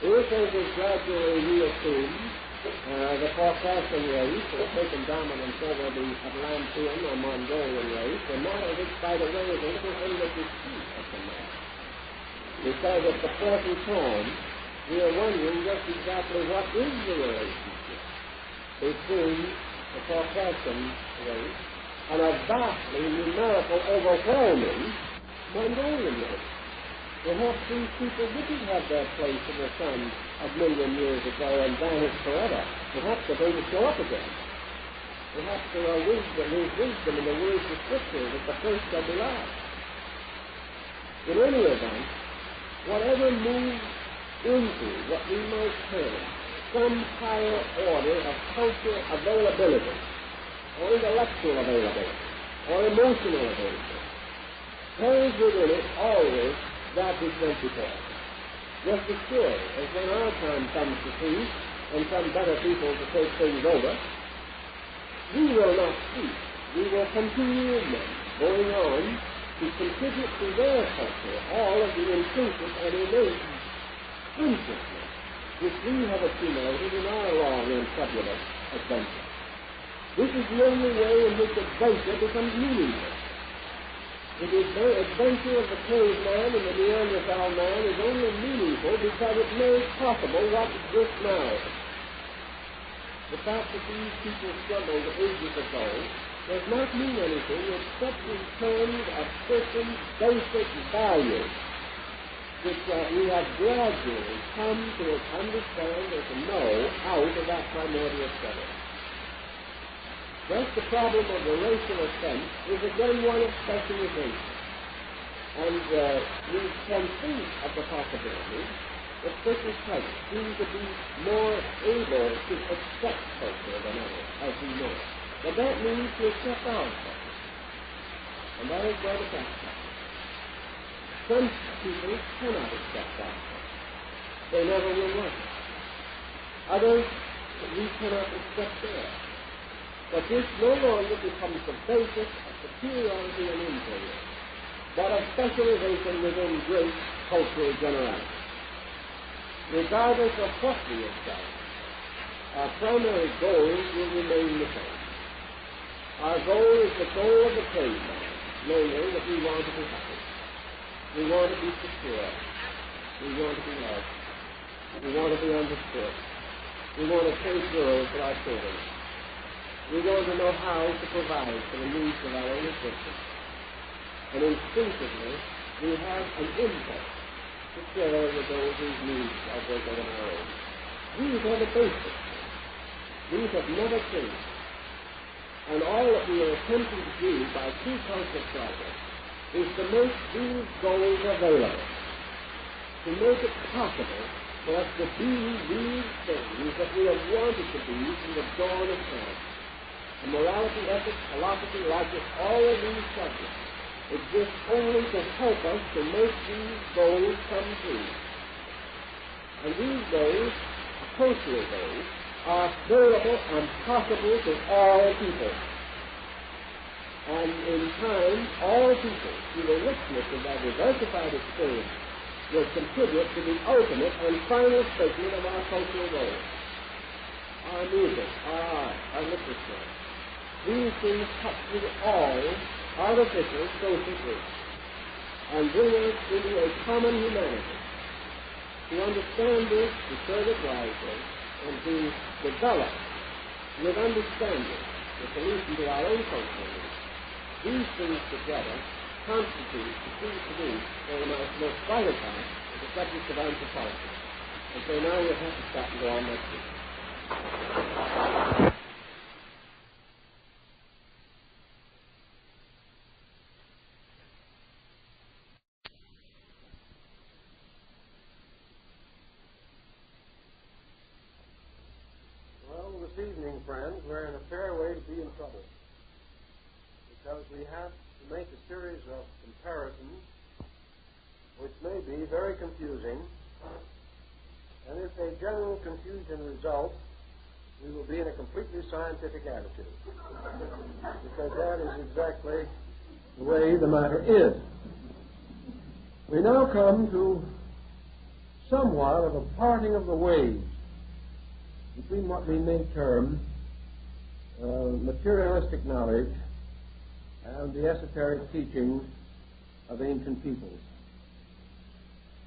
The earth is gradually reassumed. The Caucasian race has taken dominance over the Atlantean or Mongolian race, and now it is, by the way, is a little under dispute at the moment. Because at the present time, we are wondering just exactly what is the relationship between the Caucasian race and a vastly numerical, overwhelming Mongolian race. Perhaps these people didn't have their place in the sun a million years ago and vanished forever. Perhaps they're going to show up again. Perhaps there are wisdom in the words of Scripture that the first shall be last. In any event, whatever moves into what we might term some higher order of cultural availability, or intellectual availability, or emotional availability, carries within it always that which went before. Just as sure as when our time comes to cease and some better people to take things over, we will not cease. We will continue in them, going on to contribute to their culture all of the intrinsic and innate consciousness which we have accumulated in our long and turbulent adventure. This is the only way in which adventure becomes meaningful. The adventure of the caveman and the Neanderthal man is only meaningful because it made possible what exists now. The fact that these people struggled ages ago does not mean anything except in terms of certain basic values which we have gradually come to understand or to know out of that primordial struggle. Thus, the problem of the racial offense is again one of specialization. And we can think of the possibility that certain types seem to be more able to accept culture than others, as we know it. But that means to accept our culture. And that is where the fact comes. Some people cannot accept our culture. They never will want it. Others, we cannot accept theirs. But this no longer becomes the basis of superiority and inferiority, but of specialization within great cultural generality. Regardless of what we accept, our primary goals will remain the same. Our goal is the goal of the caveman, namely that we want to be happy. We want to be secure. We want to be loved. We want to be understood. We want to take girls for our children. We want to know how to provide for the needs of our own existence. And instinctively, we have an impulse to share with those whose needs are greater than our own. These are the basics. These have never changed. And all that we are attempting to do by true cultural progress is to make these goals available, to make it possible for us to be these things that we have wanted to be from the dawn of time. And morality, ethics, philosophy, logic, all of these subjects exists only to help us to make these goals come true. And these goals, cultural goals, are attainable and possible to all people. And in time, all people, through the richness of their diversified experience, will contribute to the ultimate and final statement of our cultural goals. Our music, our art, our literature. These things touch with all artificial social groups and bring us into a common humanity. To understand this, to serve it wisely, and to develop with understanding the solution to our own cultural needs. These things together constitute, it seems to me, the most vital part of the subject of anthropology. And so now we'll have to stop and go on next week. Well, this evening, friends, we're in a fair way to be in trouble, because we have to make a series of comparisons which may be very confusing, and if a general confusion results, we will be in a completely scientific attitude, because that is exactly the way the matter is. We now come to somewhat of a parting of the ways between what we may term materialistic knowledge and the esoteric teachings of ancient peoples.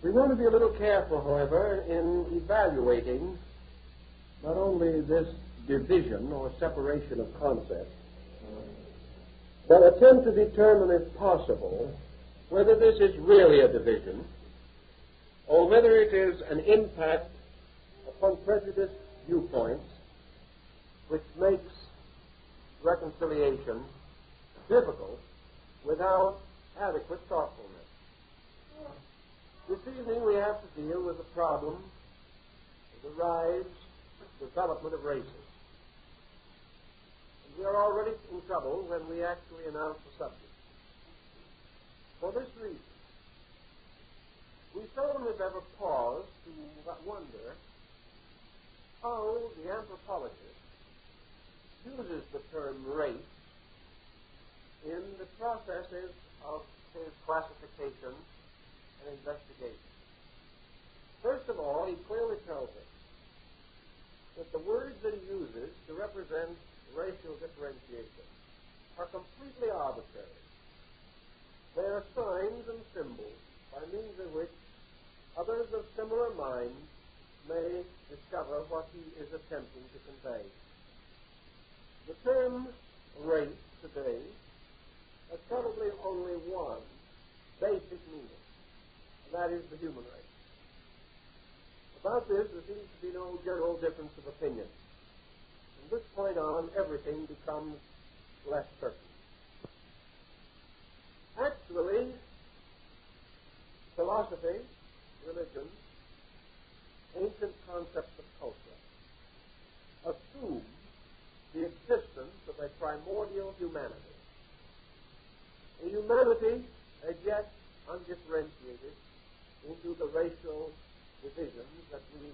We want to be a little careful, however, in evaluating not only this division or separation of concepts, but attempt to determine, if possible, whether this is really a division or whether it is an impact upon prejudiced viewpoints which makes reconciliation difficult without adequate thoughtfulness. This evening we have to deal with the problem of the rise, development of races. And we are already in trouble when we actually announce the subject. For this reason, we seldom have ever paused to wonder how the anthropologist uses the term race in the processes of his classification and investigation. First of all, he clearly tells us that the words that he uses to represent racial differentiation are completely arbitrary. They are signs and symbols by means of which others of similar minds may discover what he is attempting to convey. The term race today has probably only one basic meaning, and that is the human race. About this, there seems to be no general difference of opinion. From this point on, everything becomes less certain. Actually, philosophy, religion, ancient concepts of culture assume the existence of a primordial humanity. A humanity as yet undifferentiated into the racial divisions that we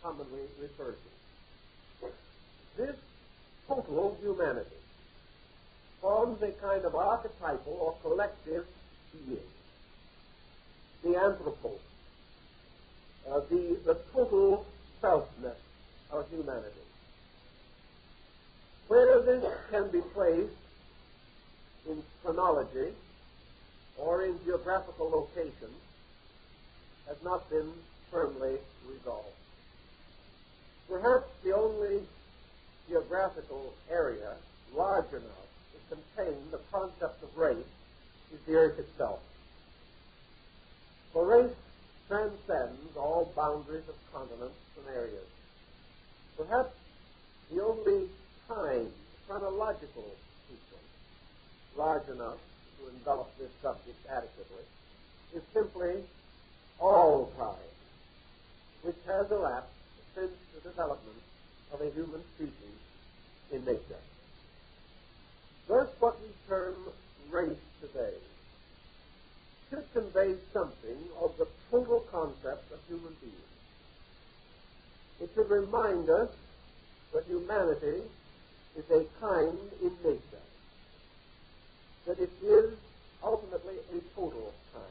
commonly refer to. This total humanity forms a kind of archetypal or collective being. The anthropos, the total selfness of humanity. Where this can be placed in chronology or in geographical location has not been firmly resolved. Perhaps the only geographical area large enough to contain the concept of race is the earth itself. For race transcends all boundaries of continents and areas. Perhaps the only time, chronological sequence, large enough to envelop this subject adequately, is simply all time, which has elapsed since the development of a human species in nature. Thus, what we term race today remind us that humanity is a kind in nature, that it is ultimately a total kind.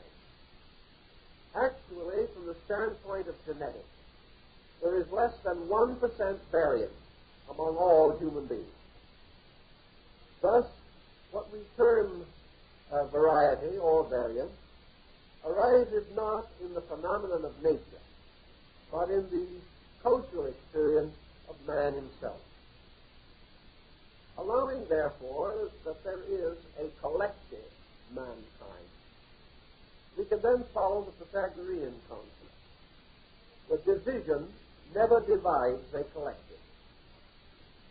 Actually, from the standpoint of genetics, there is less than 1% variance among all human beings. Thus, what we term variety or variance arises not in the phenomenon of nature, but in the cultural experience of man himself. Allowing, therefore, that there is a collective mankind, we can then follow the Pythagorean concept. The division never divides a collective.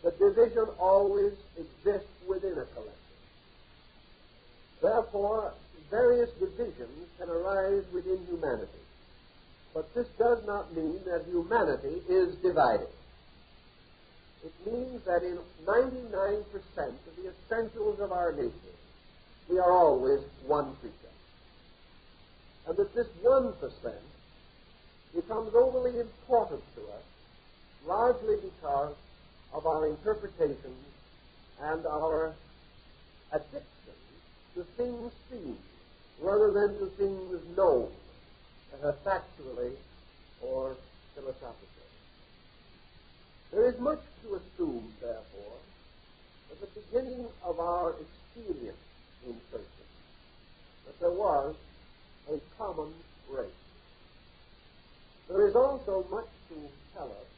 The division always exists within a collective. Therefore, various divisions can arise within humanity. But this does not mean that humanity is divided. It means that in 99% of the essentials of our nature, we are always one creature. And that this 1% becomes overly important to us, largely because of our interpretations and our addiction to things seen rather than to things known, factually or philosophically. There is much to assume, therefore, at the beginning of our experience in person, that there was a common race. There is also much to tell us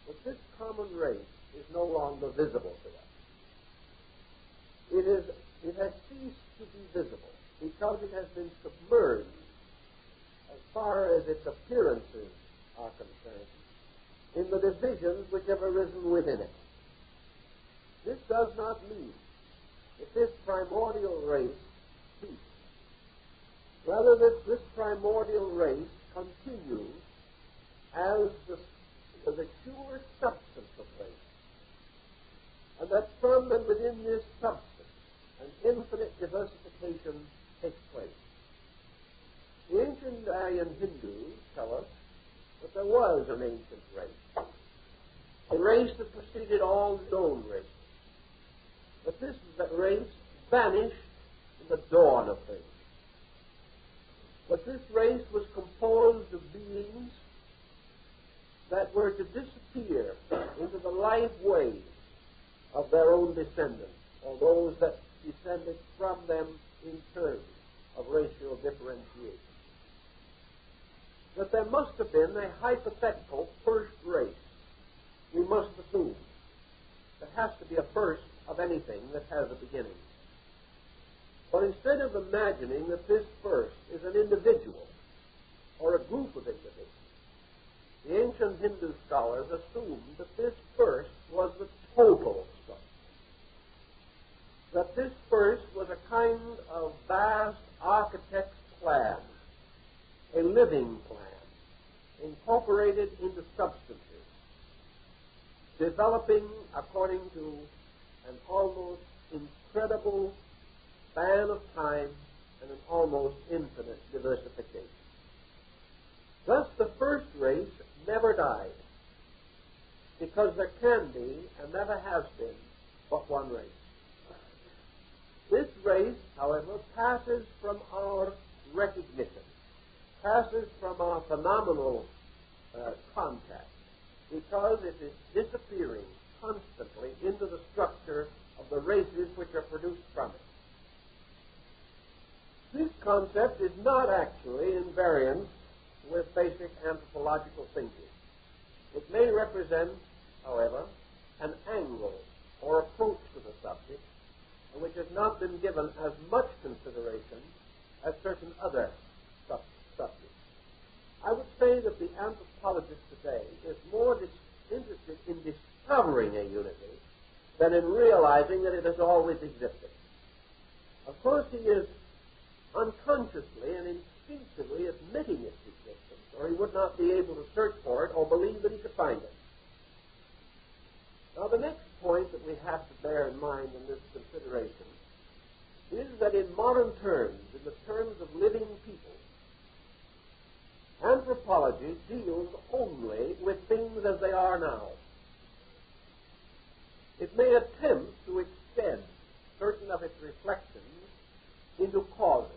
that this common race is no longer visible to us. It has ceased to be visible because it has been submerged, as far as its appearances are concerned, in the divisions which have arisen within it. This does not mean that this primordial race ceased. Rather, that this primordial race continues as the pure substance of race, and that from and within this substance an infinite diversification takes place. The ancient Aryan Hindus tell us that there was an ancient race, a race that preceded all known races, but this race vanished in the dawn of things. But this race was composed of beings that were to disappear into the life wave of their own descendants, or those that descended from them in terms of racial differentiation. That there must have been a hypothetical first race. We must assume there has to be a first of anything that has a beginning. But instead of imagining that this first is an individual or a group of individuals, the ancient Hindu scholars assumed that this first was the total structure. That this first was a kind of vast architect's plan, a living plan, incorporated into substances, developing according to an almost incredible span of time and an almost infinite diversification. Thus, the first race never died, because there can be, and never has been, but one race. This race, however, passes from our recognition, passes from our phenomenal contact, because it is disappearing constantly into the structure of the races which are produced from it. This concept is not actually in variance with basic anthropological thinking. It may represent, however, an angle or approach to the subject which has not been given as much consideration as certain other subjects. I would say that the anthropologist today is more interested in discovering a unity than in realizing that it has always existed. Of course, he is unconsciously and instinctively admitting its existence, or he would not be able to search for it or believe that he could find it. Now, the next point that we have to bear in mind in this consideration is that in modern terms, in the terms of living people, Anthropology deals only with things as they are now. It may attempt to extend certain of its reflections into causes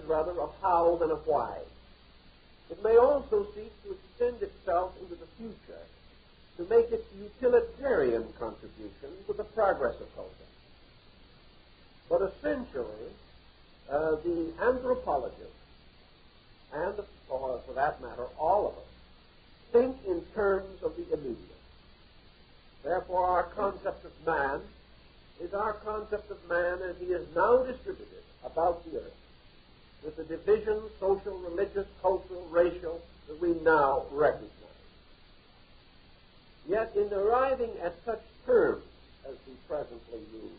rather of how than of why. It may also seek to extend itself into the future to make its utilitarian contribution to the progress of culture. But essentially, the anthropologists, and for that matter, all of us, think in terms of the immediate. Therefore, our concept of man is our concept of man as he is now distributed about the earth, with the division, social, religious, cultural, racial, that we now recognize. Yet in arriving at such terms as we presently use,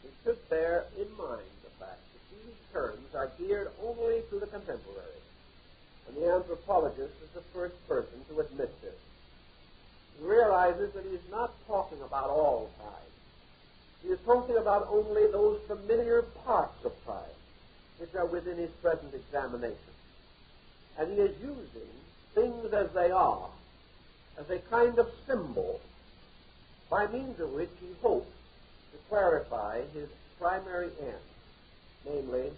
we should bear in mind the fact that these terms are geared only to the contemporary, and the anthropologist is the first person to admit this. He realizes that he is not talking about all time. He is talking about only those familiar parts of time which are within his present examination. And he is using things as they are as a kind of symbol by means of which he hopes to clarify his primary end, namely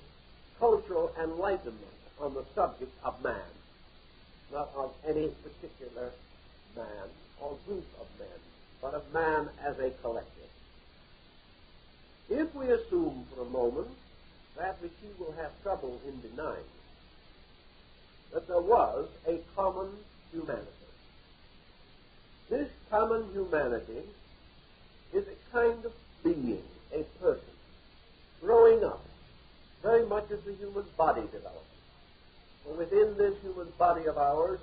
cultural enlightenment on the subject of man, not of any particular man or group of men, but of man as a collective. If we assume for a moment that which he will have trouble in denying, that there was a common humanity. This common humanity is a kind of being, a person, growing up, very much as the human body develops. For within this human body of ours,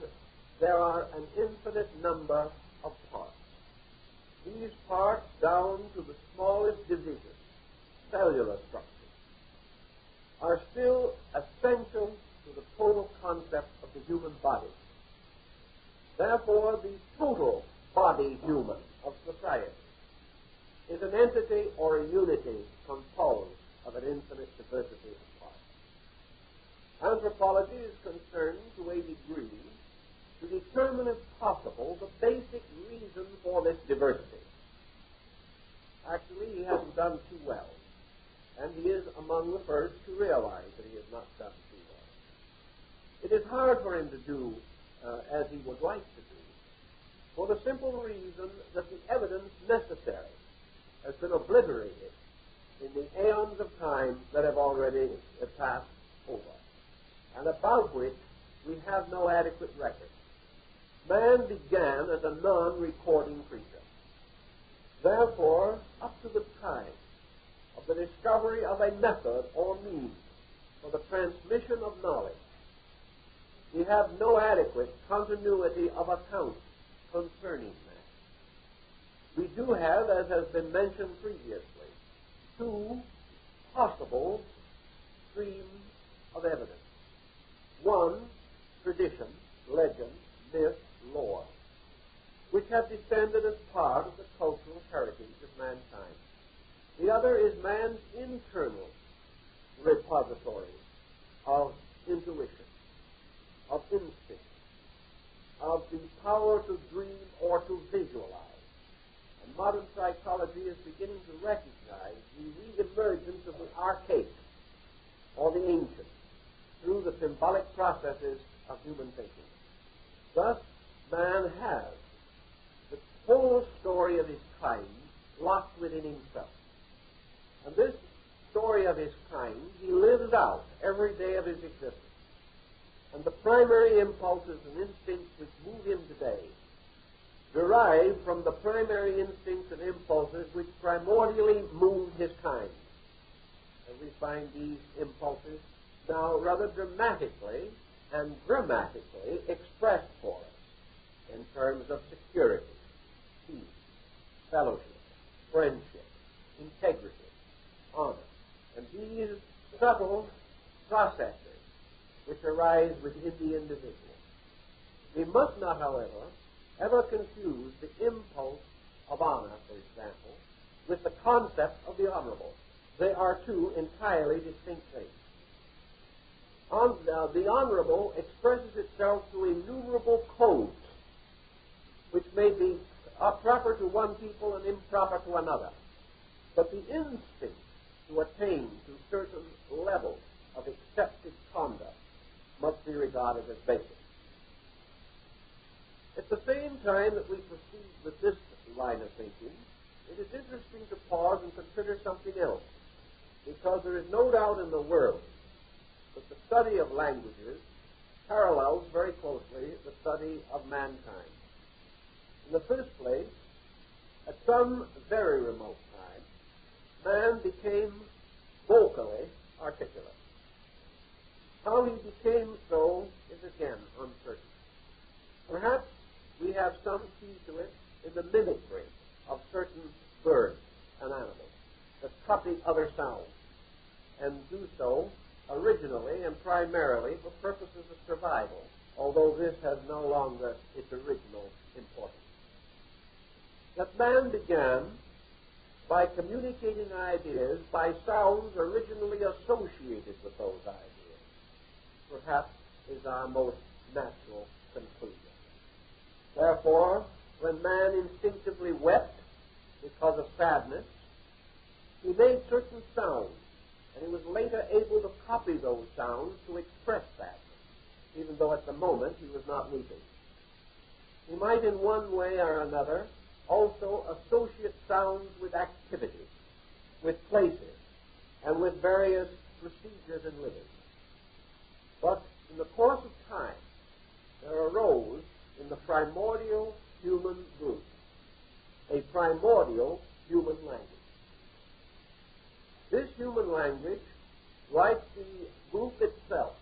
there are an infinite number of parts. These parts, down to the smallest division, cellular structure, are still essential to the total concept of the human body. Therefore, the total body human of society is an entity or a unity composed of an infinite diversity of parts. Anthropology is concerned to a degree to determine, if possible, the basic reason for this diversity. Actually, he hasn't done too well, and he is among the first to realize that he has not done too well. It is hard for him to do as he would like to do, for the simple reason that the evidence necessary has been obliterated in the aeons of time that have already passed over, and about which we have no adequate record. Man began as a non-recording creature. Therefore, up to the time of the discovery of a method or means for the transmission of knowledge, we have no adequate continuity of account concerning man. We do have, as has been mentioned previously, two possible streams of evidence. One, tradition, legend, myth, lore, which have descended as part of the cultural heritage of mankind. The other is man's internal repository of intuition, of instinct, of the power to dream or to visualize. And modern psychology is beginning to recognize the re-emergence of the archaic or the ancient through the symbolic processes of human thinking. Thus, man has the whole story of his kind locked within himself. And this story of his kind he lives out every day of his existence. And the primary impulses and instincts which move him today derive from the primary instincts and impulses which primordially moved his kind. And we find these impulses now rather dramatically and grammatically expressed for us in terms of security, peace, fellowship, friendship, integrity, honor, and these subtle processes which arise within the individual. We must not, however, ever confuse the impulse of honor, for example, with the concept of the honorable. They are two entirely distinct things. The honorable expresses itself through innumerable codes, which may be proper to one people and improper to another. But the instinct to attain to certain levels of accepted conduct must be regarded as basic. At the same time that we proceed with this line of thinking, it is interesting to pause and consider something else, because there is no doubt in the world that the study of languages parallels very closely the study of mankind. In the first place, at some very remote time, man became vocally articulate. How he became so is again uncertain. Perhaps we have some key to it in the mimicry of certain birds and animals that copy other sounds and do so originally and primarily for purposes of survival, although this has no longer its original importance. That man began by communicating ideas by sounds originally associated with those ideas, perhaps is our most natural conclusion. Therefore, when man instinctively wept because of sadness, he made certain sounds, and he was later able to copy those sounds to express sadness, even though at the moment he was not weeping. He might in one way or another also associate sounds with activities, with places, and with various procedures in living. But in the course of time, there arose in the primordial human group a primordial human language. This human language, like the group itself,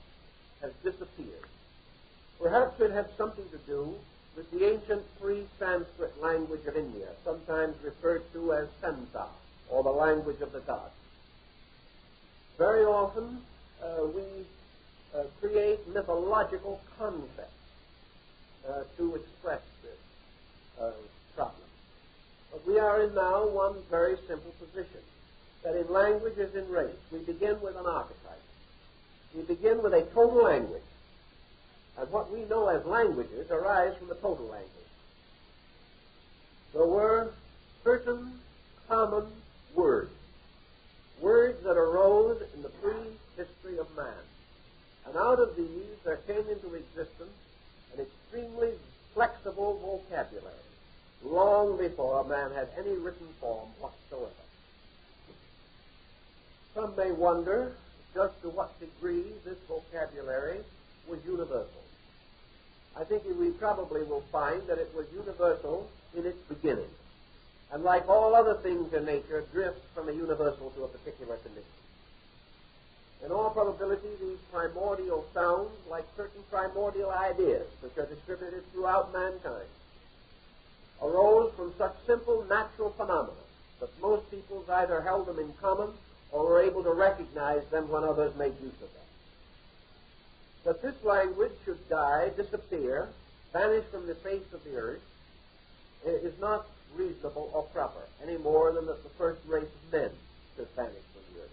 has disappeared. Perhaps it had something to do with the ancient pre-Sanskrit language of India, sometimes referred to as Sansa, or the language of the gods. Very often we create mythological concepts to express this problem. But we are in now one very simple position, that in language as in race, we begin with an archetype. We begin with a total language. And what we know as languages arise from the total language. There were certain common words that arose in the pre-history of man. And out of these there came into existence an extremely flexible vocabulary, long before man had any written form whatsoever. Some may wonder just to what degree this vocabulary was universal. I think we probably will find that it was universal in its beginning, and like all other things in nature, drifts from a universal to a particular condition. In all probability, these primordial sounds, like certain primordial ideas which are distributed throughout mankind, arose from such simple natural phenomena that most peoples either held them in common or were able to recognize them when others made use of them. That this language should die, disappear, vanish from the face of the earth is not reasonable or proper, any more than that the first race of men should vanish from the earth.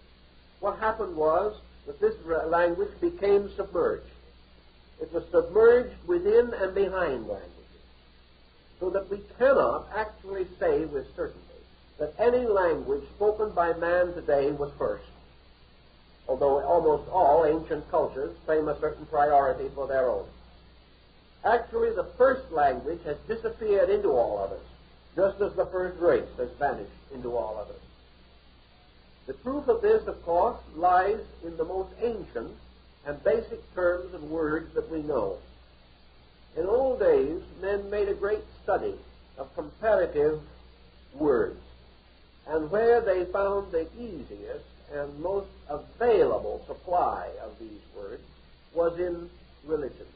What happened was that this language became submerged. It was submerged within and behind languages, so that we cannot actually say with certainty that any language spoken by man today was first, although almost all ancient cultures claim a certain priority for their own. Actually, the first language has disappeared into all others, just as the first race has vanished into all others. The proof of this, of course, lies in the most ancient and basic terms and words that we know. In old days, men made a great study of comparative words, and where they found the easiest and most available supply of these words was in religion.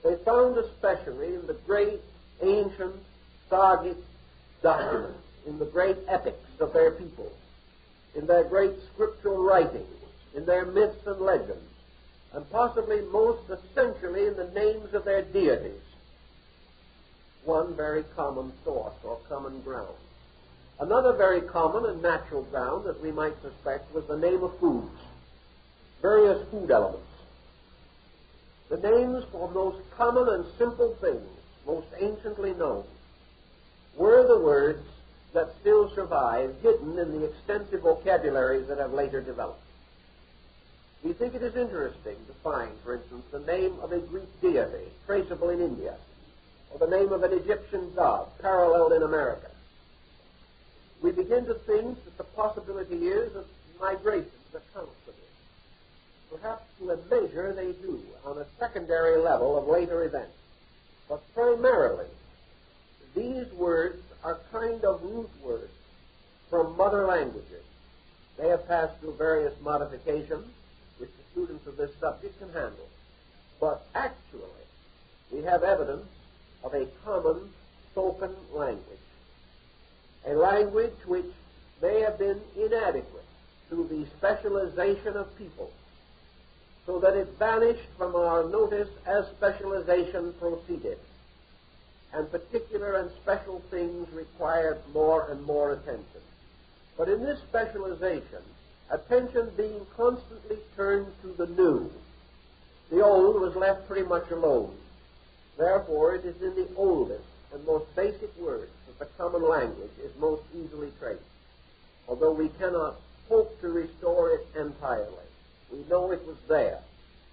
They found especially in the great ancient sagic documents, in the great epics of their people, in their great scriptural writings, in their myths and legends, and possibly most essentially in the names of their deities, one very common source or common ground. Another very common and natural ground that we might suspect was the name of foods. various food elements. The names for most common and simple things, most anciently known, were the words that still survive, hidden in the extensive vocabularies that have later developed. We think it is interesting to find, for instance, the name of a Greek deity traceable in India, or the name of an Egyptian god paralleled in America. We begin to think that the possibility is of migration that accounts for this. Perhaps to a measure they do on a secondary level of later events. But primarily, these words are kind of root words from mother languages. They have passed through various modifications, which the students of this subject can handle. But actually, we have evidence of a common spoken language, a language which may have been inadequate to the specialization of people, so that it vanished from our notice as specialization proceeded, and particular and special things required more and more attention. But in this specialization, attention being constantly turned to the new, the old was left pretty much alone. Therefore, it is in the oldest and most basic words that the common language is most easily traced, although we cannot hope to restore it entirely. We know it was there,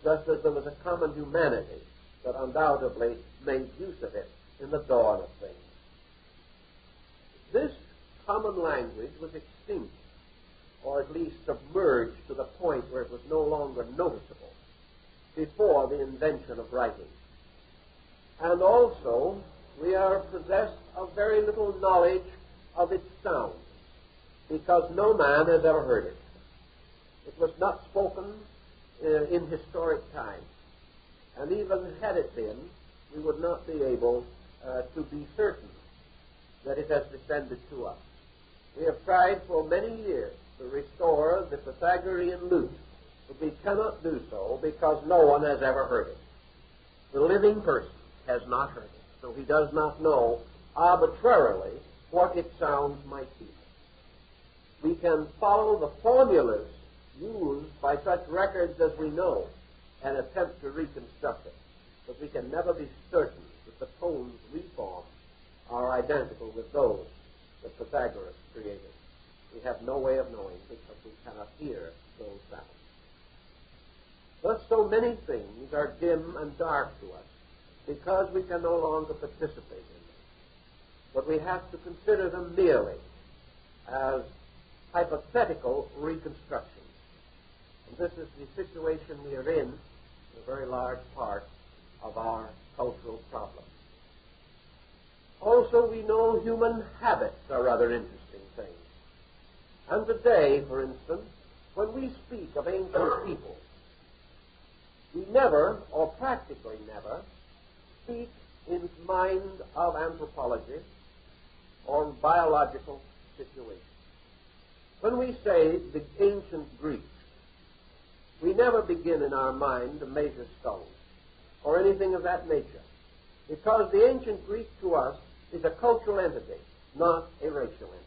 just as there was a common humanity that undoubtedly made use of it in the dawn of things. This common language was extinct, or at least submerged to the point where it was no longer noticeable, before the invention of writing. And also, we are possessed of very little knowledge of its sound, because no man has ever heard it. It was not spoken in historic times, and even had it been, we would not be able to be certain that it has descended to us. We have tried for many years to restore the Pythagorean lute, but we cannot do so because no one has ever heard it. The living person has not heard it, so he does not know arbitrarily what its sounds might be. We can follow the formulas used by such records as we know and attempt to reconstruct it, but we can never be certain that the tones we form are identical with those that Pythagoras created. We have no way of knowing because we cannot hear those sounds. Thus, so many things are dim and dark to us because we can no longer participate in them. But we have to consider them merely as hypothetical reconstructions. And this is the situation we are in a very large part of our cultural problem. Also, we know human habits are rather interesting things. And today, for instance, when we speak of ancient people, we never, or practically never, speak in mind of anthropology or biological situations. When we say the ancient Greeks, we never begin in our mind to measure stones or anything of that nature, because the ancient Greek to us is a cultural entity, not a racial entity.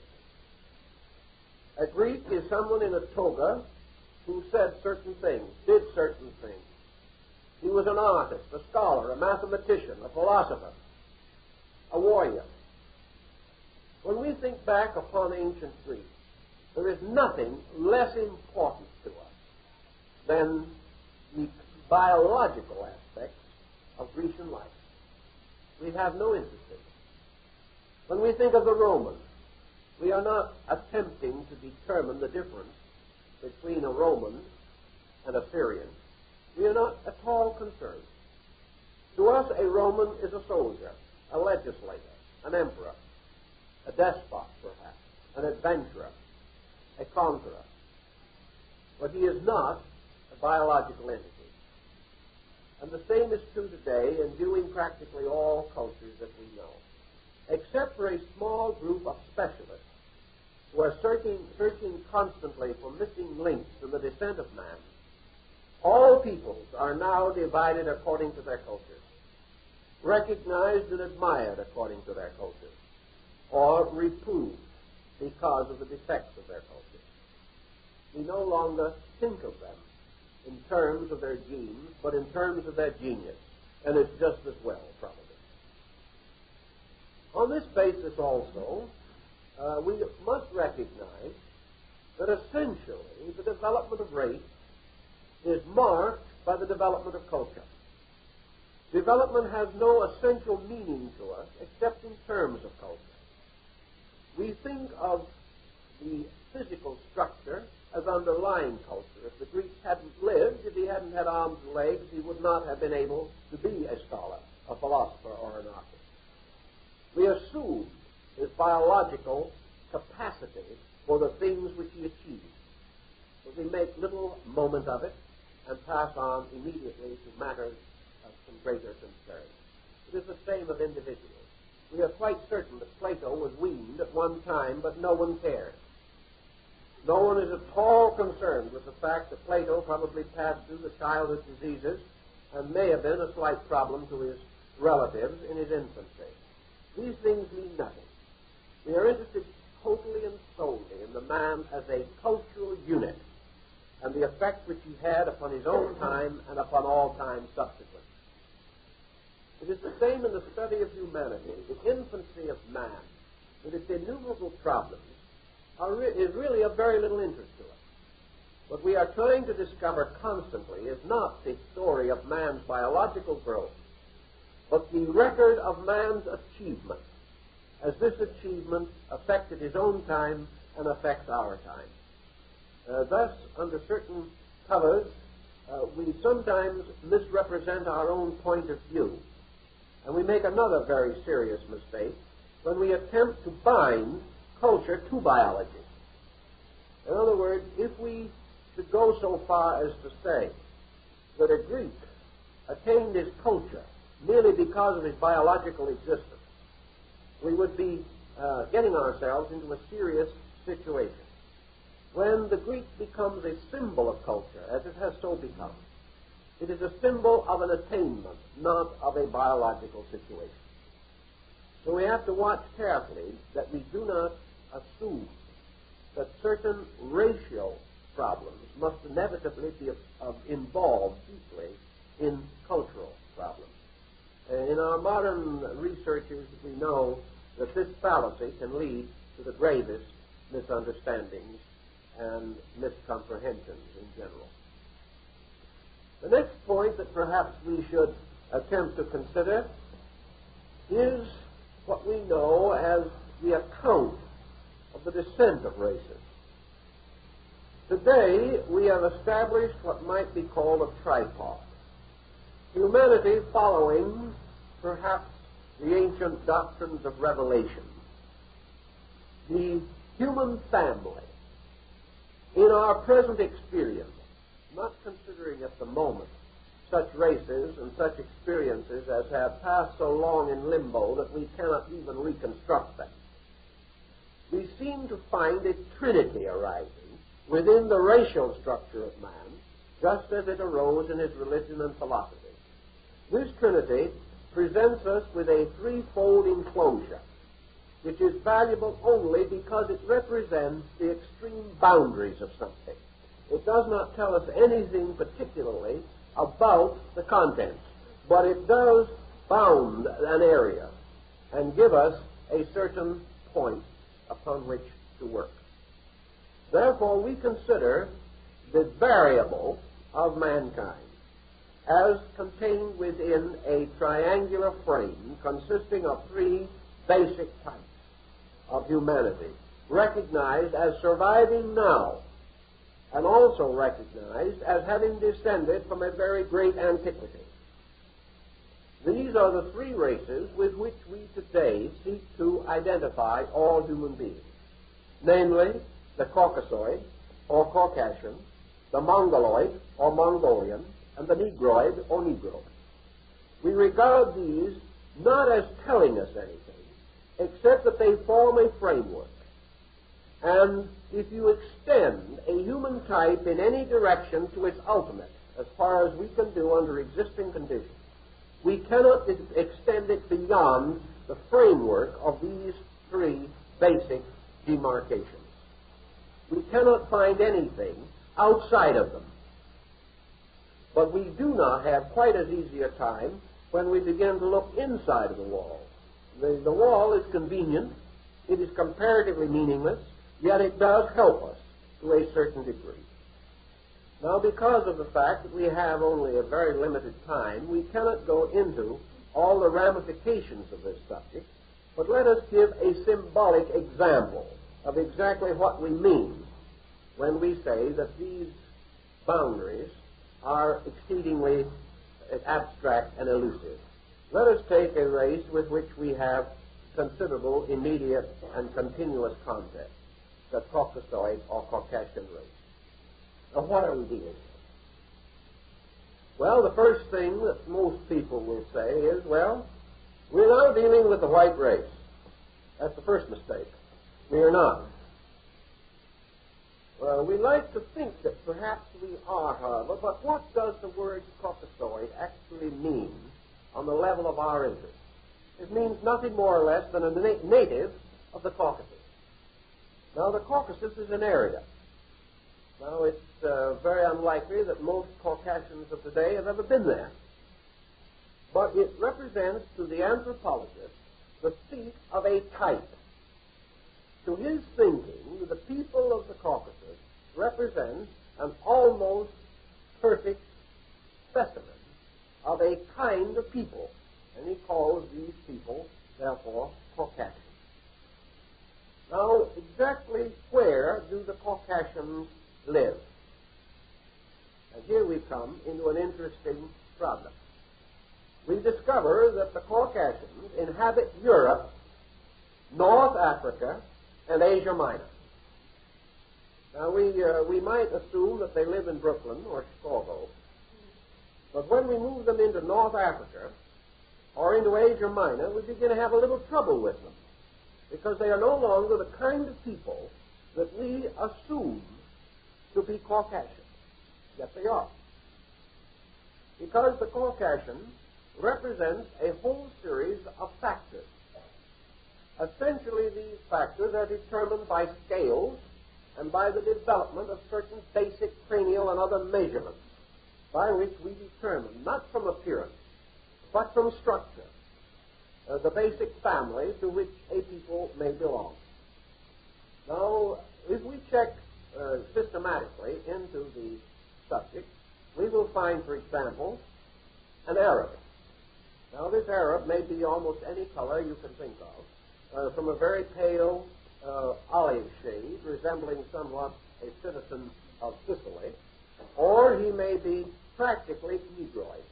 A Greek is someone in a toga who said certain things, did certain things. He was an artist, a scholar, a mathematician, a philosopher, a warrior. When we think back upon ancient Greece, there is nothing less important to us than the biological aspects of Grecian life. We have no interest in it. When we think of the Romans, we are not attempting to determine the difference between a Roman and a Syrian. We are not at all concerned. To us, a Roman is a soldier, a legislator, an emperor, a despot, perhaps, an adventurer, a conqueror. But he is not a biological entity. And the same is true today in viewing practically all cultures that we know, except for a small group of specialists who are searching constantly for missing links in the descent of man. All peoples are now divided according to their cultures, recognized and admired according to their cultures, or reproved because of the defects of their cultures. We no longer think of them in terms of their genes, but in terms of their genius. And it's just as well, probably. On this basis also, we must recognize that essentially the development of race is marked by the development of culture. Development has no essential meaning to us except in terms of culture. We think of the physical structure as underlying culture. If the Greek hadn't lived, if he hadn't had arms and legs, he would not have been able to be a scholar, a philosopher, or an artist. We assume his biological capacity for the things which he achieved. But we make little moment of it and pass on immediately to matters of some greater concern. It is the same of individuals. We are quite certain that Plato was weaned at one time, but no one cared. No one is at all concerned with the fact that Plato probably passed through the childhood diseases and may have been a slight problem to his relatives in his infancy. These things mean nothing. We are interested totally and solely in the man as a cultural unit and the effect which he had upon his own time and upon all time subsequent. It is the same in the study of humanity. The infancy of man, with its innumerable problems, is really of very little interest to us. What we are trying to discover constantly is not the story of man's biological growth, but the record of man's achievement, as this achievement affected his own time and affects our time. Thus, under certain covers, we sometimes misrepresent our own point of view, and we make another very serious mistake when we attempt to bind culture to biology. In other words, if we should go so far as to say that a Greek attained his culture merely because of his biological existence, we would be getting ourselves into a serious situation. When the Greek becomes a symbol of culture, as it has so become, it is a symbol of an attainment, not of a biological situation. So we have to watch carefully that we do not assume that certain racial problems must inevitably be involved deeply in cultural problems. In our modern researches, we know that this fallacy can lead to the gravest misunderstandings and miscomprehensions in general. The next point that perhaps we should attempt to consider is what we know as the account of the descent of races. Today, we have established what might be called a tripod. Humanity following, perhaps, the ancient doctrines of revelation. The human family, in our present experience, not considering at the moment such races and such experiences as have passed so long in limbo that we cannot even reconstruct them, we seem to find a trinity arising within the racial structure of man, just as it arose in his religion and philosophy. This trinity presents us with a threefold enclosure, which is valuable only because it represents the extreme boundaries of something. It does not tell us anything particularly about the contents, but it does bound an area and give us a certain point upon which to work. Therefore, we consider the variable of mankind as contained within a triangular frame consisting of three basic types of humanity, recognized as surviving now, and also recognized as having descended from a very great antiquity. These are the three races with which we today seek to identify all human beings, namely the Caucasoid, or Caucasian, the Mongoloid, or Mongolian, and the Negroid, or Negro. We regard these not as telling us anything, except that they form a framework. And if you extend a human type in any direction to its ultimate, as far as we can do under existing conditions, we cannot extend it beyond the framework of these three basic demarcations. We cannot find anything outside of them. But we do not have quite as easy a time when we begin to look inside of the wall. The wall is convenient. It is comparatively meaningless, yet it does help us to a certain degree. Now, because of the fact that we have only a very limited time, we cannot go into all the ramifications of this subject, but let us give a symbolic example of exactly what we mean when we say that these boundaries are exceedingly abstract and elusive. Let us take a race with which we have considerable immediate and continuous contact, the Caucasoid or Caucasian race. Now, what are we dealing with? Well, the first thing that most people will say is, well, we're now dealing with the white race. That's the first mistake. We are not. Well, we like to think that perhaps we are, however, but what does the word Caucasoid actually mean on the level of our interest? It means nothing more or less than a native of the Caucasus. Now, the Caucasus is an area. Now, it's very unlikely that most Caucasians of today have ever been there. But it represents to the anthropologist the seat of a type. To his thinking, the people of the Caucasus represents an almost perfect specimen of a kind of people, and he calls these people, therefore, Caucasians. Now, exactly where do the Caucasians live? And here we come into an interesting problem. We discover that the Caucasians inhabit Europe, North Africa, and Asia Minor. Now, we might assume that they live in Brooklyn or Chicago, but when we move them into North Africa or into Asia Minor, we begin to have a little trouble with them, because they are no longer the kind of people that we assume to be Caucasian. Yet they are. Because the Caucasian represents a whole series of factors. Essentially, these factors are determined by scales and by the development of certain basic cranial and other measurements by which we determine, not from appearance, but from structure, the basic family to which a people may belong. Now, if we check systematically into the subject, we will find, for example, an Arab. Now, this Arab may be almost any color you can think of, from a very pale olive shade, resembling somewhat a citizen of Sicily, or he may be practically Negroid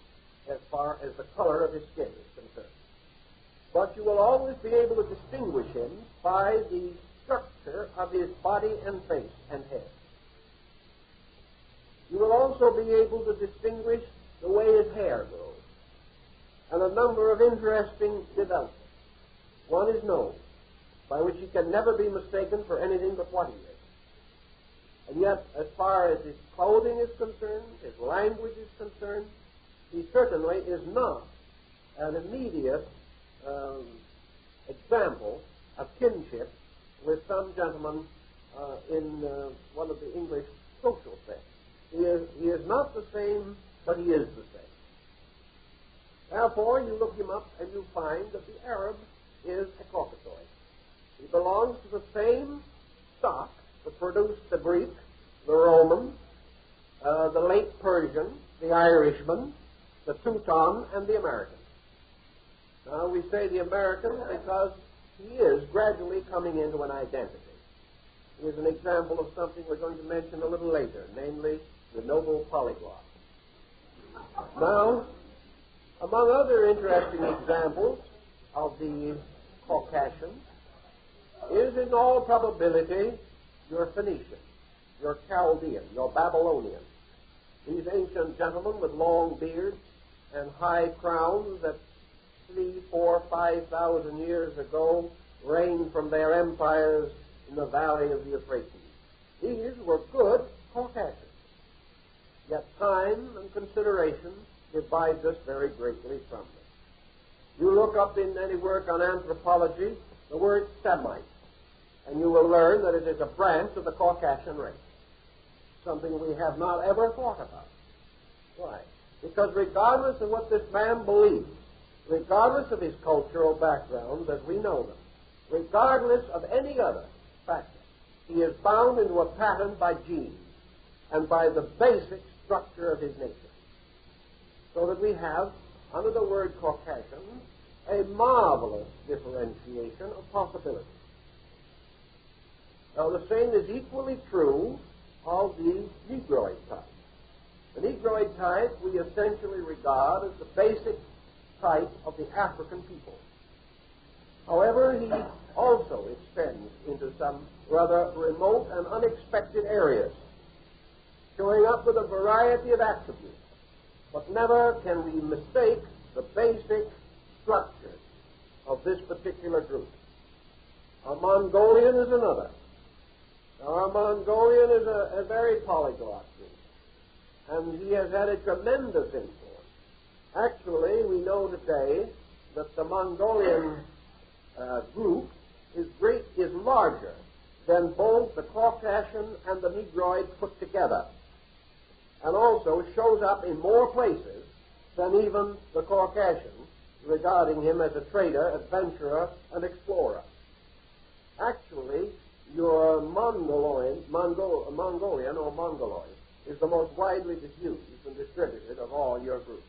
as far as the color of his skin is concerned. But you will always be able to distinguish him by the structure of his body and face and head. You will also be able to distinguish the way his hair grows, and a number of interesting developments. One is nose, by which he can never be mistaken for anything but what he is. And yet, as far as his clothing is concerned, his language is concerned, he certainly is not an immediate example of kinship with some gentleman in one of the English social sects. He is not the same, but he is the same. Therefore, you look him up and you find that the Arab is a Caucasoid. He belongs to the same stock that produced the Greek, the Roman, the late Persian, the Irishman, the Teuton, and the American. Now, we say the American because he is gradually coming into an identity. He is an example of something we're going to mention a little later, namely the noble polyglot. Now, among other interesting examples of the Caucasian is in all probability your Phoenician, your Chaldean, your Babylonian. These ancient gentlemen with long beards and high crowns that 3,000, 4,000, 5,000 years ago reigned from their empires in the valley of the Euphrates. These were good Caucasians. Yet time and consideration divides us very greatly from them. You look up in any work on anthropology the word Semite, and you will learn that it is a branch of the Caucasian race, something we have not ever thought about. Why? Because regardless of what this man believes, regardless of his cultural backgrounds as we know them, regardless of any other factor, he is bound into a pattern by genes and by the basic structure of his nature. So that we have, under the word Caucasian, a marvelous differentiation of possibilities. Now, the same is equally true of the Negroid type. The Negroid type we essentially regard as the basic type of the African people. However, he also extends into some rather remote and unexpected areas, showing up with a variety of attributes. But never can we mistake the basic structure of this particular group. Our Mongolian is another. Now, our Mongolian is a very polyglot group, and he has had a tremendous influence. Actually, we know today that the Mongolian group is larger than both the Caucasian and the Negroid put together, and also shows up in more places than even the Caucasian, regarding him as a trader, adventurer, and explorer. Actually, your Mongolian or Mongoloid is the most widely diffused and distributed of all your groups.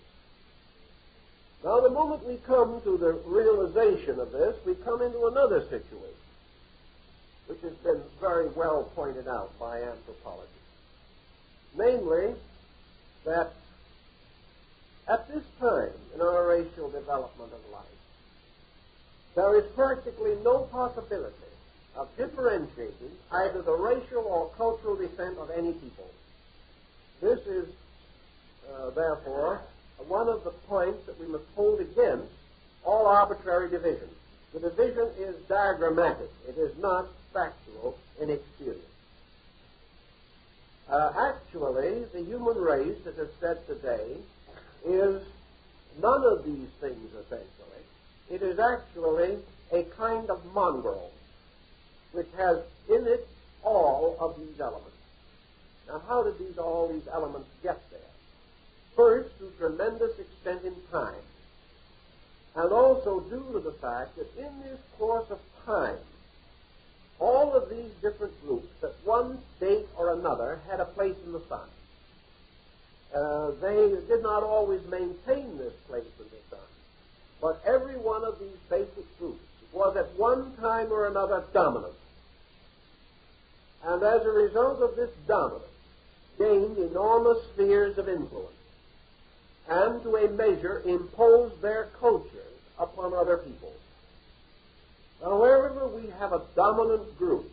Now, the moment we come to the realization of this, we come into another situation, which has been very well pointed out by anthropology. Namely, that at this time in our racial development of life, there is practically no possibility of differentiating either the racial or cultural descent of any people. This is, therefore, one of the points that we must hold against all arbitrary division. The division is diagrammatic. It is not factual in experience. Actually, the human race, as is said today, is none of these things, essentially. It is actually a kind of mongrel which has in it all of these elements. Now, how did all these elements get there? First, through tremendous extent in time, and also due to the fact that in this course of time, all of these different groups at one date or another had a place in the sun. They did not always maintain this place in the sun, but every one of these basic groups was at one time or another dominant. And as a result of this dominance, gained enormous spheres of influence, and to a measure imposed their cultures upon other people. Now, wherever we have a dominant group,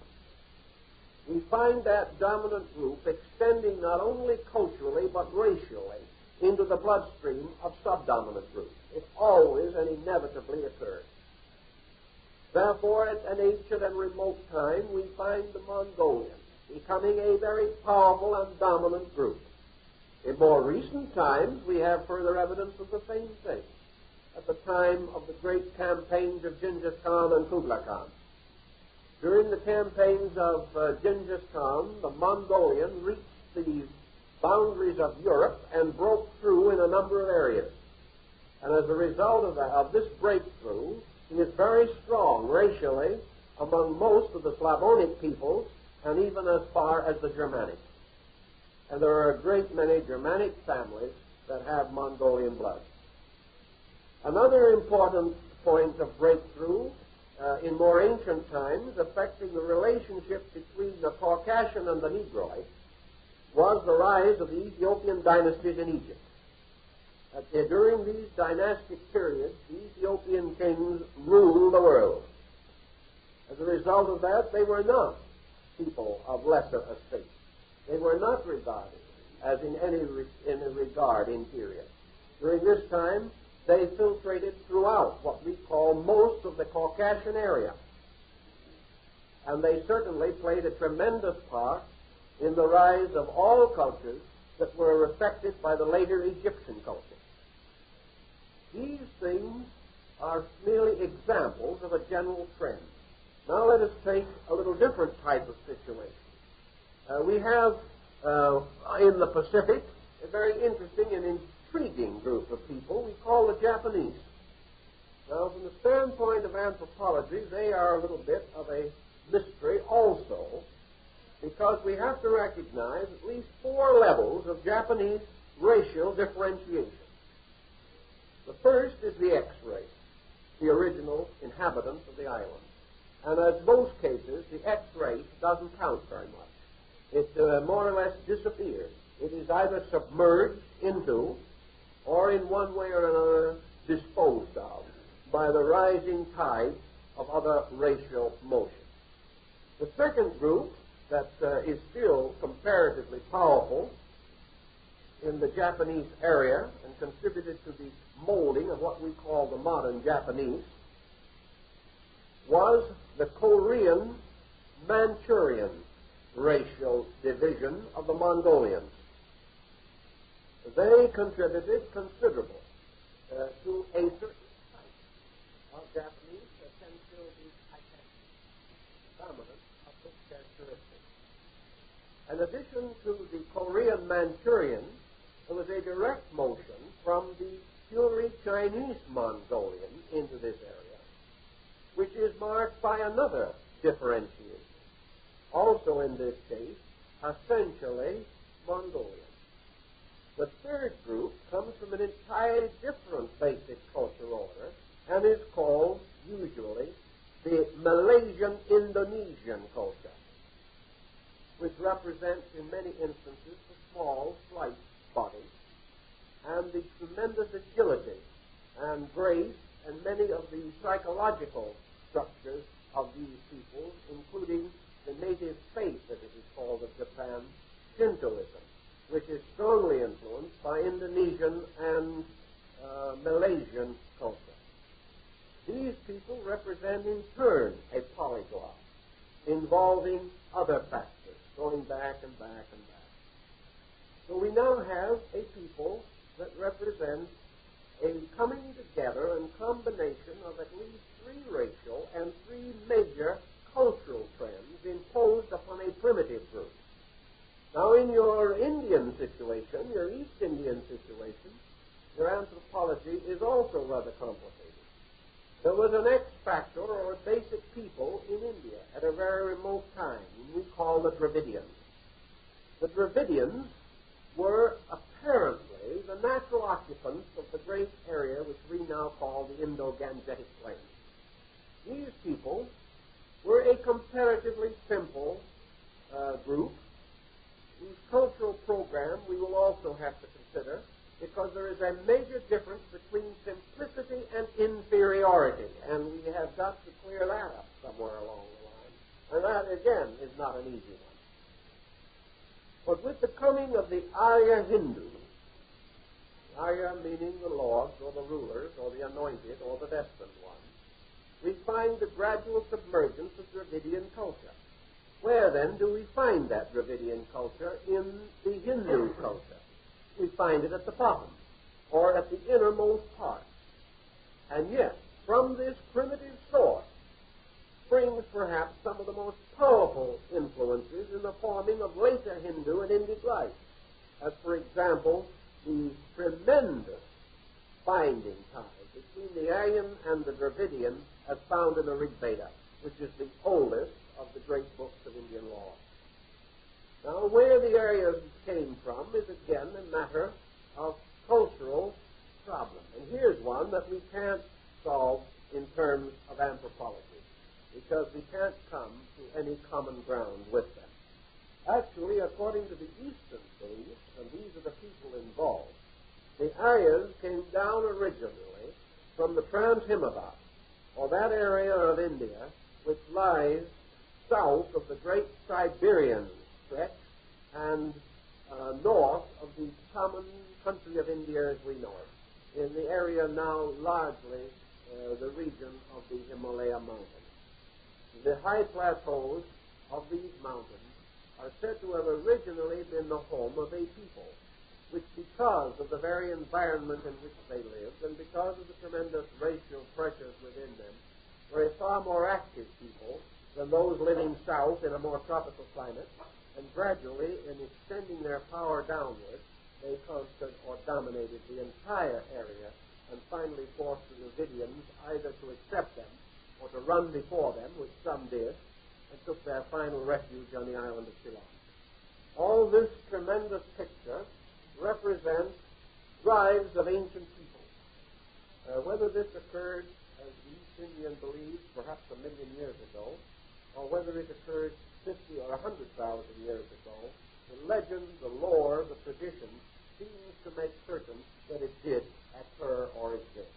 we find that dominant group extending not only culturally but racially into the bloodstream of subdominant groups. It always and inevitably occurs. Therefore, at an ancient and remote time, we find the Mongolians becoming a very powerful and dominant group. In more recent times, we have further evidence of the same thing. At the time of the great campaigns of Genghis Khan and Kublai Khan. During the campaigns of Genghis Khan, the Mongolian reached the boundaries of Europe and broke through in a number of areas. And as a result of this breakthrough, he is very strong racially among most of the Slavonic peoples and even as far as the Germanic. And there are a great many Germanic families that have Mongolian blood. Another important point of breakthrough in more ancient times affecting the relationship between the Caucasian and the Negroid was the rise of the Ethiopian dynasties in Egypt. During these dynastic periods, the Ethiopian kings ruled the world. As a result of that, they were not people of lesser estate. They were not regarded as in any regard inferior. During this time, they filtrated throughout what we call most of the Caucasian area. And they certainly played a tremendous part in the rise of all cultures that were affected by the later Egyptian culture. These things are merely examples of a general trend. Now let us take a little different type of situation. We have in the Pacific a very interesting and intriguing group of people we call the Japanese. Now, from the standpoint of anthropology, they are a little bit of a mystery also, because we have to recognize at least 4 levels of Japanese racial differentiation. The first is the X-race, the original inhabitants of the island. And as most cases, the X-race doesn't count very much. It more or less disappears. It is either submerged into or in one way or another disposed of by the rising tide of other racial motion. The second group that is still comparatively powerful in the Japanese area and contributed to the molding of what we call the modern Japanese was the Korean Manchurian racial division of the Mongolians. They contributed considerable to a certain type of Japanese that can still be dominant of those characteristics. In addition to the Korean Manchurian, there was a direct motion from the purely Chinese Mongolian into this area, which is marked by another differentiation, also in this case, essentially Mongolian. The third group comes from an entirely different basic cultural order and is called, usually, the Malaysian-Indonesian culture, which represents, in many instances, the small, slight body and the tremendous agility and grace and many of the psychological structures of these peoples, including the native faith, as it is called, of Japan, Shintoism, which is strongly influenced by Indonesian and Malaysian culture. These people represent, in turn, a polyglot involving other factors, going back and back and back. So we now have a people that represent a coming together and combination of at least 3 racial and 3 major cultural trends imposed upon a primitive group. Now, in your Indian situation, your East Indian situation, your anthropology is also rather complicated. There was an X factor or a basic people in India at a very remote time, and we call the Dravidians. The Dravidians were apparently the natural occupants of the great area which we now call the Indo-Gangetic Plain. These people were a comparatively simple group whose cultural program we will also have to consider, because there is a major difference between simplicity and inferiority, and we have got to clear that up somewhere along the line. And that, again, is not an easy one. But with the coming of the Arya Hindus, Arya meaning the lords or the rulers or the anointed or the destined ones, we find the gradual submergence of Dravidian culture. Where, then, do we find that Dravidian culture in the Hindu culture? We find it at the bottom, or at the innermost part. And yet, from this primitive source springs perhaps some of the most powerful influences in the forming of later Hindu and Indic life, as, for example, the tremendous binding ties between the Aryan and the Dravidian as found in the Rig Veda, which is the oldest of the great books of Indian law. Now, where the Aryans came from is again a matter of cultural problem. And here's one that we can't solve in terms of anthropology, because we can't come to any common ground with them. Actually, according to the Eastern beliefs, and these are the people involved, the Aryans came down originally from the Trans-Himavat, or that area of India which lies south of the great Siberian stretch and north of the common country of India as we know it, in the area now largely the region of the Himalaya mountains. The high plateaus of these mountains are said to have originally been the home of a people, which, because of the very environment in which they lived and because of the tremendous racial pressures within them, were a far more active people than those living south in a more tropical climate, and gradually, in extending their power downward, they conquered or dominated the entire area and finally forced the Numidians either to accept them or to run before them, which some did, and took their final refuge on the island of Ceylon. All this tremendous picture represents drives of ancient people. Whether this occurred, as the East Indian believes, perhaps 1 million years ago, or whether it occurred 50 or 100,000 years ago, the legend, the lore, the tradition seems to make certain that it did occur or exist.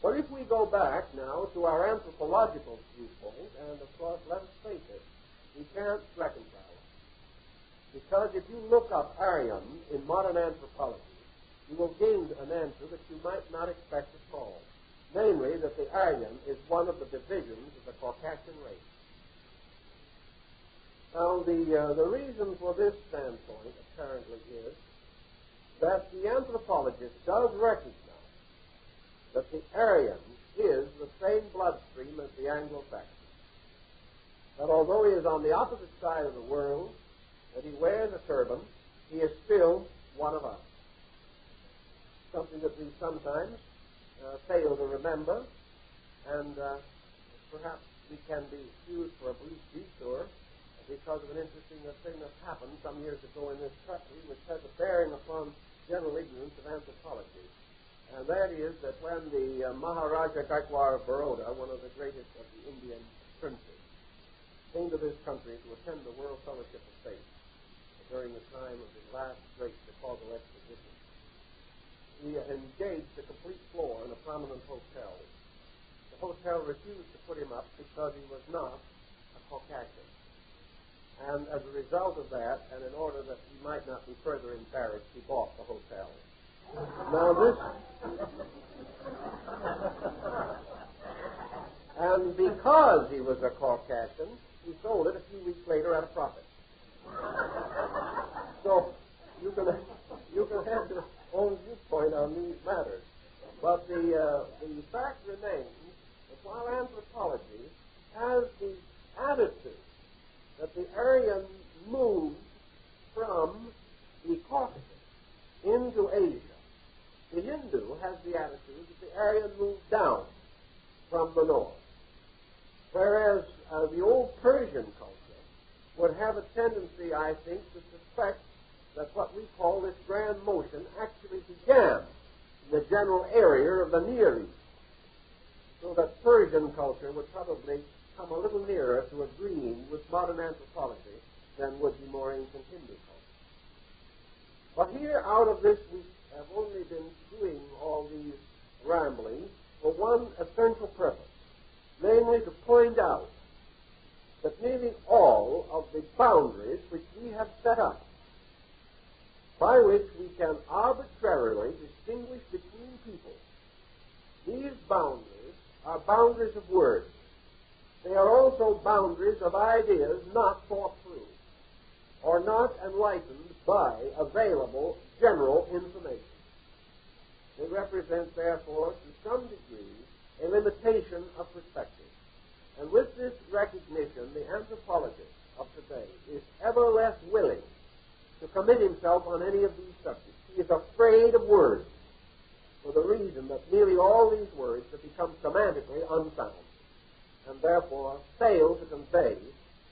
But if we go back now to our anthropological viewpoint, and of course, let us face it, we can't reconcile it. Because if you look up Aryan in modern anthropology, you will gain an answer that you might not expect at all. Namely, that the Aryan is one of the divisions of the Caucasian race. Now, the reason for this standpoint, apparently, is that the anthropologist does recognize that the Aryan is the same bloodstream as the Anglo-Saxon. That although he is on the opposite side of the world, that he wears a turban, he is still one of us. Something that we sometimes fail to remember, and perhaps we can be excused for a brief detour because of an interesting thing that happened some years ago in this country, which has a bearing upon general ignorance of anthropology. And that is that when the Maharaja Gaikwar of Baroda, one of the greatest of the Indian princes, came to this country to attend the World Fellowship of Faith during the time of the last great Chicago Exposition, he engaged a complete floor in a prominent hotel. The hotel refused to put him up because he was not a Caucasian. And as a result of that, and in order that he might not be further embarrassed, he bought the hotel. Now and because he was a Caucasian, he sold it a few weeks later at a profit. So you can have your own viewpoint on these matters. But the fact remains that while anthropology has the attitude that the Aryan moved from the Caucasus into Asia, the Hindu has the attitude that the Aryan moved down from the north. Whereas the old Persian culture would have a tendency, I think, to suspect that what we call this grand motion actually began in the general area of the Near East. So that Persian culture would probably come a little nearer to agreeing with modern anthropology than would be more ancient Hindu culture. But here, out of this, we have only been doing all these ramblings for one essential purpose, namely to point out that nearly all of the boundaries which we have set up, by which we can arbitrarily distinguish between people, these boundaries are boundaries of words. They are also boundaries of ideas not thought through or not enlightened by available general information. They represent, therefore, to some degree, a limitation of perspective. And with this recognition, the anthropologist of today is ever less willing to commit himself on any of these subjects. He is afraid of words for the reason that nearly all these words have become semantically unsound and therefore fail to convey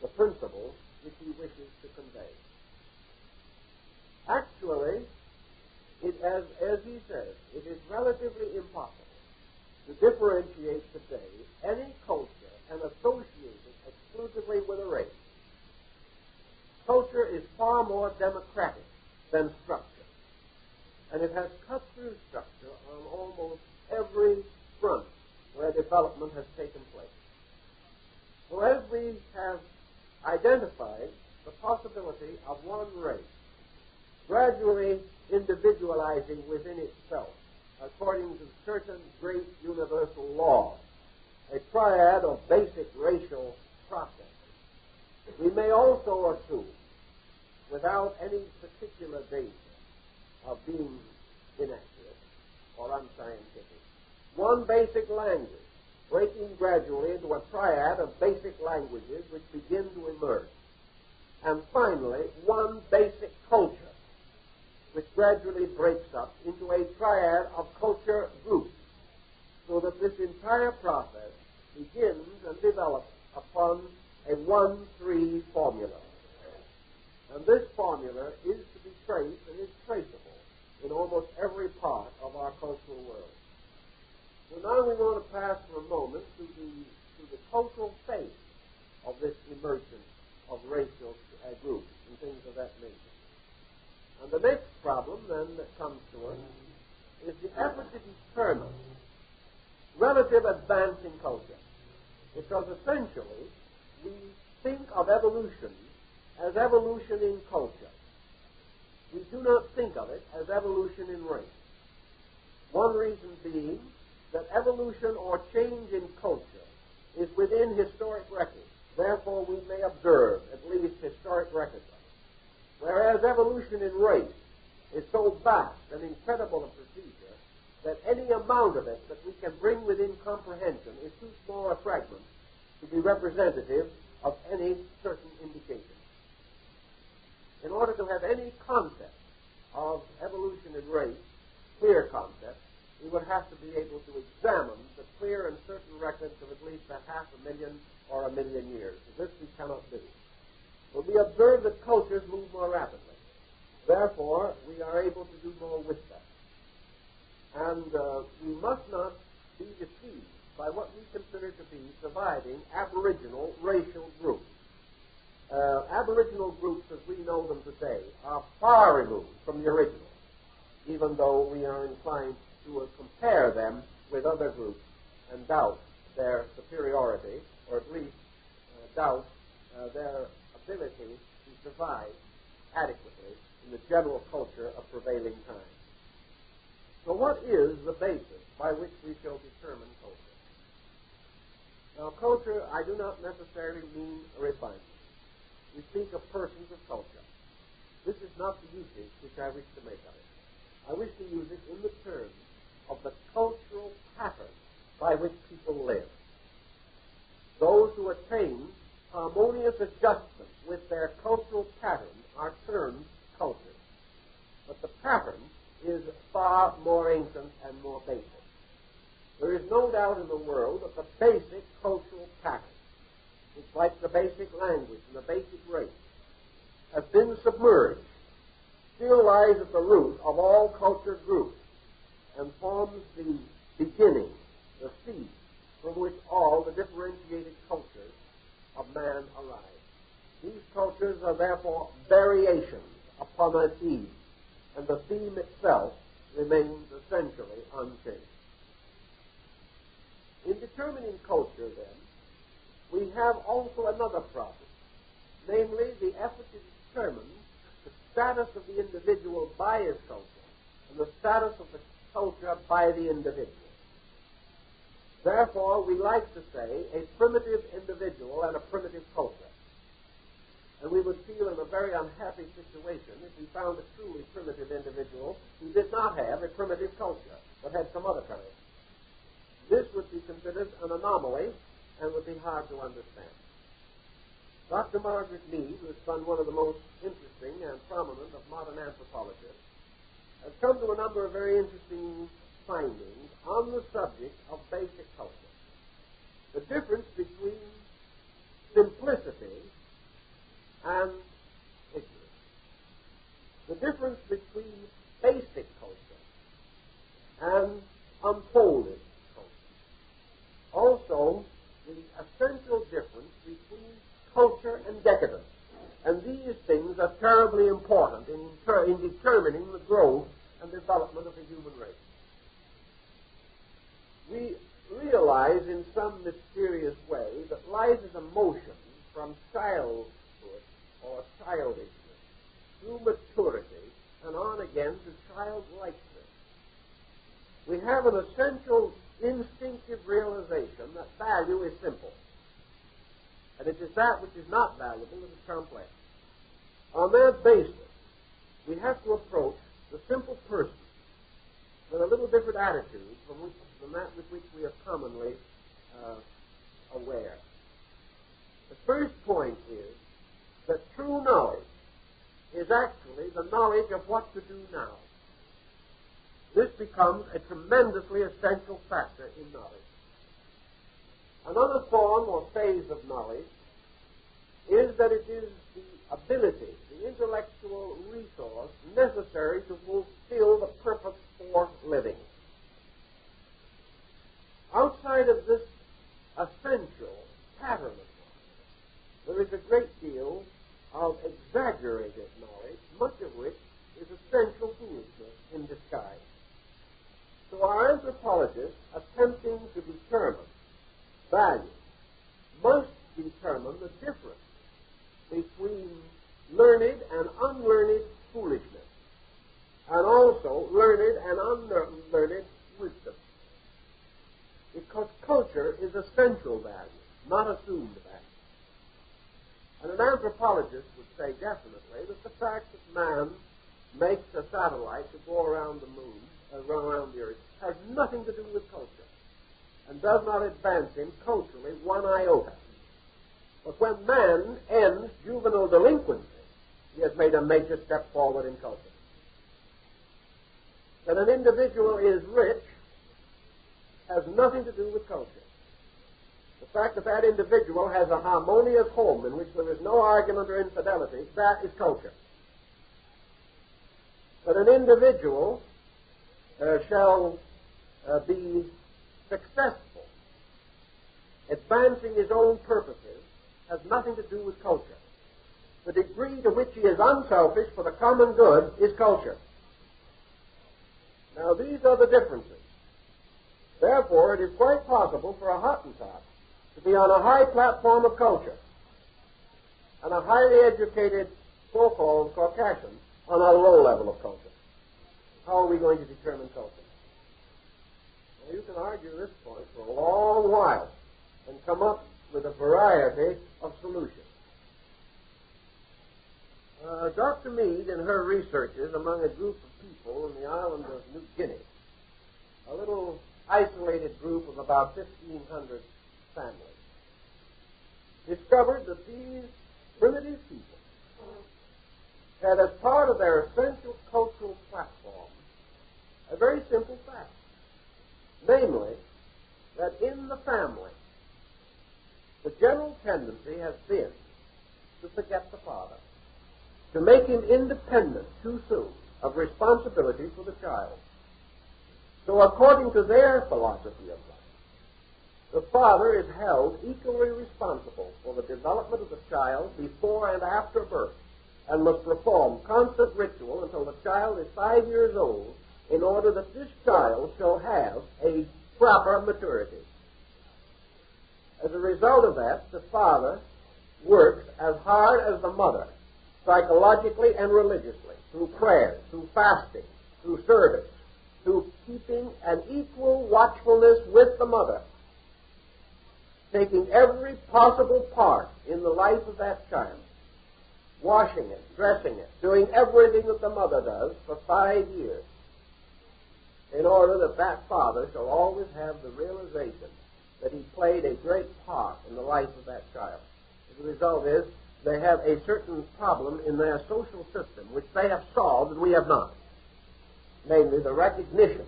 the principles which he wishes to convey. Actually, as he says, it is relatively impossible to differentiate today any culture and associate it exclusively with a race. Culture is far more democratic than structure, and it has cut through structure on almost every front where development has taken place. So as we have identified the possibility of one race gradually individualizing within itself according to certain great universal laws, a triad of basic racial processes, we may also assume, without any particular danger of being inaccurate or unscientific, one basic language breaking gradually into a triad of basic languages which begin to emerge. And finally, one basic culture which gradually breaks up into a triad of culture groups, so that this entire process begins and develops upon a 1-3 formula. And this formula is to be traced and is traceable in almost every part of our cultural world. So now we want to pass for a moment to the cultural phase of this emergence of racial groups and things of that nature. And the next problem then that comes to us is the effort to determine relative advance in culture. Because essentially, we think of evolution as evolution in culture. We do not think of it as evolution in race. One reason being that evolution or change in culture is within historic records. Therefore, we may observe at least historic records of it. Whereas evolution in race is so vast and incredible a procedure that any amount of it that we can bring within comprehension is too small a fragment to be representative of any certain indication. In order to have any concept of evolution in race, clear concept, we would have to be able to examine the clear and certain records of at least 500,000 or 1 million years. This we cannot do. But we observe that cultures move more rapidly. Therefore, we are able to do more with them. And we must not be deceived by what we consider to be surviving aboriginal racial groups. Aboriginal groups as we know them today are far removed from the original, even though we are inclined to compare them with other groups and doubt their superiority, or at least doubt their ability to survive adequately in the general culture of prevailing times. So what is the basis by which we shall determine culture? Now, culture, I do not necessarily mean refinement. We speak of persons of culture. This is not the usage which I wish to make of it. I wish to use it in the terms of the cultural pattern by which people live. Those who attain harmonious adjustment with their cultural pattern are termed culture. But the pattern is far more ancient and more basic. There is no doubt in the world that the basic cultural pattern, it's like the basic language and the basic race, has been submerged, still lies at the root of all culture groups, and forms the beginning, the seed, from which all the differentiated cultures of man arise. These cultures are therefore variations upon a theme, and the theme itself remains essentially unchanged. In determining culture, then, we have also another problem, namely the effort to determine the status of the individual by his culture and the status of the culture by the individual. Therefore, we like to say a primitive individual and a primitive culture. And we would feel in a very unhappy situation if we found a truly primitive individual who did not have a primitive culture, but had some other kind. This would be considered an anomaly and would be hard to understand. Dr. Margaret Mead, who has been one of the most interesting and prominent of modern anthropologists, has come to a number of very interesting findings on the subject of basic culture. The difference between simplicity and ignorance. The difference between basic culture and unfolded culture. Also, the essential difference between culture and decadence. And these things are terribly important in determining the growth and development of the human race. We realize in some mysterious way that life is a motion from childhood or childishness through maturity and on again to childlikeness. We have an essential instinctive realization that value is simple. And it is that which is not valuable that is complex. On that basis, we have to approach the simple person with a little different attitude from that with which we are commonly aware. The first point is that true knowledge is actually the knowledge of what to do now. This becomes a tremendously essential factor in knowledge. Another form or phase of knowledge is that it is the ability, the intellectual resource necessary to fulfill the purpose for living. Outside of this essential pattern of knowledge, there is a great deal of exaggerated knowledge, much of which is essential foolishness in disguise. So our anthropologists, attempting to determine value, must determine the difference between learned and unlearned foolishness, and also learned and unlearned wisdom. Because culture is essential value, not assumed value. And an anthropologist would say definitely that the fact that man makes a satellite to go around the moon, around the earth, has nothing to do with culture, and does not advance him culturally one iota. But when man ends juvenile delinquency, he has made a major step forward in culture. That an individual is rich has nothing to do with culture. The fact that that individual has a harmonious home in which there is no argument or infidelity, that is culture. That an individual shall be successful, advancing his own purposes, has nothing to do with culture. The degree to which he is unselfish for the common good is culture. Now, these are the differences. Therefore, it is quite possible for a Hottentot to be on a high platform of culture and a highly educated so-called Caucasian on a low level of culture. How are we going to determine culture? Well, you can argue this point for a long while and come up with a variety of solutions. Dr. Mead, in her researches among a group of people in the island of New Guinea, a little isolated group of about 1,500 families, discovered that these primitive people had, as part of their essential cultural platform, a very simple fact, namely, that in the family, the general tendency has been to forget the father, to make him independent too soon of responsibility for the child. So according to their philosophy of life, the father is held equally responsible for the development of the child before and after birth, and must perform constant ritual until the child is 5 years old in order that this child shall have a proper maturity. As a result of that, the father works as hard as the mother, psychologically and religiously, through prayer, through fasting, through service, through keeping an equal watchfulness with the mother, taking every possible part in the life of that child, washing it, dressing it, doing everything that the mother does for 5 years, in order that that father shall always have the realization that he played a great part in the life of that child. The result is they have a certain problem in their social system which they have solved and we have not, namely the recognition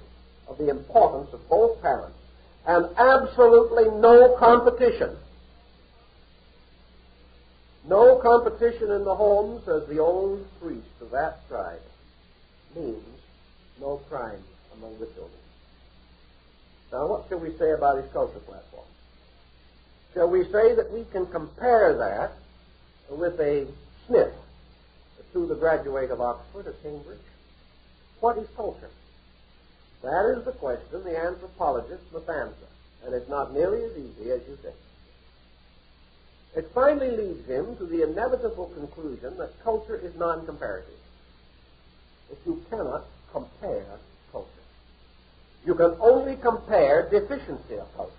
of the importance of both parents and absolutely no competition. No competition in the home, says the old priest of that tribe, means no crime among the children. Now, what shall we say about his culture platform? Shall we say that we can compare that with a Smith to the graduate of Oxford or Cambridge? What is culture? That is the question the anthropologist must answer, and it's not nearly as easy as you think. It finally leads him to the inevitable conclusion that culture is non-comparative, that you cannot compare culture. You can only compare deficiency of culture.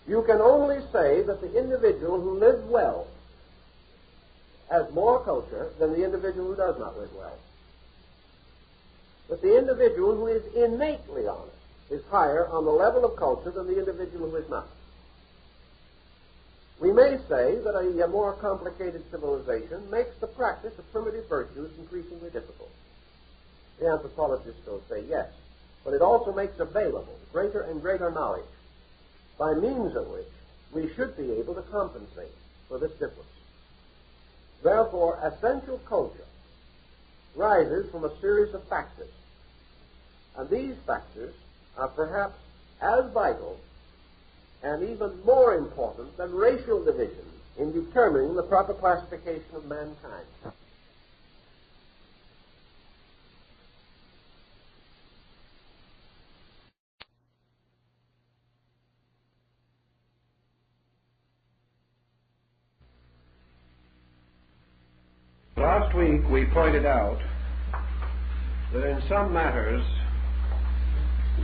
You can only say that the individual who lives well has more culture than the individual who does not live well. But the individual who is innately honest is higher on the level of culture than the individual who is not. We may say that a more complicated civilization makes the practice of primitive virtues increasingly difficult. The anthropologists will say yes, but it also makes available greater and greater knowledge by means of which we should be able to compensate for this difference. Therefore, essential culture rises from a series of factors, and these factors are perhaps as vital and even more important than racial division in determining the proper classification of mankind. Last week we pointed out that in some matters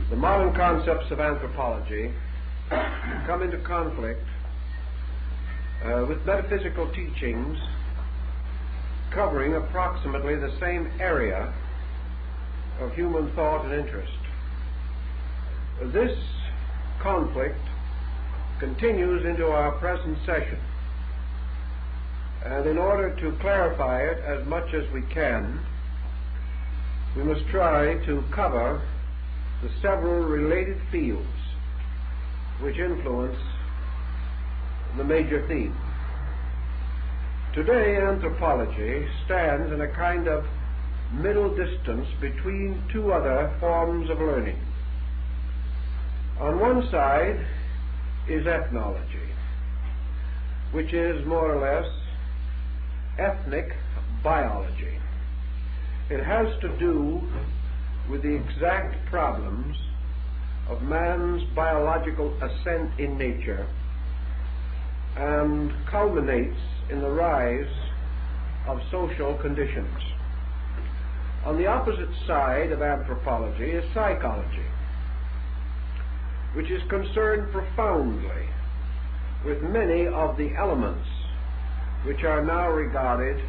the modern concepts of anthropology come into conflict with metaphysical teachings covering approximately the same area of human thought and interest. This conflict continues into our present session, and in order to clarify it as much as we can, we must try to cover the several related fields which influence the major theme. Today, anthropology stands in a kind of middle distance between two other forms of learning. On one side is ethnology, which is more or less ethnic biology. It has to do with the exact problems of man's biological ascent in nature and culminates in the rise of social conditions. On the opposite side of anthropology is psychology, which is concerned profoundly with many of the elements which are now regarded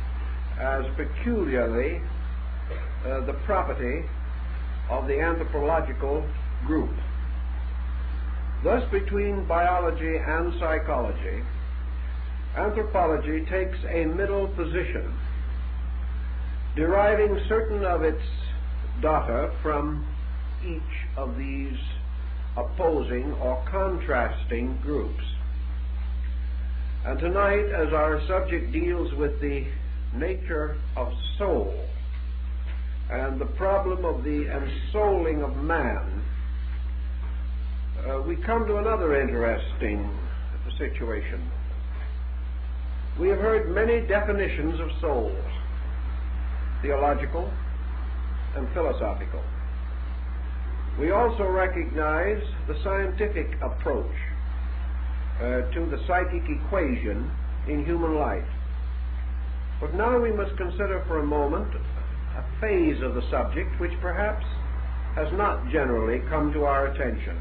as peculiarly the property of the anthropological group. Thus, between biology and psychology, anthropology takes a middle position, deriving certain of its data from each of these opposing or contrasting groups. And tonight, as our subject deals with the nature of soul and the problem of the ensouling of man, we come to another interesting situation. We have heard many definitions of soul, theological and philosophical. We also recognize the scientific approach to the psychic equation in human life. But now we must consider for a moment a phase of the subject which perhaps has not generally come to our attention,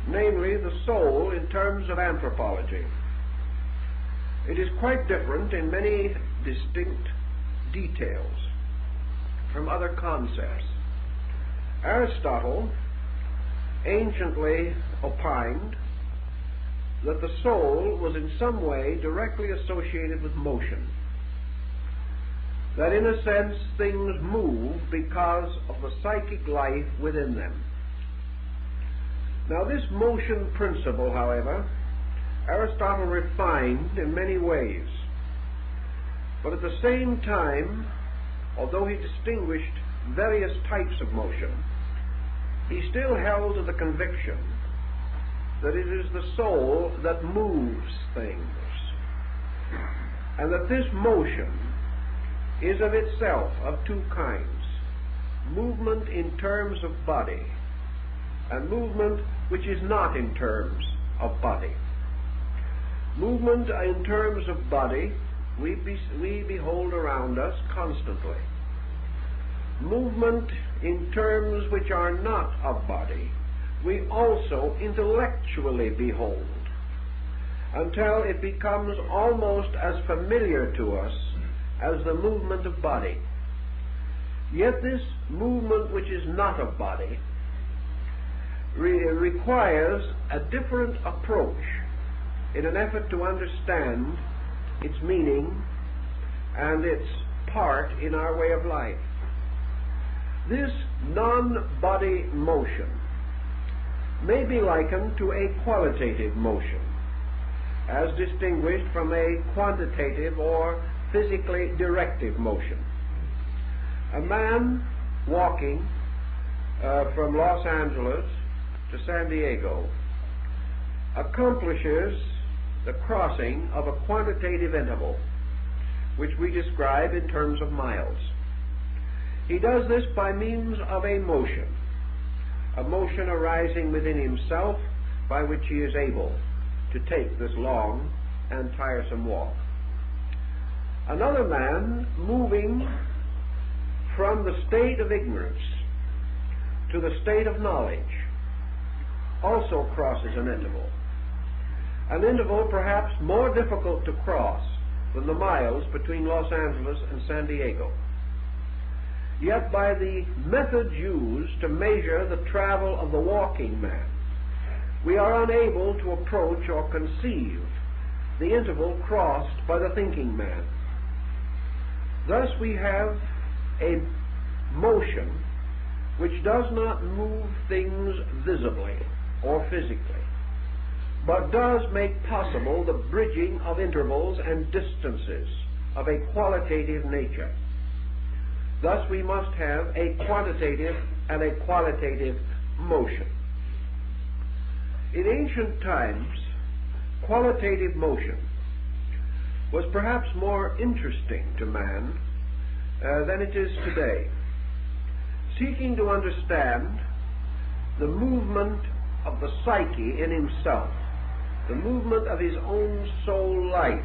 namely the soul in terms of anthropology. It is quite different in many distinct details from other concepts. Aristotle anciently opined that the soul was in some way directly associated with motion, that in a sense things move because of the psychic life within them. Now, this motion principle, however, Aristotle refined in many ways, but at the same time, although he distinguished various types of motion, he still held to the conviction that it is the soul that moves things, and that this motion is of itself of two kinds: movement in terms of body, and movement which is not in terms of body. Movement in terms of body we behold around us constantly. Movement in terms which are not of body we also intellectually behold, until it becomes almost as familiar to us as the movement of body. Yet this movement which is not of body requires a different approach in an effort to understand its meaning and its part in our way of life. This non-body motion may be likened to a qualitative motion, as distinguished from a quantitative or physically directive motion. A man walking from Los Angeles to San Diego accomplishes the crossing of a quantitative interval, which we describe in terms of miles. He does this by means of a motion arising within himself by which he is able to take this long and tiresome walk. Another man moving from the state of ignorance to the state of knowledge also crosses an interval perhaps more difficult to cross than the miles between Los Angeles and San Diego. Yet by the methods used to measure the travel of the walking man, we are unable to approach or conceive the interval crossed by the thinking man. Thus we have a motion which does not move things visibly or physically, but does make possible the bridging of intervals and distances of a qualitative nature. Thus we must have a quantitative and a qualitative motion. In ancient times, qualitative motion was perhaps more interesting to man than it is today. Seeking to understand the movement of the psyche in himself, the movement of his own soul life,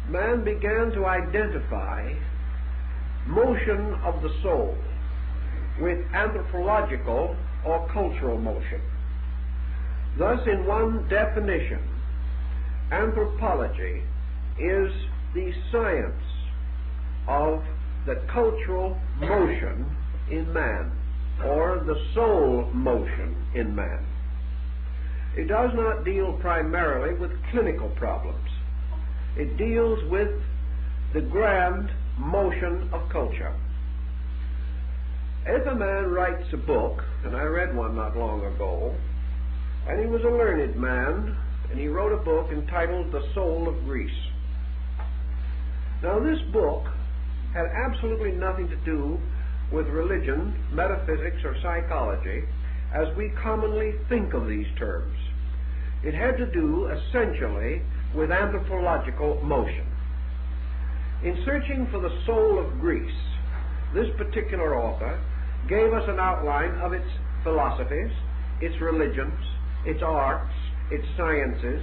man began to identify motion of the soul with anthropological or cultural motion. Thus, in one definition, anthropology is the science of the cultural motion in man, or the soul motion in man. It does not deal primarily with clinical problems. It deals with the grand motion of culture. If a man writes a book, and I read one not long ago, and he was a learned man, and he wrote a book entitled The Soul of Greece. Now this book had absolutely nothing to do with religion, metaphysics, or psychology, as we commonly think of these terms. It had to do essentially with anthropological motion. In searching for the soul of Greece, this particular author gave us an outline of its philosophies, its religions, its arts, its sciences,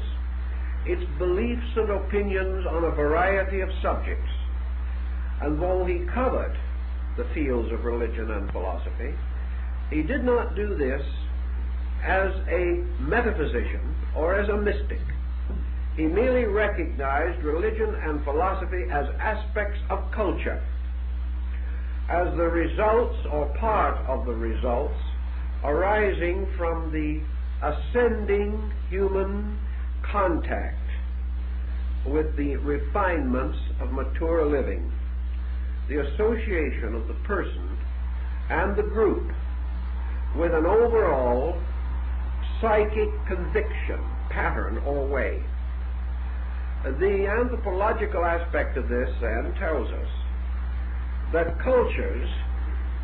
its beliefs and opinions on a variety of subjects. And though he covered the fields of religion and philosophy, he did not do this as a metaphysician or as a mystic. He merely recognized religion and philosophy as aspects of culture, as the results or part of the results arising from the ascending human contact with the refinements of mature living, the association of the person and the group with an overall psychic conviction, pattern, or way. The anthropological aspect of this, then, tells us that cultures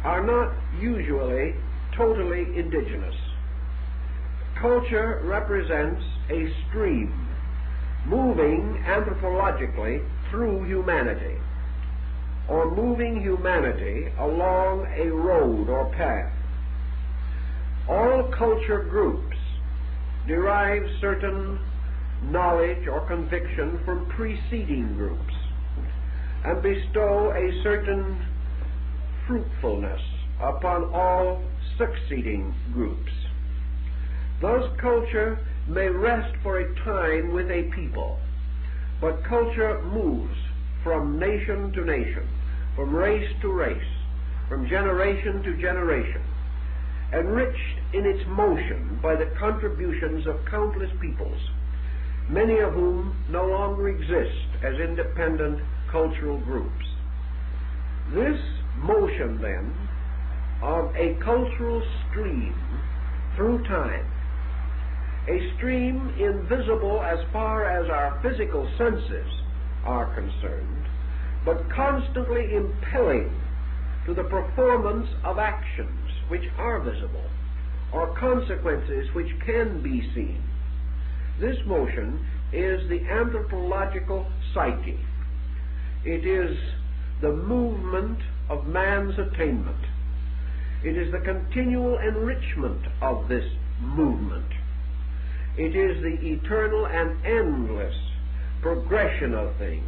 are not usually totally indigenous. Culture represents a stream moving anthropologically through humanity, or moving humanity along a road or path. All culture groups derive certain knowledge or conviction from preceding groups and bestow a certain fruitfulness upon all succeeding groups. Thus, culture may rest for a time with a people, but culture moves from nation to nation, from race to race, from generation to generation, enriched in its motion by the contributions of countless peoples, many of whom no longer exist as independent cultural groups. This motion, then, of a cultural stream through time, a stream invisible as far as our physical senses are concerned, but constantly impelling to the performance of actions which are visible, or consequences which can be seen. This motion is the anthropological psyche. It is the movement of man's attainment. It is the continual enrichment of this movement. It is the eternal and endless progression of things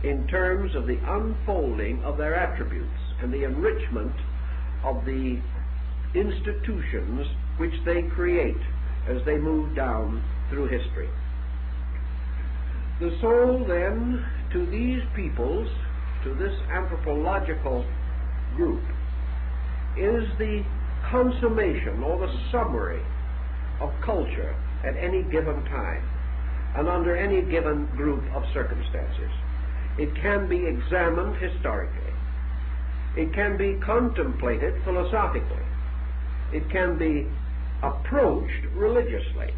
in terms of the unfolding of their attributes and the enrichment of the institutions which they create as they move down through history. The soul, then, to these peoples, to this anthropological group, is the consummation or the summary of culture at any given time and under any given group of circumstances. It can be examined historically. It can be contemplated philosophically. It can be approached religiously.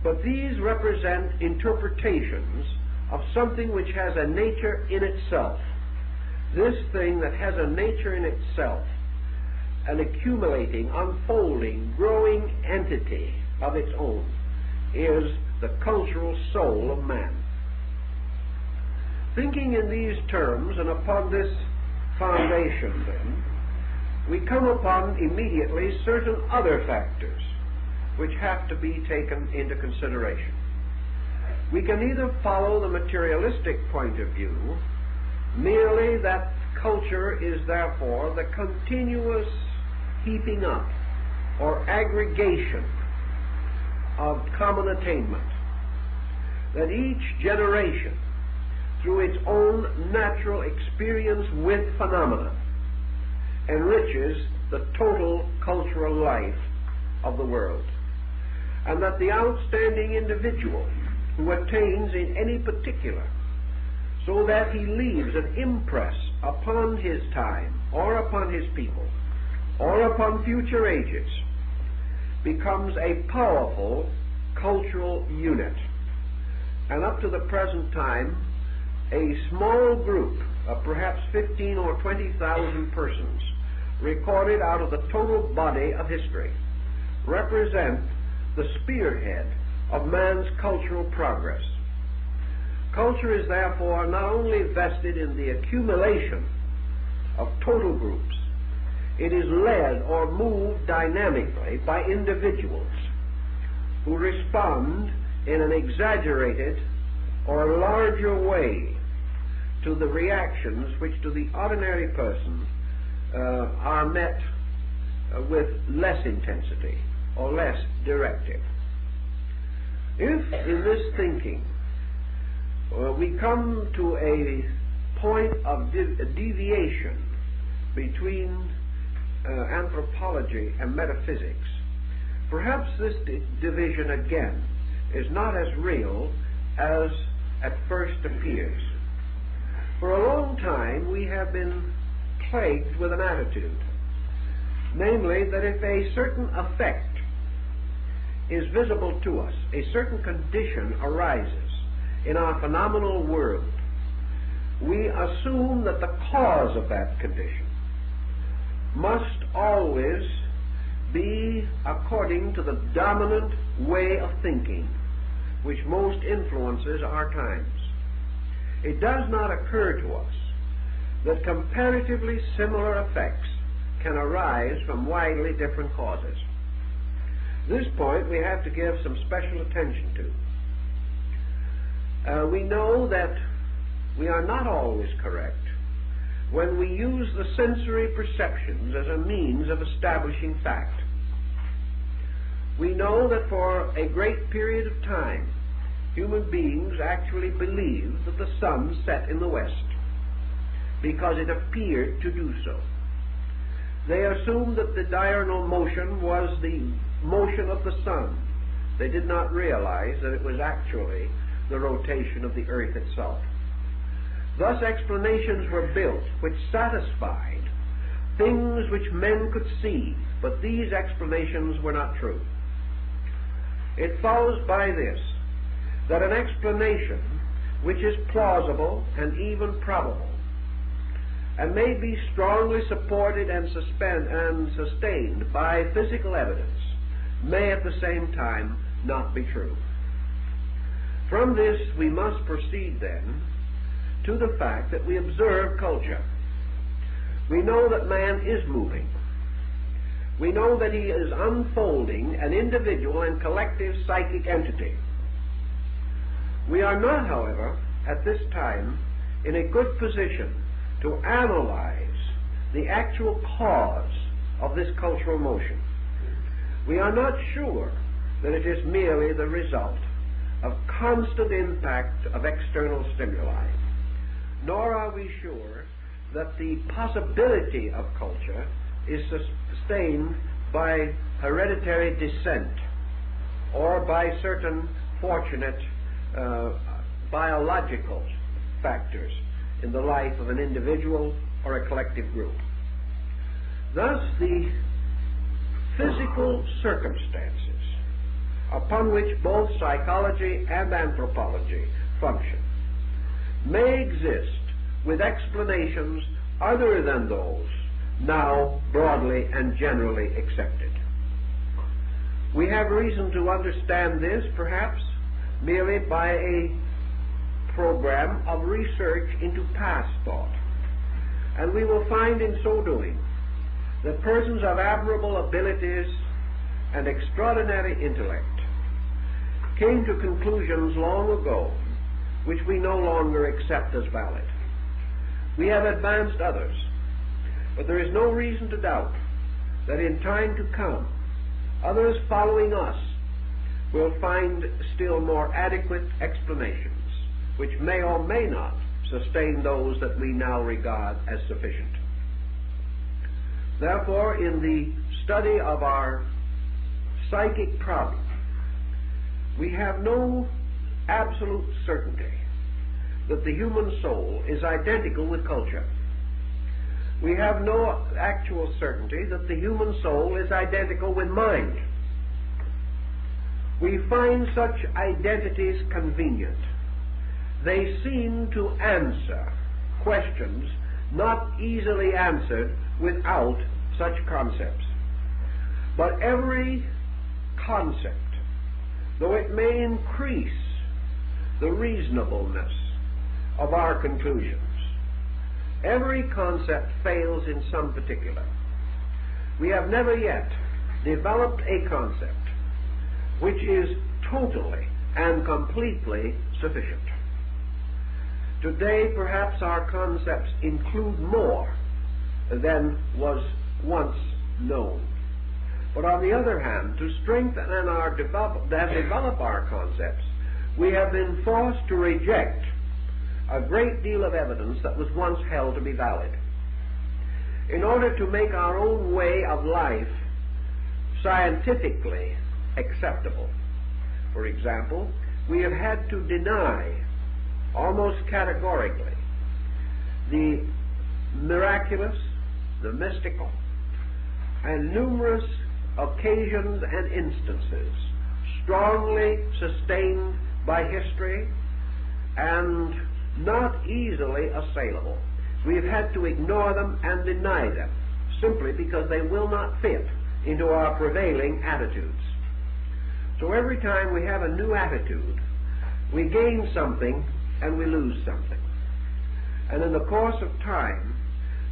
But these represent interpretations of something which has a nature in itself. This thing that has a nature in itself, an accumulating, unfolding, growing entity of its own, is the cultural soul of man. Thinking in these terms and upon this foundation, then, we come upon immediately certain other factors which have to be taken into consideration. We can either follow the materialistic point of view, merely that culture is therefore the continuous heaping up or aggregation of common attainment, that each generation, through its own natural experience with phenomena, enriches the total cultural life of the world, and that the outstanding individual who attains in any particular, so that he leaves an impress upon his time, or upon his people, or upon future ages, becomes a powerful cultural unit. And up to the present time, a small group of perhaps 15 or 20,000 persons, recorded out of the total body of history, represent the spearhead of man's cultural progress. Culture is therefore not only vested in the accumulation of total groups, it is led or moved dynamically by individuals who respond in an exaggerated or larger way to the reactions which to the ordinary person are met with less intensity or less directive. If in this thinking we come to a point of deviation between anthropology and metaphysics, perhaps this division again is not as real as at first appears. For a long time we have been plagued with an attitude, namely that if a certain effect is visible to us, a certain condition arises in our phenomenal world, we assume that the cause of that condition must always be according to the dominant way of thinking which most influences our times. It does not occur to us that comparatively similar effects can arise from widely different causes. This point we have to give some special attention to. We know that we are not always correct when we use the sensory perceptions as a means of establishing fact. We know that for a great period of time, human beings actually believed that the sun set in the west because it appeared to do so. They assumed that the diurnal motion was the motion of the sun They did not realize that it was actually the rotation of the earth itself. Thus explanations were built which satisfied things which men could see, but these explanations were not true. It follows by this that an explanation which is plausible and even probable and may be strongly supported and sustained by physical evidence may at the same time not be true. From this we must proceed then to the fact that we observe culture. We know that man is moving. We know that he is unfolding an individual and collective psychic entity. We are not, however, at this time in a good position to analyze the actual cause of this cultural motion. We are not sure that it is merely the result of constant impact of external stimuli, nor are we sure that the possibility of culture is sustained by hereditary descent or by certain fortunate biological factors in the life of an individual or a collective group. Thus, the physical circumstances upon which both psychology and anthropology function may exist with explanations other than those now broadly and generally accepted. We have reason to understand this, perhaps, merely by a program of research into past thought. And we will find in so doing that persons of admirable abilities and extraordinary intellect came to conclusions long ago which we no longer accept as valid. We have advanced others, but there is no reason to doubt that in time to come, others following us will find still more adequate explanations, which may or may not sustain those that we now regard as sufficient. Therefore, in the study of our psychic problem, we have no absolute certainty that the human soul is identical with culture. We have no actual certainty that the human soul is identical with mind. We find such identities convenient. They seem to answer questions not easily answered without such concepts. But every concept, though it may increase the reasonableness of our conclusions, every concept fails in some particular. We have never yet developed a concept which is totally and completely sufficient. Today, perhaps our concepts include more than was once known. But on the other hand, to strengthen and develop our concepts, we have been forced to reject a great deal of evidence that was once held to be valid. In order to make our own way of life scientifically acceptable, for example, we have had to deny almost categorically the miraculous, the mystical, and numerous occasions and instances strongly sustained by history and not easily assailable. We have had to ignore them and deny them simply because they will not fit into our prevailing attitudes. So every time we have a new attitude, we gain something and we lose something. And in the course of time,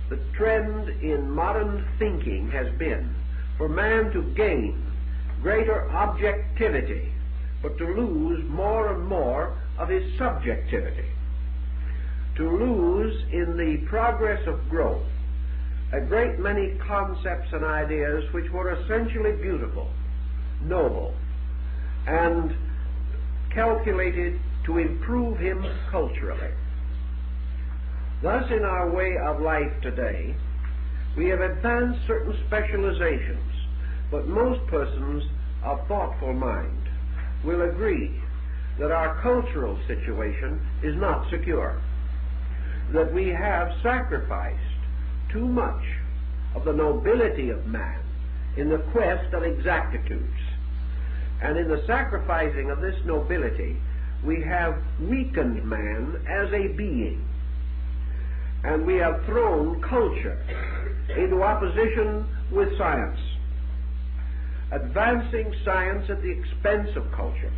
the trend in modern thinking has been for man to gain greater objectivity, but to lose more and more of his subjectivity. To lose in the progress of growth a great many concepts and ideas which were essentially beautiful, noble, and calculated to improve him culturally. Thus, in our way of life today, we have advanced certain specializations, but most persons of thoughtful mind will agree that our cultural situation is not secure, that we have sacrificed too much of the nobility of man in the quest of exactitudes. And in the sacrificing of this nobility, we have weakened man as a being. And we have thrown culture into opposition with science, advancing science at the expense of culture,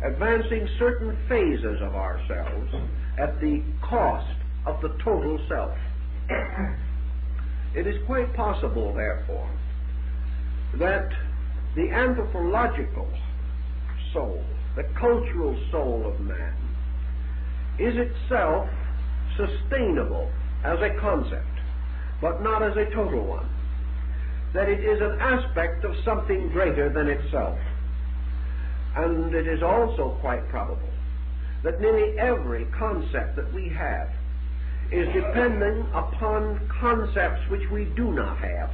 advancing certain phases of ourselves at the cost of the total self. It is quite possible, therefore, that the anthropological soul, the cultural soul of man, is itself sustainable as a concept, but not as a total one. That it is an aspect of something greater than itself. And it is also quite probable that nearly every concept that we have is depending upon concepts which we do not have,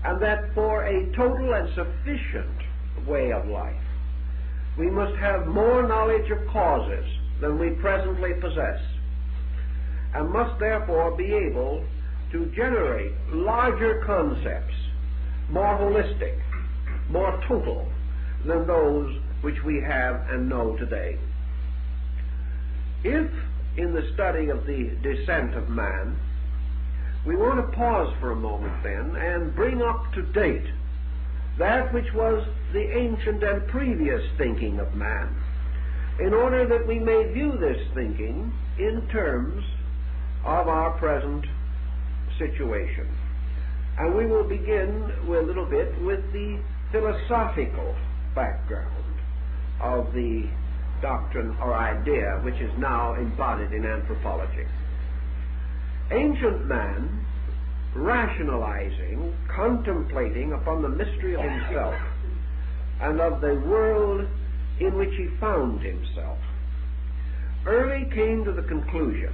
and that for a total and sufficient way of life, we must have more knowledge of causes than we presently possess, and must therefore be able to generate larger concepts, more holistic, more total than those which we have and know today. If, in the study of the descent of man, we want to pause for a moment then and bring up to date that which was the ancient and previous thinking of man, in order that we may view this thinking in terms of our present situation. And we will begin with a little bit with the philosophical background of the doctrine or idea which is now embodied in anthropology. Ancient man, rationalizing, contemplating upon the mystery of himself and of the world in which he found himself, early came to the conclusion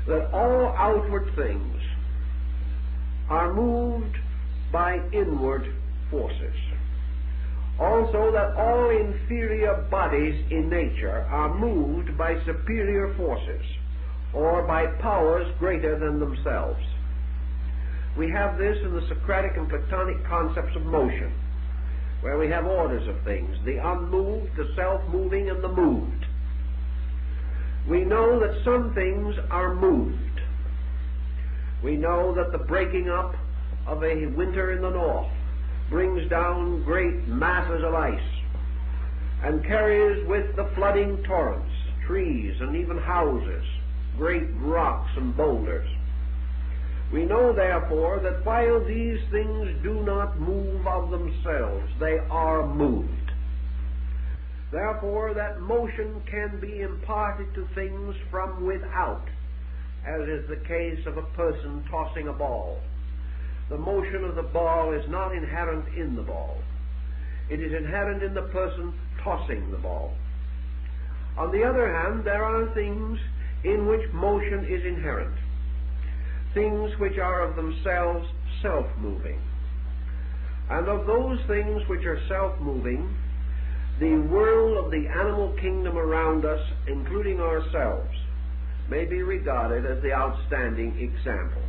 that all outward things are moved by inward forces. Also that all inferior bodies in nature are moved by superior forces, or by powers greater than themselves. We have this in the Socratic and Platonic concepts of motion, where we have orders of things, the unmoved, the self-moving, and the moved. We know that some things are moved. We know that the breaking up of a winter in the north brings down great masses of ice and carries with the flooding torrents, trees, and even houses, great rocks and boulders. We know, therefore, that while these things do not move of themselves, they are moved. Therefore, that motion can be imparted to things from without, as is the case of a person tossing a ball. The motion of the ball is not inherent in the ball. It is inherent in the person tossing the ball. On the other hand, there are things in which motion is inherent, things which are of themselves self-moving. And of those things which are self-moving, the world of the animal kingdom around us, including ourselves, may be regarded as the outstanding example.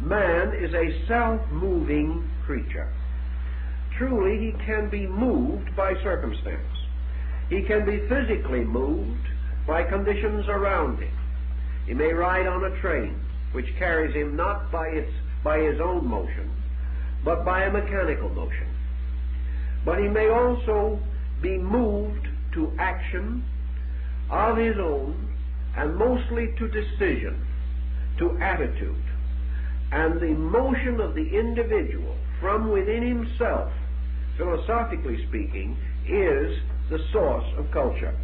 Man is a self-moving creature. Truly, he can be moved by circumstance. He can be physically moved by conditions around him. He may ride on a train, which carries him not by his own motion, but by a mechanical motion. But he may also be moved to action of his own, and mostly to decision, to attitude. And the motion of the individual from within himself, philosophically speaking, is the source of culture.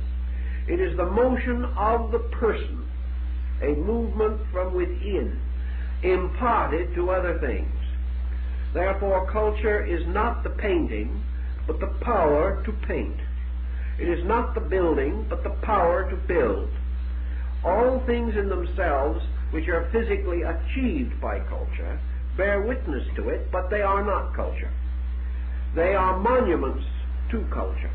It is the motion of the person, a movement from within, imparted to other things. Therefore, culture is not the painting, but the power to paint. It is not the building, but the power to build. All things in themselves which are physically achieved by culture bear witness to it, but they are not culture. They are monuments to culture.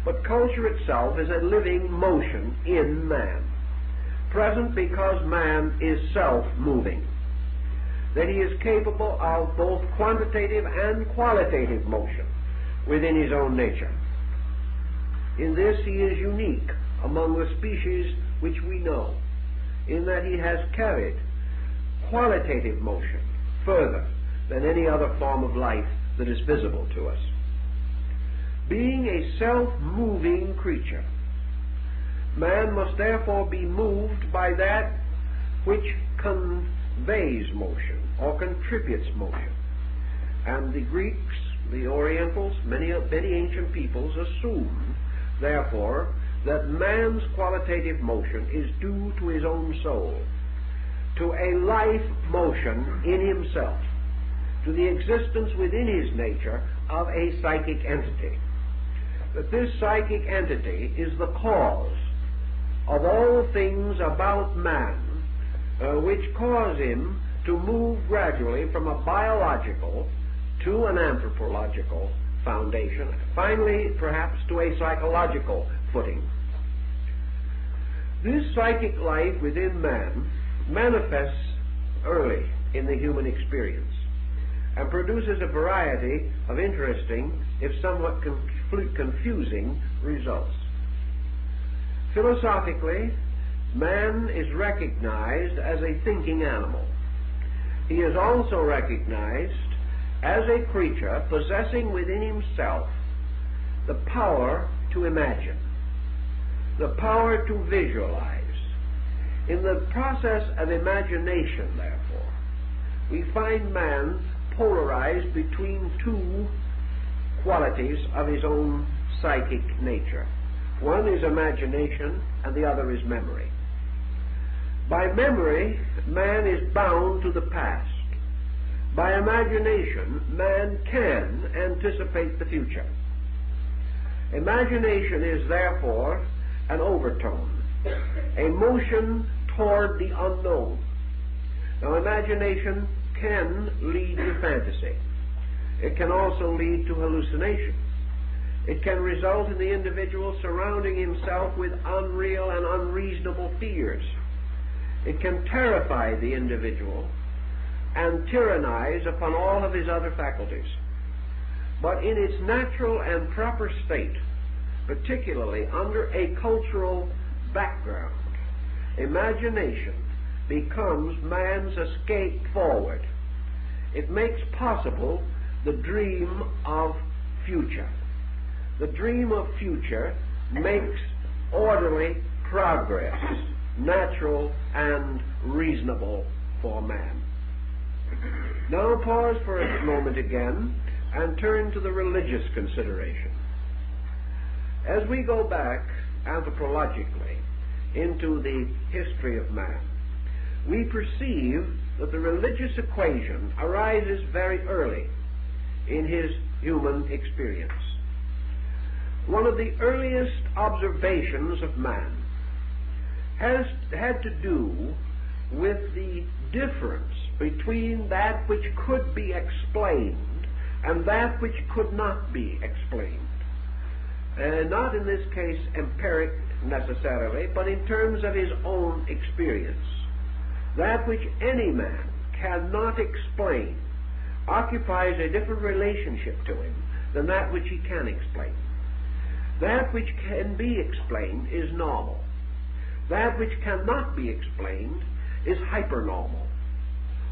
But culture itself is a living motion in man, present because man is self-moving, that he is capable of both quantitative and qualitative motion within his own nature. In this he is unique among the species which we know, in that he has carried qualitative motion further than any other form of life that is visible to us. Being a self-moving creature, man must therefore be moved by that which conveys motion or contributes motion. And the Greeks, the Orientals, many ancient peoples assume, therefore, that man's qualitative motion is due to his own soul, to a life motion in himself, to the existence within his nature of a psychic entity. That this psychic entity is the cause of all things about man which cause him to move gradually from a biological to an anthropological foundation, finally perhaps to a psychological footing. This psychic life within man manifests early in the human experience and produces a variety of interesting, if somewhat confusing, results. Philosophically, man is recognized as a thinking animal. He is also recognized as a creature possessing within himself the power to imagine, the power to visualize. In the process of imagination, therefore, we find man polarized between two qualities of his own psychic nature. One is imagination, and the other is memory. By memory, man is bound to the past. By imagination, man can anticipate the future. Imagination is therefore an overtone, a motion toward the unknown. Now, imagination can lead to fantasy. It can also lead to hallucination. It can result in the individual surrounding himself with unreal and unreasonable fears. It can terrify the individual and tyrannize upon all of his other faculties. But in its natural and proper state, particularly under a cultural background, imagination becomes man's escape forward. It makes possible the dream of future. The dream of future makes orderly progress natural and reasonable for man. Now pause for a moment again and turn to the religious consideration. As we go back anthropologically into the history of man, we perceive that the religious equation arises very early in his human experience. One of the earliest observations of man has had to do with the difference between that which could be explained and that which could not be explained. Not in this case empiric necessarily, but in terms of his own experience. That which any man cannot explain occupies a different relationship to him than that which he can explain. That which can be explained is normal. That which cannot be explained is hypernormal,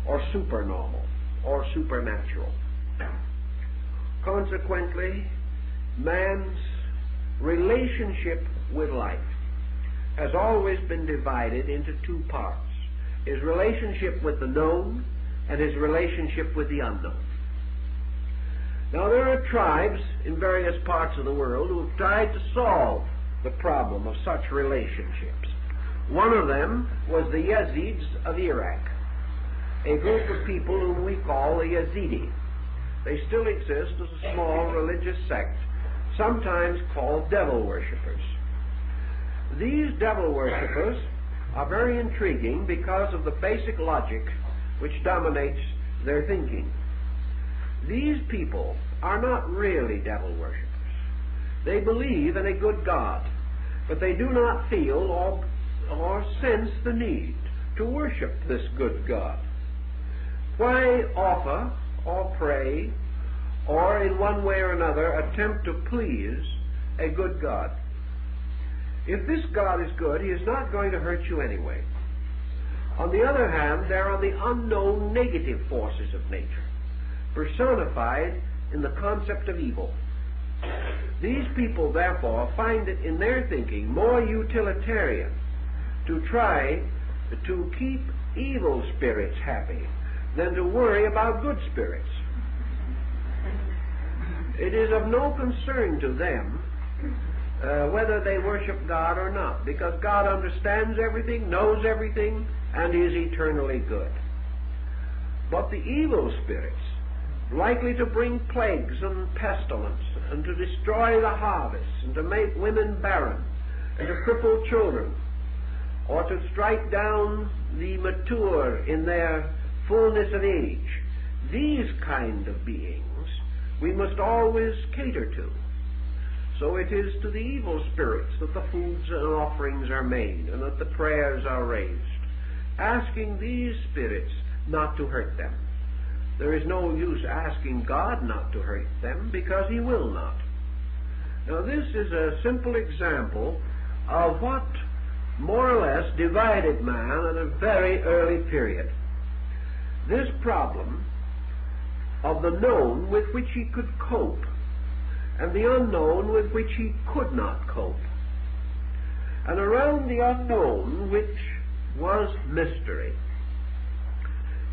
or supernormal, or supernatural. Consequently, man's relationship with life has always been divided into two parts: his relationship with the known and his relationship with the unknown. Now, there are tribes in various parts of the world who have tried to solve the problem of such relationships. One of them was the Yazidis of Iraq, a group of people whom we call the Yazidi. They still exist as a small religious sect, sometimes called devil worshippers. These devil worshippers are very intriguing because of the basic logic which dominates their thinking. These people are not really devil worshippers. They believe in a good God, but they do not feel or sense the need to worship this good God. Why offer or pray or in one way or another attempt to please a good God? If this God is good, he is not going to hurt you anyway. On the other hand, there are the unknown negative forces of nature, personified in the concept of evil. These people, therefore, find it in their thinking more utilitarian to try to keep evil spirits happy than to worry about good spirits. It is of no concern to them whether they worship God or not, because God understands everything, knows everything, and is eternally good. But the evil spirits, likely to bring plagues and pestilence, and to destroy the harvests, and to make women barren, and to cripple children, or to strike down the mature in their fullness of age, these kind of beings we must always cater to. So it is to the evil spirits that the foods and offerings are made, and that the prayers are raised, asking these spirits not to hurt them. There is no use asking God not to hurt them, because he will not. Now this is a simple example of what more or less divided man at a very early period. This problem of the known with which he could cope, and the unknown with which he could not cope. And around the unknown, which was mystery,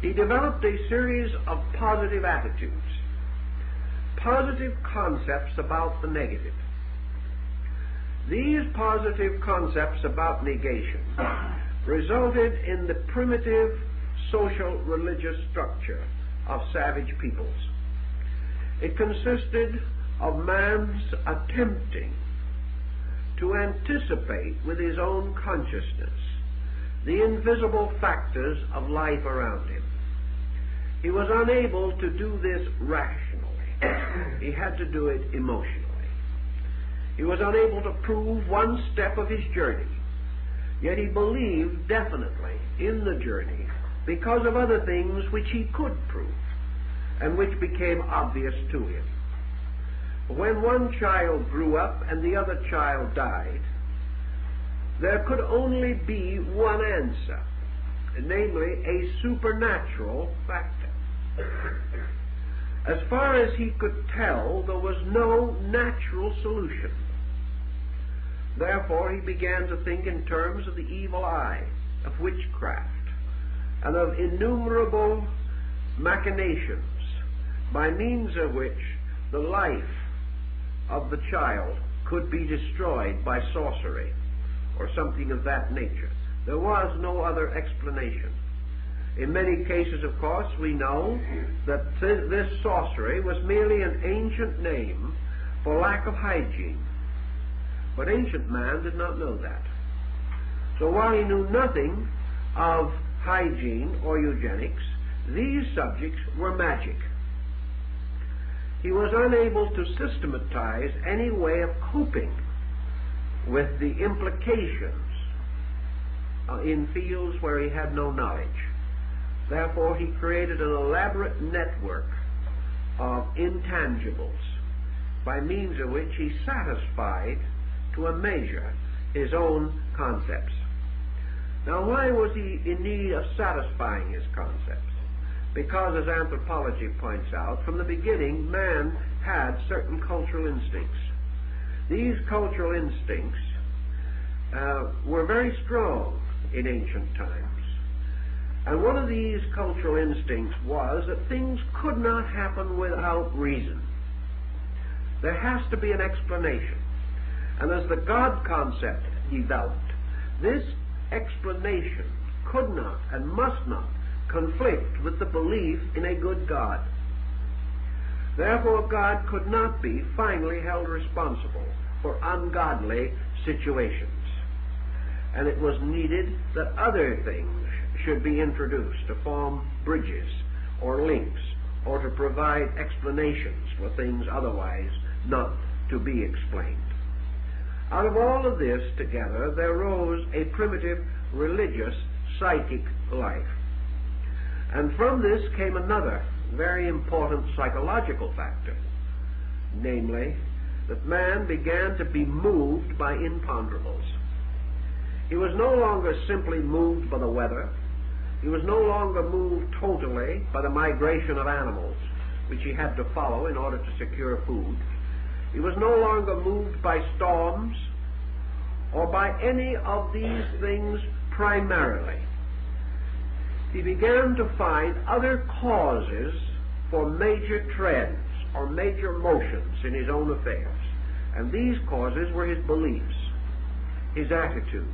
he developed a series of positive attitudes, positive concepts about the negative. These positive concepts about negation resulted in the primitive social religious structure of savage peoples. It consisted of man's attempting to anticipate with his own consciousness the invisible factors of life around him. He was unable to do this rationally. He had to do it emotionally. He was unable to prove one step of his journey, yet he believed definitely in the journey because of other things which he could prove and which became obvious to him. When one child grew up and the other child died, there could only be one answer, namely a supernatural factor. As far as he could tell, there was no natural solution. Therefore, he began to think in terms of the evil eye, of witchcraft, and of innumerable machinations by means of which the life of the child could be destroyed by sorcery or something of that nature. There was no other explanation. In many cases, of course, we know that this sorcery was merely an ancient name for lack of hygiene. But ancient man did not know that. So while he knew nothing of hygiene or eugenics, these subjects were magic. He was unable to systematize any way of coping with the implications in fields where he had no knowledge. Therefore, he created an elaborate network of intangibles by means of which he satisfied to a measure his own concepts. Now, why was he in need of satisfying his concepts? Because, as anthropology points out, from the beginning, man had certain cultural instincts. These cultural instincts were very strong in ancient times. And one of these cultural instincts was that things could not happen without reason. There has to be an explanation. And as the God concept developed, this explanation could not and must not conflict with the belief in a good God. Therefore, God could not be finally held responsible for ungodly situations. And it was needed that other things should be introduced to form bridges or links or to provide explanations for things otherwise not to be explained. Out of all of this together, there rose a primitive religious psychic life. And from this came another very important psychological factor, namely, that man began to be moved by imponderables. He was no longer simply moved by the weather. He was no longer moved totally by the migration of animals, which he had to follow in order to secure food. He was no longer moved by storms or by any of these things primarily. He began to find other causes for major trends or major motions in his own affairs. And these causes were his beliefs, his attitudes,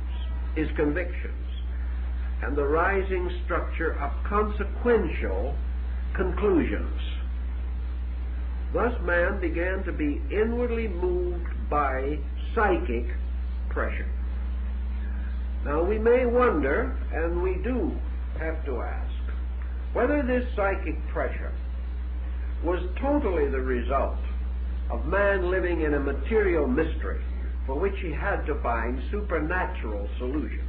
his convictions, and the rising structure of consequential conclusions. Thus man began to be inwardly moved by psychic pressure. Now we may wonder, and we do have to ask, whether this psychic pressure was totally the result of man living in a material mystery for which he had to find supernatural solutions,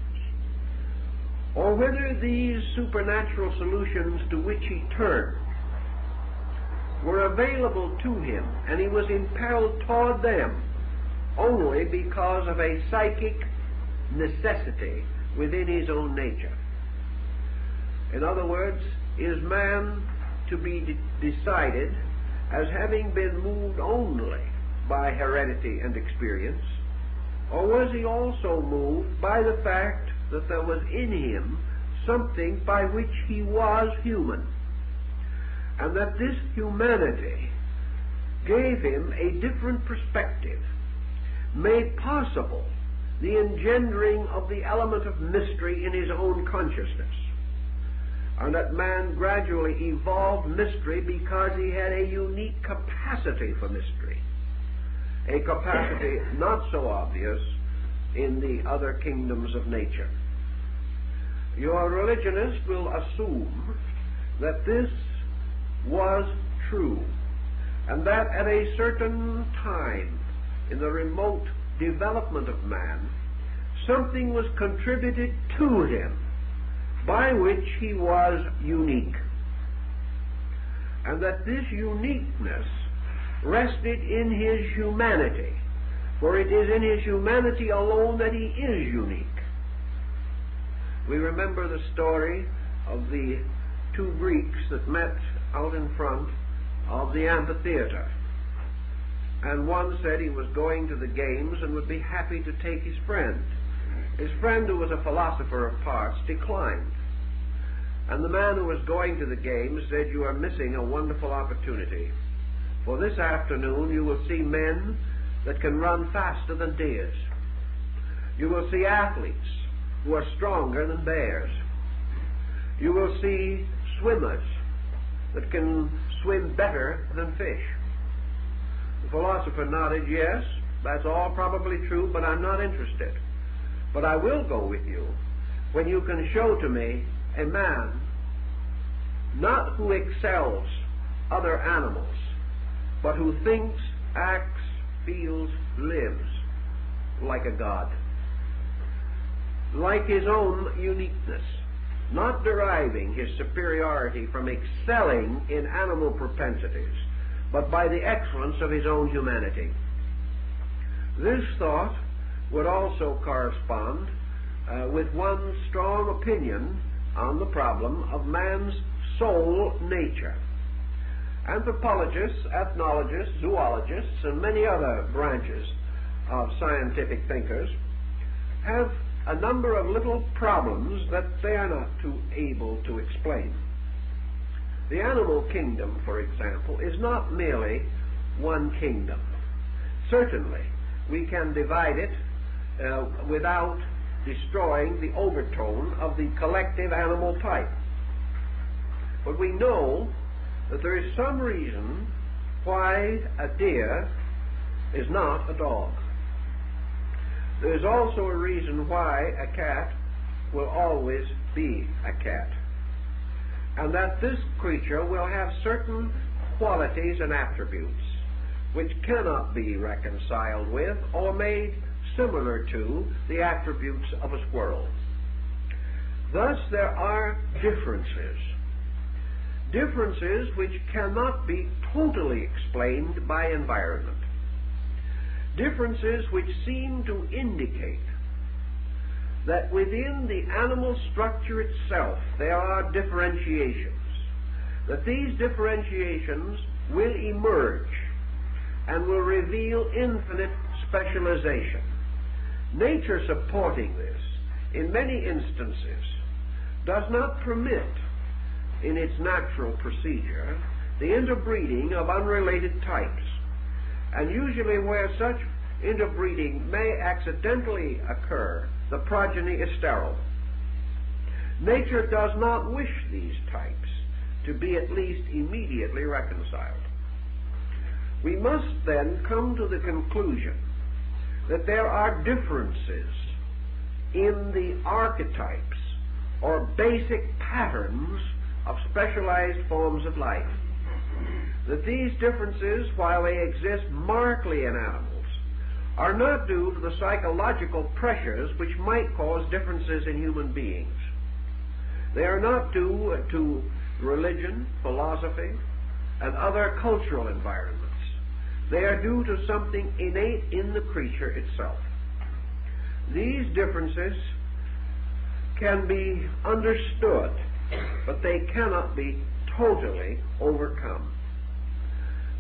or whether these supernatural solutions to which he turned were available to him and he was impelled toward them only because of a psychic necessity within his own nature. In other words, is man to be decided as having been moved only by heredity and experience, or was he also moved by the fact that there was in him something by which he was human, and that this humanity gave him a different perspective, made possible the engendering of the element of mystery in his own consciousness, and that man gradually evolved mystery because he had a unique capacity for mystery, a capacity not so obvious in the other kingdoms of nature. Your religionist will assume that this was true, and that at a certain time in the remote development of man, something was contributed to him by which he was unique, and that this uniqueness rested in his humanity, for it is in his humanity alone that he is unique. We remember the story of the two Greeks that met out in front of the amphitheater, and one said he was going to the games and would be happy to take his friend. His friend, who was a philosopher of parts, declined. And the man who was going to the games said, "You are missing a wonderful opportunity. For this afternoon you will see men that can run faster than deers. You will see athletes who are stronger than bears. You will see swimmers that can swim better than fish." The philosopher nodded, "Yes, that's all probably true, but I'm not interested. But I will go with you when you can show to me a man not who excels other animals, but who thinks, acts, feels, lives like a god, like his own uniqueness, not deriving his superiority from excelling in animal propensities, but by the excellence of his own humanity." This thought would also correspond with one strong opinion on the problem of man's soul nature. Anthropologists, ethnologists, zoologists, and many other branches of scientific thinkers have a number of little problems that they are not too able to explain. The animal kingdom, for example, is not merely one kingdom. Certainly, we can divide it without destroying the overtone of the collective animal type. But we know that there is some reason why a deer is not a dog. There is also a reason why a cat will always be a cat, and that this creature will have certain qualities and attributes which cannot be reconciled with or made similar to the attributes of a squirrel. Thus there are differences. Differences which cannot be totally explained by environment. Differences which seem to indicate that within the animal structure itself there are differentiations, that these differentiations will emerge and will reveal infinite specialization. Nature supporting this, in many instances, does not permit, in its natural procedure, the interbreeding of unrelated types. And usually where such interbreeding may accidentally occur, the progeny is sterile. Nature does not wish these types to be at least immediately reconciled. We must then come to the conclusion that there are differences in the archetypes or basic patterns of specialized forms of life. That these differences, while they exist markedly in animals, are not due to the psychological pressures which might cause differences in human beings. They are not due to religion, philosophy, and other cultural environments. They are due to something innate in the creature itself. These differences can be understood, but they cannot be totally overcome.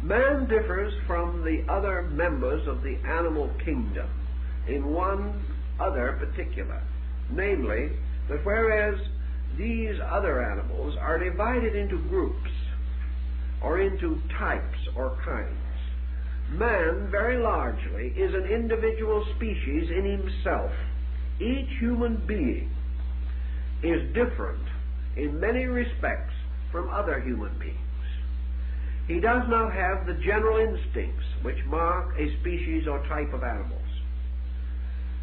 Man differs from the other members of the animal kingdom in one other particular, namely that whereas these other animals are divided into groups or into types or kinds, man very largely is an individual species in himself. Each human being is different in many respects from other human beings. He does not have the general instincts which mark a species or type of animals.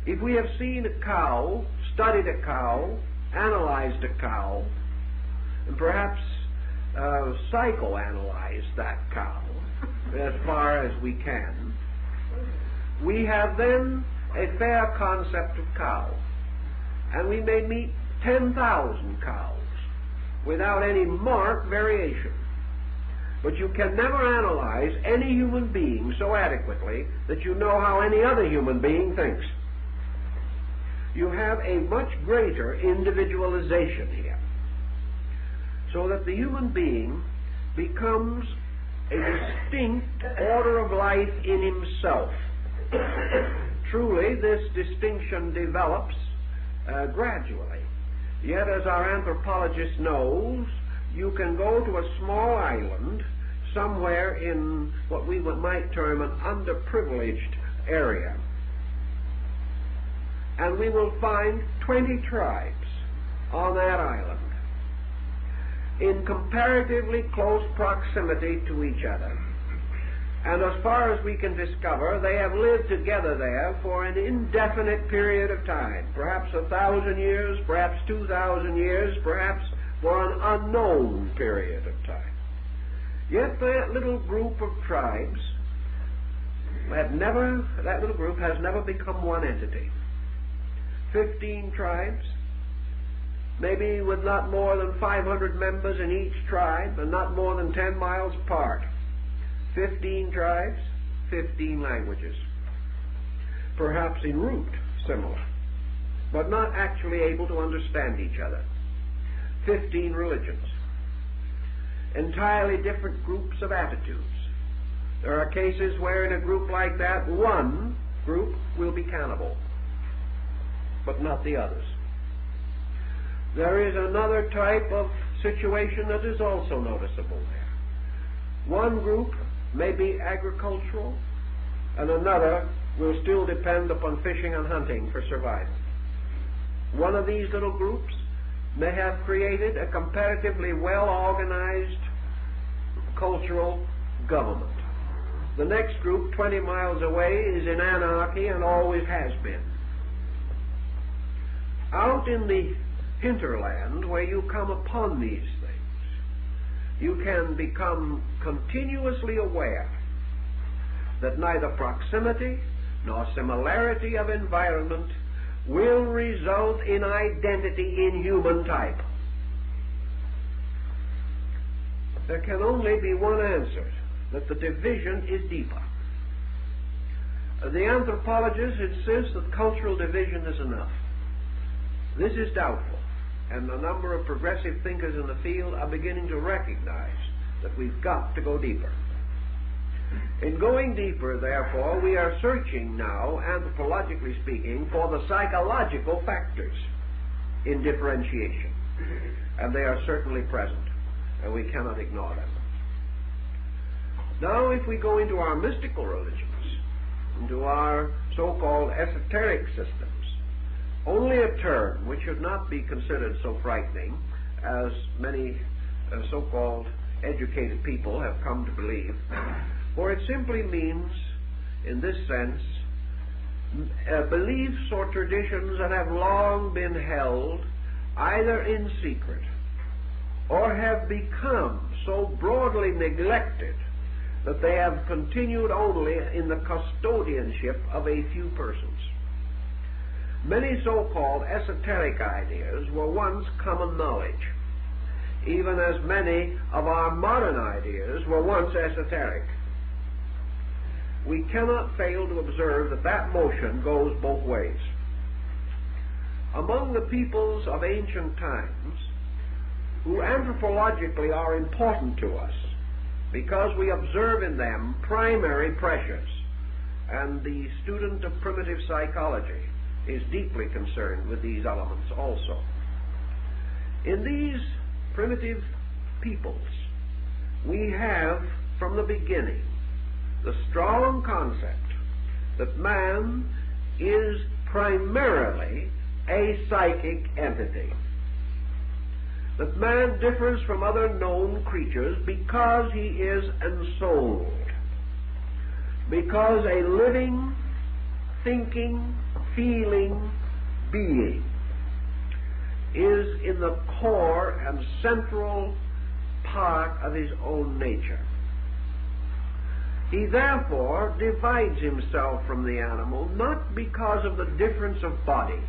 If we have seen a cow, studied a cow, analyzed a cow, and perhaps psychoanalyzed that cow as far as we can, we have then a fair concept of cow. And we may meet 10,000 cows without any marked variation. But you can never analyze any human being so adequately that you know how any other human being thinks. You have a much greater individualization here, so that the human being becomes a distinct order of life in himself. Truly, this distinction develops gradually. Yet, as our anthropologist knows, you can go to a small island somewhere in what we might term an underprivileged area, and we will find 20 tribes on that island in comparatively close proximity to each other. And as far as we can discover, they have lived together there for an indefinite period of time, perhaps 1,000 years, perhaps 2,000 years, perhaps for an unknown period of time. Yet that little group of tribes that little group has never become one entity. 15 tribes, maybe with not more than 500 members in each tribe and not more than 10 miles apart. 15 tribes, 15 languages. Perhaps in root similar, but not actually able to understand each other. 15 religions. Entirely different groups of attitudes. There are cases where in a group like that, one group will be cannibal, but not the others. There is another type of situation that is also noticeable there. One group may be agricultural, and another will still depend upon fishing and hunting for survival. One of these little groups may have created a comparatively well-organized cultural government. The next group, 20 miles away, is in anarchy and always has been. Out in the hinterland, where you come upon these things, you can become continuously aware that neither proximity nor similarity of environment will result in identity in human type. There can only be one answer, that the division is deeper. The anthropologists insist that cultural division is enough. This is doubtful, and a number of progressive thinkers in the field are beginning to recognize that we've got to go deeper. In going deeper, therefore, we are searching now, anthropologically speaking, for the psychological factors in differentiation. And they are certainly present, and we cannot ignore them. Now, if we go into our mystical religions, into our so-called esoteric systems, only a term which should not be considered so frightening as many so-called educated people have come to believe, for it simply means, in this sense, beliefs or traditions that have long been held either in secret or have become so broadly neglected that they have continued only in the custodianship of a few persons. Many so-called esoteric ideas were once common knowledge, even as many of our modern ideas were once esoteric. We cannot fail to observe that that motion goes both ways. Among the peoples of ancient times, who anthropologically are important to us, because we observe in them primary pressures, and the student of primitive psychology is deeply concerned with these elements also. In these primitive peoples, we have, from the beginning, the strong concept that man is primarily a psychic entity. That man differs from other known creatures because he is ensouled. Because a living, thinking, feeling being is in the core and central part of his own nature. He therefore divides himself from the animal not because of the difference of body,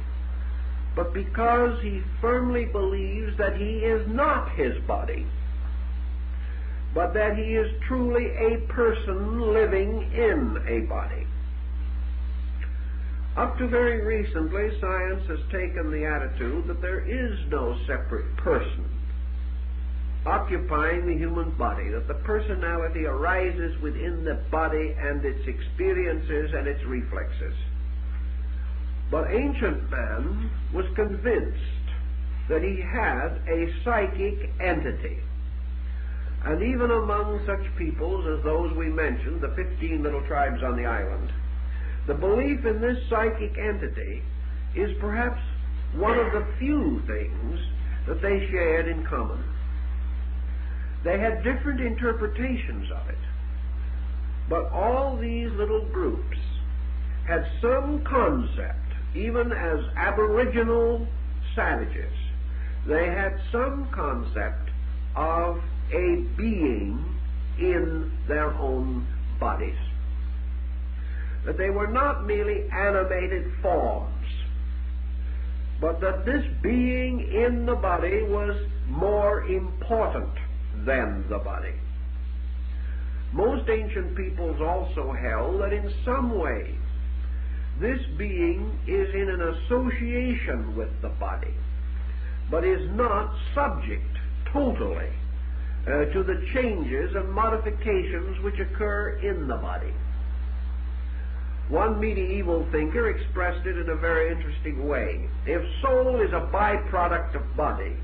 but because he firmly believes that he is not his body, but that he is truly a person living in a body. Up to very recently, science has taken the attitude that there is no separate person occupying the human body, that the personality arises within the body and its experiences and its reflexes. But ancient man was convinced that he had a psychic entity. And even among such peoples as those we mentioned, the 15 little tribes on the island, the belief in this psychic entity is perhaps one of the few things that they shared in common. They had different interpretations of it, but all these little groups had some concept, even as aboriginal savages, they had some concept of a being in their own bodies. That they were not merely animated forms, but that this being in the body was more important than the body. Most ancient peoples also held that in some way this being is in an association with the body, but is not subject totally to the changes and modifications which occur in the body. One medieval thinker expressed it in a very interesting way. If soul is a byproduct of body,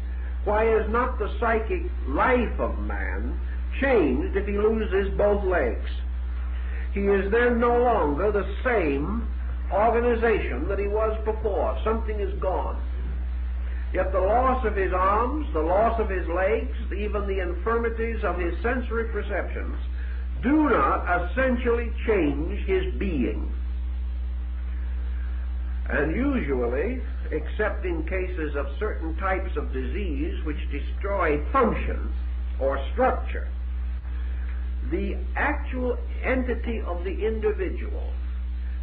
why is not the psychic life of man changed if he loses both legs? He is then no longer the same organization that he was before. Something is gone. Yet the loss of his arms, the loss of his legs, even the infirmities of his sensory perceptions do not essentially change his being. And usually, except in cases of certain types of disease which destroy function or structure, the actual entity of the individual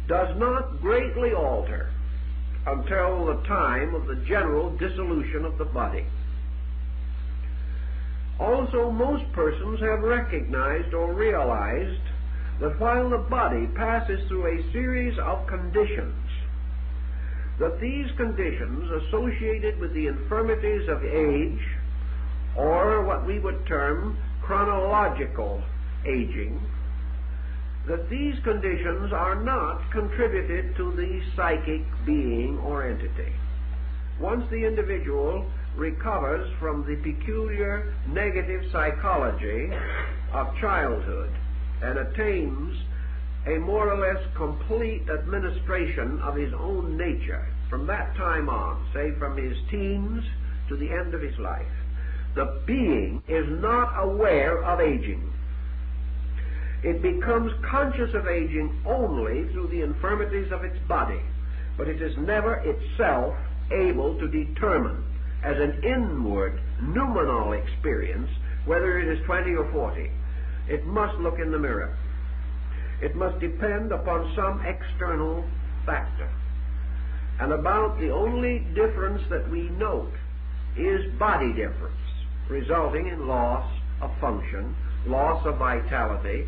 does not greatly alter until the time of the general dissolution of the body. Also, most persons have recognized or realized that while the body passes through a series of conditions, that these conditions associated with the infirmities of age, or what we would term chronological aging, that these conditions are not contributed to the psychic being or entity. Once the individual recovers from the peculiar negative psychology of childhood and attains a more or less complete administration of his own nature from that time on, say from his teens to the end of his life, the being is not aware of aging. It becomes conscious of aging only through the infirmities of its body, but it is never itself able to determine as an inward noumenal experience whether it is 20 or 40. It must look in the mirror. It must depend upon some external factor. And about the only difference that we note is body difference, resulting in loss of function, loss of vitality,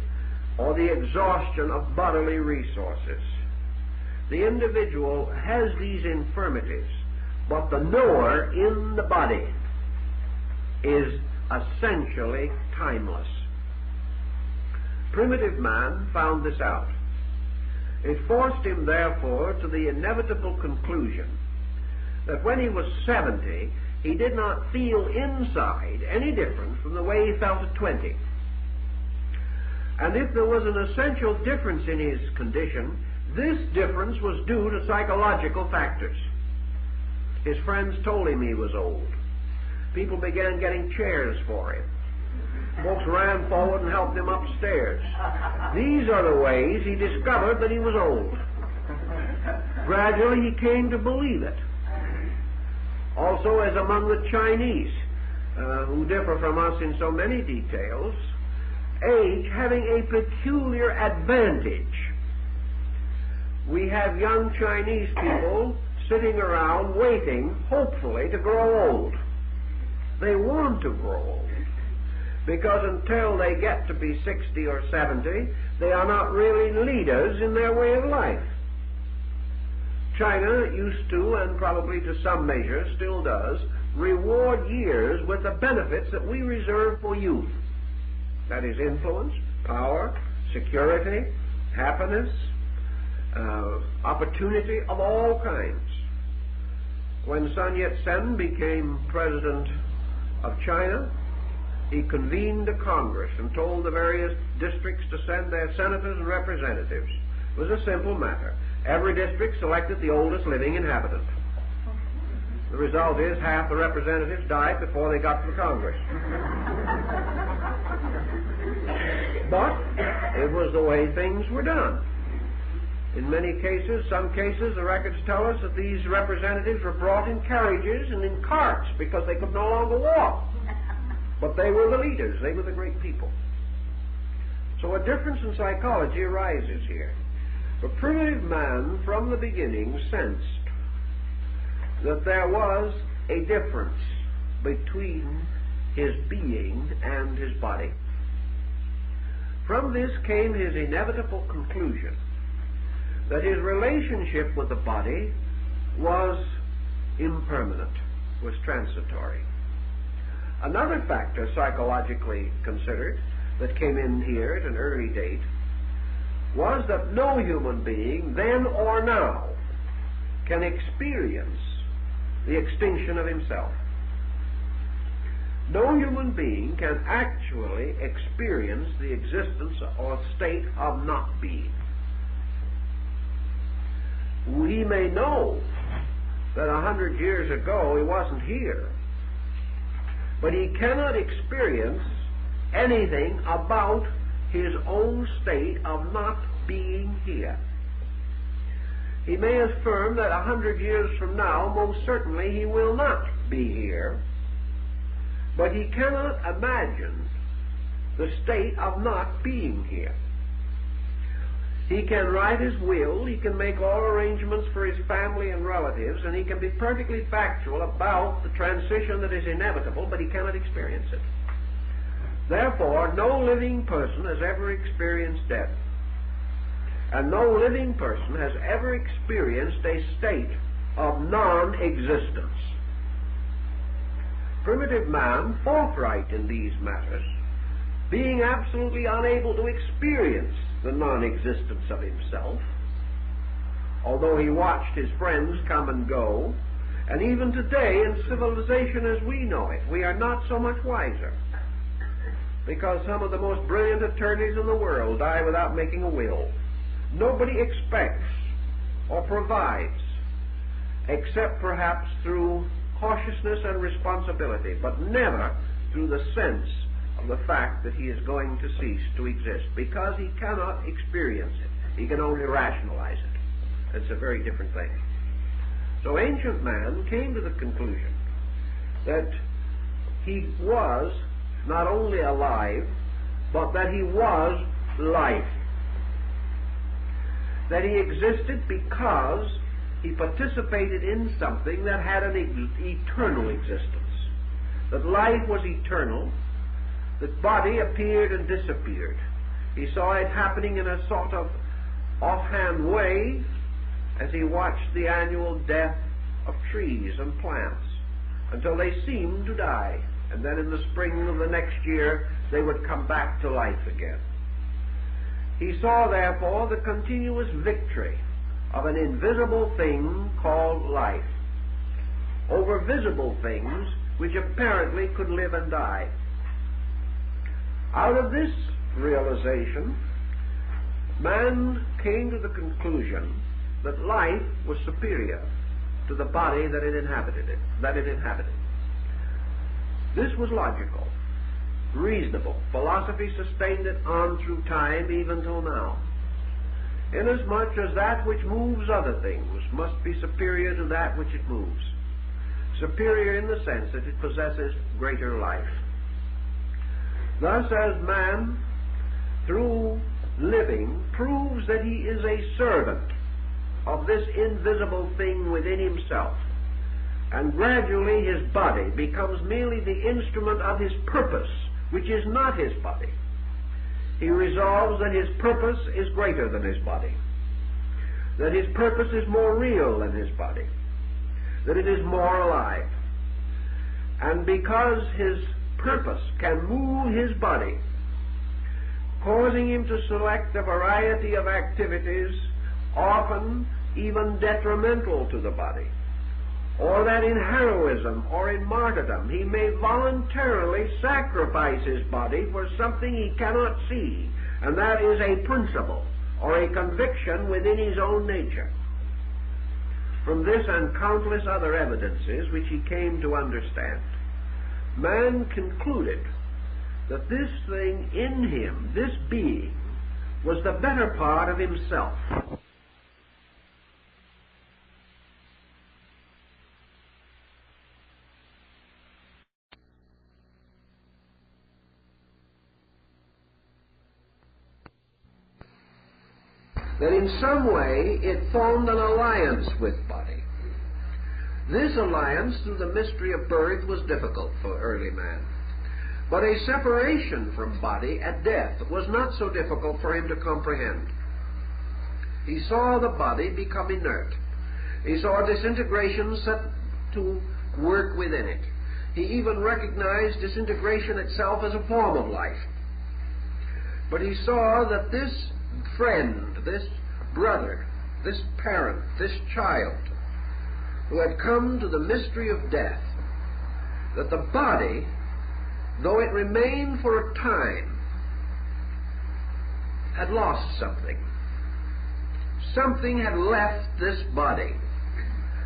or the exhaustion of bodily resources. The individual has these infirmities, but the knower in the body is essentially timeless. Primitive man found this out. It forced him, therefore, to the inevitable conclusion that when he was 70, he did not feel inside any different from the way he felt at 20. And if there was an essential difference in his condition, this difference was due to psychological factors. His friends told him he was old. People began getting chairs for him. Folks ran forward and helped him upstairs. These are the ways he discovered that he was old. Gradually he came to believe it. Also, as among the Chinese, who differ from us in so many details, age having a peculiar advantage. We have young Chinese people sitting around waiting, hopefully, to grow old. They want to grow old, because until they get to be 60 or 70, they are not really leaders in their way of life. China used to, and probably to some measure still does, reward years with the benefits that we reserve for youth. That is influence, power, security, happiness, opportunity of all kinds. When Sun Yat-sen became president of China, he convened a Congress and told the various districts to send their senators and representatives. It was a simple matter. Every district selected the oldest living inhabitant. The result is half the representatives died before they got to the Congress. But it was the way things were done. In many cases, some cases, the records tell us that these representatives were brought in carriages and in carts because they could no longer walk. But they were the leaders. They were the great people. So a difference in psychology arises here. The primitive man, from the beginning, sensed that there was a difference between his being and his body. From this came his inevitable conclusion that his relationship with the body was impermanent, was transitory. Another factor psychologically considered that came in here at an early date was that no human being, then or now, can experience the extinction of himself. No human being can actually experience the existence or state of not being. We may know that 100 years ago he wasn't here, but he cannot experience anything about his own state of not being here. He may affirm that 100 years from now, most certainly he will not be here, but he cannot imagine the state of not being here. He can write his will, he can make all arrangements for his family and relatives, and he can be perfectly factual about the transition that is inevitable, but he cannot experience it. Therefore, no living person has ever experienced death. And no living person has ever experienced a state of non-existence. Primitive man, forthright in these matters, being absolutely unable to experience the non-existence of himself, although he watched his friends come and go, and even today in civilization as we know it, we are not so much wiser, because some of the most brilliant attorneys in the world die without making a will. Nobody expects or provides, except perhaps through cautiousness and responsibility, but never through the sense of the fact that he is going to cease to exist, because he cannot experience it. He can only rationalize it. It's a very different thing. So ancient man came to the conclusion that he was not only alive, but that he was life. That he existed because he participated in something that had an eternal existence. That life was eternal, that body appeared and disappeared. He saw it happening in a sort of offhand way as he watched the annual death of trees and plants until they seemed to die, and then in the spring of the next year they would come back to life again. He saw, therefore, the continuous victory of an invisible thing called life over visible things which apparently could live and die. Out of this realization, man came to the conclusion that life was superior to the body that it inhabited. This was logical, reasonable. Philosophy sustained it on through time, even till now. Inasmuch as that which moves other things must be superior to that which it moves. Superior in the sense that it possesses greater life. Thus, as man, through living, proves that he is a servant of this invisible thing within himself, and gradually his body becomes merely the instrument of his purpose, which is not his body. He resolves that his purpose is greater than his body, that his purpose is more real than his body, that it is more alive. And because his purpose can move his body, causing him to select a variety of activities, often even detrimental to the body, or that in heroism or in martyrdom he may voluntarily sacrifice his body for something he cannot see, and that is a principle or a conviction within his own nature. From this and countless other evidences which he came to understand, man concluded that this thing in him, this being, was the better part of himself. That in some way it formed an alliance with body. This alliance, through the mystery of birth, was difficult for early man. But a separation from body at death was not so difficult for him to comprehend. He saw the body become inert. He saw disintegration set to work within it. He even recognized disintegration itself as a form of life. But he saw that this friend, this brother, this parent, this child, who had come to the mystery of death, that the body, though it remained for a time, had lost something. Something had left this body.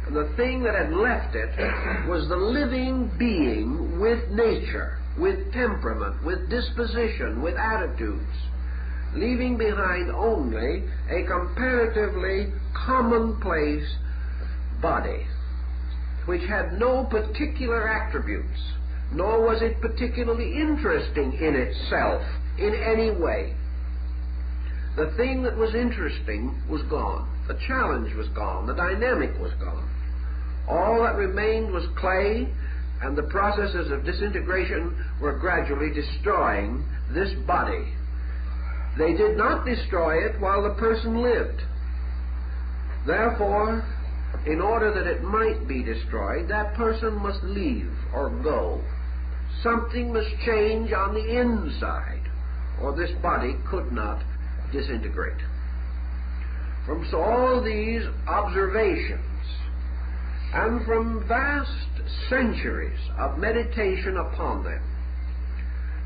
And the thing that had left it was the living being with nature, with temperament, with disposition, with attitudes, leaving behind only a comparatively commonplace body, which had no particular attributes, nor was it particularly interesting in itself in any way. The thing that was interesting was gone. The challenge was gone. The dynamic was gone. All that remained was clay, and the processes of disintegration were gradually destroying this body. They did not destroy it while the person lived. Therefore, in order that it might be destroyed, that person must leave or go. Something must change on the inside, or this body could not disintegrate. From all these observations, and from vast centuries of meditation upon them,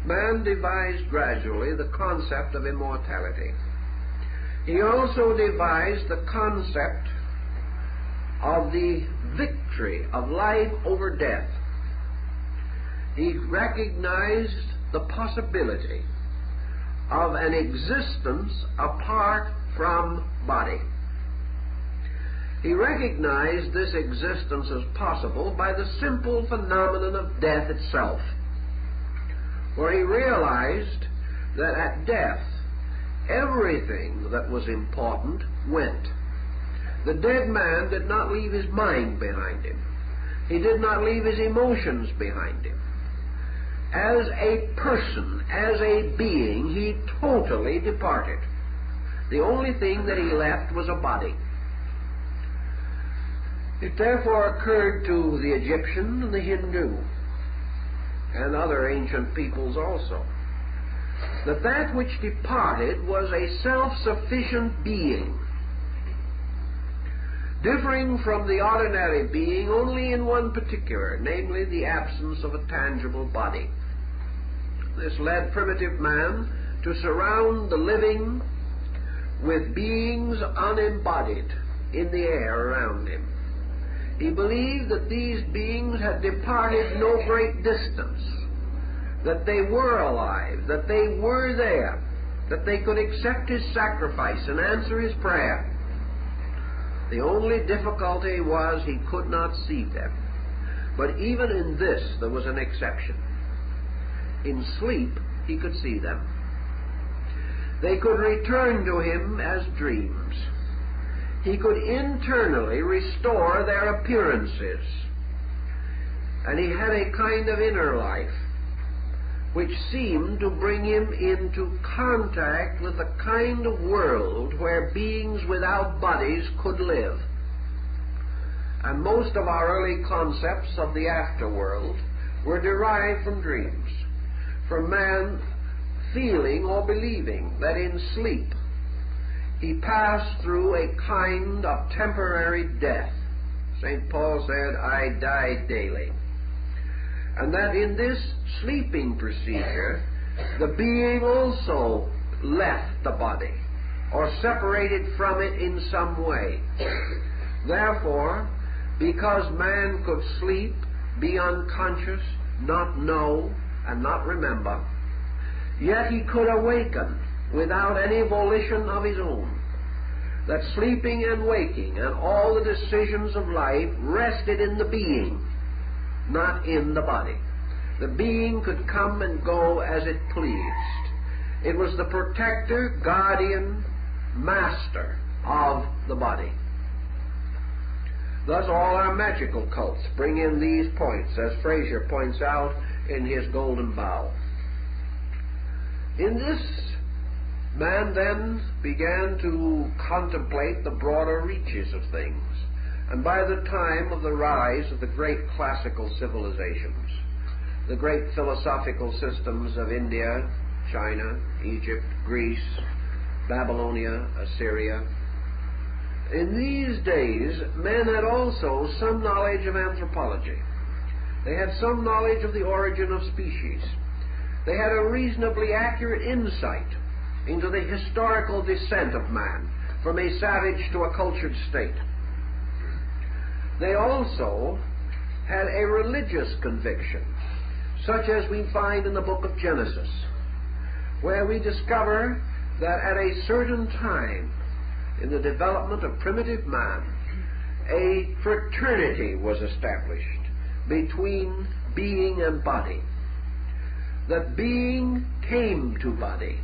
man devised gradually the concept of immortality. He also devised the concept of the victory of life over death. He recognized the possibility of an existence apart from body. He recognized this existence as possible by the simple phenomenon of death itself, where he realized that at death everything that was important went. The dead man did not leave his mind behind him. He did not leave his emotions behind him. As a person, as a being, he totally departed. The only thing that he left was a body. It therefore occurred to the Egyptian and the Hindu and other ancient peoples also that that which departed was a self-sufficient being, differing from the ordinary being only in one particular, namely the absence of a tangible body. This led primitive man to surround the living with beings unembodied in the air around him. He believed that these beings had departed no great distance, that they were alive, that they were there, that they could accept his sacrifice and answer his prayer. The only difficulty was he could not see them. But even in this there was an exception. In sleep he could see them. They could return to him as dreams. He could internally restore their appearances. And he had a kind of inner life which seemed to bring him into contact with the kind of world where beings without bodies could live. And most of our early concepts of the afterworld were derived from dreams, from man feeling or believing that in sleep he passed through a kind of temporary death. St. Paul said, I die daily. And that in this sleeping procedure, the being also left the body, or separated from it in some way. Therefore, because man could sleep, be unconscious, not know, and not remember, yet he could awaken without any volition of his own. That sleeping and waking and all the decisions of life rested in the being, not in the body. The being could come and go as it pleased. It was the protector, guardian, master of the body. Thus all our magical cults bring in these points, as Fraser points out in his Golden Bough. In this, man then began to contemplate the broader reaches of things. And by the time of the rise of the great classical civilizations, the great philosophical systems of India, China, Egypt, Greece, Babylonia, Assyria, in these days men had also some knowledge of anthropology. They had some knowledge of the origin of species. They had a reasonably accurate insight into the historical descent of man from a savage to a cultured state. They also had a religious conviction, such as we find in the book of Genesis, where we discover that at a certain time in the development of primitive man, a fraternity was established between being and body. that being came to body,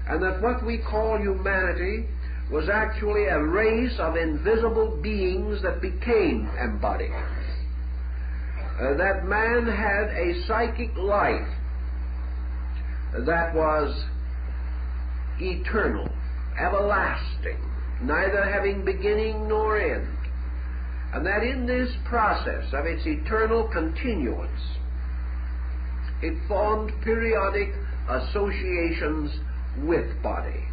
and that what we call humanity was actually a race of invisible beings that became embodied. That man had a psychic life that was eternal, everlasting, neither having beginning nor end, and that in this process of its eternal continuance, it formed periodic associations with body,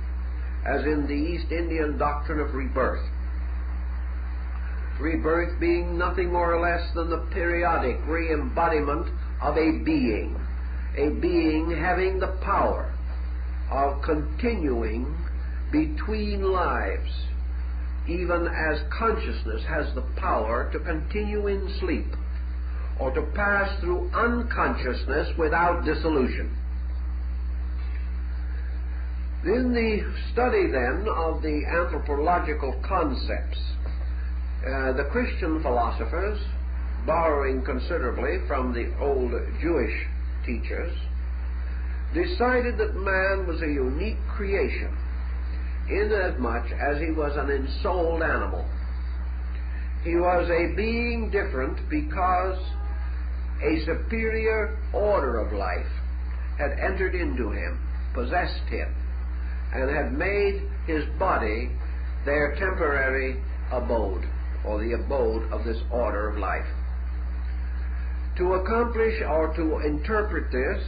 as in the East Indian doctrine of rebirth. Rebirth being nothing more or less than the periodic re-embodiment of a being having the power of continuing between lives, even as consciousness has the power to continue in sleep or to pass through unconsciousness without dissolution. In the study then of the anthropological concepts, the Christian philosophers, borrowing considerably from the old Jewish teachers, decided that man was a unique creation inasmuch as he was an ensouled animal. He was a being different because a superior order of life had entered into him, possessed him, and had made his body their temporary abode, or the abode of this order of life. To accomplish or to interpret this,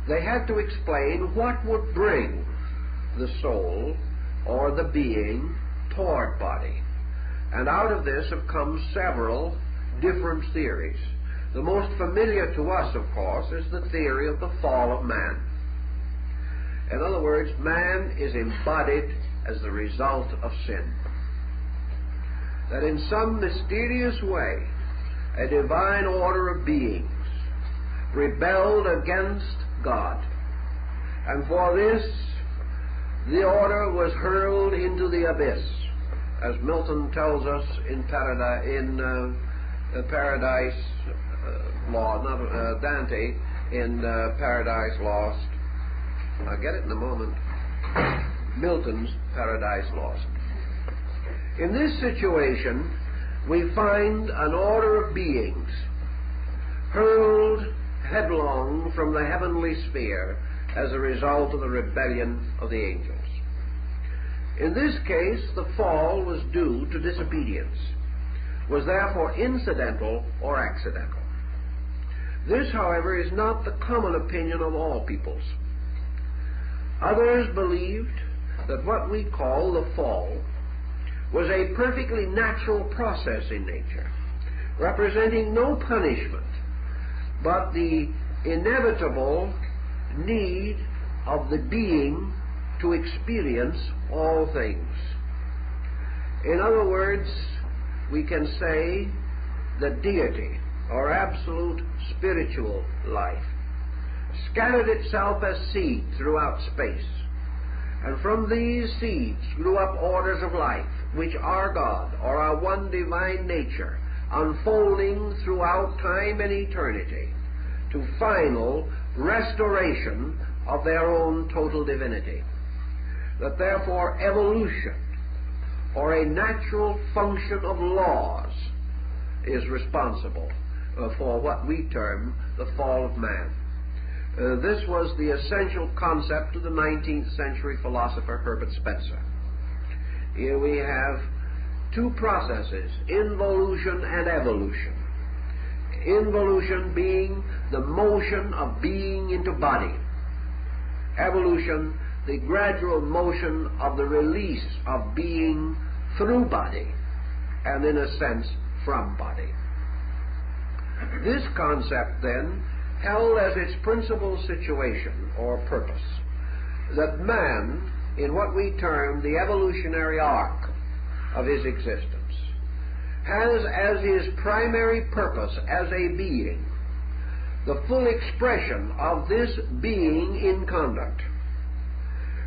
they had to explain what would bring the soul or the being toward body. And out of this have come several different theories. The most familiar to us, of course, is the theory of the fall of man. In other words, man is embodied as the result of sin. That in some mysterious way, a divine order of beings rebelled against God. And for this, the order was hurled into the abyss, as Milton tells us in Paradise Lost, not Dante in Paradise Lost. I'll get it in a moment. Milton's Paradise Lost. In this situation, we find an order of beings hurled headlong from the heavenly sphere as a result of the rebellion of the angels. In this case, the fall was due to disobedience, was therefore incidental or accidental. This, however, is not the common opinion of all peoples. Others believed that what we call the fall was a perfectly natural process in nature, representing no punishment, but the inevitable need of the being to experience all things. In other words, we can say the deity, or absolute spiritual life, scattered itself as seed throughout space, and from these seeds grew up orders of life, which are God, or our one divine nature, unfolding throughout time and eternity to final restoration of their own total divinity. That therefore evolution, or a natural function of laws, is responsible for what we term the fall of man. This was the essential concept of the 19th century philosopher Herbert Spencer. Here we have two processes, involution and evolution. Involution being the motion of being into body. Evolution, the gradual motion of the release of being through body, and in a sense, from body. This concept, then, held as its principal situation or purpose that man, in what we term the evolutionary arc of his existence, has as his primary purpose as a being the full expression of this being in conduct.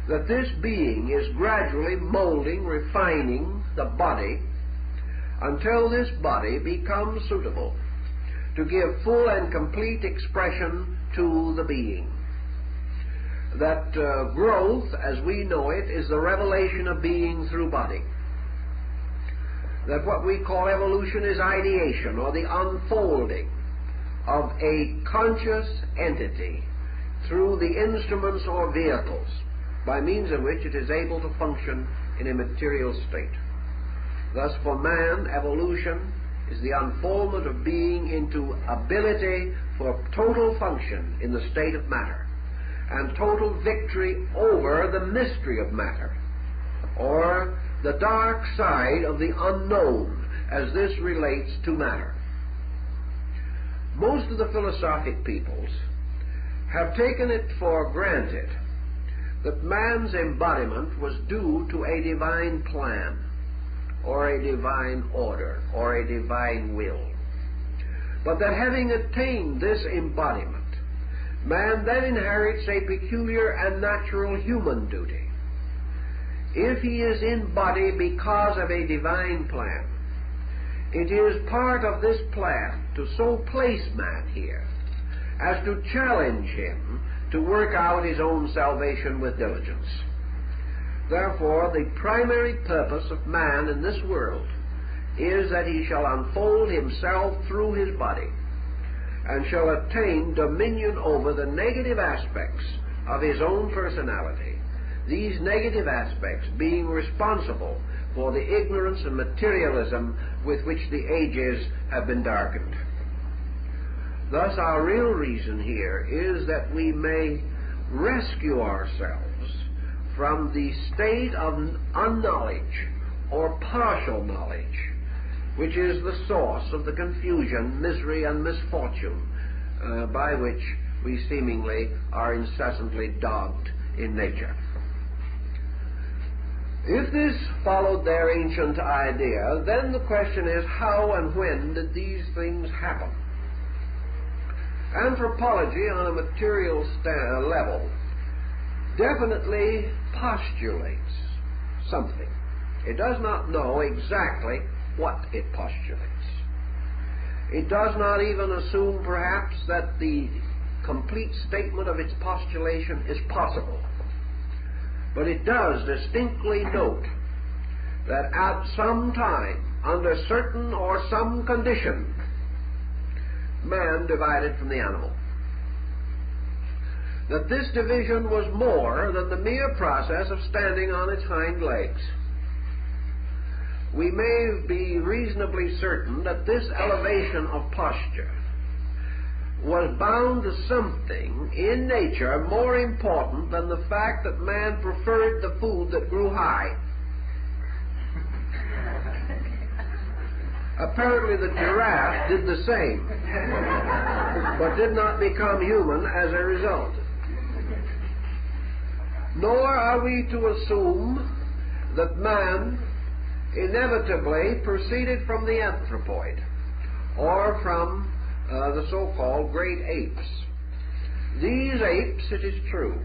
That this being is gradually molding, refining the body until this body becomes suitable to give full and complete expression to the being. That growth, as we know it, is the revelation of being through body. That what we call evolution is ideation, or the unfolding of a conscious entity through the instruments or vehicles by means of which it is able to function in a material state. Thus, for man, evolution is the unfoldment of being into ability for total function in the state of matter, and total victory over the mystery of matter, or the dark side of the unknown as this relates to matter. Most of the philosophic peoples have taken it for granted that man's embodiment was due to a divine plan, or a divine order, or a divine will. But that having attained this embodiment, man then inherits a peculiar and natural human duty. If he is in body because of a divine plan, it is part of this plan to so place man here as to challenge him to work out his own salvation with diligence. Therefore, the primary purpose of man in this world is that he shall unfold himself through his body and shall attain dominion over the negative aspects of his own personality, these negative aspects being responsible for the ignorance and materialism with which the ages have been darkened. Thus, our real reason here is that we may rescue ourselves from the state of unknowledge or partial knowledge, which is the source of the confusion, misery, and misfortune by which we seemingly are incessantly dogged in nature. If this followed their ancient idea, then the question is, how and when did these things happen? Anthropology on a material level definitely postulates something. It does not know exactly what it postulates. It does not even assume, perhaps, that the complete statement of its postulation is possible. But it does distinctly note that at some time, under certain or some condition, man divided from the animal. That this division was more than the mere process of standing on its hind legs. We may be reasonably certain that this elevation of posture was bound to something in nature more important than the fact that man preferred the food that grew high. Apparently the giraffe did the same, but did not become human as a result. Nor are we to assume that man inevitably proceeded from the anthropoid, or from the so-called great apes. These apes, it is true,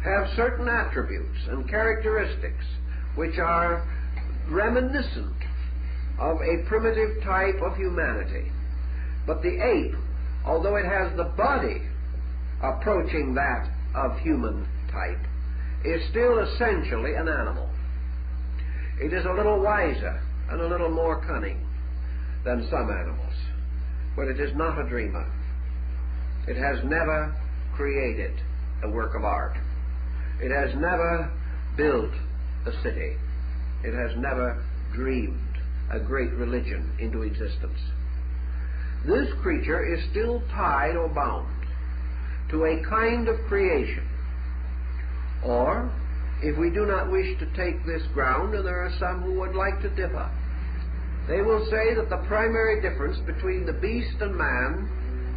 have certain attributes and characteristics which are reminiscent of a primitive type of humanity. But the ape, although it has the body approaching that of human type, is still essentially an animal. It is a little wiser and a little more cunning than some animals, but it is not a dreamer. It has never created a work of art. It has never built a city. It has never dreamed a great religion into existence. This creature is still tied or bound to a kind of creation. Or, if we do not wish to take this ground, and there are some who would like to differ, they will say that the primary difference between the beast and man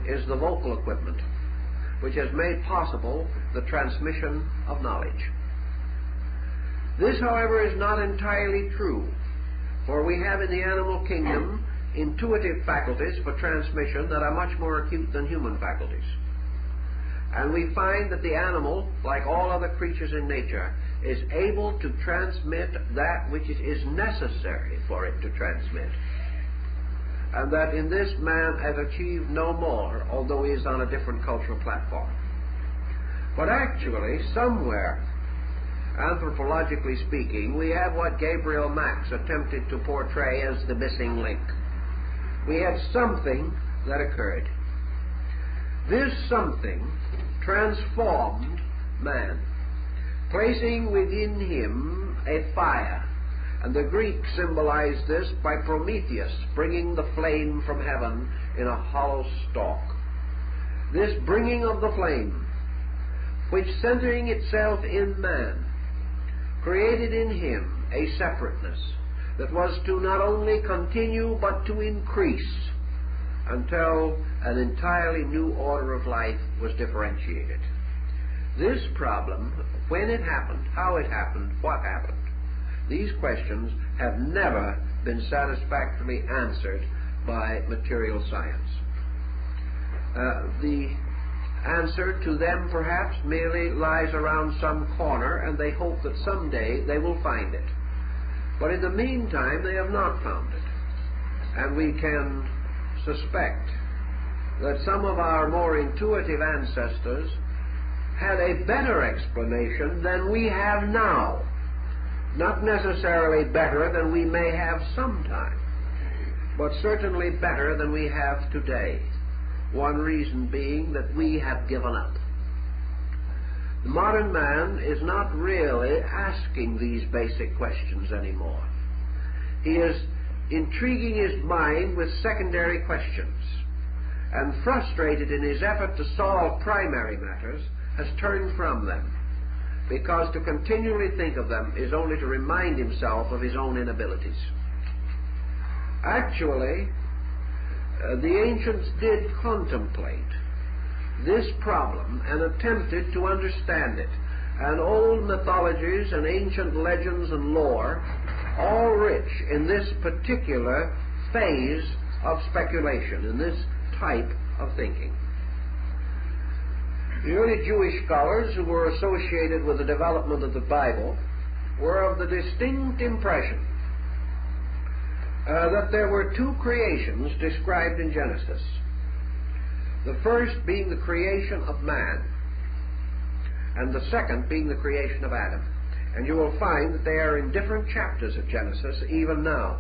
is the vocal equipment, which has made possible the transmission of knowledge. This, however, is not entirely true, for we have in the animal kingdom intuitive faculties for transmission that are much more acute than human faculties. And we find that the animal, like all other creatures in nature, is able to transmit that which it is necessary for it to transmit. and that in this man has achieved no more, although he is on a different cultural platform. But actually, somewhere, anthropologically speaking, we have what Gabriel Max attempted to portray as the missing link. We had something that occurred. This something transformed man, placing within him a fire. And the Greeks symbolized this by Prometheus bringing the flame from heaven in a hollow stalk. This bringing of the flame, which centering itself in man, created in him a separateness that was to not only continue but to increase until an entirely new order of life was differentiated. This problem, when it happened, how it happened, what happened, these questions have never been satisfactorily answered by material science. The answer to them perhaps merely lies around some corner, and they hope that someday they will find it. But in the meantime, they have not found it. And we can suspect that some of our more intuitive ancestors had a better explanation than we have now. Not necessarily better than we may have sometime, but certainly better than we have today. One reason being that we have given up. The modern man is not really asking these basic questions anymore. He is intriguing his mind with secondary questions, and frustrated in his effort to solve primary matters, has turned from them, because to continually think of them is only to remind himself of his own inabilities. Actually, the ancients did contemplate this problem and attempted to understand it. And old mythologies and ancient legends and lore, all rich in this particular phase of speculation, in this type of thinking. The early Jewish scholars who were associated with the development of the Bible were of the distinct impression that there were two creations described in Genesis. The first being the creation of man, and the second being the creation of Adam. And you will find that they are in different chapters of Genesis even now.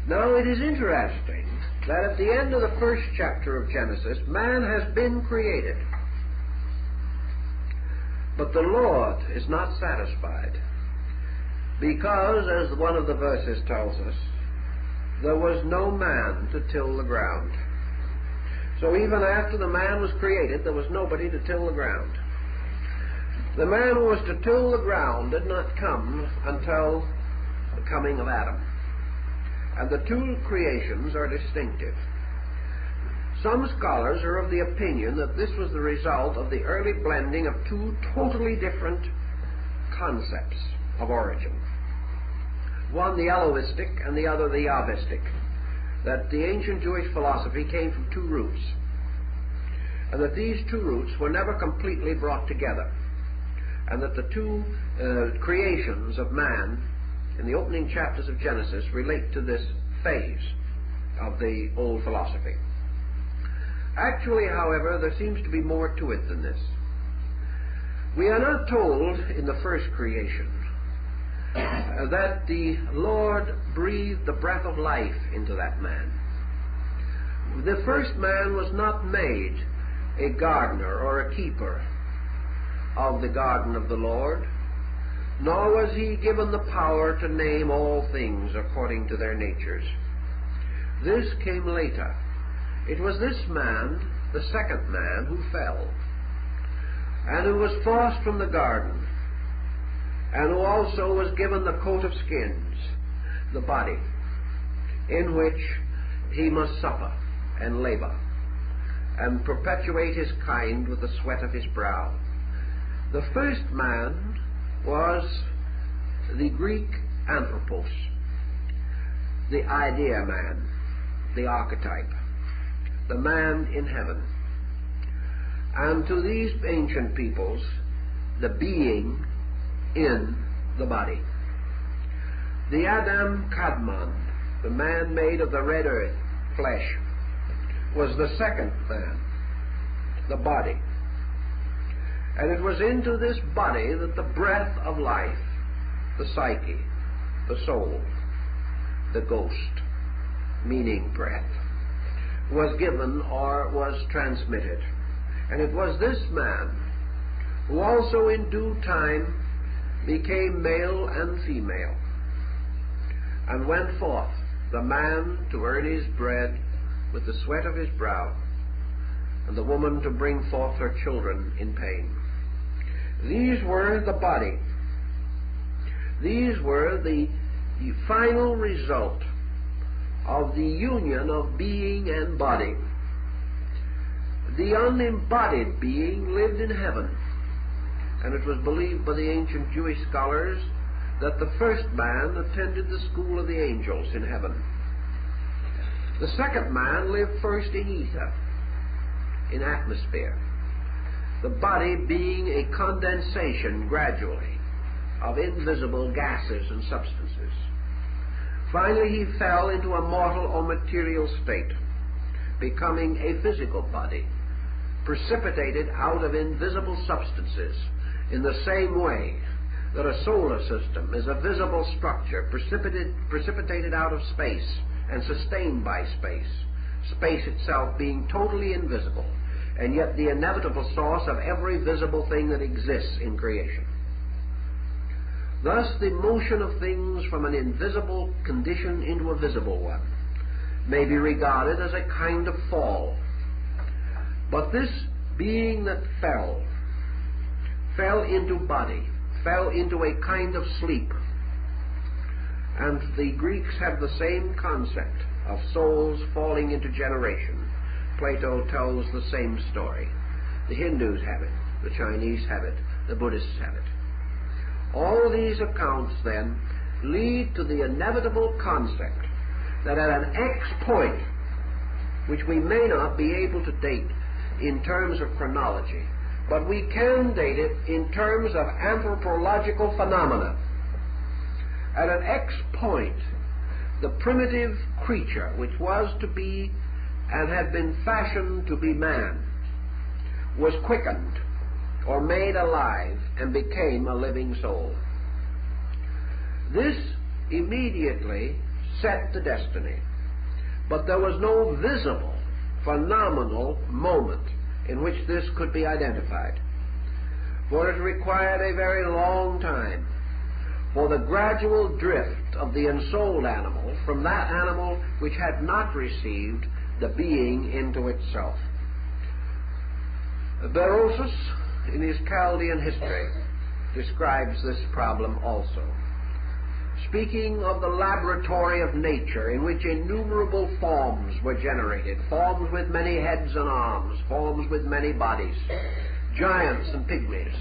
Now it is interesting that at the end of the first chapter of Genesis, man has been created. But the Lord is not satisfied, because, as one of the verses tells us, there was no man to till the ground. So even after the man was created, there was nobody to till the ground. The man who was to till the ground did not come until the coming of Adam. And the two creations are distinctive. Some scholars are of the opinion that this was the result of the early blending of two totally different concepts of origin. One the Elohistic and the other the Yahvistic. That the ancient Jewish philosophy came from two roots, and that these two roots were never completely brought together, and that the two creations of man in the opening chapters of Genesis relate to this phase of the old philosophy. Actually, however, there seems to be more to it than this. We are not told in the first creation that the Lord breathed the breath of life into that man. The first man was not made a gardener or a keeper of the garden of the Lord, nor was he given the power to name all things according to their natures. This came later. It was this man, the second man, who fell, and who was forced from the garden, and who also was given the coat of skins, the body, in which he must suffer and labor, and perpetuate his kind with the sweat of his brow. The first man was the Greek anthropos, the idea man, the archetype, the man in heaven. And to these ancient peoples, the being in the body. The Adam Kadmon, the man made of the red earth, flesh, was the second man, the body. And it was into this body that the breath of life, the psyche, the soul, the ghost, meaning breath, was given or was transmitted. And it was this man who also in due time became male and female, and went forth, the man to earn his bread with the sweat of his brow, and the woman to bring forth her children in pain. These were the body. These were the final result of the union of being and body. The unembodied being lived in heaven, and it was believed by the ancient Jewish scholars that the first man attended the school of the angels in heaven. The second man lived first in ether, in atmosphere, the body being a condensation gradually of invisible gases and substances. Finally, he fell into a mortal or material state, becoming a physical body, precipitated out of invisible substances in the same way that a solar system is a visible structure precipitated out of space and sustained by space, space itself being totally invisible, and yet the inevitable source of every visible thing that exists in creation. Thus, the motion of things from an invisible condition into a visible one may be regarded as a kind of fall. But this being that fell into body, fell into a kind of sleep. And the Greeks have the same concept of souls falling into generation. Plato tells the same story. The Hindus have it, the Chinese have it, the Buddhists have it. All these accounts, then, lead to the inevitable concept that at an X point, which we may not be able to date in terms of chronology, but we can date it in terms of anthropological phenomena. At an X point, the primitive creature, which was to be and had been fashioned to be man, was quickened or made alive and became a living soul. This immediately set the destiny, but there was no visible, phenomenal moment in which this could be identified, for it required a very long time for the gradual drift of the ensouled animal from that animal which had not received the being into itself. Berosus, in his Chaldean history, describes this problem also, speaking of the laboratory of nature in which innumerable forms were generated, forms with many heads and arms, forms with many bodies, giants and pygmies,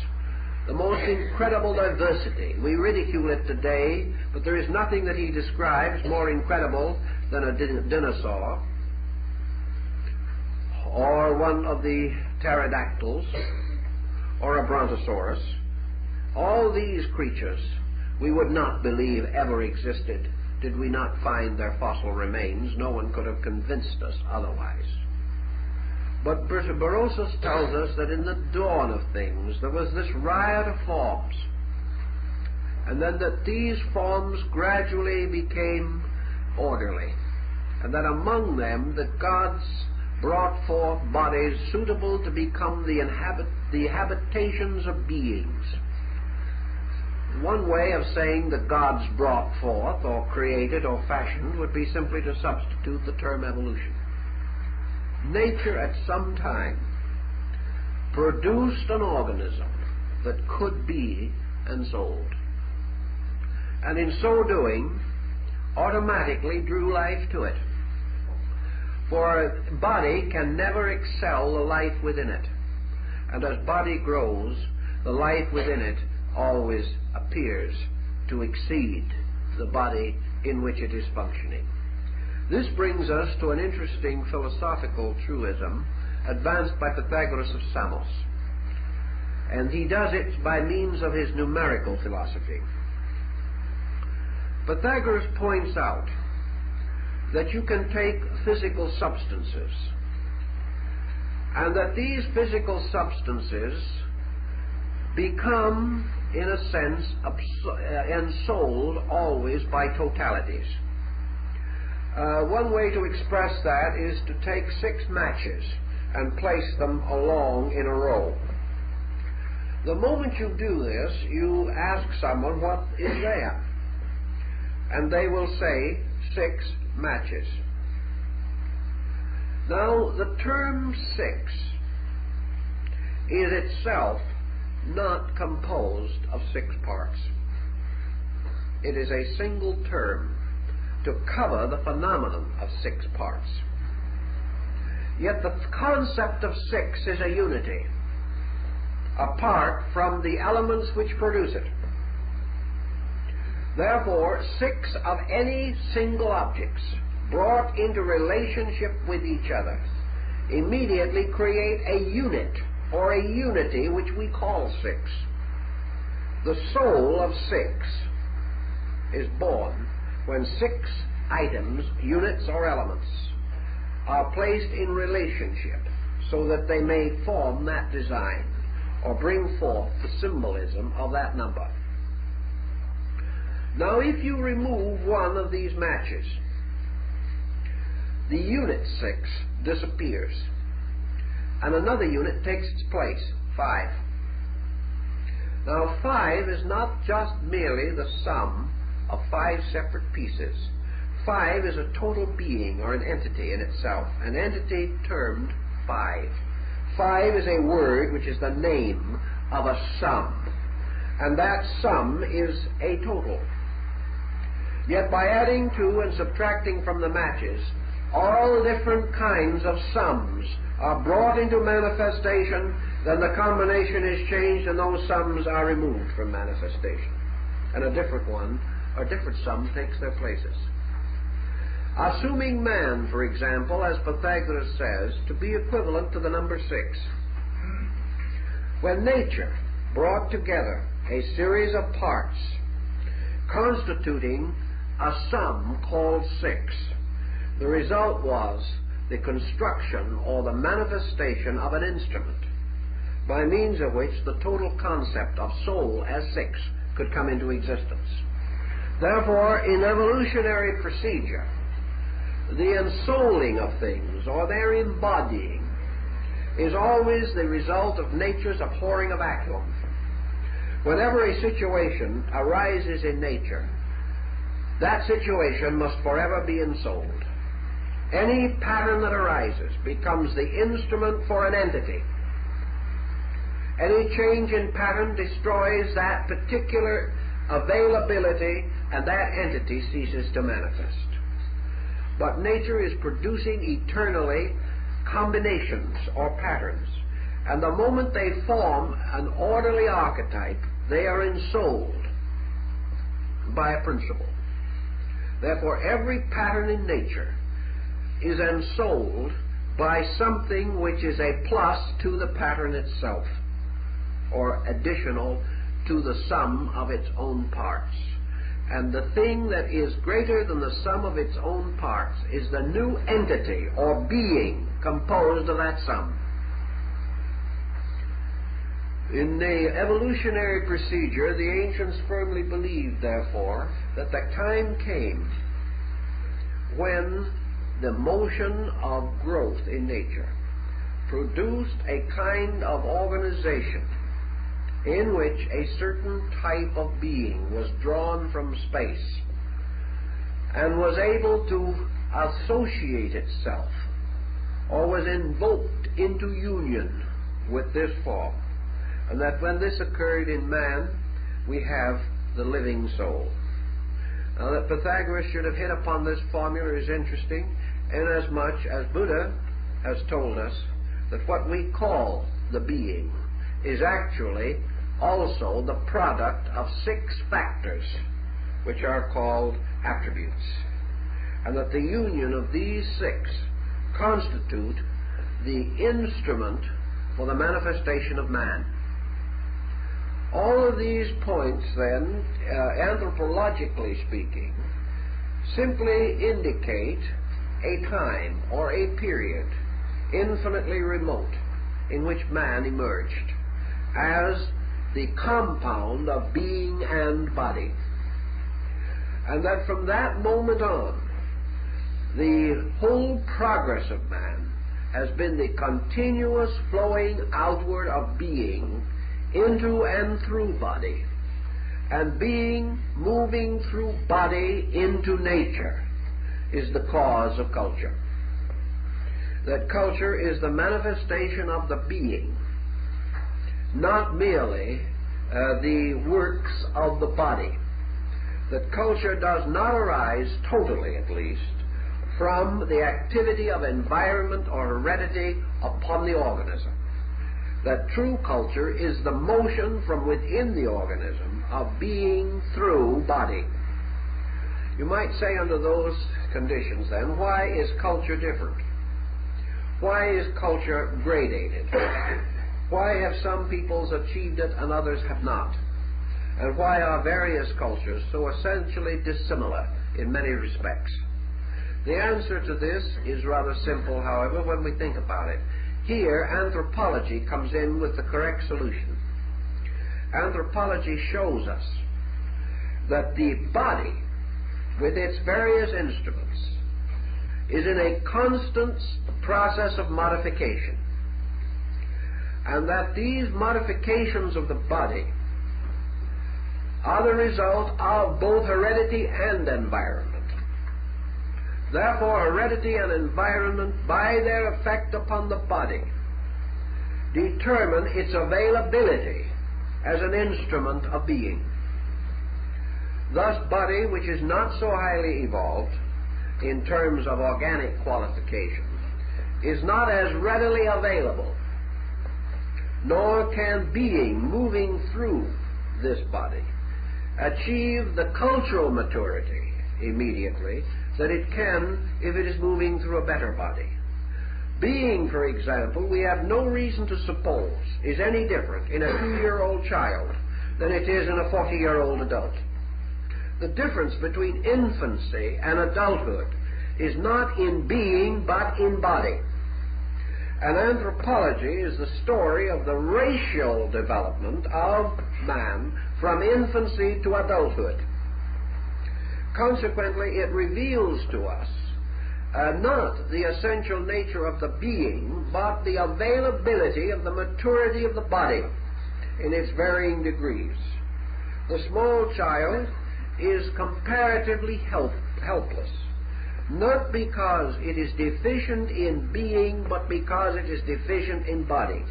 the most incredible diversity. We ridicule it today, but there is nothing that he describes more incredible than a dinosaur or one of the pterodactyls or a brontosaurus. All these creatures we would not believe ever existed did we not find their fossil remains. No one could have convinced us otherwise. But Berosus tells us that in the dawn of things there was this riot of forms, and then that these forms gradually became orderly, and that among them the gods brought forth bodies suitable to become the habitations of beings. One way of saying the gods brought forth or created or fashioned would be simply to substitute the term evolution. Nature at some time produced an organism that could be ensouled, and in so doing automatically drew life to it. For a body can never excel the life within it, and as body grows, the life within it always appears to exceed the body in which it is functioning. This brings us to an interesting philosophical truism advanced by Pythagoras of Samos, and he does it by means of his numerical philosophy. Pythagoras points out that you can take physical substances, and that these physical substances become, in a sense, ensouled always by totalities. One way to express that is to take 6 matches and place them along in a row. The moment you do this, you ask someone what is there, and they will say 6 matches. Now, the term 6 is itself not composed of 6 parts. It is a single term to cover the phenomenon of 6 parts. Yet the concept of 6 is a unity, apart from the elements which produce it. Therefore, 6 of any single objects brought into relationship with each other immediately create a unit or a unity which we call 6. The soul of 6 is born when 6 items, units or elements, are placed in relationship so that they may form that design or bring forth the symbolism of that number. Now, if you remove one of these matches, the unit 6 disappears, and another unit takes its place, 5. Now, 5 is not just merely the sum of 5 separate pieces. 5 is a total being or an entity in itself, an entity termed 5. 5 is a word which is the name of a sum, and that sum is a total. Yet by adding to and subtracting from the matches, all different kinds of sums are brought into manifestation, then the combination is changed and those sums are removed from manifestation, and a different one or different sum takes their places. Assuming man, for example, as Pythagoras says, to be equivalent to the number 6. When nature brought together a series of parts constituting a sum called 6, the result was the construction or the manifestation of an instrument by means of which the total concept of soul as 6 could come into existence. Therefore, in evolutionary procedure, the ensouling of things, or their embodying, is always the result of nature's abhorring a vacuum. Whenever a situation arises in nature, that situation must forever be ensouled. Any pattern that arises becomes the instrument for an entity. Any change in pattern destroys that particular availability, and that entity ceases to manifest. But nature is producing eternally combinations or patterns, and the moment they form an orderly archetype, they are ensouled by a principle. Therefore, every pattern in nature is ensouled by something which is a plus to the pattern itself, or additional to the sum of its own parts. And the thing that is greater than the sum of its own parts is the new entity or being composed of that sum. In the evolutionary procedure, the ancients firmly believed, therefore, that the time came when the motion of growth in nature produced a kind of organization in which a certain type of being was drawn from space and was able to associate itself or was invoked into union with this form. And that when this occurred in man, we have the living soul. Now, that Pythagoras should have hit upon this formula is interesting, inasmuch as Buddha has told us that what we call the being is actually also the product of 6 factors, which are called attributes, and that the union of these 6 constitute the instrument for the manifestation of man. All of these points, then, anthropologically speaking, simply indicate a time or a period infinitely remote in which man emerged as the compound of being and body. And that from that moment on, the whole progress of man has been the continuous flowing outward of being into and through body, and being moving through body into nature is the cause of culture. That culture is the manifestation of the being, not merely the works of the body. That culture does not arise, totally at least, from the activity of environment or heredity upon the organism. That true culture is the motion from within the organism of being through body. You might say under those conditions then, why is culture different? Why is culture gradated? Why have some peoples achieved it and others have not? And why are various cultures so essentially dissimilar in many respects? The answer to this is rather simple, however, when we think about it. Here, anthropology comes in with the correct solution. Anthropology shows us that the body, with its various instruments, is in a constant process of modification, and that these modifications of the body are the result of both heredity and environment. Therefore, heredity and environment, by their effect upon the body, determine its availability as an instrument of being. Thus, body, which is not so highly evolved in terms of organic qualification, is not as readily available, nor can being moving through this body achieve the cultural maturity immediately that it can if it is moving through a better body. Being, for example, we have no reason to suppose is any different in a 2-year-old child than it is in a 40-year-old adult. The difference between infancy and adulthood is not in being but in body. And anthropology is the story of the racial development of man from infancy to adulthood. Consequently, it reveals to us not the essential nature of the being, but the availability of the maturity of the body in its varying degrees. The small child is comparatively helpless, not because it is deficient in being, but because it is deficient in body.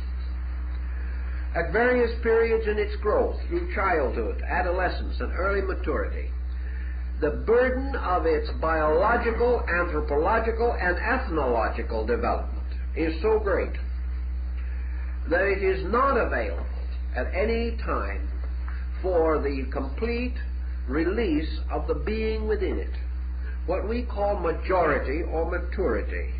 At various periods in its growth, through childhood, adolescence, and early maturity, the burden of its biological, anthropological, and ethnological development is so great that it is not available at any time for the complete release of the being within it. What we call majority or maturity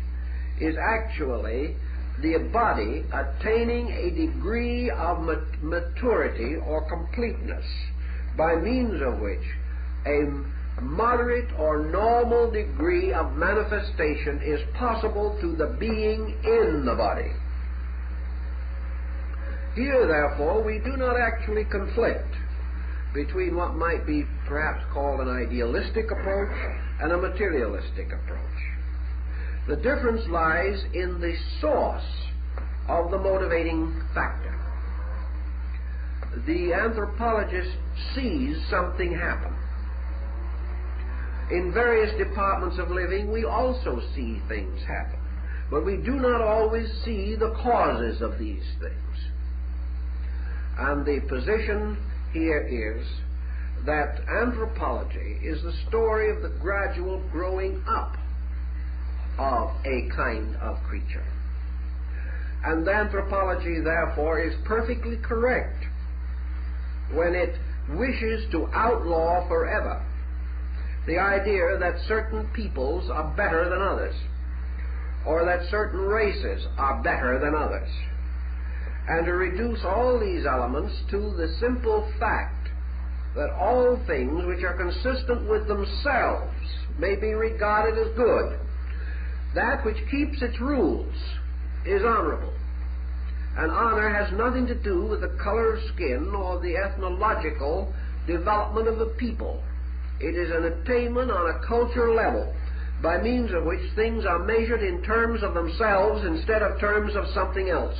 is actually the body attaining a degree of maturity or completeness by means of which a moderate or normal degree of manifestation is possible to the being in the body. Here, therefore, we do not actually conflict between what might be perhaps called an idealistic approach and a materialistic approach. The difference lies in the source of the motivating factor. The anthropologist sees something happen. In various departments of living, we also see things happen, but we do not always see the causes of these things. And the position here is that anthropology is the story of the gradual growing up of a kind of creature. And anthropology, therefore, is perfectly correct when it wishes to outlaw forever the idea that certain peoples are better than others, or that certain races are better than others, and to reduce all these elements to the simple fact that all things which are consistent with themselves may be regarded as good. That which keeps its rules is honorable. And honor has nothing to do with the color of skin or the ethnological development of the people. It is an attainment on a cultural level by means of which things are measured in terms of themselves instead of terms of something else.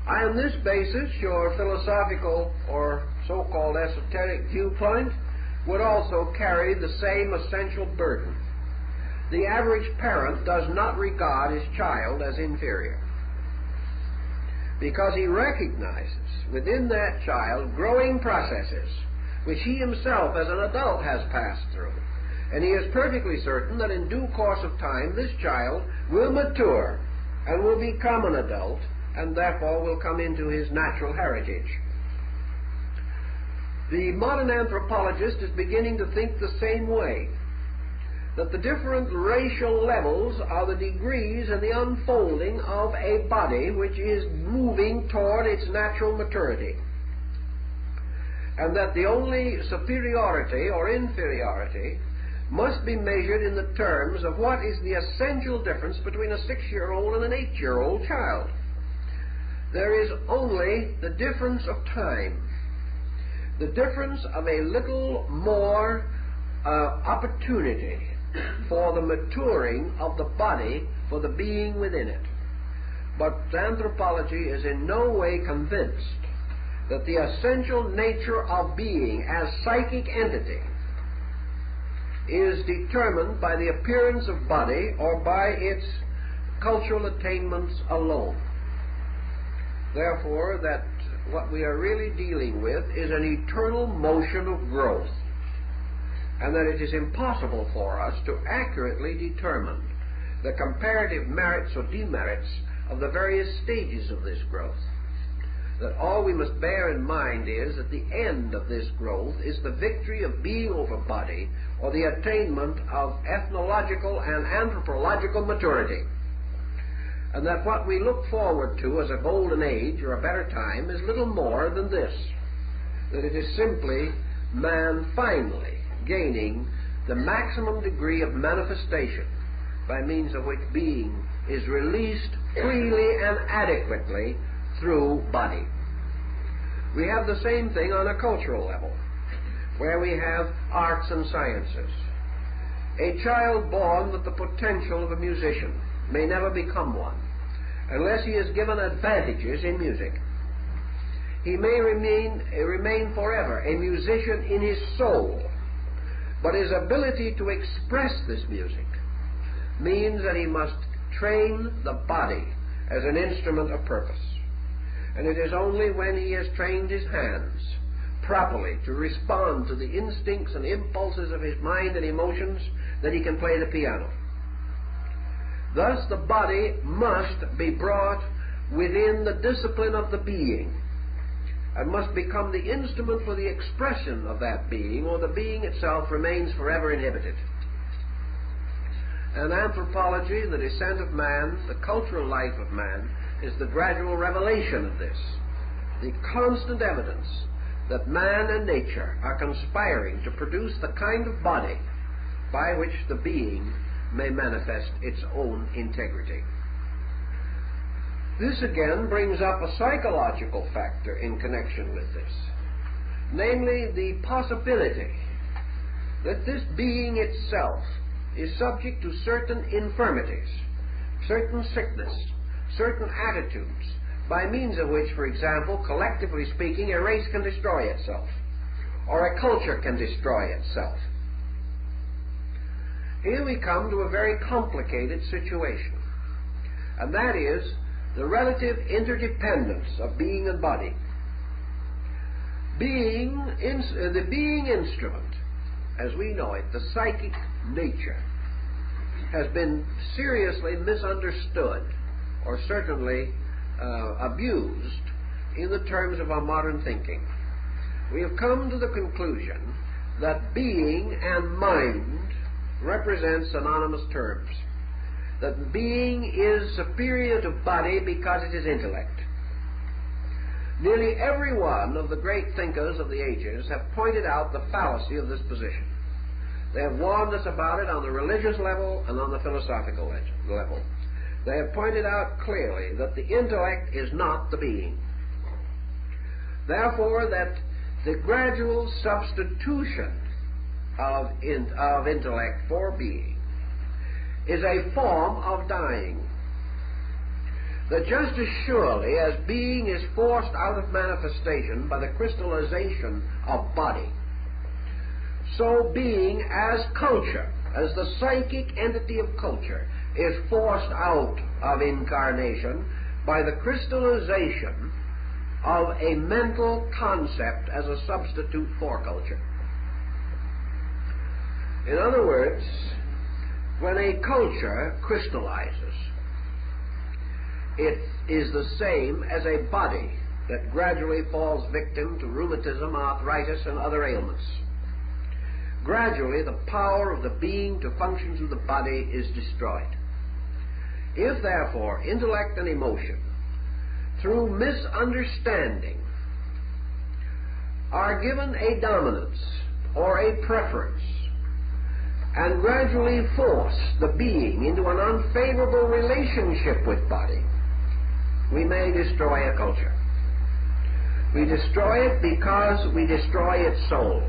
On this basis, your philosophical or so-called esoteric viewpoint would also carry the same essential burden. The average parent does not regard his child as inferior, because he recognizes within that child growing processes which he himself as an adult has passed through. And he is perfectly certain that in due course of time this child will mature and will become an adult and therefore will come into his natural heritage. The modern anthropologist is beginning to think the same way, that the different racial levels are the degrees in the unfolding of a body which is moving toward its natural maturity, and that the only superiority or inferiority must be measured in the terms of what is the essential difference between a 6-year-old and an 8-year-old child. There is only the difference of time, the difference of a little more opportunity for the maturing of the body, for the being within it. But anthropology is in no way convinced that the essential nature of being as psychic entity is determined by the appearance of body or by its cultural attainments alone. Therefore, that what we are really dealing with is an eternal motion of growth, and that it is impossible for us to accurately determine the comparative merits or demerits of the various stages of this growth. That all we must bear in mind is that the end of this growth is the victory of being over body, or the attainment of ethnological and anthropological maturity. And that what we look forward to as a golden age or a better time is little more than this, that it is simply man finally gaining the maximum degree of manifestation by means of which being is released freely and adequately through body. We have the same thing on a cultural level, where we have arts and sciences. A child born with the potential of a musician may never become one unless he is given advantages in music. He may remain forever a musician in his soul, but his ability to express this music means that he must train the body as an instrument of purpose. And it is only when he has trained his hands properly to respond to the instincts and impulses of his mind and emotions that he can play the piano. Thus the body must be brought within the discipline of the being, and must become the instrument for the expression of that being, or the being itself remains forever inhibited. And anthropology, the descent of man, the cultural life of man, is the gradual revelation of this, the constant evidence that man and nature are conspiring to produce the kind of body by which the being may manifest its own integrity. This again brings up a psychological factor in connection with this, namely the possibility that this being itself is subject to certain infirmities, certain sickness, certain attitudes, by means of which, for example, collectively speaking, a race can destroy itself, or a culture can destroy itself. Here we come to a very complicated situation, and that is the relative interdependence of being and body. The being instrument, as we know it, the psychic nature, has been seriously misunderstood, or certainly abused, in the terms of our modern thinking. We have come to the conclusion that being and mind represent synonymous terms, that being is superior to body because it is intellect. Nearly every one of the great thinkers of the ages have pointed out the fallacy of this position, They have warned us about it on the religious level and on the philosophical level. They have pointed out clearly that the intellect is not the being. Therefore, that the gradual substitution of intellect for being is a form of dying. That just as surely as being is forced out of manifestation by the crystallization of body, so being as culture, as the psychic entity of culture, is forced out of incarnation by the crystallization of a mental concept as a substitute for culture. In other words, when a culture crystallizes, it is the same as a body that gradually falls victim to rheumatism, arthritis, and other ailments. Gradually, the power of the being to function through the body is destroyed. If, therefore, intellect and emotion, through misunderstanding, are given a dominance or a preference, and gradually force the being into an unfavorable relationship with body, we may destroy a culture. We destroy it because we destroy its soul.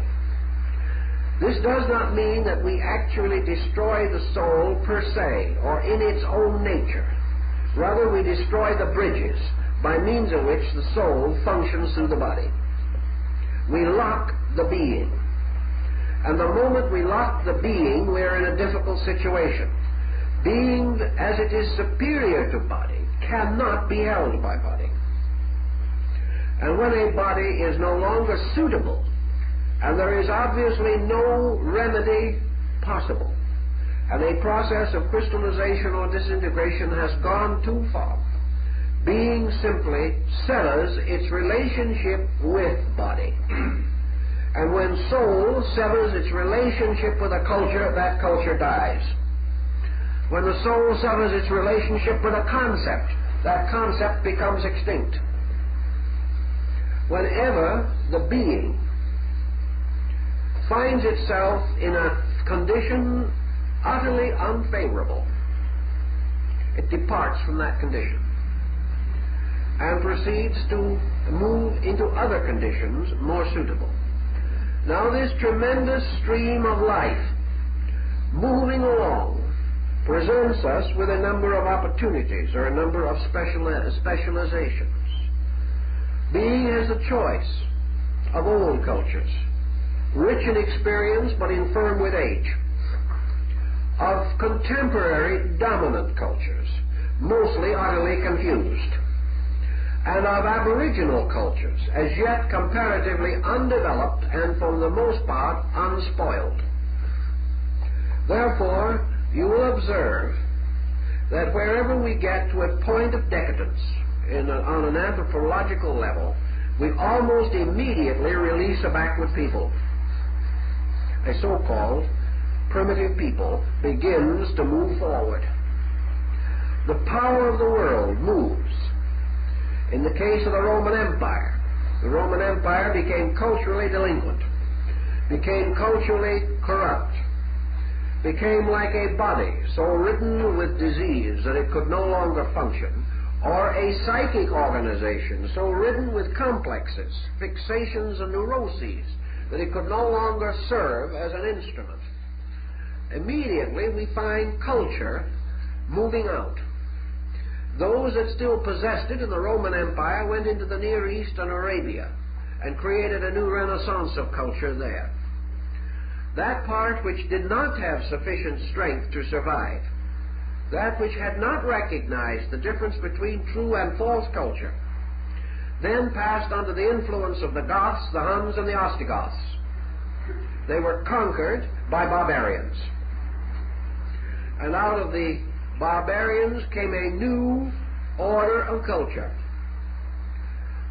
This does not mean that we actually destroy the soul per se, or in its own nature. Rather, we destroy the bridges by means of which the soul functions through the body. We lock the being. And the moment we lock the being, we are in a difficult situation. Being, as it is superior to body, cannot be held by body. And when a body is no longer suitable, and there is obviously no remedy possible, and a process of crystallization or disintegration has gone too far, being simply severs its relationship with body. And when soul severs its relationship with a culture, that culture dies. When the soul severs its relationship with a concept, that concept becomes extinct. Whenever the being finds itself in a condition utterly unfavorable, it departs from that condition and proceeds to move into other conditions more suitable. Now, this tremendous stream of life moving along presents us with a number of opportunities or a number of specializations. Being has a choice of old cultures, rich in experience but infirm with age, of contemporary dominant cultures, mostly utterly confused, and of aboriginal cultures, as yet comparatively undeveloped and for the most part unspoiled. Therefore, you will observe that wherever we get to a point of decadence on an anthropological level, we almost immediately release a backward people. A so-called primitive people begins to move forward. The power of the world moves. In the case of the Roman Empire became culturally delinquent, became culturally corrupt, became like a body so ridden with disease that it could no longer function, or a psychic organization so ridden with complexes, fixations, and neuroses that it could no longer serve as an instrument. Immediately we find culture moving out. Those that still possessed it in the Roman Empire went into the Near East and Arabia and created a new renaissance of culture there. That part which did not have sufficient strength to survive, that which had not recognized the difference between true and false culture, then passed under the influence of the Goths, the Huns, and the Ostrogoths. They were conquered by barbarians. And out of the barbarians came a new order of culture.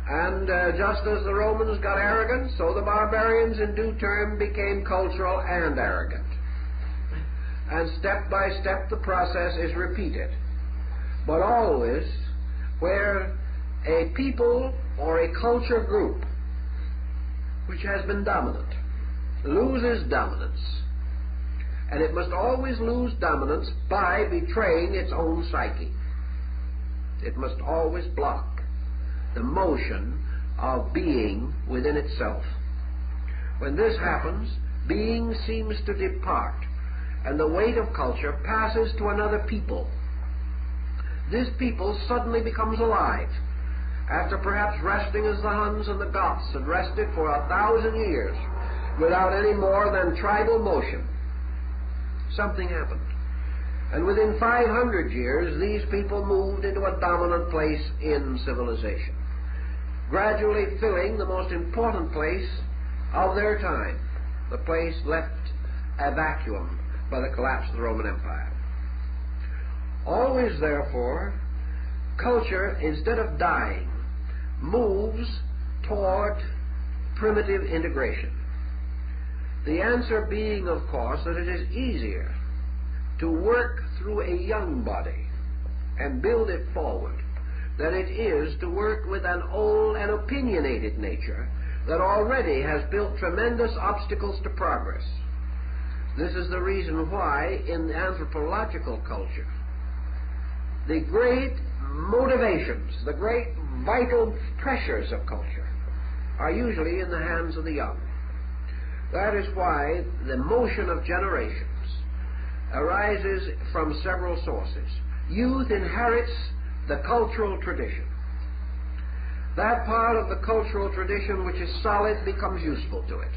And just as the Romans got arrogant, so the barbarians in due term became cultural and arrogant. And step by step the process is repeated. But always where a people or a culture group which has been dominant loses dominance, and it must always lose dominance by betraying its own psyche. It must always block the motion of being within itself. When this happens, being seems to depart, and the weight of culture passes to another people. This people suddenly becomes alive, after perhaps resting as the Huns and the Goths had rested for 1,000 years without any more than tribal motion. Something happened. And within 500 years, these people moved into a dominant place in civilization, gradually filling the most important place of their time, the place left a vacuum by the collapse of the Roman Empire. Always, therefore, culture, instead of dying, moves toward primitive integration. The answer being, of course, that it is easier to work through a young body and build it forward than it is to work with an old and opinionated nature that already has built tremendous obstacles to progress. This is the reason why in the anthropological culture, the great motivations, the great vital pressures of culture are usually in the hands of the young. That is why the motion of generations arises from several sources. Youth inherits the cultural tradition. That part of the cultural tradition which is solid becomes useful to it.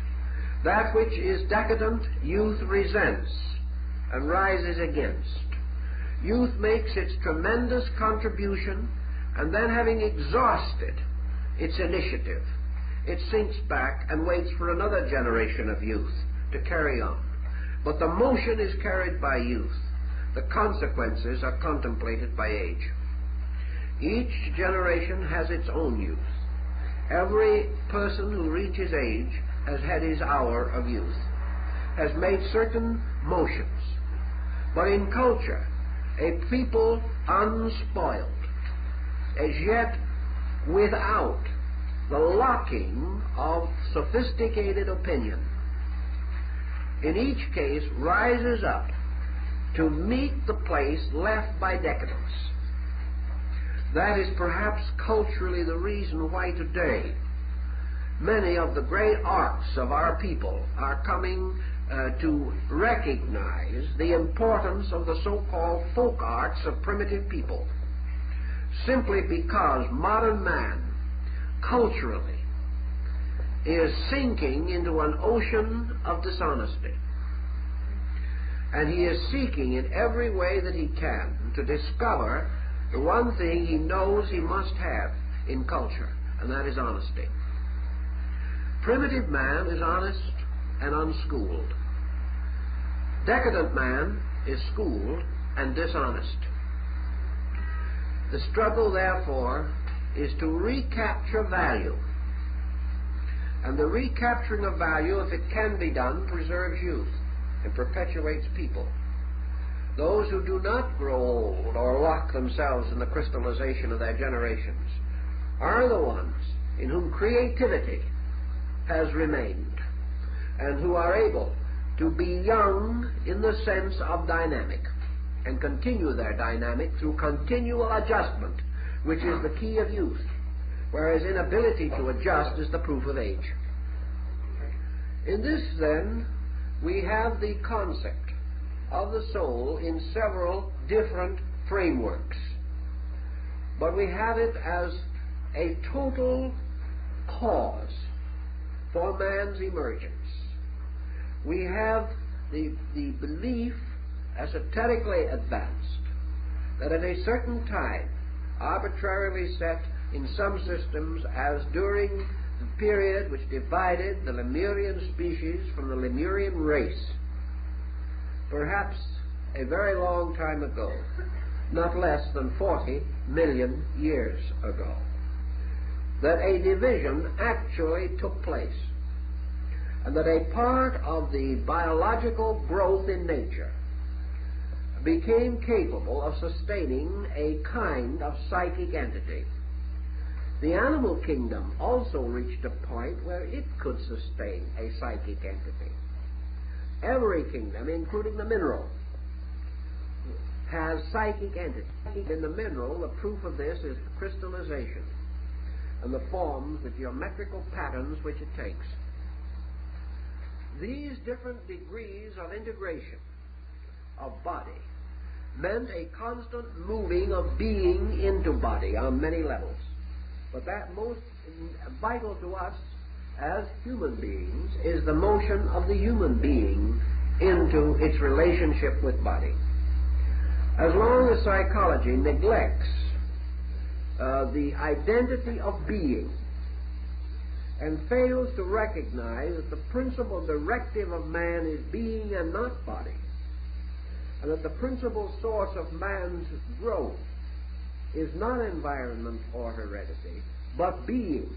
That which is decadent, youth resents and rises against. Youth makes its tremendous contribution, and then, having exhausted its initiative, it sinks back and waits for another generation of youth to carry on. But the motion is carried by youth. The consequences are contemplated by age. Each generation has its own youth. Every person who reaches age has had his hour of youth, has made certain motions. But in culture, a people unspoiled, as yet without the locking of sophisticated opinion, in each case rises up to meet the place left by decadence. That is perhaps culturally the reason why today many of the great arts of our people are coming to recognize the importance of the so-called folk arts of primitive people, simply because modern man culturally is sinking into an ocean of dishonesty, and he is seeking in every way that he can to discover the one thing he knows he must have in culture, and that is honesty. Primitive man is honest and unschooled. Decadent man is schooled and dishonest. The struggle, therefore, is to recapture value. And the recapturing of value, if it can be done, preserves youth and perpetuates people. Those who do not grow old or lock themselves in the crystallization of their generations are the ones in whom creativity has remained, and who are able to be young in the sense of dynamic, and continue their dynamic through continual adjustment, which is the key of youth, whereas inability to adjust is the proof of age. In this, then, we have the concept of the soul in several different frameworks, but we have it as a total cause for man's emergence. We have the belief, esoterically advanced, that at a certain time, arbitrarily set in some systems as during the period which divided the Lemurian species from the Lemurian race, perhaps a very long time ago, not less than 40 million years ago, that a division actually took place, and that a part of the biological growth in nature became capable of sustaining a kind of psychic entity. The animal kingdom also reached a point where it could sustain a psychic entity. Every kingdom, including the mineral, has psychic entities. In the mineral, the proof of this is the crystallization and the forms, the geometrical patterns which it takes. These different degrees of integration of body meant a constant moving of being into body on many levels. But that most vital to us as human beings is the motion of the human being into its relationship with body. As long as psychology neglects the identity of being and fails to recognize that the principal directive of man is being and not body, and that the principal source of man's growth is not environment or heredity, but being,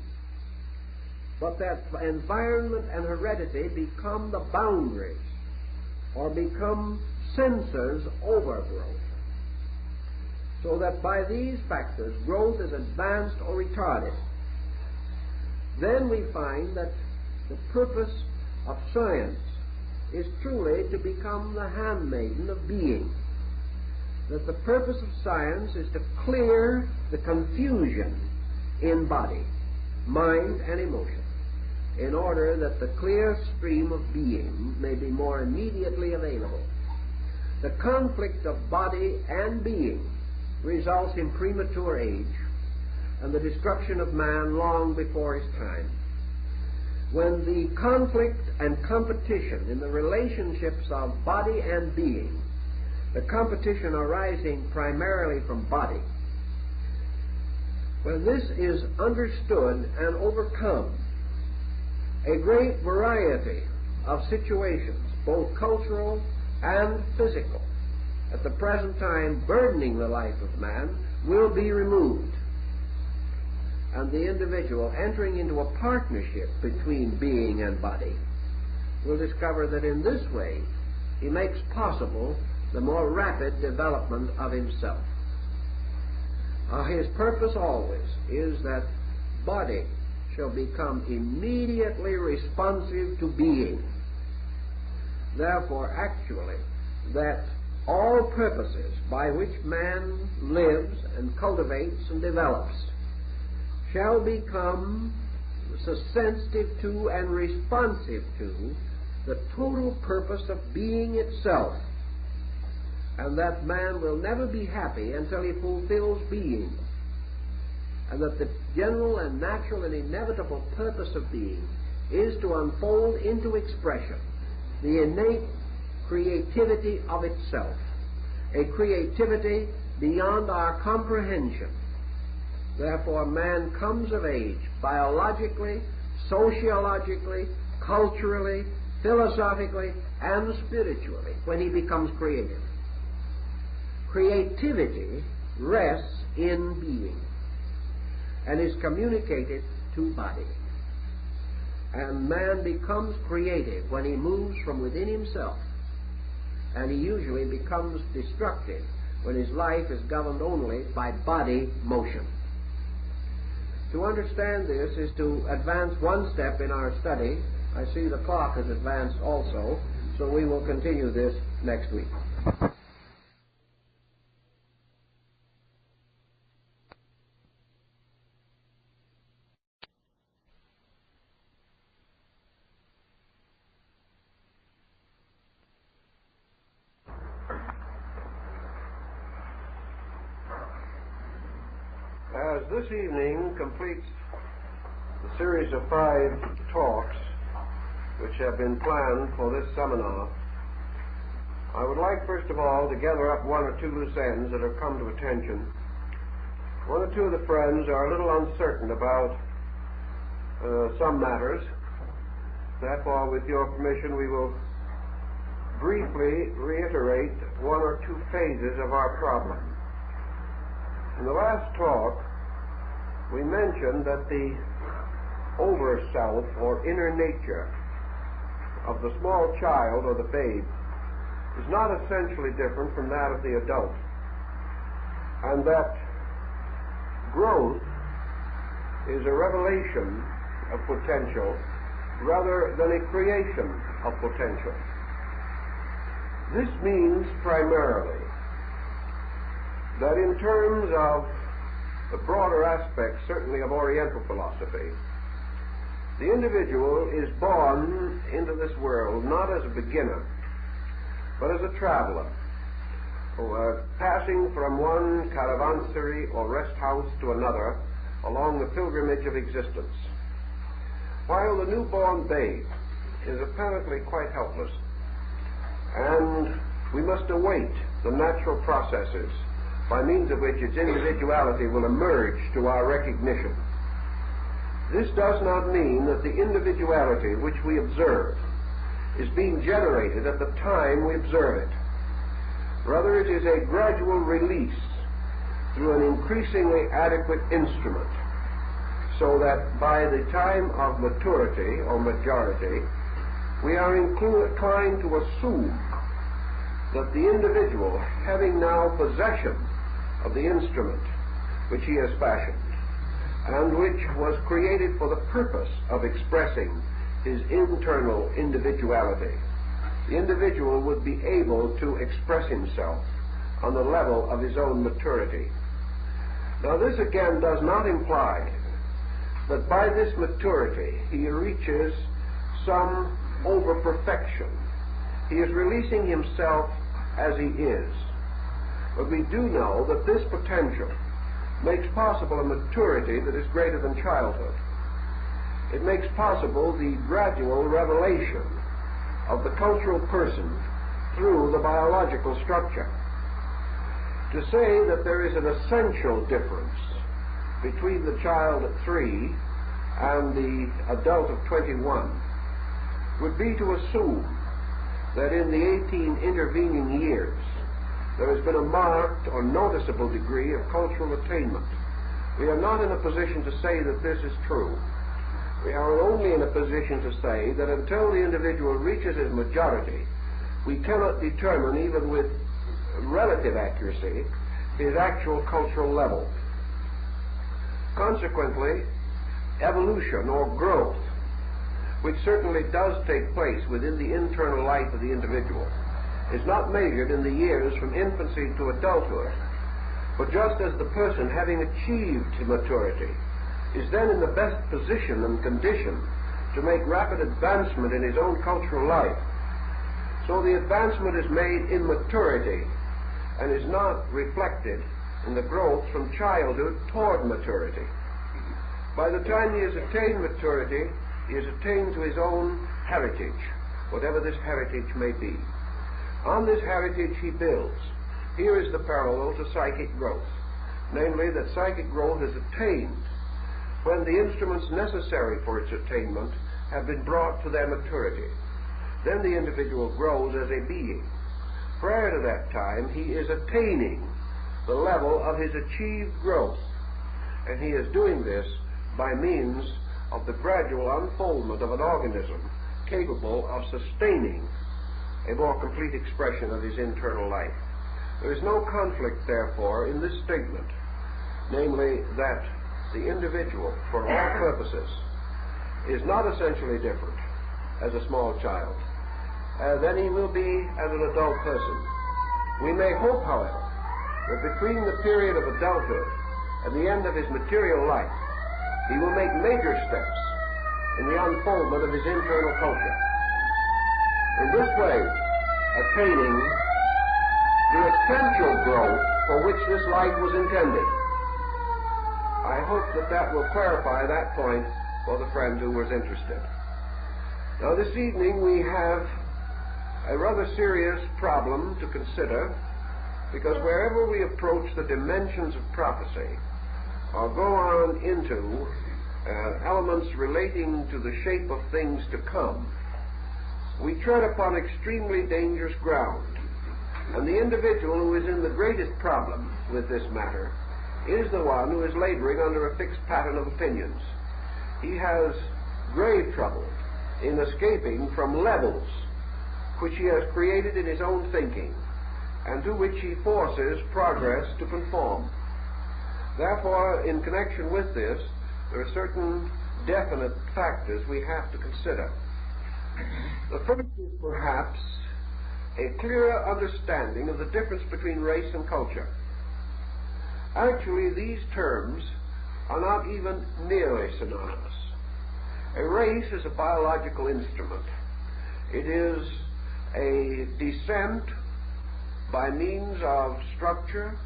but that environment and heredity become the boundaries or become censors over growth, so that by these factors growth is advanced or retarded. Then we find that the purpose of science is truly to become the handmaiden of being, that the purpose of science is to clear the confusion in body, mind, and emotion, in order that the clear stream of being may be more immediately available. The conflict of body and being results in premature age and the destruction of man long before his time. When the conflict and competition in the relationships of body and being, the competition arising primarily from body, when this is understood and overcome, a great variety of situations, both cultural and physical, at the present time burdening the life of man, will be removed, and the individual entering into a partnership between being and body will discover that in this way he makes possible the more rapid development of himself. His purpose always is that body shall become immediately responsive to being. Therefore, actually, that all purposes by which man lives and cultivates and develops shall become sensitive to and responsive to the total purpose of being itself, and that man will never be happy until he fulfills being, and that the general and natural and inevitable purpose of being is to unfold into expression the innate creativity of itself, a creativity beyond our comprehension. Therefore, man comes of age biologically, sociologically, culturally, philosophically, and spiritually when he becomes creative. Creativity rests in being and is communicated to body. And man becomes creative when he moves from within himself, and he usually becomes destructive when his life is governed only by body motion. To understand this is to advance one step in our study. I see the clock has advanced also, so we will continue this next week. As this evening completes the series of 5 talks which have been planned for this seminar, I would like first of all to gather up one or two loose ends that have come to attention. One or two of the friends are a little uncertain about some matters. Therefore, with your permission, we will briefly reiterate one or two phases of our problem. In the last talk, we mentioned that the over-self, or inner nature, of the small child or the babe is not essentially different from that of the adult, and that growth is a revelation of potential rather than a creation of potential. This means primarily that in terms of the broader aspects, certainly of Oriental philosophy, the individual is born into this world not as a beginner, but as a traveler, passing from one caravansary or rest house to another along the pilgrimage of existence. While the newborn babe is apparently quite helpless, and we must await the natural processes by means of which its individuality will emerge to our recognition. This does not mean that the individuality which we observe is being generated at the time we observe it. Rather, it is a gradual release through an increasingly adequate instrument, so that by the time of maturity or majority, we are inclined to assume that the individual, having now possession of the instrument which he has fashioned, and which was created for the purpose of expressing his internal individuality, the individual would be able to express himself on the level of his own maturity. Now, this again does not imply that by this maturity he reaches some over-perfection. He is releasing himself as he is. But we do know that this potential makes possible a maturity that is greater than childhood. It makes possible the gradual revelation of the cultural person through the biological structure. To say that there is an essential difference between the child at 3 and the adult of 21 would be to assume that in the 18 intervening years there has been a marked or noticeable degree of cultural attainment. We are not in a position to say that this is true. We are only in a position to say that until the individual reaches his majority, we cannot determine, even with relative accuracy, his actual cultural level. Consequently, evolution or growth, which certainly does take place within the internal life of the individual, is not measured in the years from infancy to adulthood, but just as the person, having achieved maturity, is then in the best position and condition to make rapid advancement in his own cultural life, so the advancement is made in maturity and is not reflected in the growth from childhood toward maturity. By the time he has attained maturity, he has attained to his own heritage, whatever this heritage may be. On this heritage he builds. Here is the parallel to psychic growth, namely that psychic growth is attained when the instruments necessary for its attainment have been brought to their maturity. Then the individual grows as a being. Prior to that time, he is attaining the level of his achieved growth, and he is doing this by means of the gradual unfoldment of an organism capable of sustaining a more complete expression of his internal life. There is no conflict, therefore, in this statement, namely that the individual, for all purposes, is not essentially different as a small child than he will be as an adult person. We may hope, however, that between the period of adulthood and the end of his material life, he will make major steps in the unfoldment of his internal culture. In this way, attaining the essential growth for which this life was intended. I hope that that will clarify that point for the friend who was interested. Now, this evening we have a rather serious problem to consider, because wherever we approach the dimensions of prophecy or go on into elements relating to the shape of things to come, we tread upon extremely dangerous ground. And the individual who is in the greatest problem with this matter is the one who is laboring under a fixed pattern of opinions. He has grave trouble in escaping from levels which he has created in his own thinking and to which he forces progress to conform. Therefore, in connection with this, there are certain definite factors we have to consider. The first is perhaps a clearer understanding of the difference between race and culture. Actually, these terms are not even nearly synonymous. A race is a biological instrument. It is a descent by means of structure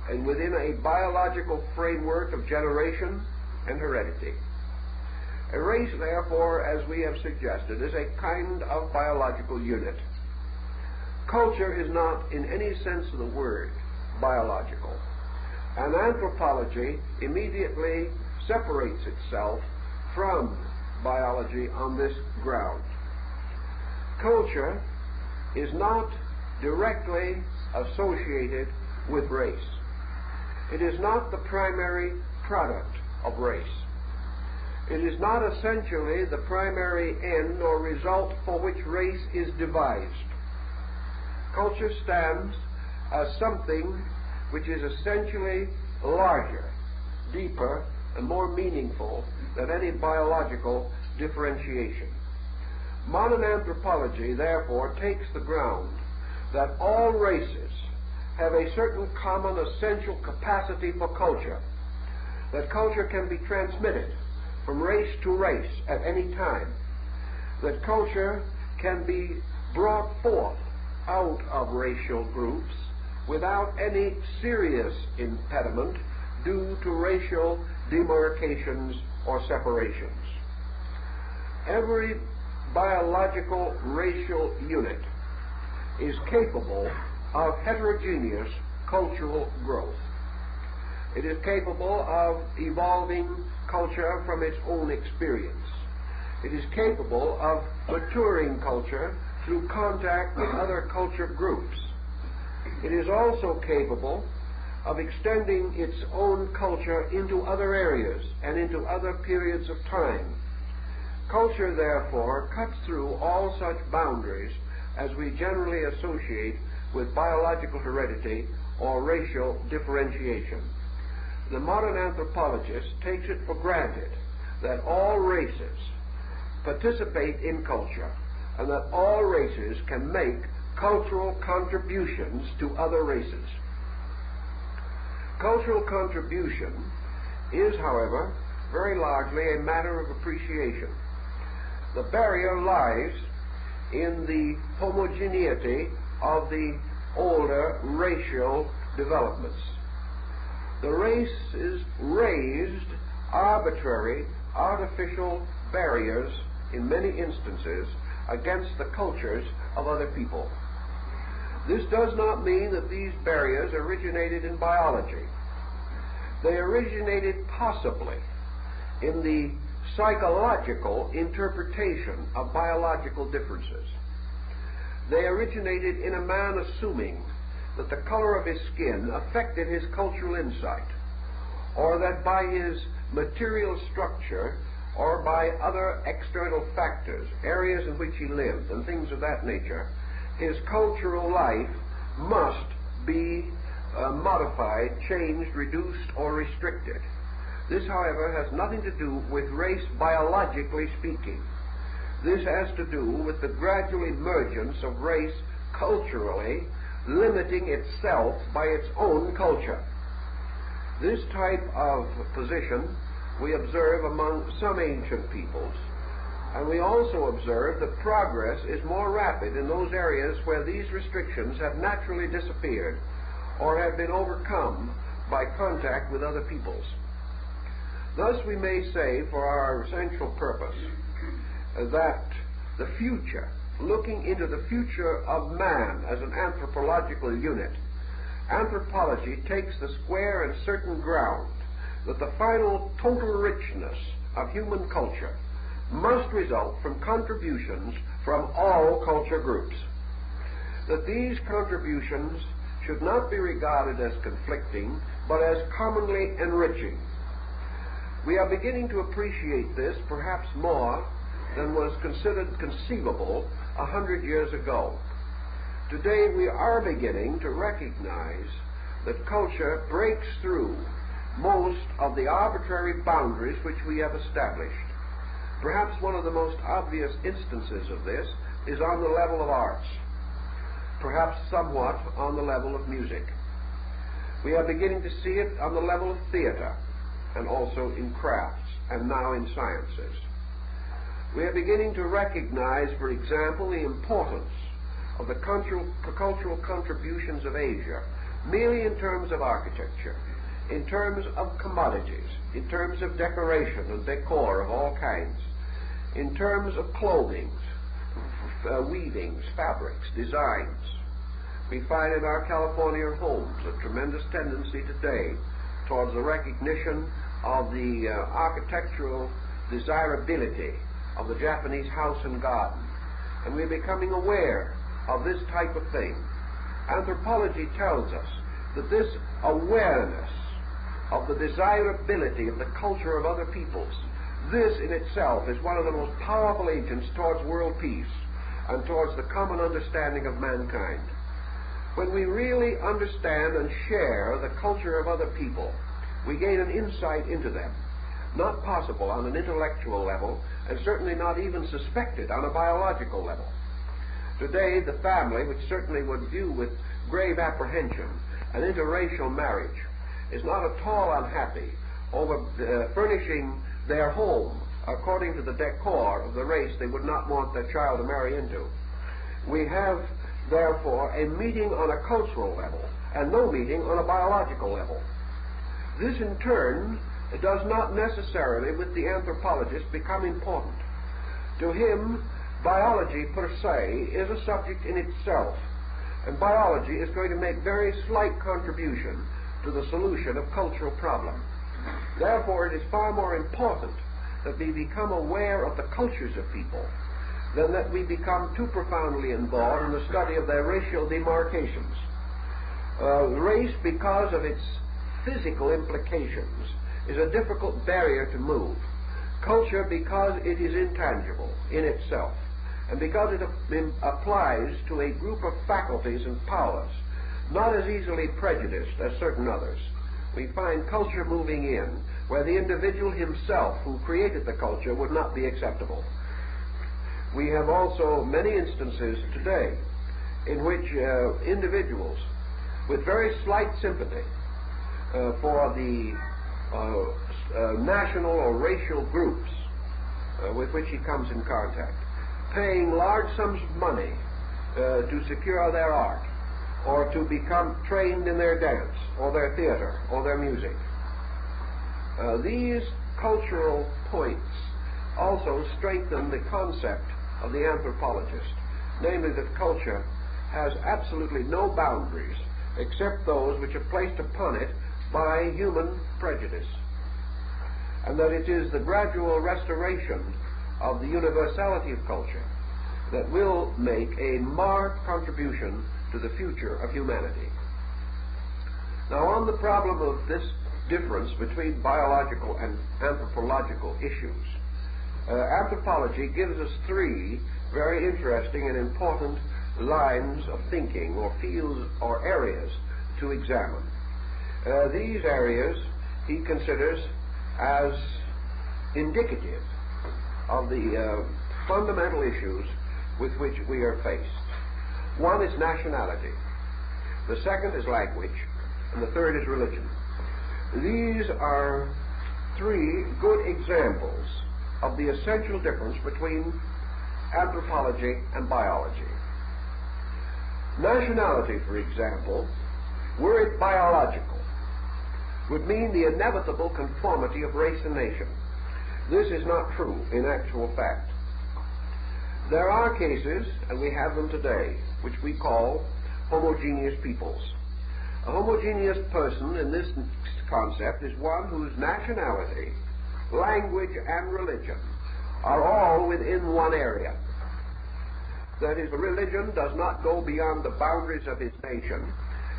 and within a biological framework of generation and heredity. A race, therefore, as we have suggested, is a kind of biological unit. Culture is not, in any sense of the word, biological. And anthropology immediately separates itself from biology on this ground. Culture is not directly associated with race. It is not the primary product of race. It is not essentially the primary end or result for which race is devised. Culture stands as something which is essentially larger, deeper, and more meaningful than any biological differentiation. Modern anthropology, therefore, takes the ground that all races have a certain common essential capacity for culture, that culture can be transmitted from race to race at any time, that culture can be brought forth out of racial groups without any serious impediment due to racial demarcations or separations. Every biological racial unit is capable of heterogeneous cultural growth. It is capable of evolving culture from its own experience. It is capable of maturing culture through contact with other culture groups. It is also capable of extending its own culture into other areas and into other periods of time. Culture, therefore, cuts through all such boundaries as we generally associate with biological heredity or racial differentiation. The modern anthropologist takes it for granted that all races participate in culture and that all races can make cultural contributions to other races. Cultural contribution is, however, very largely a matter of appreciation. The barrier lies in the homogeneity of the older racial developments. The races raised arbitrary, artificial barriers in many instances against the cultures of other people. This does not mean that these barriers originated in biology. They originated possibly in the psychological interpretation of biological differences. They originated in a man assuming that the color of his skin affected his cultural insight, or that by his material structure or by other external factors, areas in which he lived and things of that nature, his cultural life must be modified, changed, reduced, or restricted. This, however, has nothing to do with race biologically speaking. This has to do with the gradual emergence of race culturally, limiting itself by its own culture. This type of position we observe among some ancient peoples, and we also observe that progress is more rapid in those areas where these restrictions have naturally disappeared or have been overcome by contact with other peoples. Thus we may say, for our essential purpose, that the future, looking into the future of man as an anthropological unit, anthropology takes the square and certain ground that the final total richness of human culture must result from contributions from all culture groups. That these contributions should not be regarded as conflicting, but as commonly enriching. We are beginning to appreciate this perhaps more than was considered conceivable 100 years ago. Today we are beginning to recognize that culture breaks through most of the arbitrary boundaries which we have established. Perhaps one of the most obvious instances of this is on the level of arts. perhaps somewhat on the level of music. We are beginning to see it on the level of theater, and also in crafts, and now in sciences. We are beginning to recognize, for example, the importance of the cultural contributions of Asia, merely in terms of architecture, in terms of commodities, in terms of decoration and decor of all kinds, in terms of clothing, weavings, fabrics, designs. We find in our California homes a tremendous tendency today towards the recognition of the architectural desirability of the Japanese house and garden. And we're becoming aware of this type of thing. Anthropology tells us that this awareness of the desirability of the culture of other peoples, this in itself is one of the most powerful agents towards world peace and towards the common understanding of mankind. When we really understand and share the culture of other people, we gain an insight into them, not possible on an intellectual level, and certainly not even suspected on a biological level. Today, the family, which certainly would view with grave apprehension an interracial marriage, is not at all unhappy over furnishing their home according to the decor of the race they would not want their child to marry into. We have, therefore, a meeting on a cultural level and no meeting on a biological level. This, in turn, does not necessarily, with the anthropologist, become important. To him, biology per se is a subject in itself, and biology is going to make very slight contribution to the solution of cultural problems. Therefore, it is far more important that we become aware of the cultures of people than that we become too profoundly involved in the study of their racial demarcations. Race, because of its physical implications, is a difficult barrier to move. Culture, because it is intangible in itself, and because it applies to a group of faculties and powers, not as easily prejudiced as certain others. We find culture moving in where the individual himself who created the culture would not be acceptable. We have also many instances today in which individuals with very slight sympathy for the national or racial groups with which he comes in contact, paying large sums of money to secure their art, or to become trained in their dance, or their theater, or their music. These cultural points also strengthen the concept of the anthropologist, namely that culture has absolutely no boundaries except those which are placed upon it by human prejudice, and that it is the gradual restoration of the universality of culture that will make a marked contribution to the future of humanity. Now, on the problem of this difference between biological and anthropological issues, anthropology gives us three very interesting and important lines of thinking, or fields, or areas to examine. These areas he considers as indicative of the fundamental issues with which we are faced. One is nationality, the second is language, and the third is religion. These are three good examples of the essential difference between anthropology and biology. Nationality, for example, were it biological, would mean the inevitable conformity of race and nation. This is not true in actual fact. There are cases, and we have them today, which we call homogeneous peoples. A homogeneous person in this concept is one whose nationality, language, and religion are all within one area. That is, religion does not go beyond the boundaries of his nation.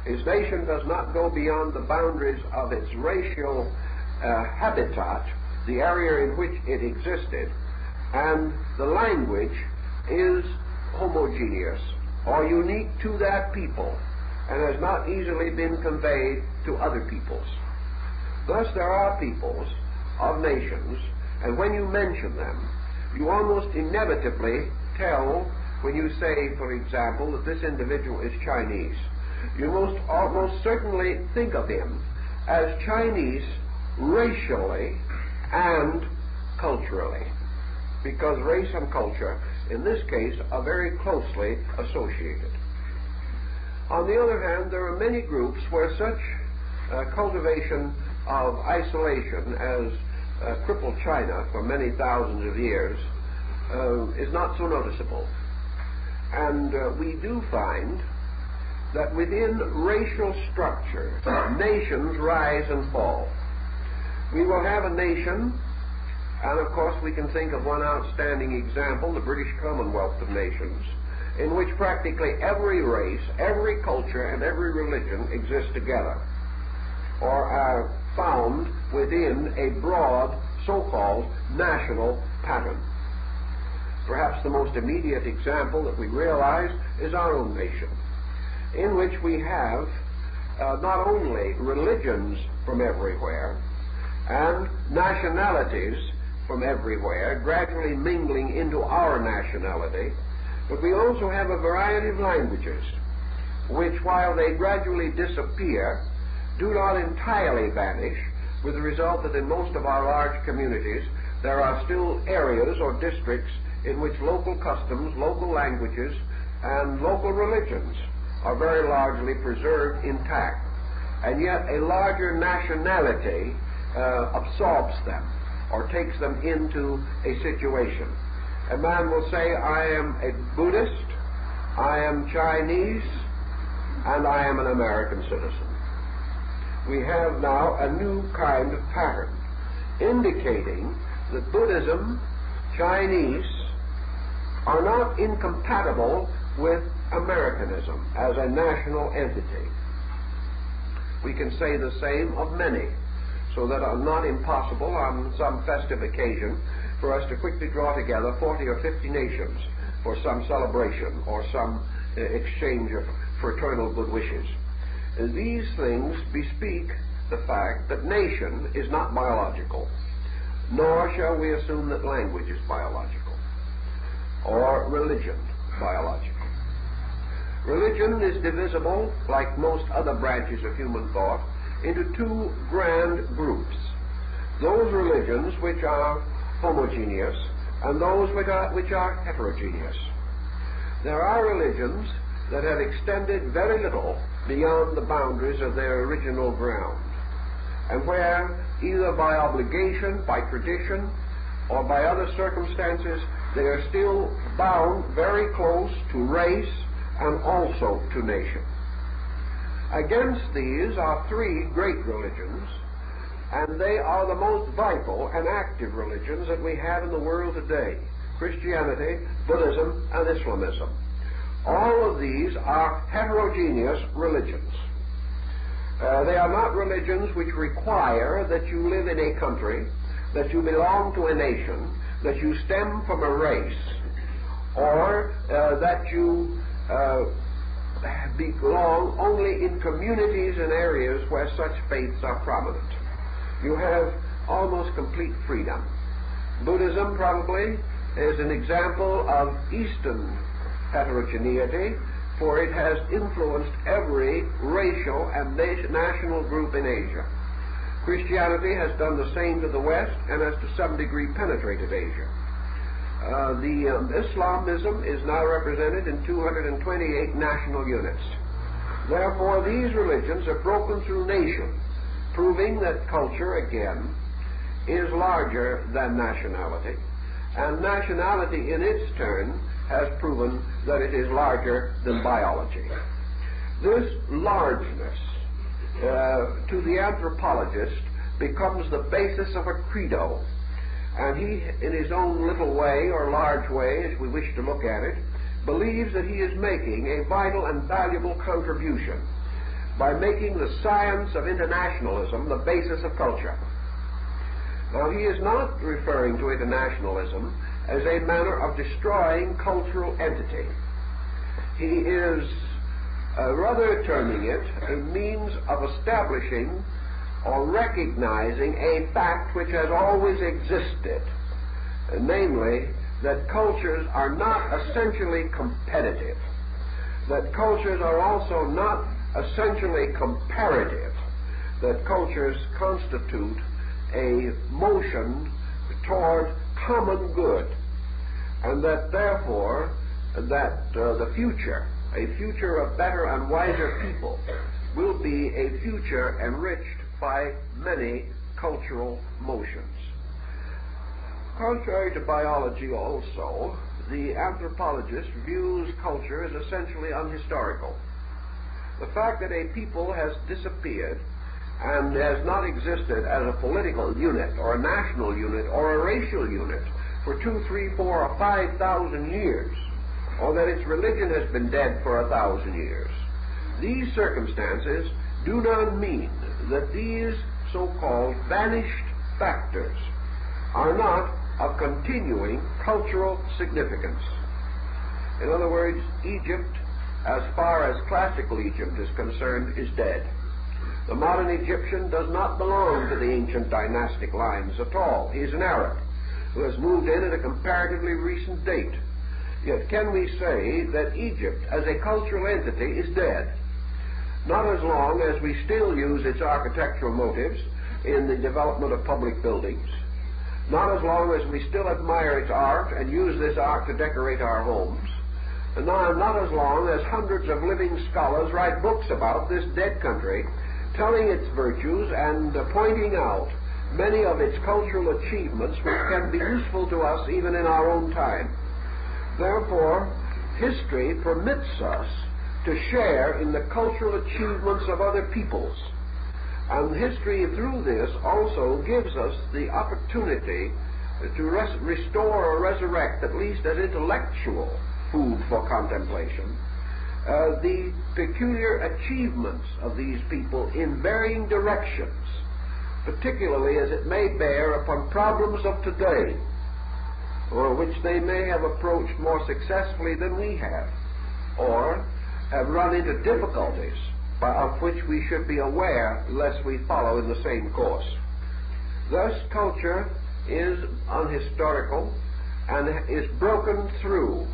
His nation does not go beyond the boundaries of its racial habitat, the area in which it existed, and the language is homogeneous or unique to that people and has not easily been conveyed to other peoples. Thus, there are peoples of nations, and when you mention them, you almost inevitably tell when you say, for example, that this individual is Chinese, you most certainly think of him as Chinese racially and culturally, because race and culture, in this case, are very closely associated. On the other hand, there are many groups where such cultivation of isolation as crippled China for many thousands of years is not so noticeable. And we do find that within racial structure, nations rise and fall. We will have a nation, and of course we can think of one outstanding example, the British Commonwealth of Nations, in which practically every race, every culture, and every religion exist together, or are found within a broad, so-called national pattern. Perhaps the most immediate example that we realize is our own nation, in which we have not only religions from everywhere and nationalities from everywhere gradually mingling into our nationality, but we also have a variety of languages which, while they gradually disappear, do not entirely vanish, with the result that in most of our large communities there are still areas or districts in which local customs, local languages, and local religions are very largely preserved intact, and yet a larger nationality absorbs them or takes them into a situation. A man will say, I am a Buddhist, I am Chinese, and I am an American citizen. We have now a new kind of pattern indicating that Buddhism, Chinese, are not incompatible with Americanism as a national entity. We can say the same of many, so that it's not impossible on some festive occasion for us to quickly draw together 40 or 50 nations for some celebration or some exchange of fraternal good wishes. These things bespeak the fact that nation is not biological, nor shall we assume that language is biological, or religion biological. Religion is divisible, like most other branches of human thought, into two grand groups: those religions which are homogeneous and those which are heterogeneous. There are religions that have extended very little beyond the boundaries of their original ground, and where, either by obligation, by tradition, or by other circumstances, they are still bound very close to race and also to nation. Against these are three great religions, and they are the most vital and active religions that we have in the world today: Christianity, Buddhism, and Islamism. All of these are heterogeneous religions. They are not religions which require that you live in a country, that you belong to a nation, that you stem from a race, or that you belong only in communities and areas where such faiths are prominent. You have almost complete freedom. Buddhism probably is an example of Eastern heterogeneity, for it has influenced every racial and national group in Asia. Christianity has done the same to the West and has to some degree penetrated Asia. Islamism is now represented in 228 national units. Therefore, these religions are broken through nation, proving that culture, again, is larger than nationality, and nationality in its turn has proven that it is larger than biology. This largeness, to the anthropologist, becomes the basis of a credo, and he, in his own little way, or large way, as we wish to look at it, believes that he is making a vital and valuable contribution by making the science of internationalism the basis of culture. Now, he is not referring to internationalism as a manner of destroying cultural entity. He is rather terming it a means of establishing or recognizing a fact which has always existed, namely that cultures are not essentially competitive, that cultures are also not essentially comparative, that cultures constitute a motion toward common good, and that therefore the future, a future of better and wiser people, will be a future enriched by many cultural motions. Contrary to biology also, the anthropologist views culture as essentially unhistorical. The fact that a people has disappeared and has not existed as a political unit or a national unit or a racial unit for 2, 3, 4, or 5,000 years, or that its religion has been dead for 1,000 years, these circumstances do not mean that these so-called vanished factors are not of continuing cultural significance. In other words, Egypt, as far as classical Egypt is concerned, is dead. The modern Egyptian does not belong to the ancient dynastic lines at all. He is an Arab who has moved in at a comparatively recent date. Yet can we say that Egypt as a cultural entity is dead? Not as long as we still use its architectural motives in the development of public buildings, not as long as we still admire its art and use this art to decorate our homes, and not as long as hundreds of living scholars write books about this dead country, telling its virtues and pointing out many of its cultural achievements which can be useful to us even in our own time. Therefore, history permits us to share in the cultural achievements of other peoples. And history, through this, also gives us the opportunity to restore or resurrect, at least as intellectual food for contemplation, the peculiar achievements of these people in varying directions, particularly as it may bear upon problems of today, or which they may have approached more successfully than we have, or have run into difficulties of which we should be aware lest we follow in the same course. Thus, culture is unhistorical and is broken through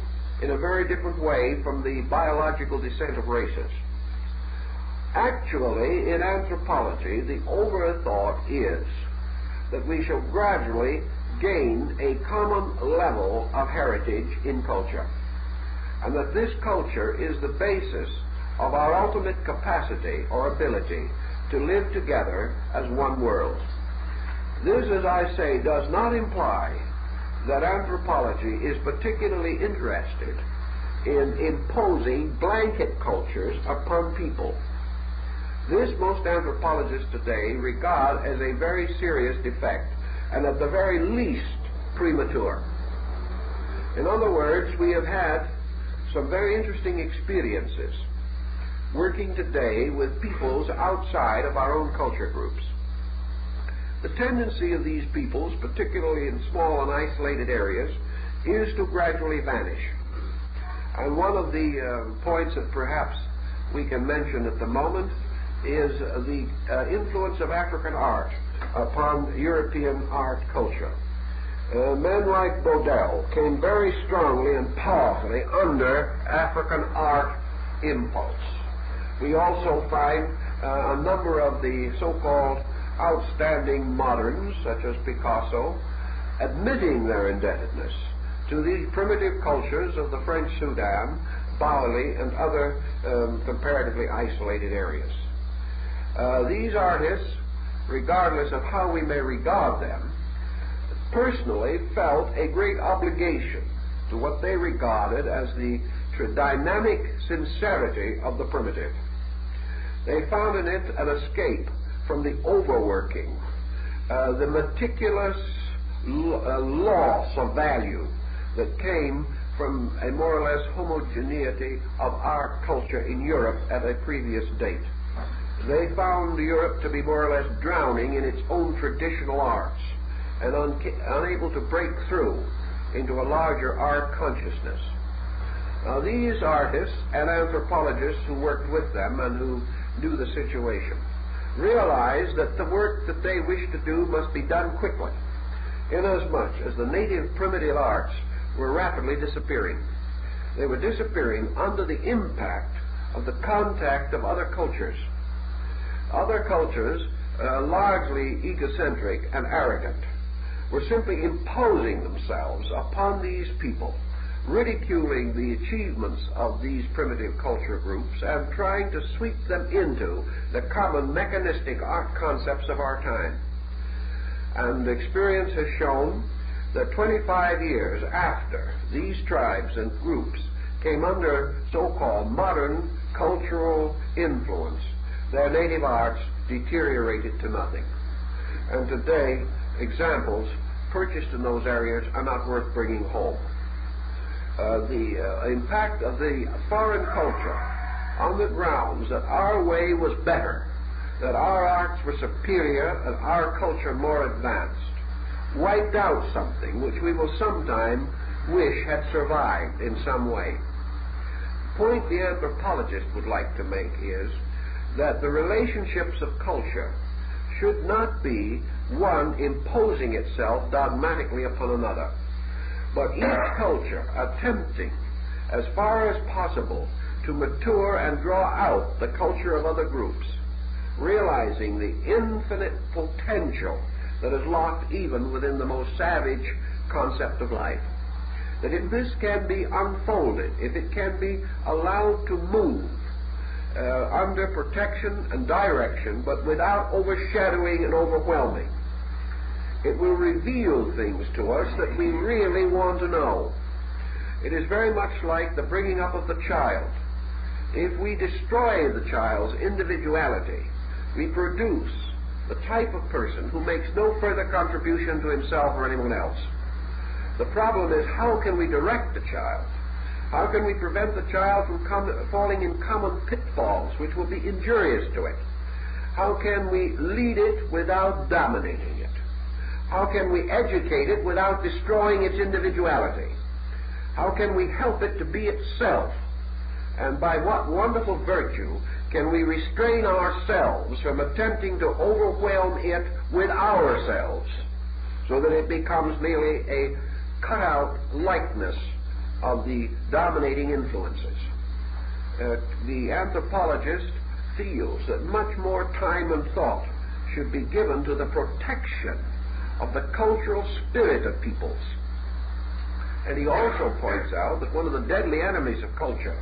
in a very different way from the biological descent of races. Actually, in anthropology, the overthought is that we shall gradually gain a common level of heritage in culture, and that this culture is the basis of our ultimate capacity or ability to live together as one world. This, as I say, does not imply that anthropology is particularly interested in imposing blanket cultures upon people. This most anthropologists today regard as a very serious defect, and at the very least premature. In other words, we have had some very interesting experiences working today with peoples outside of our own culture groups. The tendency of these peoples, particularly in small and isolated areas, is to gradually vanish. And one of the points that perhaps we can mention at the moment is the influence of African art upon European art culture. Men like Baudel came very strongly and powerfully under African art impulse. We also find a number of the so-called outstanding moderns, such as Picasso, admitting their indebtedness to these primitive cultures of the French Sudan, Bali, and other comparatively isolated areas. These artists, regardless of how we may regard them, personally felt a great obligation to what they regarded as the dynamic sincerity of the primitive. They found in it an escape from the overworking, the meticulous loss of value that came from a more or less homogeneity of art culture in Europe at a previous date. They found Europe to be more or less drowning in its own traditional arts and unable to break through into a larger art consciousness. Now, these artists and anthropologists who worked with them and who knew the situation realized that the work that they wished to do must be done quickly, inasmuch as the native primitive arts were rapidly disappearing. They were disappearing under the impact of the contact of other cultures. Other cultures, largely egocentric and arrogant, were simply imposing themselves upon these people, ridiculing the achievements of these primitive culture groups and trying to sweep them into the common mechanistic art concepts of our time. And experience has shown that 25 years after these tribes and groups came under so-called modern cultural influence, their native arts deteriorated to nothing. And today, examples purchased in those areas are not worth bringing home. The impact of the foreign culture on the grounds that our way was better, that our arts were superior and our culture more advanced, wiped out something which we will sometime wish had survived in some way. The point the anthropologist would like to make is that the relationships of culture should not be one imposing itself dogmatically upon another, but each culture attempting as far as possible to mature and draw out the culture of other groups, realizing the infinite potential that is locked even within the most savage concept of life. That if this can be unfolded, if it can be allowed to move under protection and direction, but without overshadowing and overwhelming, it will reveal things to us that we really want to know. It is very much like the bringing up of the child. If we destroy the child's individuality, we produce the type of person who makes no further contribution to himself or anyone else. The problem is, how can we direct the child? How can we prevent the child from falling in common pitfalls which will be injurious to it? How can we lead it without dominating it? How can we educate it without destroying its individuality? How can we help it to be itself? And by what wonderful virtue can we restrain ourselves from attempting to overwhelm it with ourselves, so that it becomes merely a cut-out likeness of the dominating influences? The anthropologist feels that much more time and thought should be given to the protection of the cultural spirit of peoples. And he also points out that one of the deadly enemies of culture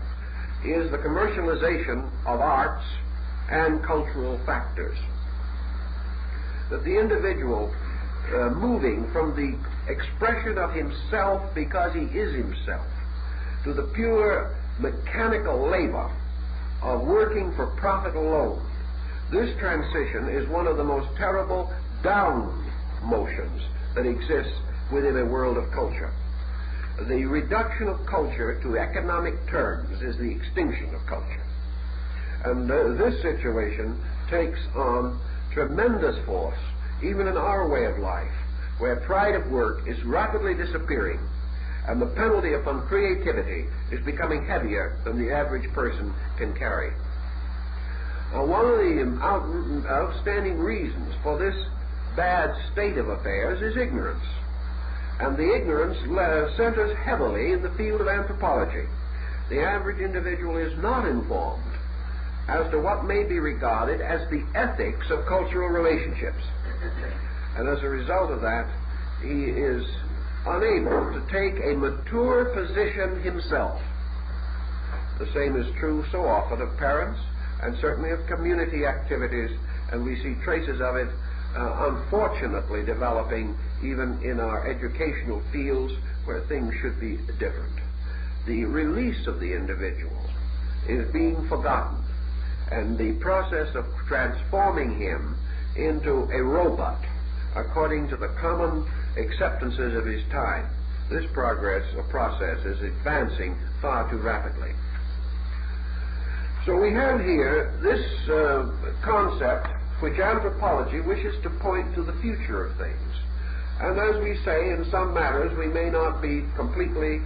is the commercialization of arts and cultural factors. That the individual moving from the expression of himself because he is himself to the pure mechanical labor of working for profit alone, this transition is one of the most terrible down motions that exists within a world of culture. The reduction of culture to economic terms is the extinction of culture. And this situation takes on tremendous force, even in our way of life, where pride of work is rapidly disappearing, and the penalty upon creativity is becoming heavier than the average person can carry. One of the outstanding reasons for this bad state of affairs is ignorance. And the ignorance centers heavily in the field of anthropology. The average individual is not informed as to what may be regarded as the ethics of cultural relationships. And as a result of that, he is unable to take a mature position himself. The same is true so often of parents and certainly of community activities, and we see traces of it unfortunately developing even in our educational fields where things should be different. The release of the individual is being forgotten, and the process of transforming him into a robot according to the common acceptances of his time, this process is advancing far too rapidly. So we have here this concept which anthropology wishes to point to the future of things. And as we say, in some matters we may not be completely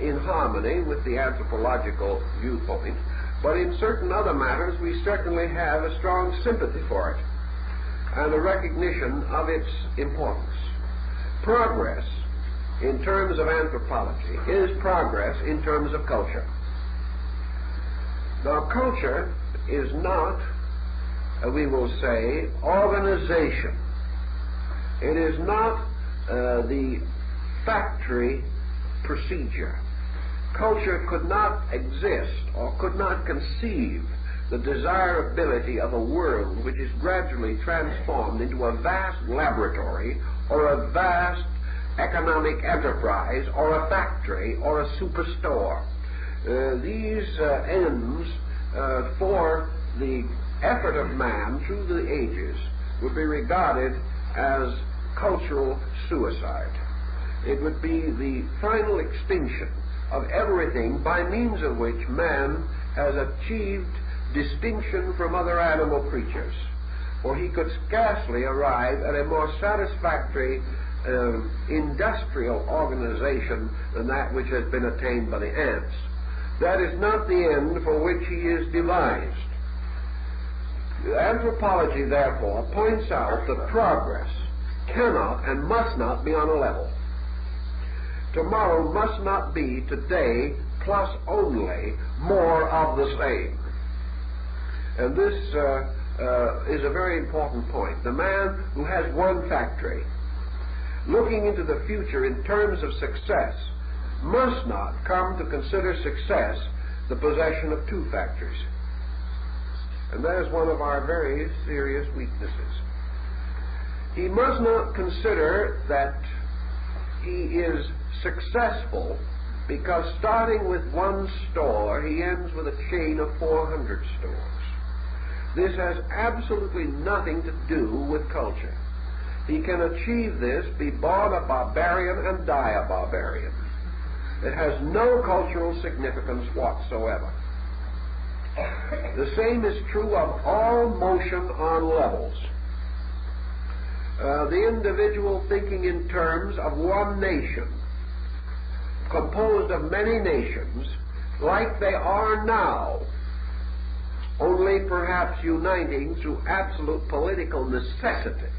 in harmony with the anthropological viewpoint, but in certain other matters we certainly have a strong sympathy for it and a recognition of its importance. Progress in terms of anthropology is progress in terms of culture. Now, culture is not, we will say, organization. It is not the factory procedure. Culture could not exist or could not conceive the desirability of a world which is gradually transformed into a vast laboratory or a vast economic enterprise or a factory or a superstore. These ends for the effort of man through the ages would be regarded as cultural suicide. It would be the final extinction of everything by means of which man has achieved distinction from other animal creatures, for he could scarcely arrive at a more satisfactory industrial organization than that which has been attained by the ants. That is not the end for which he is devised. Anthropology, therefore, points out that progress cannot and must not be on a level. Tomorrow must not be today plus only more of the same. And this is a very important point. The man who has one factory, looking into the future in terms of success, must not come to consider success the possession of two factories. And that is one of our very serious weaknesses. He must not consider that he is successful because starting with one store, he ends with a chain of 400 stores. This has absolutely nothing to do with culture. He can achieve this, be born a barbarian and die a barbarian. It has no cultural significance whatsoever. The same is true of all motion on levels. The individual thinking in terms of one nation, composed of many nations, like they are now, only perhaps uniting through absolute political necessity,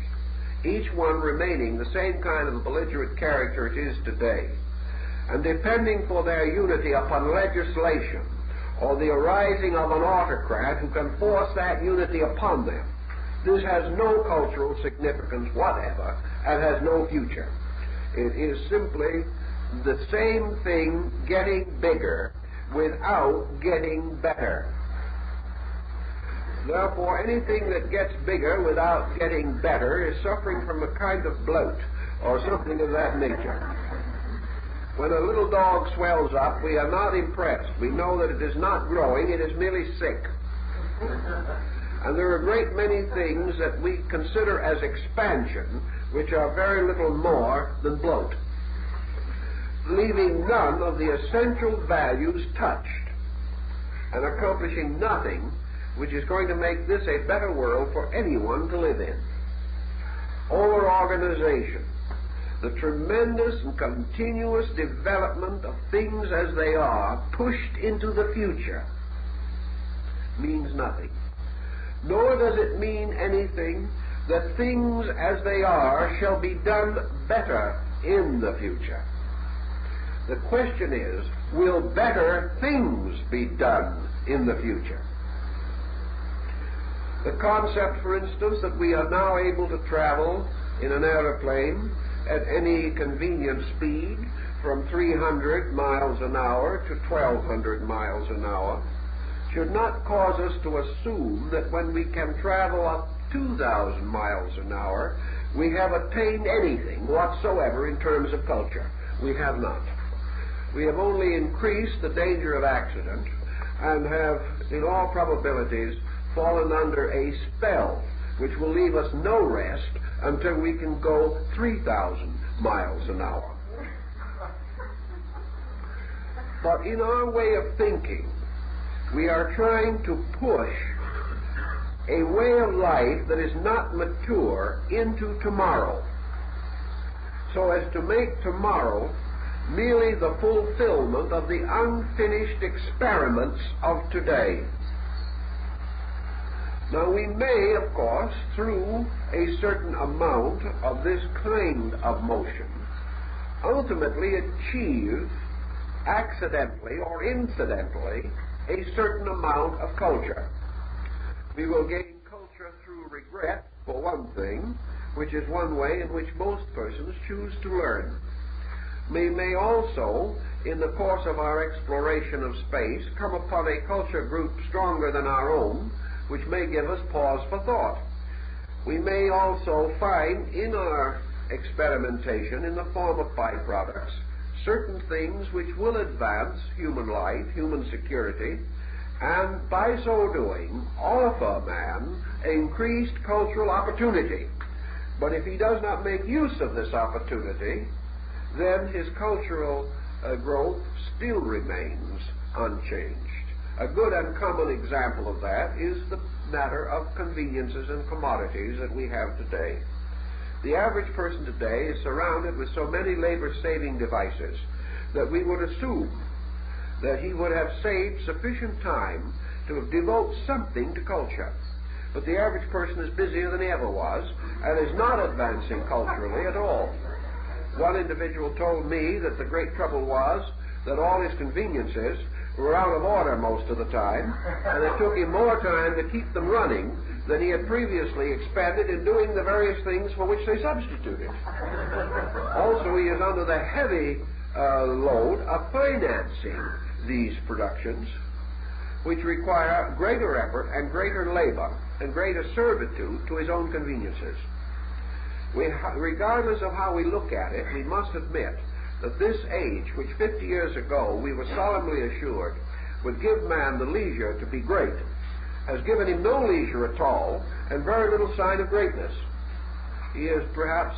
each one remaining the same kind of a belligerent character it is today, and depending for their unity upon legislation or the arising of an autocrat who can force that unity upon them. This has no cultural significance whatever and has no future. It is simply the same thing getting bigger without getting better. Therefore, anything that gets bigger without getting better is suffering from a kind of bloat or something of that nature. When a little dog swells up, we are not impressed. We know that it is not growing, it is merely sick. And there are a great many things that we consider as expansion, which are very little more than bloat, leaving none of the essential values touched, and accomplishing nothing which is going to make this a better world for anyone to live in. Over-organization, the tremendous and continuous development of things as they are, pushed into the future, means nothing. Nor does it mean anything that things as they are shall be done better in the future. The question is, will better things be done in the future? The concept, for instance, that we are now able to travel in an aeroplane at any convenient speed from 300 miles an hour to 1,200 miles an hour should not cause us to assume that when we can travel up 2,000 miles an hour, we have attained anything whatsoever in terms of culture. We have not. We have only increased the danger of accident and have, in all probabilities, fallen under a spell which will leave us no rest until we can go 3,000 miles an hour. But in our way of thinking, we are trying to push a way of life that is not mature into tomorrow, so as to make tomorrow merely the fulfillment of the unfinished experiments of today. Now, we may, of course, through a certain amount of this kind of motion, ultimately achieve, accidentally or incidentally, a certain amount of culture. We will gain culture through regret, for one thing, which is one way in which most persons choose to learn. We may also, in the course of our exploration of space, come upon a culture group stronger than our own, which may give us pause for thought. We may also find in our experimentation, in the form of byproducts, certain things which will advance human life, human security, and by so doing offer man increased cultural opportunity. But if he does not make use of this opportunity, then his cultural growth still remains unchanged. A good and common example of that is the matter of conveniences and commodities that we have today. The average person today is surrounded with so many labor-saving devices that we would assume that he would have saved sufficient time to devote something to culture. But the average person is busier than he ever was and is not advancing culturally at all. One individual told me that the great trouble was that all his conveniences were out of order most of the time, and it took him more time to keep them running than he had previously expended in doing the various things for which they substituted. Also, he is under the heavy load of financing these productions, which require greater effort and greater labor and greater servitude to his own conveniences. Regardless of how we look at it, we must admit that this age, which 50 years ago we were solemnly assured would give man the leisure to be great, has given him no leisure at all and very little sign of greatness. He is perhaps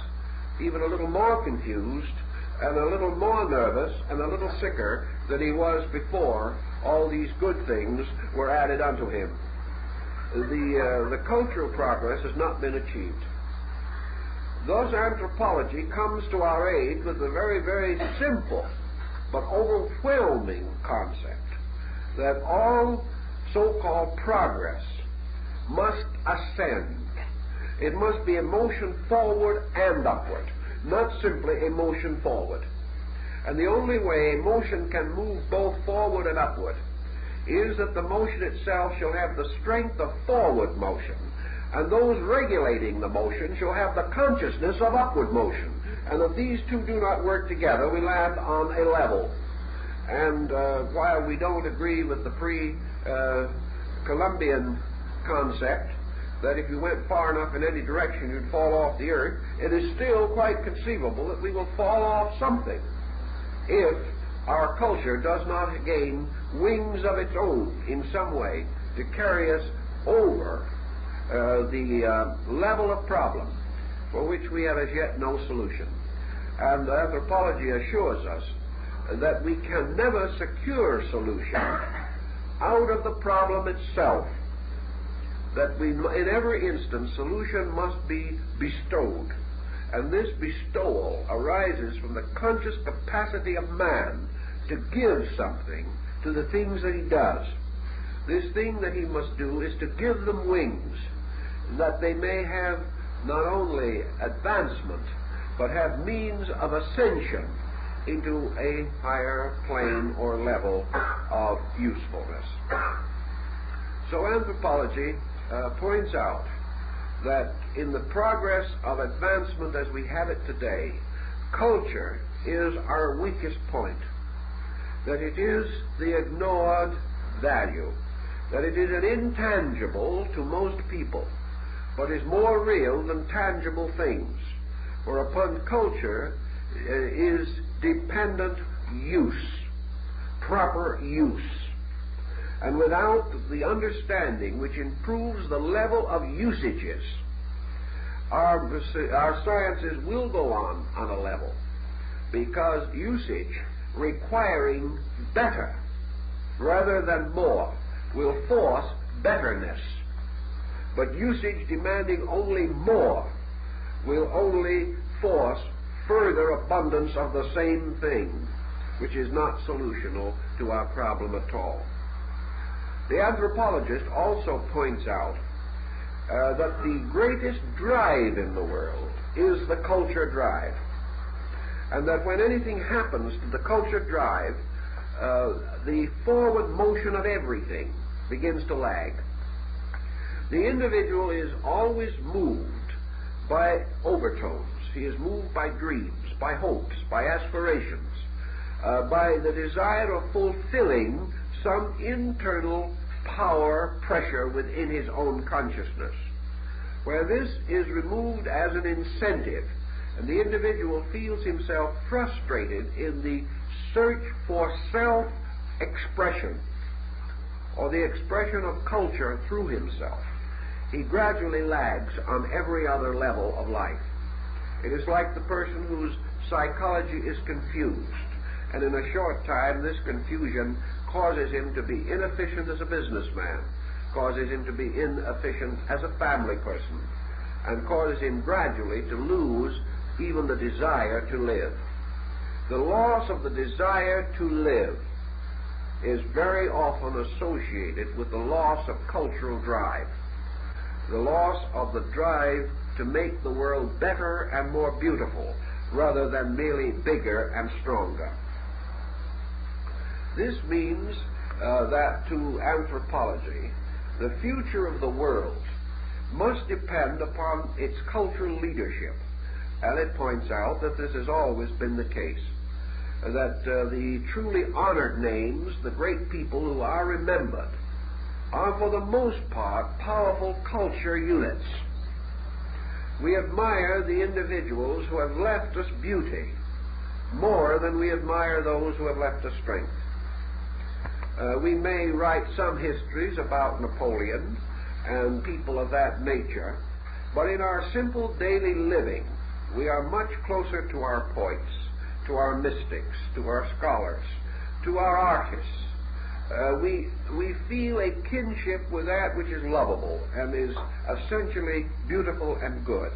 even a little more confused and a little more nervous and a little sicker than he was before all these good things were added unto him. The cultural progress has not been achieved. Thus, anthropology comes to our aid with a very, very simple but overwhelming concept that all so-called progress must ascend. It must be a motion forward and upward, not simply a motion forward. And the only way a motion can move both forward and upward is that the motion itself shall have the strength of forward motion, and those regulating the motion shall have the consciousness of upward motion. And if these two do not work together, we land on a level. And while we don't agree with the pre-Columbian concept that if you went far enough in any direction you'd fall off the earth, it is still quite conceivable that we will fall off something if our culture does not gain wings of its own in some way to carry us over the level of problem for which we have as yet no solution. And anthropology assures us that we can never secure solution out of the problem itself, that in every instance solution must be bestowed, and this bestowal arises from the conscious capacity of man to give something to the things that he does. This thing that he must do is to give them wings, that they may have not only advancement, but have means of ascension into a higher plane or level of usefulness. So anthropology points out that in the progress of advancement as we have it today, culture is our weakest point, that it is the ignored value, that it is an intangible to most people, but is more real than tangible things, for upon culture is dependent use, proper use. And without the understanding which improves the level of usages, our sciences will go on a level, because usage requiring better rather than more will force betterness. But usage demanding only more will only force further abundance of the same thing, which is not solutional to our problem at all. The anthropologist also points out that the greatest drive in the world is the culture drive. and that when anything happens to the culture drive, the forward motion of everything begins to lag. The individual is always moved by overtones. He is moved by dreams, by hopes, by aspirations, by the desire of fulfilling some internal power pressure within his own consciousness. Where this is removed as an incentive, and the individual feels himself frustrated in the search for self-expression, or the expression of culture through himself, he gradually lags on every other level of life. It is like the person whose psychology is confused, and in a short time this confusion causes him to be inefficient as a businessman, causes him to be inefficient as a family person, and causes him gradually to lose even the desire to live. The loss of the desire to live is very often associated with the loss of cultural drive, the loss of the drive to make the world better and more beautiful, rather than merely bigger and stronger. This means that to anthropology, the future of the world must depend upon its cultural leadership. And it points out that this has always been the case, that the truly honored names, the great people who are remembered, are for the most part powerful culture units. We admire the individuals who have left us beauty more than we admire those who have left us strength. We may write some histories about Napoleon and people of that nature, but in our simple daily living, we are much closer to our poets, to our mystics, to our scholars, to our artists. We feel a kinship with that which is lovable and is essentially beautiful and good.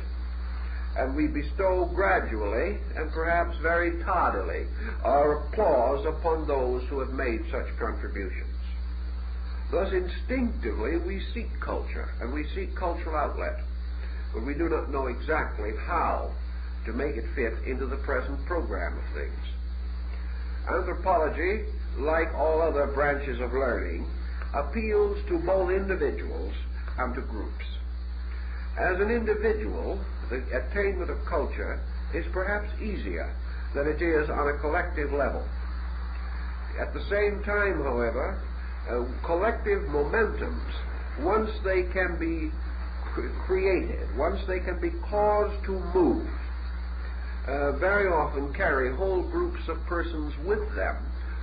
And we bestow gradually, and perhaps very tardily, our applause upon those who have made such contributions. Thus, instinctively, we seek culture, and we seek cultural outlet, but we do not know exactly how to make it fit into the present program of things. Anthropology, like all other branches of learning, appeals to both individuals and to groups. As an individual, the attainment of culture is perhaps easier than it is on a collective level. At the same time, however, collective momentums, once they can be created, once they can be caused to move, very often carry whole groups of persons with them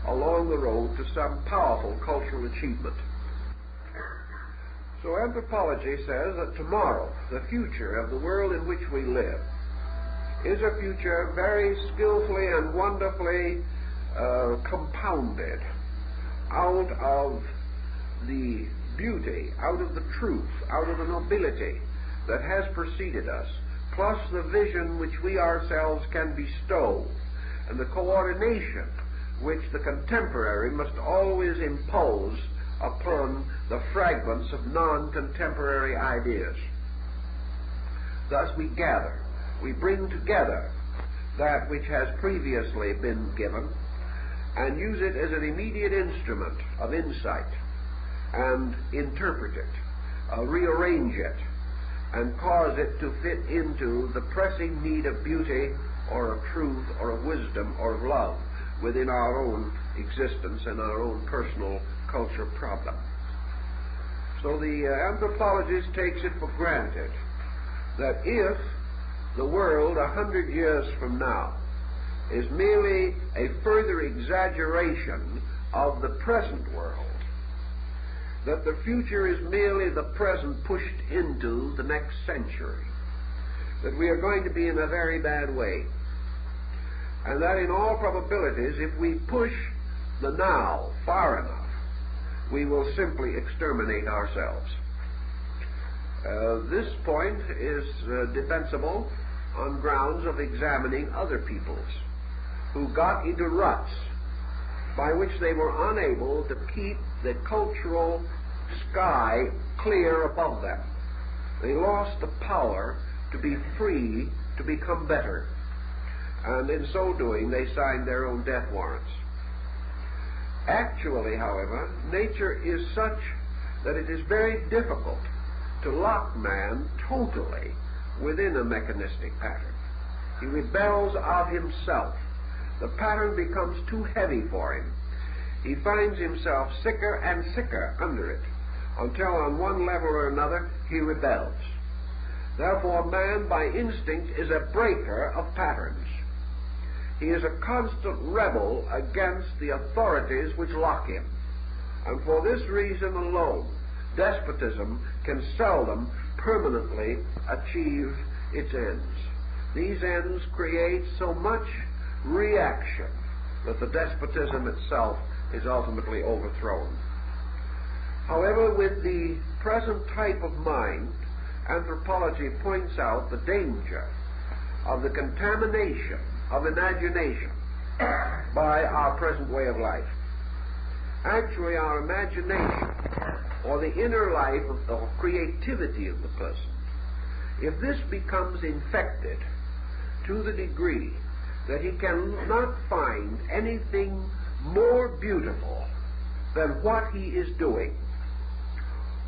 along the road to some powerful cultural achievement. So anthropology says that tomorrow, the future of the world in which we live, is a future very skillfully and wonderfully compounded out of the beauty, out of the truth, out of the nobility that has preceded us, plus the vision which we ourselves can bestow, and the coordination which the contemporary must always impose upon the fragments of non-contemporary ideas. Thus we gather, we bring together that which has previously been given and use it as an immediate instrument of insight and interpret it, rearrange it, and cause it to fit into the pressing need of beauty or of truth or of wisdom or of love within our own existence and our own personal culture problem. So the anthropologist takes it for granted that if the world 100 years from now is merely a further exaggeration of the present world, that the future is merely the present pushed into the next century, that we are going to be in a very bad way, and that in all probabilities, if we push the now far enough, we will simply exterminate ourselves. This point is defensible on grounds of examining other peoples who got into ruts by which they were unable to keep the cultural sky clear above them. They lost the power to be free to become better. and in so doing they signed their own death warrants. Actually, however, nature is such that it is very difficult to lock man totally within a mechanistic pattern. He rebels of himself. The pattern becomes too heavy for him. He finds himself sicker and sicker under it, until on one level or another he rebels. Therefore, man by instinct is a breaker of patterns. He is a constant rebel against the authorities which lock him. And for this reason alone, despotism can seldom permanently achieve its ends. These ends create so much reaction that the despotism itself is ultimately overthrown. However, with the present type of mind, anthropology points out the danger of the contamination of imagination by our present way of life. Actually, our imagination, or the inner life of the creativity of the person, if this becomes infected to the degree that he cannot find anything more beautiful than what he is doing,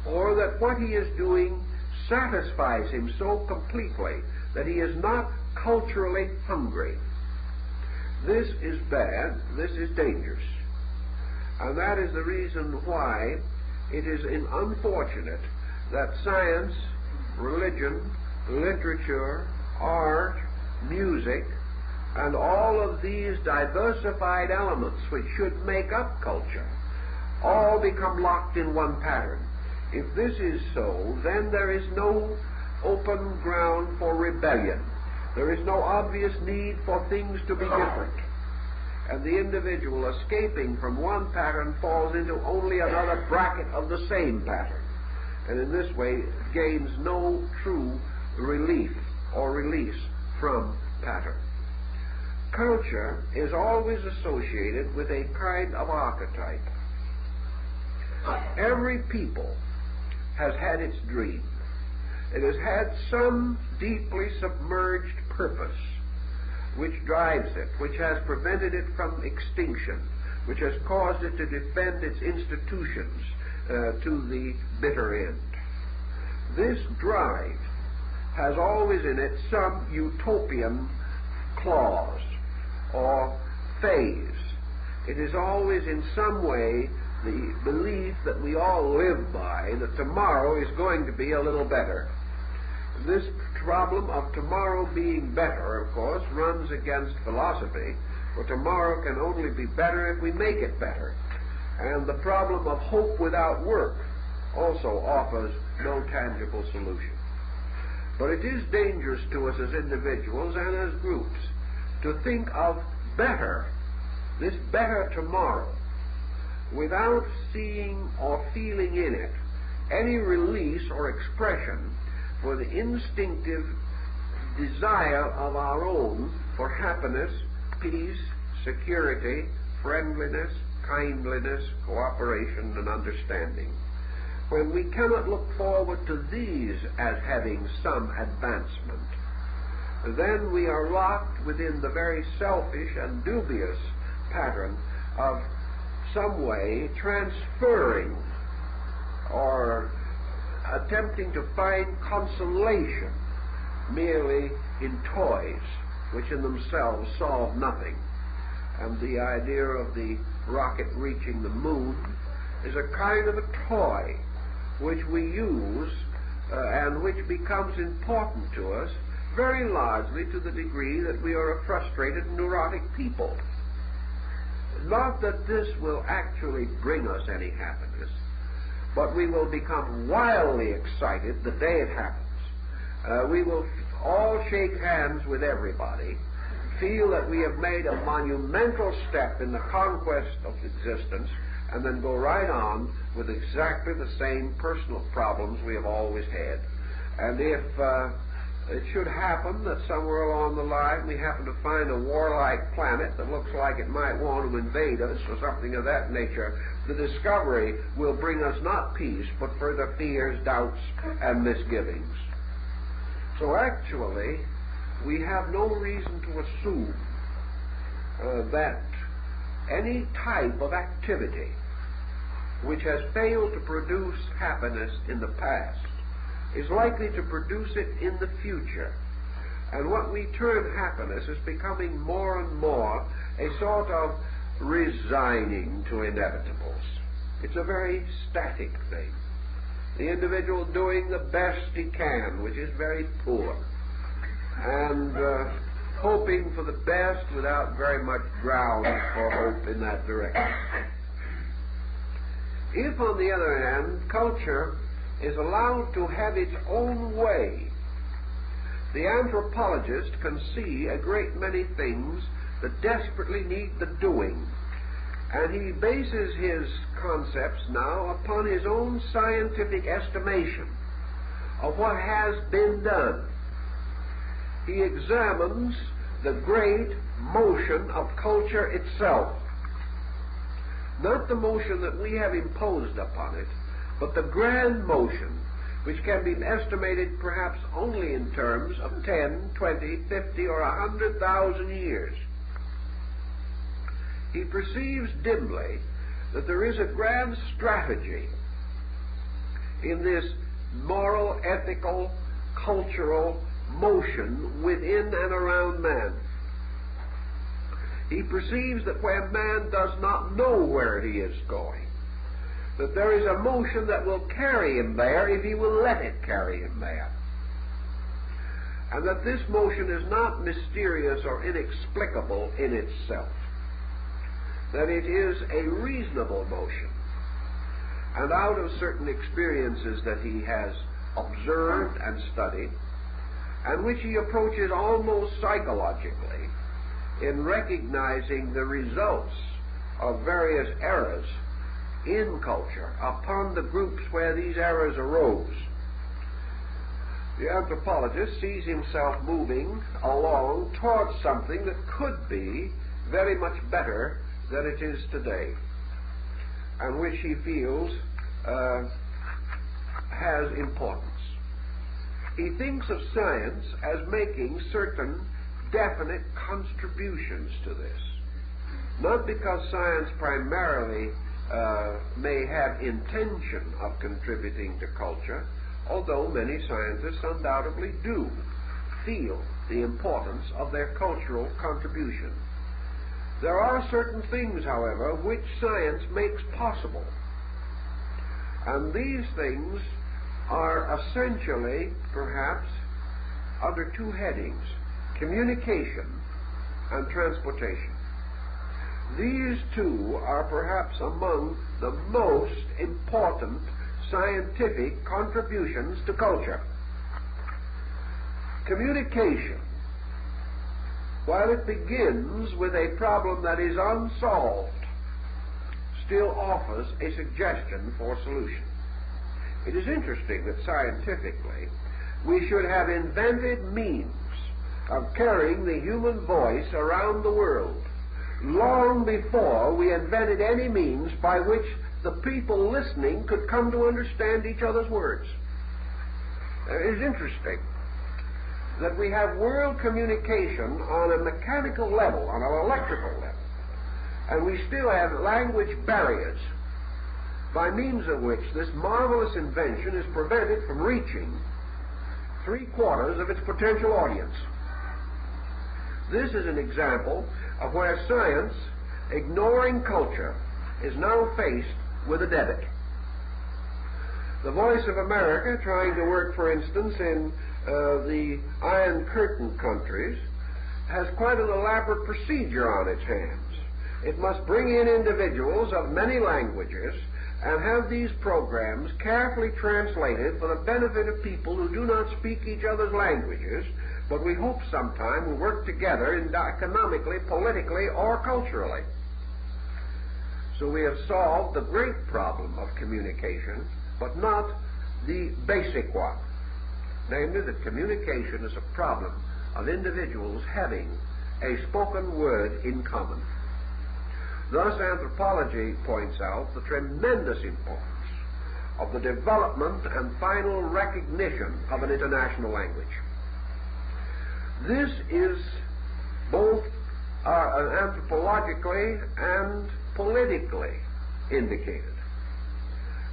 or that what he is doing satisfies him so completely that he is not culturally hungry, this is bad, this is dangerous. And that is the reason why it is unfortunate that science, religion, literature, art, music, and all of these diversified elements which should make up culture all become locked in one pattern. If this is so, then there is no open ground for rebellion. There is no obvious need for things to be different. And the individual escaping from one pattern falls into only another bracket of the same pattern, and in this way gains no true relief or release from pattern. Culture is always associated with a kind of archetype. Every people has had its dream. It has had some deeply submerged purpose which drives it, which has prevented it from extinction, which has caused it to defend its institutions to the bitter end. This drive has always in it some utopian clause or phase. It is always in some way the belief that we all live by, that tomorrow is going to be a little better. This problem of tomorrow being better, of course, runs against philosophy, for tomorrow can only be better if we make it better. And the problem of hope without work also offers no tangible solution. But it is dangerous to us as individuals and as groups to think of better, this better tomorrow, without seeing or feeling in it any release or expression for the instinctive desire of our own for happiness, peace, security, friendliness, kindliness, cooperation, and understanding. When we cannot look forward to these as having some advancement, then we are locked within the very selfish and dubious pattern of some way transferring or attempting to find consolation merely in toys which in themselves solve nothing. And the idea of the rocket reaching the moon is a kind of a toy which we use and which becomes important to us very largely to the degree that we are a frustrated, neurotic people. Not that this will actually bring us any happiness, but we will become wildly excited the day it happens. We will all shake hands with everybody, feel that we have made a monumental step in the conquest of existence, and then go right on with exactly the same personal problems we have always had. And if it should happen that somewhere along the line we happen to find a warlike planet that looks like it might want to invade us or something of that nature, the discovery will bring us not peace, but further fears, doubts, and misgivings. So actually, we have no reason to assume that any type of activity which has failed to produce happiness in the past is likely to produce it in the future. And what we term happiness is becoming more and more a sort of resigning to inevitables. It's a very static thing. The individual doing the best he can, which is very poor, and hoping for the best without very much ground for hope in that direction. If, on the other hand, culture is allowed to have its own way, the anthropologist can see a great many things that desperately need the doing, and he bases his concepts now upon his own scientific estimation of what has been done. He examines the great motion of culture itself, not the motion that we have imposed upon it, but the grand motion which can be estimated perhaps only in terms of 10, 20, 50, or 100,000 years. He perceives dimly that there is a grand strategy in this moral, ethical, cultural motion within and around man. He perceives that when man does not know where he is going, that there is a motion that will carry him there if he will let it carry him there. And that this motion is not mysterious or inexplicable in itself. That it is a reasonable motion. And out of certain experiences that he has observed and studied, and which he approaches almost psychologically in recognizing the results of various errors in culture upon the groups where these errors arose. The anthropologist sees himself moving along towards something that could be very much better than it is today, and which he feels has importance. He thinks of science as making certain definite contributions to this, not because science primarily may have intention of contributing to culture, although many scientists undoubtedly do feel the importance of their cultural contribution. There are certain things, however, which science makes possible, and these things are essentially, perhaps, under two headings: communication and transportation. These two are perhaps among the most important scientific contributions to culture. Communication, while it begins with a problem that is unsolved, still offers a suggestion for solution. It is interesting that scientifically we should have invented means of carrying the human voice around the world long before we invented any means by which the people listening could come to understand each other's words. It is interesting that we have world communication on a mechanical level, on an electrical level, and we still have language barriers by means of which this marvelous invention is prevented from reaching 3/4 of its potential audience. This is an example of where science, ignoring culture, is now faced with a debit. The Voice of America, trying to work, for instance, in the Iron Curtain countries, has quite an elaborate procedure on its hands. It must bring in individuals of many languages and have these programs carefully translated for the benefit of people who do not speak each other's languages, but we hope sometime will work together economically, politically, or culturally. So we have solved the great problem of communication, but not the basic one, namely that communication is a problem of individuals having a spoken word in common. Thus, anthropology points out the tremendous importance of the development and final recognition of an international language. This is both anthropologically and politically indicated.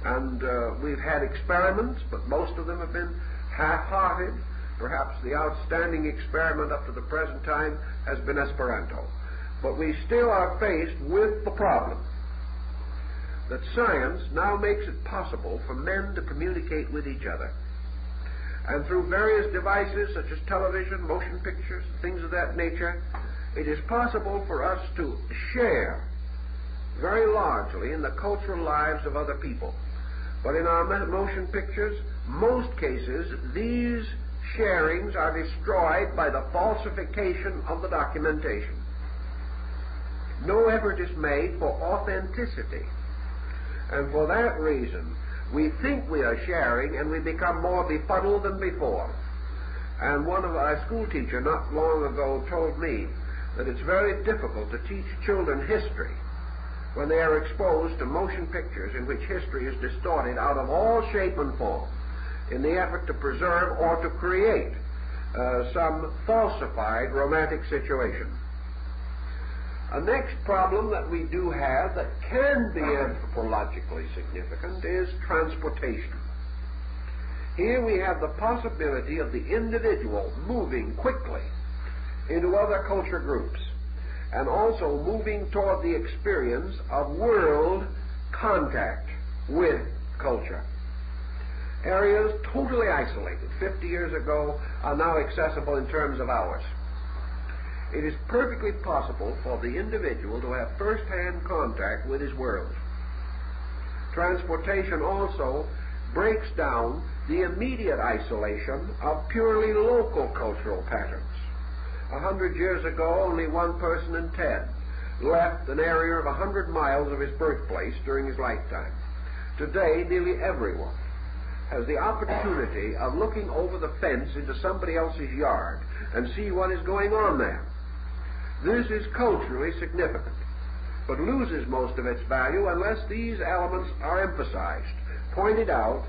And we've had experiments, but most of them have been half-hearted. Perhaps the outstanding experiment up to the present time has been Esperanto. But we still are faced with the problem that science now makes it possible for men to communicate with each other. And through various devices such as television, motion pictures, things of that nature, it is possible for us to share very largely in the cultural lives of other people. But in our motion pictures, most cases, these sharings are destroyed by the falsification of the documentation. No effort is made for authenticity. And for that reason, we think we are sharing and we become more befuddled than before. And one of our school teacher not long ago told me that it's very difficult to teach children history when they are exposed to motion pictures in which history is distorted out of all shape and form in the effort to preserve or to create some falsified romantic situation. A next problem that we do have that can be anthropologically significant is transportation. Here we have the possibility of the individual moving quickly into other culture groups and also moving toward the experience of world contact with culture. Areas totally isolated 50 years ago are now accessible in terms of hours. It is perfectly possible for the individual to have first-hand contact with his world. Transportation also breaks down the immediate isolation of purely local cultural patterns. 100 years ago, only 1 person in 10 left an area of 100 miles of his birthplace during his lifetime. Today, nearly everyone has the opportunity of looking over the fence into somebody else's yard and see what is going on there. This is culturally significant, but loses most of its value unless these elements are emphasized, pointed out,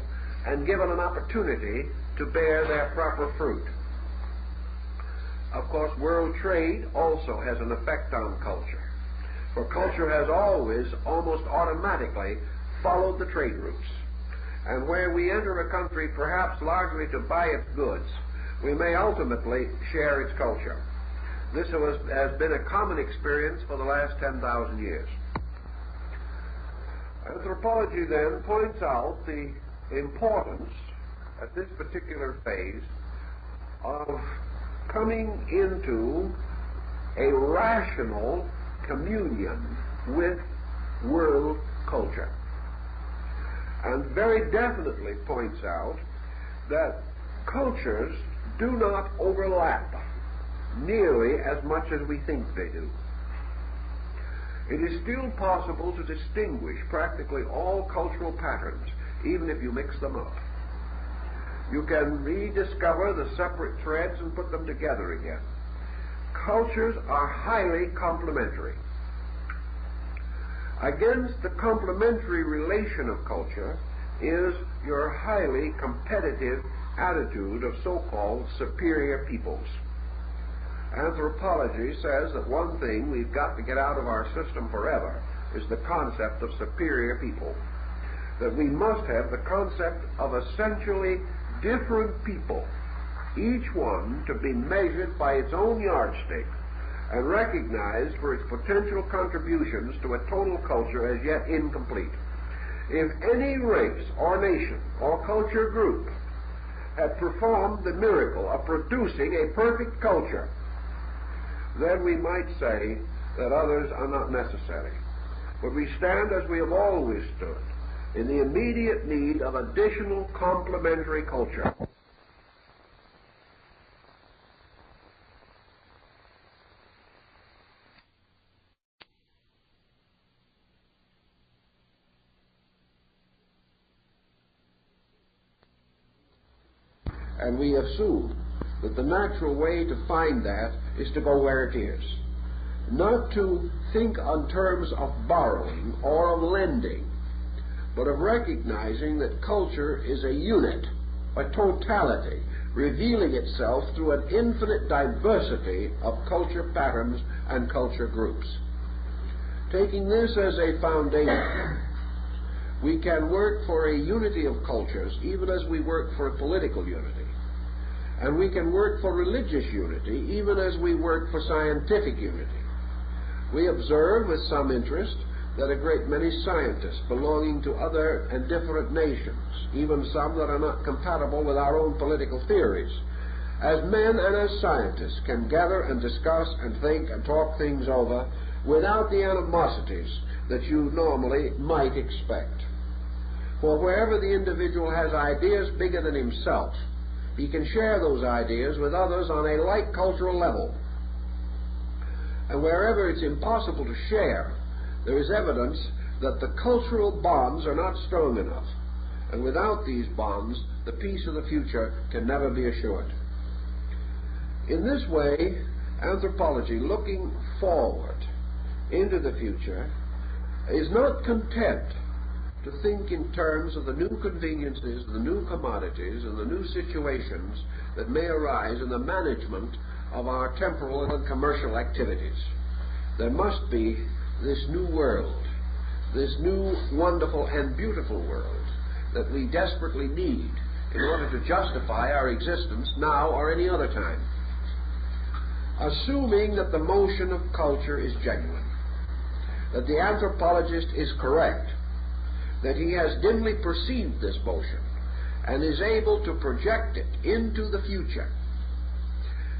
and given an opportunity to bear their proper fruit. Of course, world trade also has an effect on culture, for culture has always, almost automatically, followed the trade routes. And where we enter a country perhaps largely to buy its goods, we may ultimately share its culture. This has been a common experience for the last 10,000 years. Anthropology then points out the importance at this particular phase of coming into a rational communion with world culture, and very definitely points out that cultures do not overlap nearly as much as we think they do. It is still possible to distinguish practically all cultural patterns, even if you mix them up. You can rediscover the separate threads and put them together again. Cultures are highly complementary. Against the complementary relation of culture is your highly competitive attitude of so-called superior peoples. Anthropology says that one thing we've got to get out of our system forever is the concept of superior people. That we must have the concept of essentially different people, each one to be measured by its own yardstick and recognized for its potential contributions to a total culture as yet incomplete. If any race or nation or culture group had performed the miracle of producing a perfect culture, then we might say that others are not necessary. But we stand as we have always stood, in the immediate need of additional complementary culture. And we assume that the natural way to find that is to go where it is. Not to think on terms of borrowing or of lending, but of recognizing that culture is a unit, a totality, revealing itself through an infinite diversity of culture patterns and culture groups. Taking this as a foundation, we can work for a unity of cultures even as we work for a political unity. And we can work for religious unity even as we work for scientific unity. We observe with some interest that a great many scientists belonging to other and different nations, even some that are not compatible with our own political theories, as men and as scientists can gather and discuss and think and talk things over without the animosities that you normally might expect. For wherever the individual has ideas bigger than himself, he can share those ideas with others on a like cultural level. And wherever it's impossible to share, there is evidence that the cultural bonds are not strong enough. And without these bonds, the peace of the future can never be assured. In this way, anthropology, looking forward into the future, is not content to think in terms of the new conveniences, the new commodities, and the new situations that may arise in the management of our temporal and commercial activities. There must be this new world, this new wonderful and beautiful world that we desperately need in order to justify our existence now or any other time. Assuming that the motion of culture is genuine, that the anthropologist is correct, that he has dimly perceived this motion and is able to project it into the future,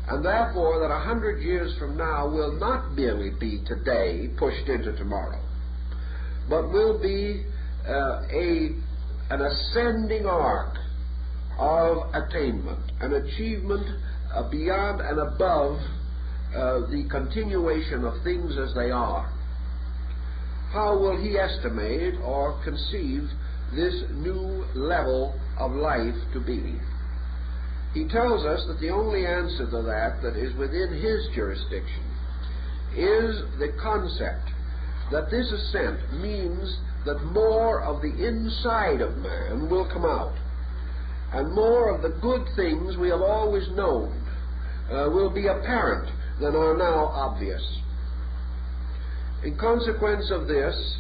and therefore that 100 years from now will not merely be today pushed into tomorrow, but will be an ascending arc of attainment, an achievement beyond and above the continuation of things as they are. How will he estimate or conceive this new level of life to be? He tells us that the only answer to that is within his jurisdiction is the concept that this ascent means that more of the inside of man will come out, and more of the good things we have always known will be apparent than are now obvious. In consequence of this,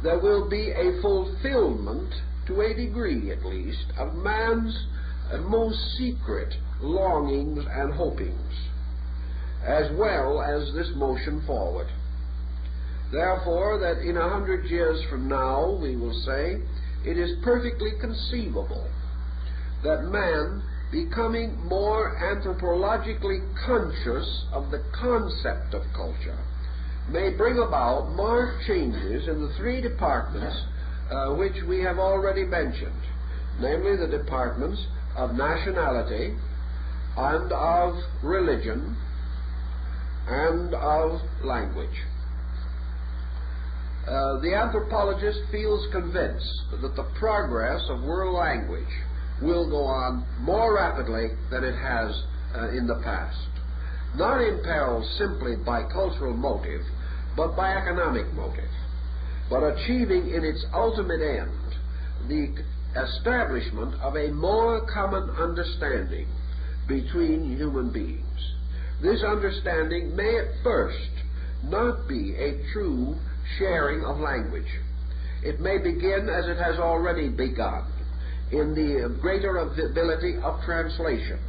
there will be a fulfillment, to a degree at least, of man's most secret longings and hopings, as well as this motion forward. Therefore, that in 100 years from now, we will say, it is perfectly conceivable that man, becoming more anthropologically conscious of the concept of culture, may bring about marked changes in the three departments which we have already mentioned, namely the departments of nationality and of religion and of language. The anthropologist feels convinced that the progress of world language will go on more rapidly than it has in the past, not impelled simply by cultural motive, but by economic motive, but achieving in its ultimate end the establishment of a more common understanding between human beings. This understanding may at first not be a true sharing of language. It may begin, as it has already begun, in the greater ability of translation,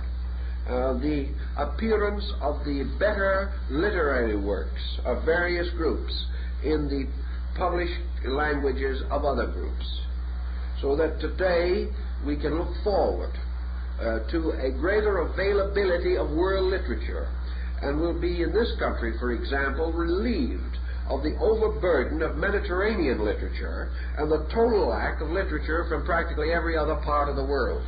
the appearance of the better literary works of various groups in the published languages of other groups, so that today we can look forward to a greater availability of world literature, and will be in this country, for example, relieved of the overburden of Mediterranean literature and the total lack of literature from practically every other part of the world.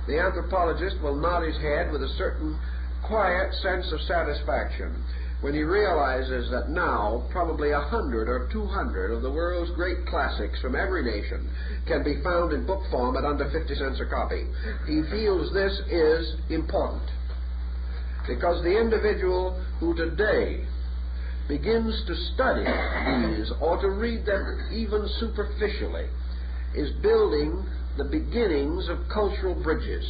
The anthropologist will nod his head with a certain quiet sense of satisfaction when he realizes that now probably 100 or 200 of the world's great classics from every nation can be found in book form at under 50 cents a copy. He feels this is important, because the individual who today begins to study these or to read them even superficially is building the beginnings of cultural bridges.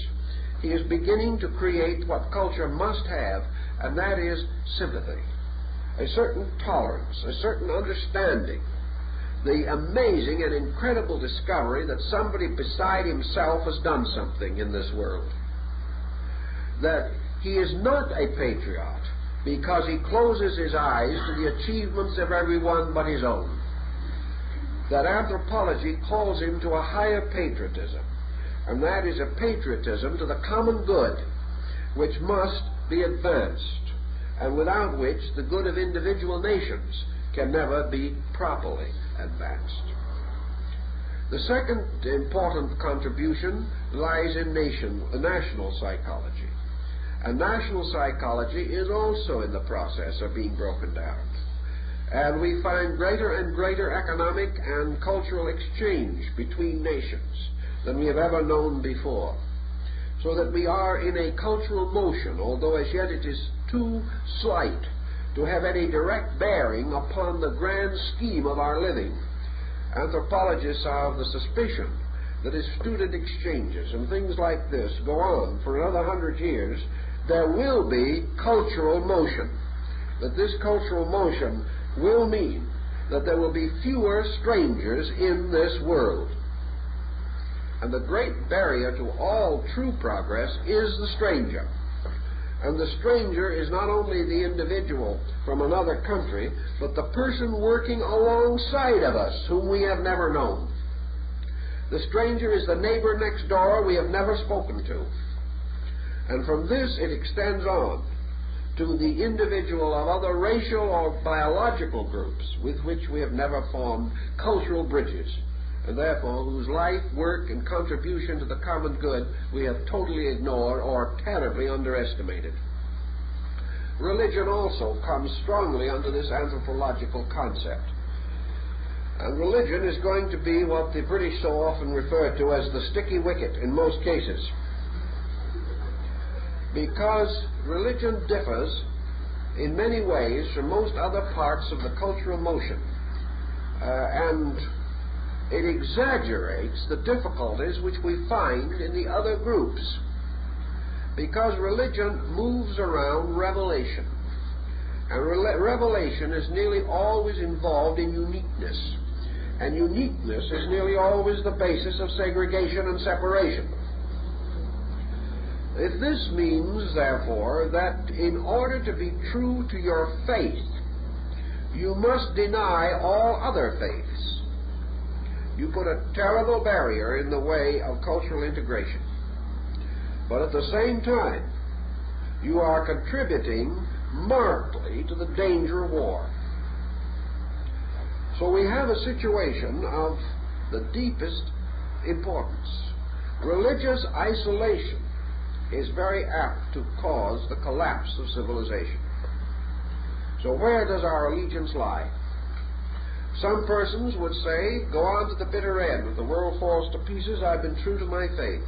he is beginning to create what culture must have, and that is sympathy, a certain tolerance, a certain understanding, the amazing and incredible discovery that somebody beside himself has done something in this world, that he is not a patriot because he closes his eyes to the achievements of everyone but his own, that anthropology calls him to a higher patriotism, and that is a patriotism to the common good, which must be advanced, and without which the good of individual nations can never be properly advanced. The second important contribution lies in national psychology. And national psychology is also in the process of being broken down. And we find greater and greater economic and cultural exchange between nations than we have ever known before. So that we are in a cultural motion, although as yet it is too slight to have any direct bearing upon the grand scheme of our living. Anthropologists are of the suspicion that as student exchanges and things like this go on for another 100 years, there will be cultural motion. That this cultural motion will mean that there will be fewer strangers in this world. And the great barrier to all true progress is the stranger. And the stranger is not only the individual from another country, but the person working alongside of us, whom we have never known. The stranger is the neighbor next door we have never spoken to. And from this it extends on to the individual of other racial or biological groups with which we have never formed cultural bridges, and therefore whose life, work, and contribution to the common good we have totally ignored or terribly underestimated. Religion also comes strongly under this anthropological concept. And religion is going to be what the British so often refer to as the sticky wicket in most cases. Because religion differs in many ways from most other parts of the cultural motion, and it exaggerates the difficulties which we find in the other groups, because religion moves around revelation, and revelation is nearly always involved in uniqueness, and uniqueness is nearly always the basis of segregation and separation. If this means, therefore, that in order to be true to your faith, you must deny all other faiths, you put a terrible barrier in the way of cultural integration. But at the same time, you are contributing markedly to the danger of war. So we have a situation of the deepest importance. Religious isolation is very apt to cause the collapse of civilization. So where does our allegiance lie? Some persons would say, go on to the bitter end. If the world falls to pieces, I've been true to my faith.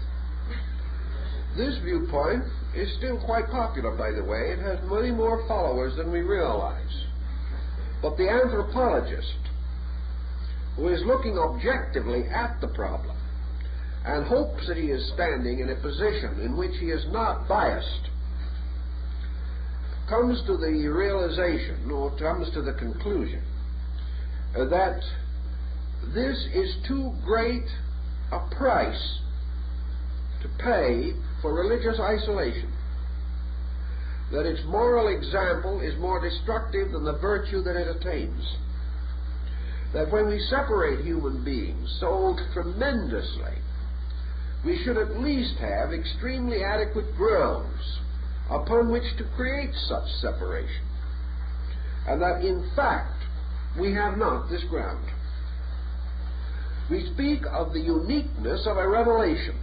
This viewpoint is still quite popular, by the way. It has many more followers than we realize. But the anthropologist, who is looking objectively at the problem, and hopes that he is standing in a position in which he is not biased, comes to the realization, or comes to the conclusion, that this is too great a price to pay for religious isolation, that its moral example is more destructive than the virtue that it attains, that when we separate human beings so tremendously, we should at least have extremely adequate grounds upon which to create such separation, and that in fact we have not this ground. We speak of the uniqueness of a revelation.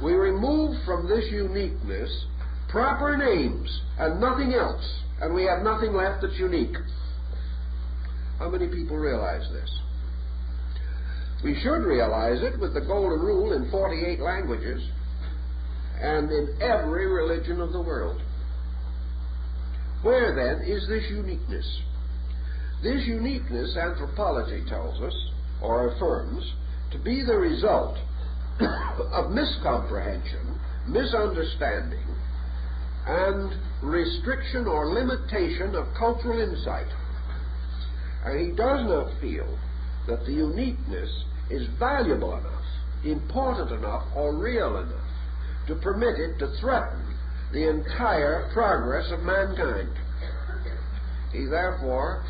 We remove from this uniqueness proper names and nothing else, and we have nothing left that's unique. How many people realize this? We should realize it with the golden rule in 48 languages and in every religion of the world. Where then is this uniqueness? This uniqueness, anthropology tells us, or affirms, to be the result of miscomprehension, misunderstanding, and restriction or limitation of cultural insight. And he does not feel that the uniqueness is valuable enough, important enough, or real enough to permit it to threaten the entire progress of mankind. He therefore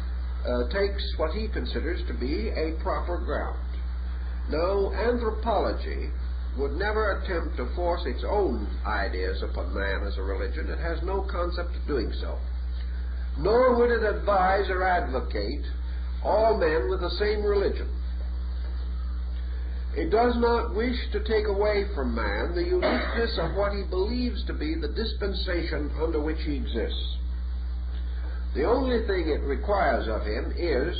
takes what he considers to be a proper ground. Now, anthropology would never attempt to force its own ideas upon man as a religion. It has no concept of doing so. Nor would it advise or advocate all men with the same religion. It does not wish to take away from man the uniqueness of what he believes to be the dispensation under which he exists. The only thing it requires of him is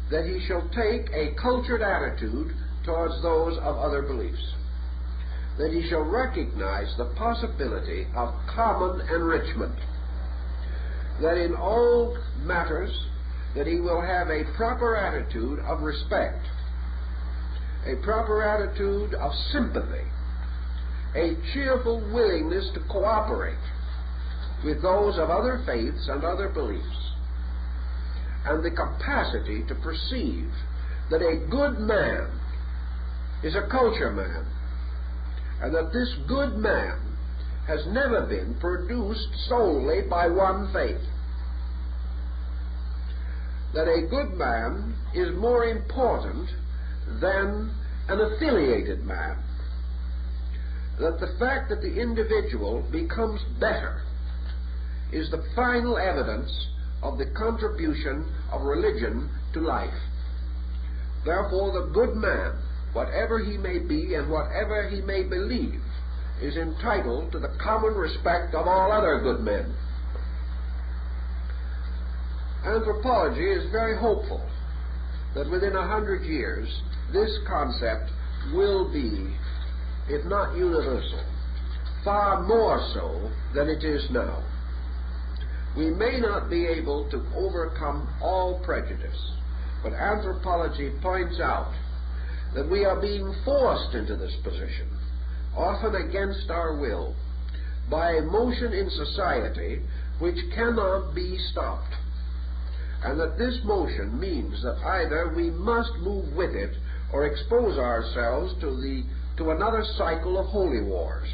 that he shall take a cultured attitude towards those of other beliefs, that he shall recognize the possibility of common enrichment, that in all matters that he will have a proper attitude of respect, a proper attitude of sympathy, a cheerful willingness to cooperate with those of other faiths and other beliefs, and the capacity to perceive that a good man is a culture man, and that this good man has never been produced solely by one faith. That a good man is more important than an affiliated man. That the fact that the individual becomes better is the final evidence of the contribution of religion to life. Therefore, the good man, whatever he may be and whatever he may believe, is entitled to the common respect of all other good men. Anthropology is very hopeful that within 100 years this concept will be, if not universal, far more so than it is now. We may not be able to overcome all prejudice, but anthropology points out that we are being forced into this position, often against our will, by a motion in society which cannot be stopped, and that this motion means that either we must move with it or expose ourselves to another cycle of holy wars.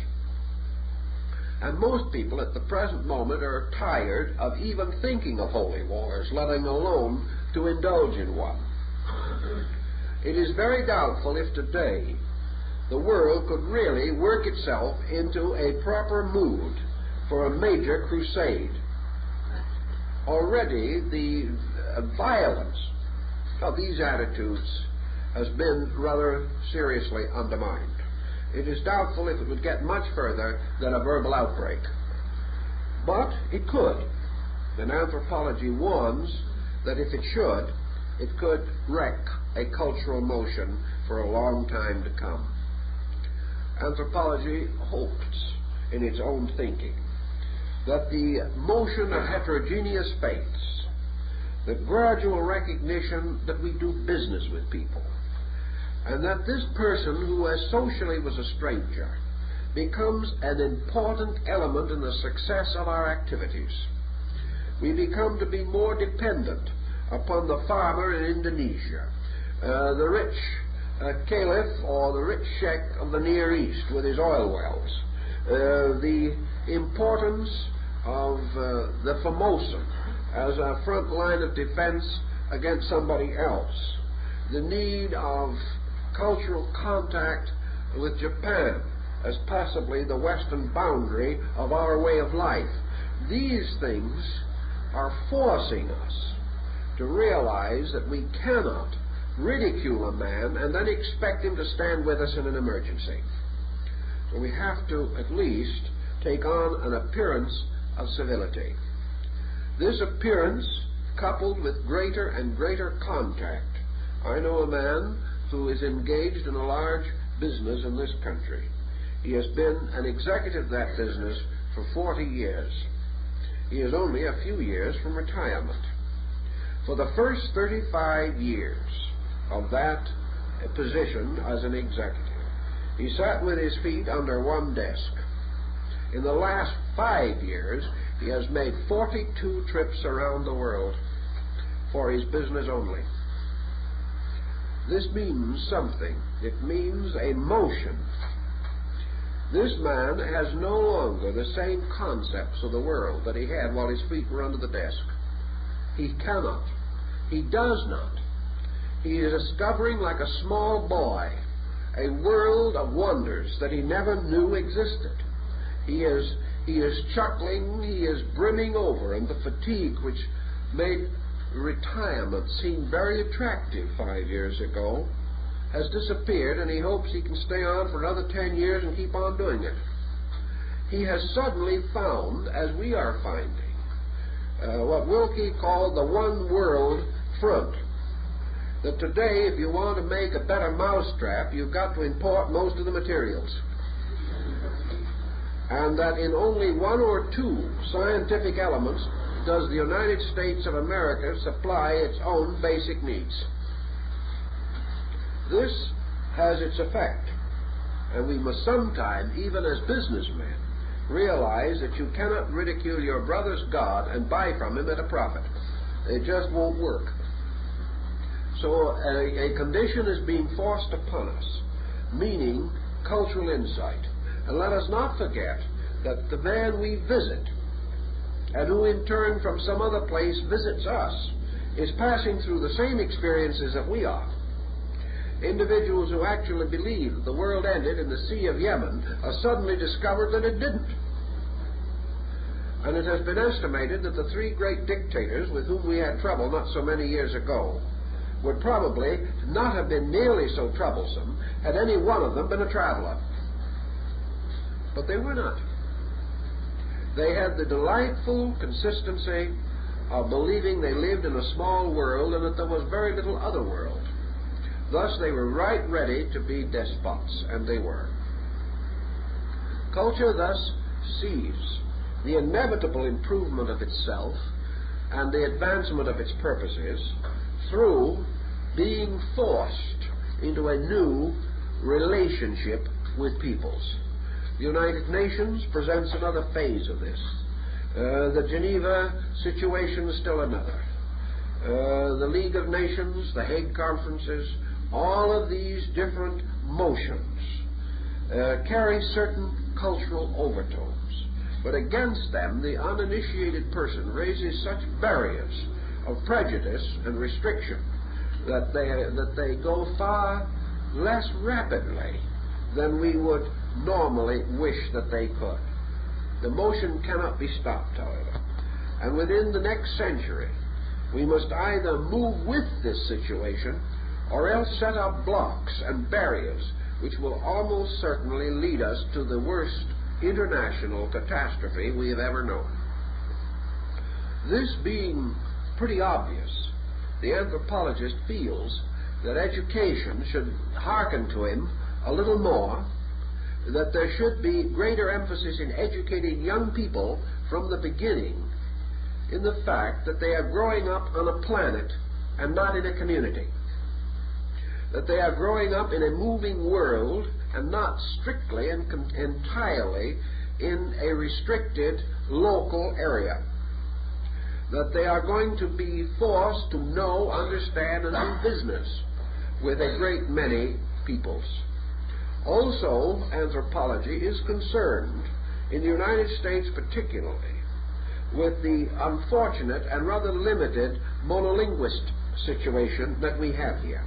And most people at the present moment are tired of even thinking of holy wars, letting alone to indulge in one. It is very doubtful if today the world could really work itself into a proper mood for a major crusade. Already the violence of these attitudes has been rather seriously undermined. It is doubtful if it would get much further than a verbal outbreak. But it could. And anthropology warns that if it should, it could wreck a cultural motion for a long time to come. Anthropology hopes in its own thinking that the motion of heterogeneous faiths, the gradual recognition that we do business with people, and that this person who as socially was a stranger becomes an important element in the success of our activities. We become to be more dependent upon the farmer in Indonesia, the rich caliph or the rich sheikh of the Near East with his oil wells, the importance of the Formosan as a front line of defense against somebody else, the need of cultural contact with Japan as possibly the western boundary of our way of life. These things are forcing us to realize that we cannot ridicule a man and then expect him to stand with us in an emergency. So we have to at least take on an appearance of civility. This appearance, coupled with greater and greater contact. I know a man who is engaged in a large business in this country. He has been an executive of that business for 40 years. He is only a few years from retirement. For the first 35 years of that position as an executive, He sat with his feet under one desk. In the last 5 years, he has made 42 trips around the world for his business only. This means something. It means a motion. This man has no longer the same concepts of the world that he had while his feet were under the desk. He cannot. He does not. He is discovering, like a small boy, a world of wonders that he never knew existed. He is chuckling, he is brimming over, and the fatigue which made retirement seem very attractive 5 years ago has disappeared, and he hopes he can stay on for another 10 years and keep on doing it. He has suddenly found, as we are finding, what Wilkie called the one world front. That today, if you want to make a better mousetrap, you've got to import most of the materials. And that in only 1 or 2 scientific elements does the United States of America supply its own basic needs. This has its effect, and we must sometime, even as businessmen, realize that you cannot ridicule your brother's God and buy from him at a profit. It just won't work. So a condition is being forced upon us, meaning cultural insight. And let us not forget that the man we visit, and who in turn from some other place visits us, is passing through the same experiences that we are. Individuals who actually believe that the world ended in the Sea of Yemen are suddenly discovered that it didn't. And it has been estimated that the 3 great dictators with whom we had trouble not so many years ago would probably not have been nearly so troublesome had any one of them been a traveler. But they were not. They had the delightful consistency of believing they lived in a small world and that there was very little other world. Thus they were right ready to be despots, and they were. Culture thus sees the inevitable improvement of itself and the advancement of its purposes through being forced into a new relationship with peoples. The United Nations presents another phase of this. The Geneva situation is still another. The League of Nations, the Hague Conferences, all of these different motions carry certain cultural overtones. But against them, the uninitiated person raises such barriers of prejudice and restriction that they go far less rapidly than we would normally wish that they could. The motion cannot be stopped, however. And within the next century, we must either move with this situation or else set up blocks and barriers which will almost certainly lead us to the worst international catastrophe we have ever known. This being pretty obvious, the anthropologist feels that education should hearken to him a little more, that there should be greater emphasis in educating young people from the beginning in the fact that they are growing up on a planet and not in a community, that they are growing up in a moving world and not strictly and entirely in a restricted local area, that they are going to be forced to know, understand, and do business with a great many peoples. Also, anthropology is concerned, in the United States particularly, with the unfortunate and rather limited monolinguist situation that we have here.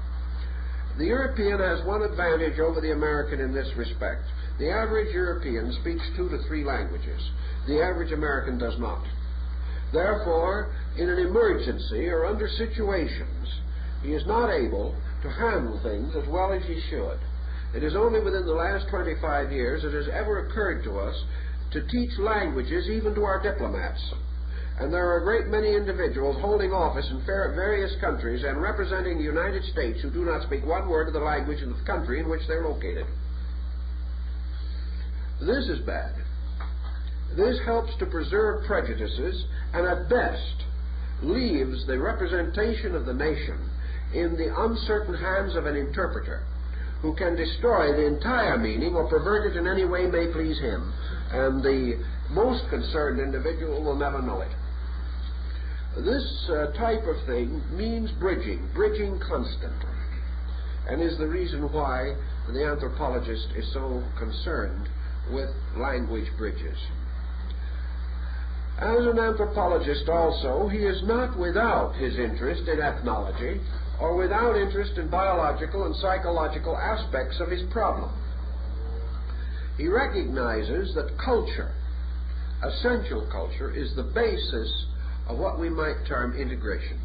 The European has one advantage over the American in this respect. The average European speaks 2 to 3 languages. The average American does not. Therefore, in an emergency or under situations, he is not able to handle things as well as he should. It is only within the last 25 years it has ever occurred to us to teach languages even to our diplomats. And there are a great many individuals holding office in various countries and representing the United States who do not speak one word of the language of the country in which they're located. This is bad. This helps to preserve prejudices and at best leaves the representation of the nation in the uncertain hands of an interpreter who can destroy the entire meaning or pervert it in any way may please him, and the most concerned individual will never know it. This type of thing means bridging constantly, and is the reason why the anthropologist is so concerned with language bridges. As an anthropologist also, he is not without his interest in ethnology or without interest in biological and psychological aspects of his problem. He recognizes that culture, essential culture, is the basis of what we might term integration.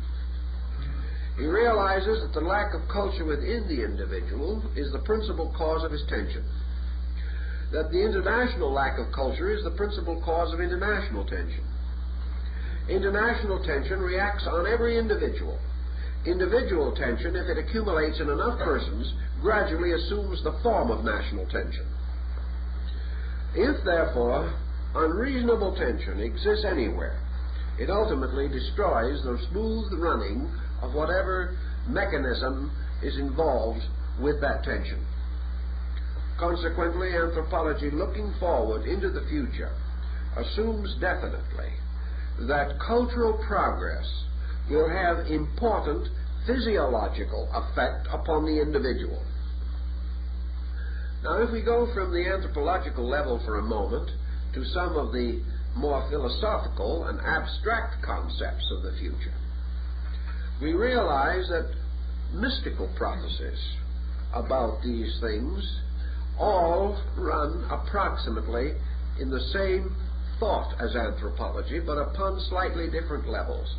He realizes that the lack of culture within the individual is the principal cause of his tension, that the international lack of culture is the principal cause of international tension. International tension reacts on every individual. Individual tension, if it accumulates in enough persons, gradually assumes the form of national tension. If, therefore, unreasonable tension exists anywhere, it ultimately destroys the smooth running of whatever mechanism is involved with that tension. Consequently, anthropology, looking forward into the future, assumes definitely that cultural progress will have important physiological effect upon the individual. Now, if we go from the anthropological level for a moment to some of the more philosophical and abstract concepts of the future, we realize that mystical prophecies about these things all run approximately in the same thought as anthropology, but upon slightly different levels.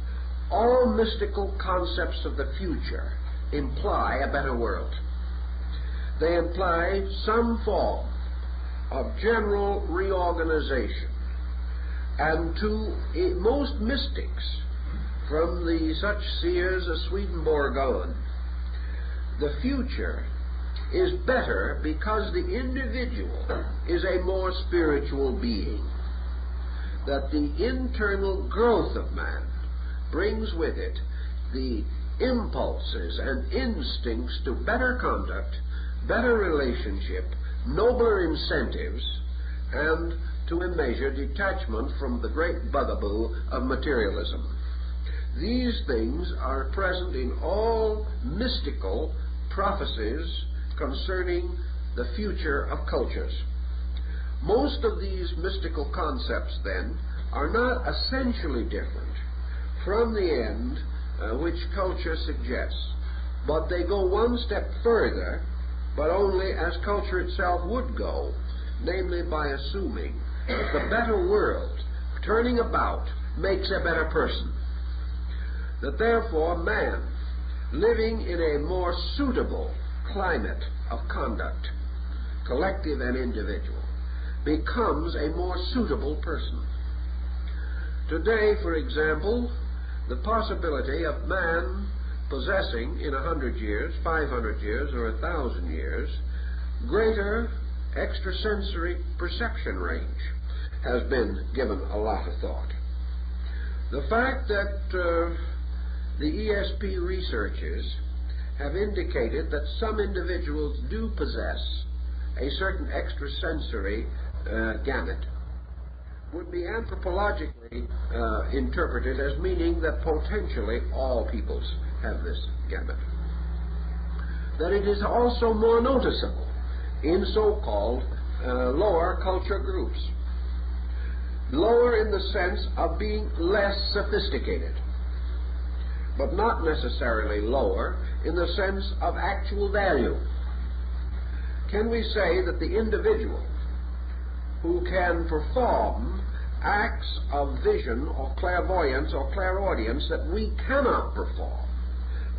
All mystical concepts of the future imply a better world. They imply some form of general reorganization. And to most mystics, from the such seers as Swedenborg on, the future is better because the individual is a more spiritual being, that the internal growth of man brings with it the impulses and instincts to better conduct, better relationship, nobler incentives, and to a measure detachment from the great bugaboo of materialism. These things are present in all mystical prophecies concerning the future of cultures. Most of these mystical concepts, then, are not essentially different from the end which culture suggests, but they go one step further, but only as culture itself would go, namely by assuming that the better world, turning about, makes a better person. That therefore man, living in a more suitable climate of conduct, collective and individual, becomes a more suitable person. Today, for example, the possibility of man possessing in 100 years, 500 years, or 1,000 years, greater extrasensory perception range has been given a lot of thought. The fact that the ESP researchers have indicated that some individuals do possess a certain extrasensory gamut would be anthropologically interpreted as meaning that potentially all peoples have this gamut. That it is also more noticeable in so-called lower culture groups. Lower in the sense of being less sophisticated, but not necessarily lower in the sense of actual value. Can we say that the individual who can perform acts of vision or clairvoyance or clairaudience that we cannot perform,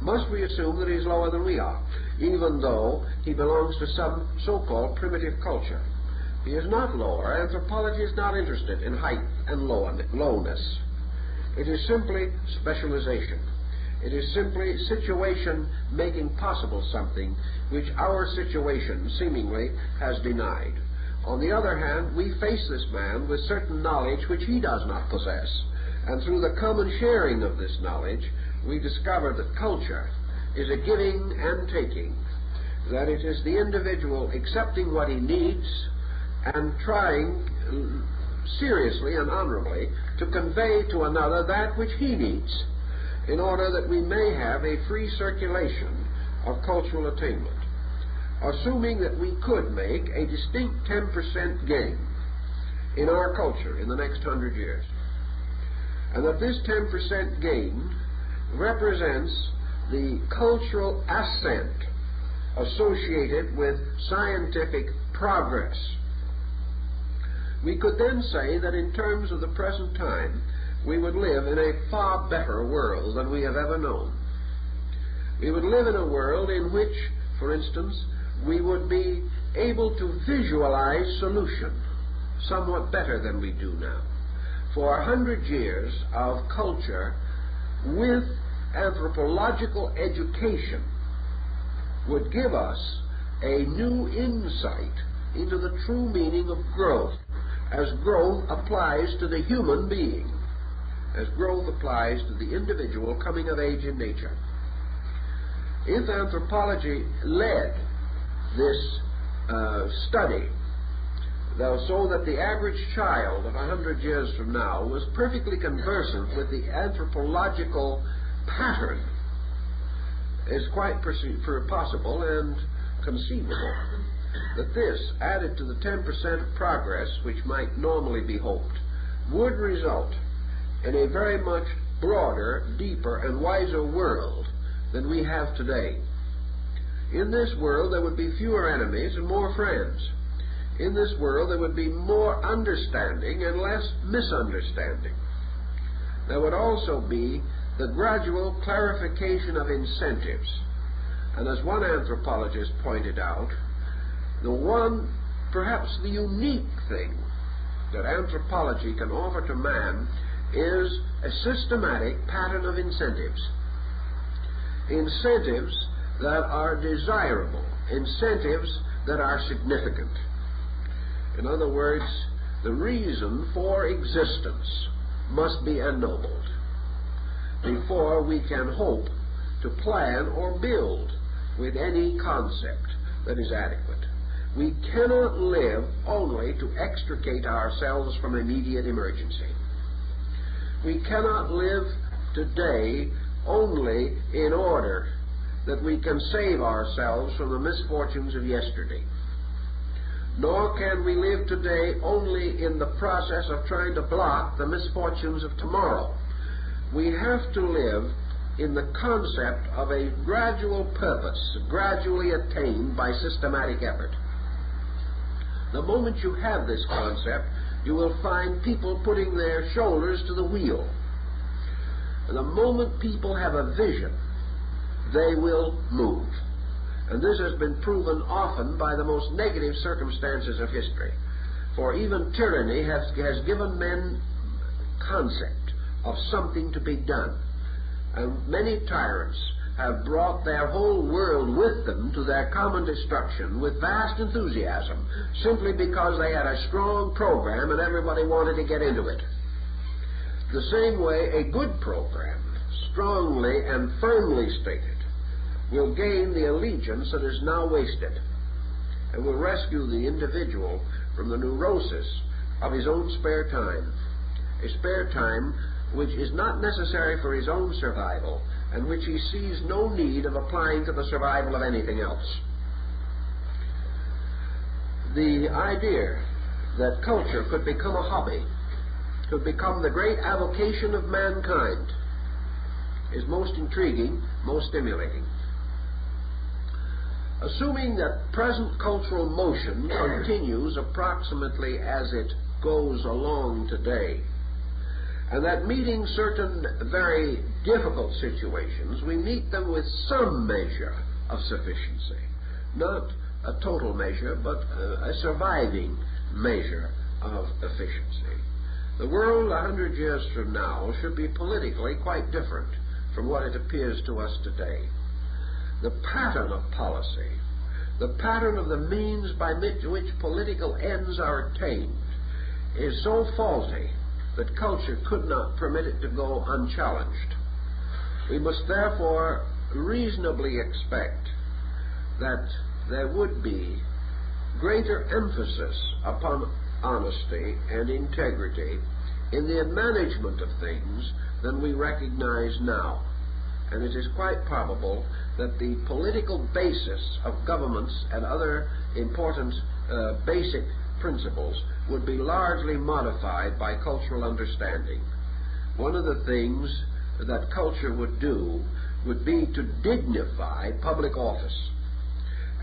must we assume that he's lower than we are, even though he belongs to some so-called primitive culture? He is not lower. Anthropology is not interested in height and lowness. It is simply specialization. It is simply situation making possible something which our situation seemingly has denied. On the other hand, we face this man with certain knowledge which he does not possess, and through the common sharing of this knowledge, we discover that culture is a giving and taking, that it is the individual accepting what he needs and trying seriously and honorably to convey to another that which he needs, in order that we may have a free circulation of cultural attainment. Assuming that we could make a distinct 10% gain in our culture in the next 100 years, and that this 10% gain represents the cultural ascent associated with scientific progress, we could then say that in terms of the present time, we would live in a far better world than we have ever known. We would live in a world in which, for instance, we would be able to visualize solution somewhat better than we do now. For 100 years of culture with anthropological education would give us a new insight into the true meaning of growth, as growth applies to the human being, as growth applies to the individual coming of age in nature. If anthropology led this study, though, so that the average child of 100 years from now was perfectly conversant with the anthropological pattern, is quite possible and conceivable that this, added to the 10% of progress which might normally be hoped, would result in a very much broader, deeper, and wiser world than we have today. In this world there would be fewer enemies and more friends. In this world there would be more understanding and less misunderstanding. There would also be the gradual clarification of incentives. And as one anthropologist pointed out, the one, perhaps the unique thing that anthropology can offer to man is a systematic pattern of incentives. Incentives that are desirable, incentives that are significant. In other words, the reason for existence must be ennobled before we can hope to plan or build with any concept that is adequate. We cannot live only to extricate ourselves from immediate emergency. We cannot live today only in order that we can save ourselves from the misfortunes of yesterday. Nor can we live today only in the process of trying to block the misfortunes of tomorrow. We have to live in the concept of a gradual purpose, gradually attained by systematic effort. The moment you have this concept, you will find people putting their shoulders to the wheel. And the moment people have a vision, they will move. And this has been proven often by the most negative circumstances of history. For even tyranny has given men concept of something to be done. And many tyrants have brought their whole world with them to their common destruction with vast enthusiasm, simply because they had a strong program and everybody wanted to get into it. The same way, a good program, strongly and firmly stated, will gain the allegiance that is now wasted, and will rescue the individual from the neurosis of his own spare time, a spare time which is not necessary for his own survival, and which he sees no need of applying to the survival of anything else. The idea that culture could become a hobby, could become the great avocation of mankind, is most intriguing, most stimulating. Assuming that present cultural motion continues approximately as it goes along today, and that meeting certain very difficult situations, we meet them with some measure of sufficiency. Not a total measure, but a surviving measure of efficiency. The world 100 years from now should be politically quite different from what it appears to us today. The pattern of policy, the pattern of the means by which political ends are attained, is so faulty that culture could not permit it to go unchallenged. We must therefore reasonably expect that there would be greater emphasis upon honesty and integrity in the management of things than we recognize now. And it is quite probable that the political basis of governments and other important basic principles would be largely modified by cultural understanding. One of the things that culture would do would be to dignify public office,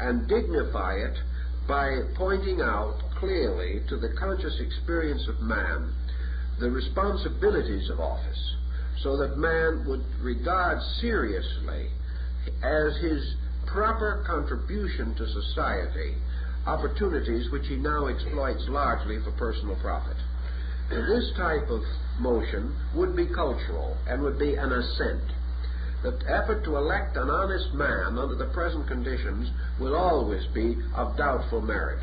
and dignify it by pointing out clearly to the conscious experience of man the responsibilities of office, so that man would regard seriously as his proper contribution to society opportunities which he now exploits largely for personal profit. And this type of motion would be cultural and would be an assent. The effort to elect an honest man under the present conditions will always be of doubtful merit,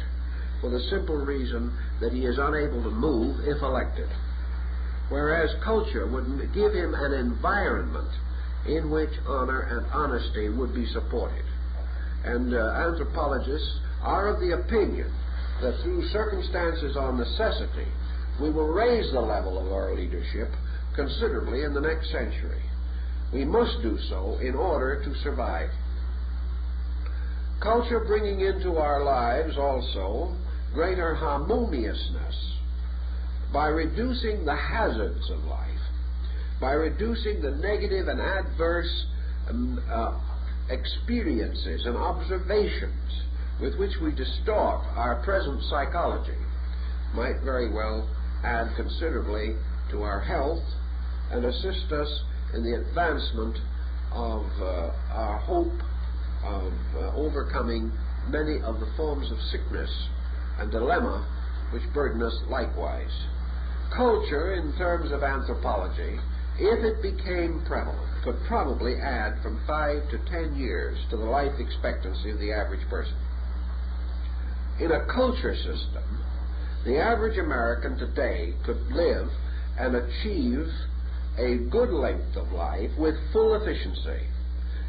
for the simple reason that he is unable to move if elected. Whereas culture would give him an environment in which honor and honesty would be supported. And anthropologists are of the opinion that through circumstances or necessity, we will raise the level of our leadership considerably in the next century. We must do so in order to survive. Culture bringing into our lives also greater harmoniousness by reducing the hazards of life, by reducing the negative and adverse experiences and observations with which we distort our present psychology, might very well add considerably to our health and assist us in the advancement of our hope of overcoming many of the forms of sickness and dilemma which burden us likewise. Culture, in terms of anthropology, if it became prevalent, could probably add from 5 to 10 years to the life expectancy of the average person. In a culture system, the average American today could live and achieve a good length of life with full efficiency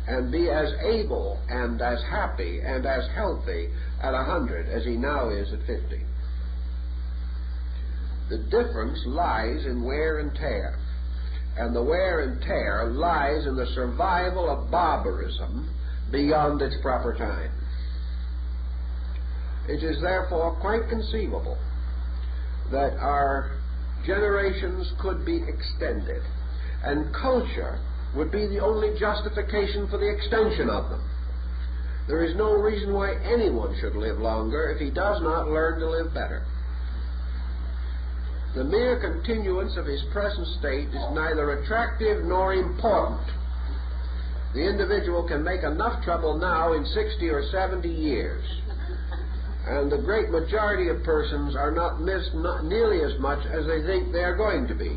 and be as able and as happy and as healthy at 100 as he now is at 50. The difference lies in wear and tear, and the wear and tear lies in the survival of barbarism beyond its proper time. It is therefore quite conceivable that our generations could be extended, and culture would be the only justification for the extension of them. There is no reason why anyone should live longer if he does not learn to live better. The mere continuance of his present state is neither attractive nor important. The individual can make enough trouble now in 60 or 70 years, and the great majority of persons are not missed not nearly as much as they think they are going to be.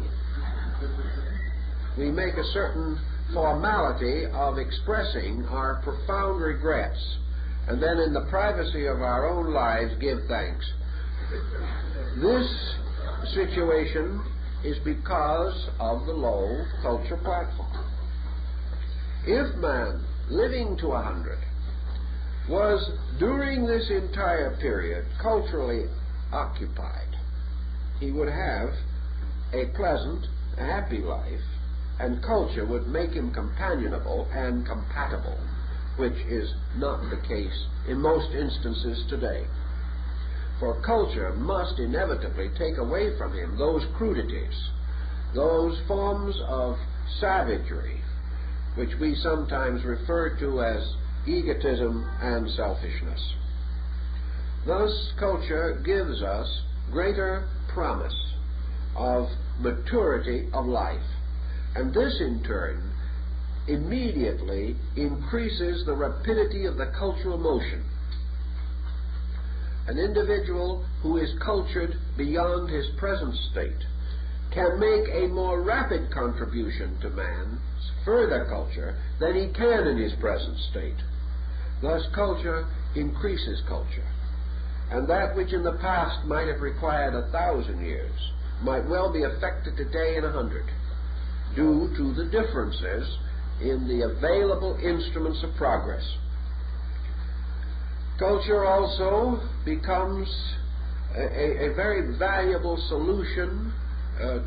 We make a certain formality of expressing our profound regrets, and then in the privacy of our own lives give thanks. This situation is because of the low culture platform. If man, living to 100, was during this entire period culturally occupied, he would have a pleasant, happy life, and culture would make him companionable and compatible, which is not the case in most instances today. For culture must inevitably take away from him those crudities, those forms of savagery, which we sometimes refer to as egotism and selfishness. Thus, culture gives us greater promise of maturity of life, and this in turn immediately increases the rapidity of the cultural motion. An individual who is cultured beyond his present state can make a more rapid contribution to man's further culture than he can in his present state. Thus, culture increases culture, and that which in the past might have required 1,000 years might well be effected today in 100, due to the differences in the available instruments of progress. Culture also becomes a very valuable solution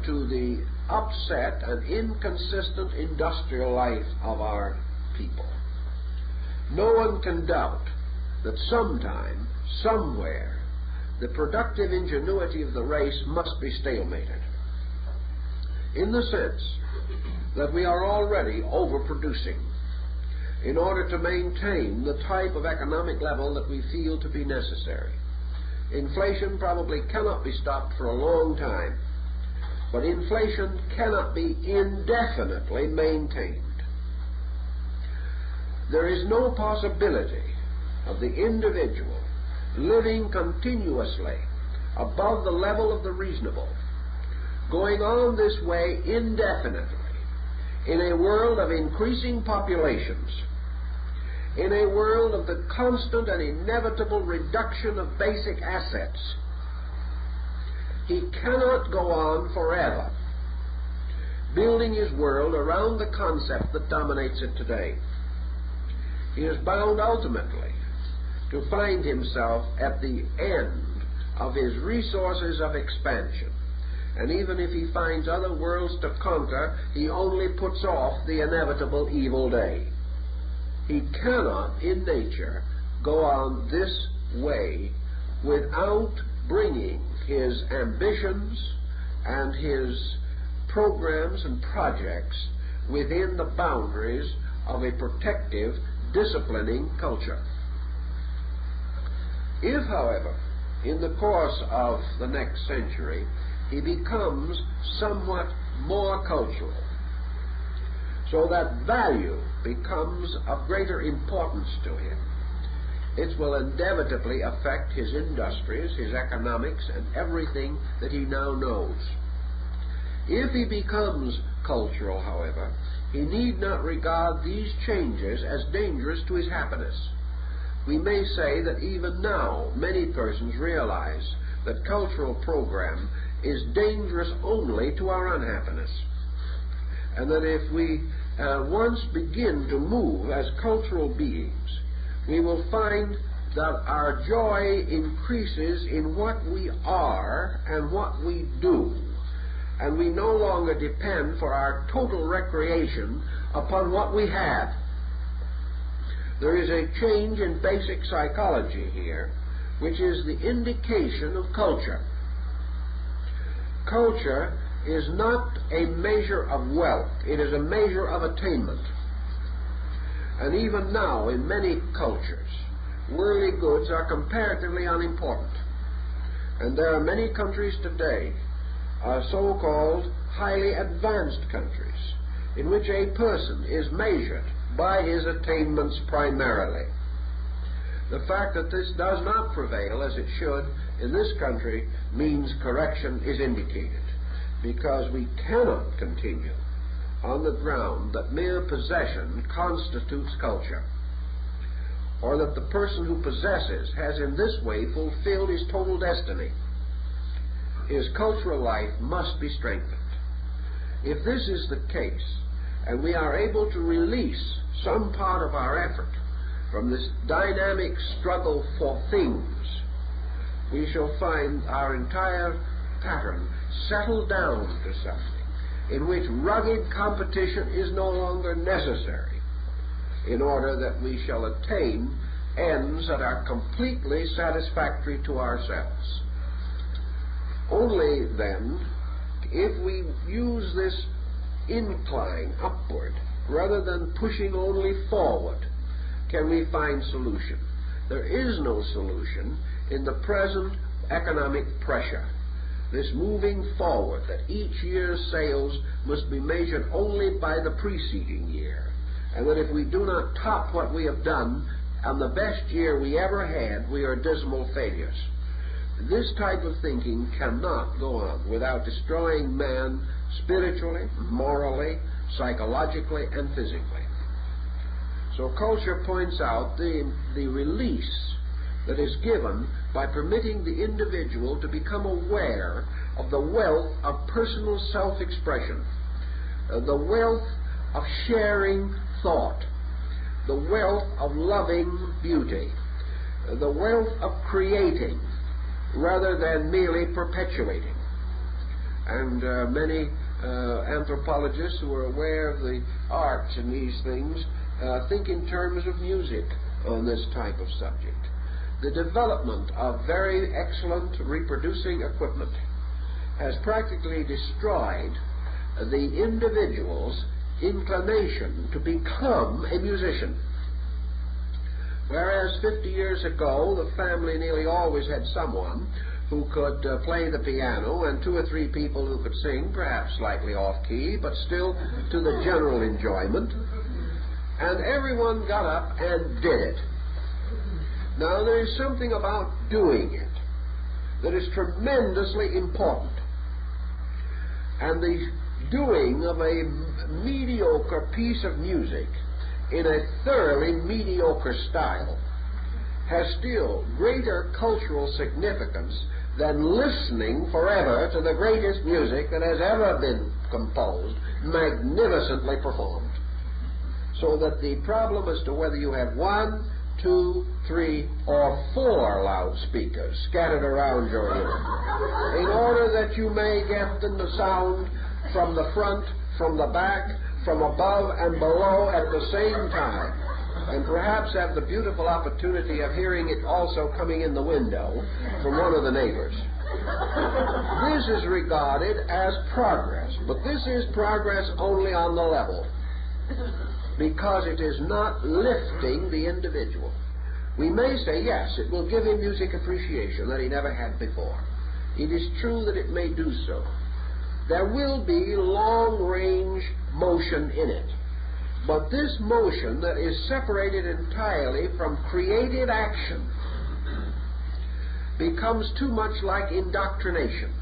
to the upset and inconsistent industrial life of our people. No one can doubt that sometime, somewhere, the productive ingenuity of the race must be stalemated, in the sense that we are already overproducing in order to maintain the type of economic level that we feel to be necessary. Inflation probably cannot be stopped for a long time, but inflation cannot be indefinitely maintained. There is no possibility of the individual living continuously above the level of the reasonable, going on this way indefinitely in a world of increasing populations, in a world of the constant and inevitable reduction of basic assets. He cannot go on forever building his world around the concept that dominates it today. He is bound ultimately to find himself at the end of his resources of expansion. And even if he finds other worlds to conquer, he only puts off the inevitable evil day. He cannot, in nature, go on this way without bringing his ambitions and his programs and projects within the boundaries of a protective, disciplining culture. If, however, in the course of the next century, he becomes somewhat more cultural, so that value becomes of greater importance to him, it will inevitably affect his industries, his economics, and everything that he now knows. If he becomes cultural, however, he need not regard these changes as dangerous to his happiness. We may say that even now many persons realize that cultural program is dangerous only to our unhappiness, and that if we once begin to move as cultural beings, we will find that our joy increases in what we are and what we do, and we no longer depend for our total recreation upon what we have. There is a change in basic psychology here, which is the indication of culture. Culture is not a measure of wealth, it is a measure of attainment. And even now, in many cultures, worldly goods are comparatively unimportant. And there are many countries today, so-called highly advanced countries, in which a person is measured by his attainments primarily. The fact that this does not prevail as it should in this country means correction is indicated, because we cannot continue on the ground that mere possession constitutes culture, or that the person who possesses has in this way fulfilled his total destiny. His cultural life must be strengthened. If this is the case, and we are able to release some part of our effort from this dynamic struggle for things, we shall find our entire pattern settle down to something in which rugged competition is no longer necessary, in order that we shall attain ends that are completely satisfactory to ourselves. Only then, if we use this incline upward rather than pushing only forward, can we find solution. There is no solution in the present economic pressure. This moving forward, that each year's sales must be measured only by the preceding year, and that if we do not top what we have done and the best year we ever had, we are dismal failures. This type of thinking cannot go on without destroying man spiritually, morally, psychologically, and physically. So culture points out the release that is given by permitting the individual to become aware of the wealth of personal self-expression, the wealth of sharing thought, the wealth of loving beauty, the wealth of creating rather than merely perpetuating. And many anthropologists who are aware of the arts and these things think in terms of music on this type of subject. The development of very excellent reproducing equipment has practically destroyed the individual's inclination to become a musician. Whereas 50 years ago, the family nearly always had someone who could play the piano and 2 or 3 people who could sing, perhaps slightly off-key, but still to the general enjoyment. And everyone got up and did it. Now, there is something about doing it that is tremendously important. And the doing of a mediocre piece of music in a thoroughly mediocre style has still greater cultural significance than listening forever to the greatest music that has ever been composed, magnificently performed. So that the problem as to whether you have 1, 2, 3, or 4 loudspeakers scattered around your ear, in order that you may get the sound from the front, from the back, from above and below at the same time, and perhaps have the beautiful opportunity of hearing it also coming in the window from one of the neighbors. This is regarded as progress, but this is progress only on the level, because it is not lifting the individual. We may say, yes, it will give him music appreciation that he never had before. It is true that it may do so. There will be long-range motion in it. But this motion that is separated entirely from creative action becomes too much like indoctrination.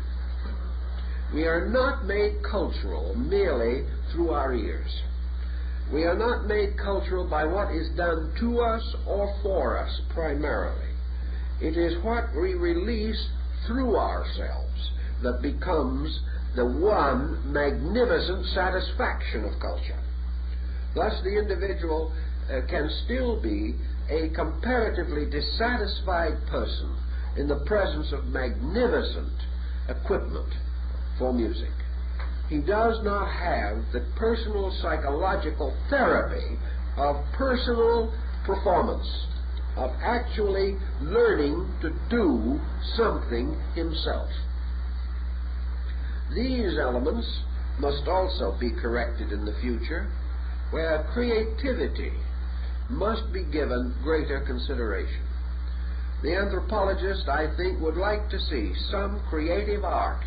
We are not made cultural merely through our ears. We are not made cultural by what is done to us or for us primarily. It is what we release through ourselves that becomes the one magnificent satisfaction of culture. Thus, the individual can still be a comparatively dissatisfied person in the presence of magnificent equipment for music. He does not have the personal psychological therapy of personal performance, of actually learning to do something himself. These elements must also be corrected in the future, where creativity must be given greater consideration. The anthropologist, I think, would like to see some creative art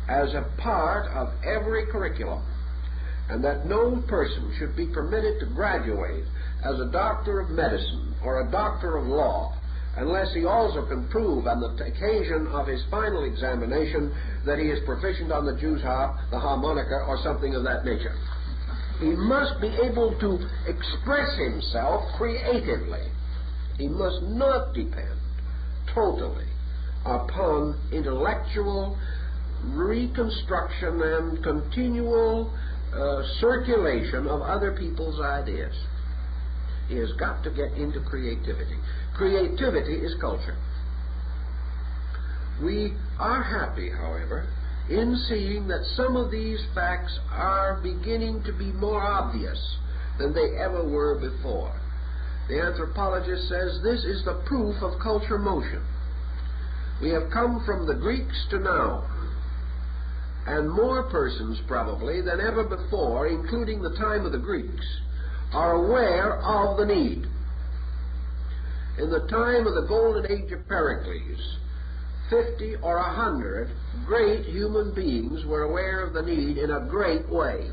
as a part of every curriculum, and that no person should be permitted to graduate as a doctor of medicine or a doctor of law unless he also can prove on the occasion of his final examination that he is proficient on the Jew's harp, the harmonica, or something of that nature. He must be able to express himself creatively. He must not depend totally upon intellectual reconstruction and continual circulation of other people's ideas. He has got to get into creativity. Creativity is culture. We are happy, however, in seeing that some of these facts are beginning to be more obvious than they ever were before. The anthropologist says this is the proof of culture motion. We have come from the Greeks to now, and more persons probably than ever before, including the time of the Greeks, are aware of the need. In the time of the golden age of Pericles, 50 or 100 great human beings were aware of the need in a great way.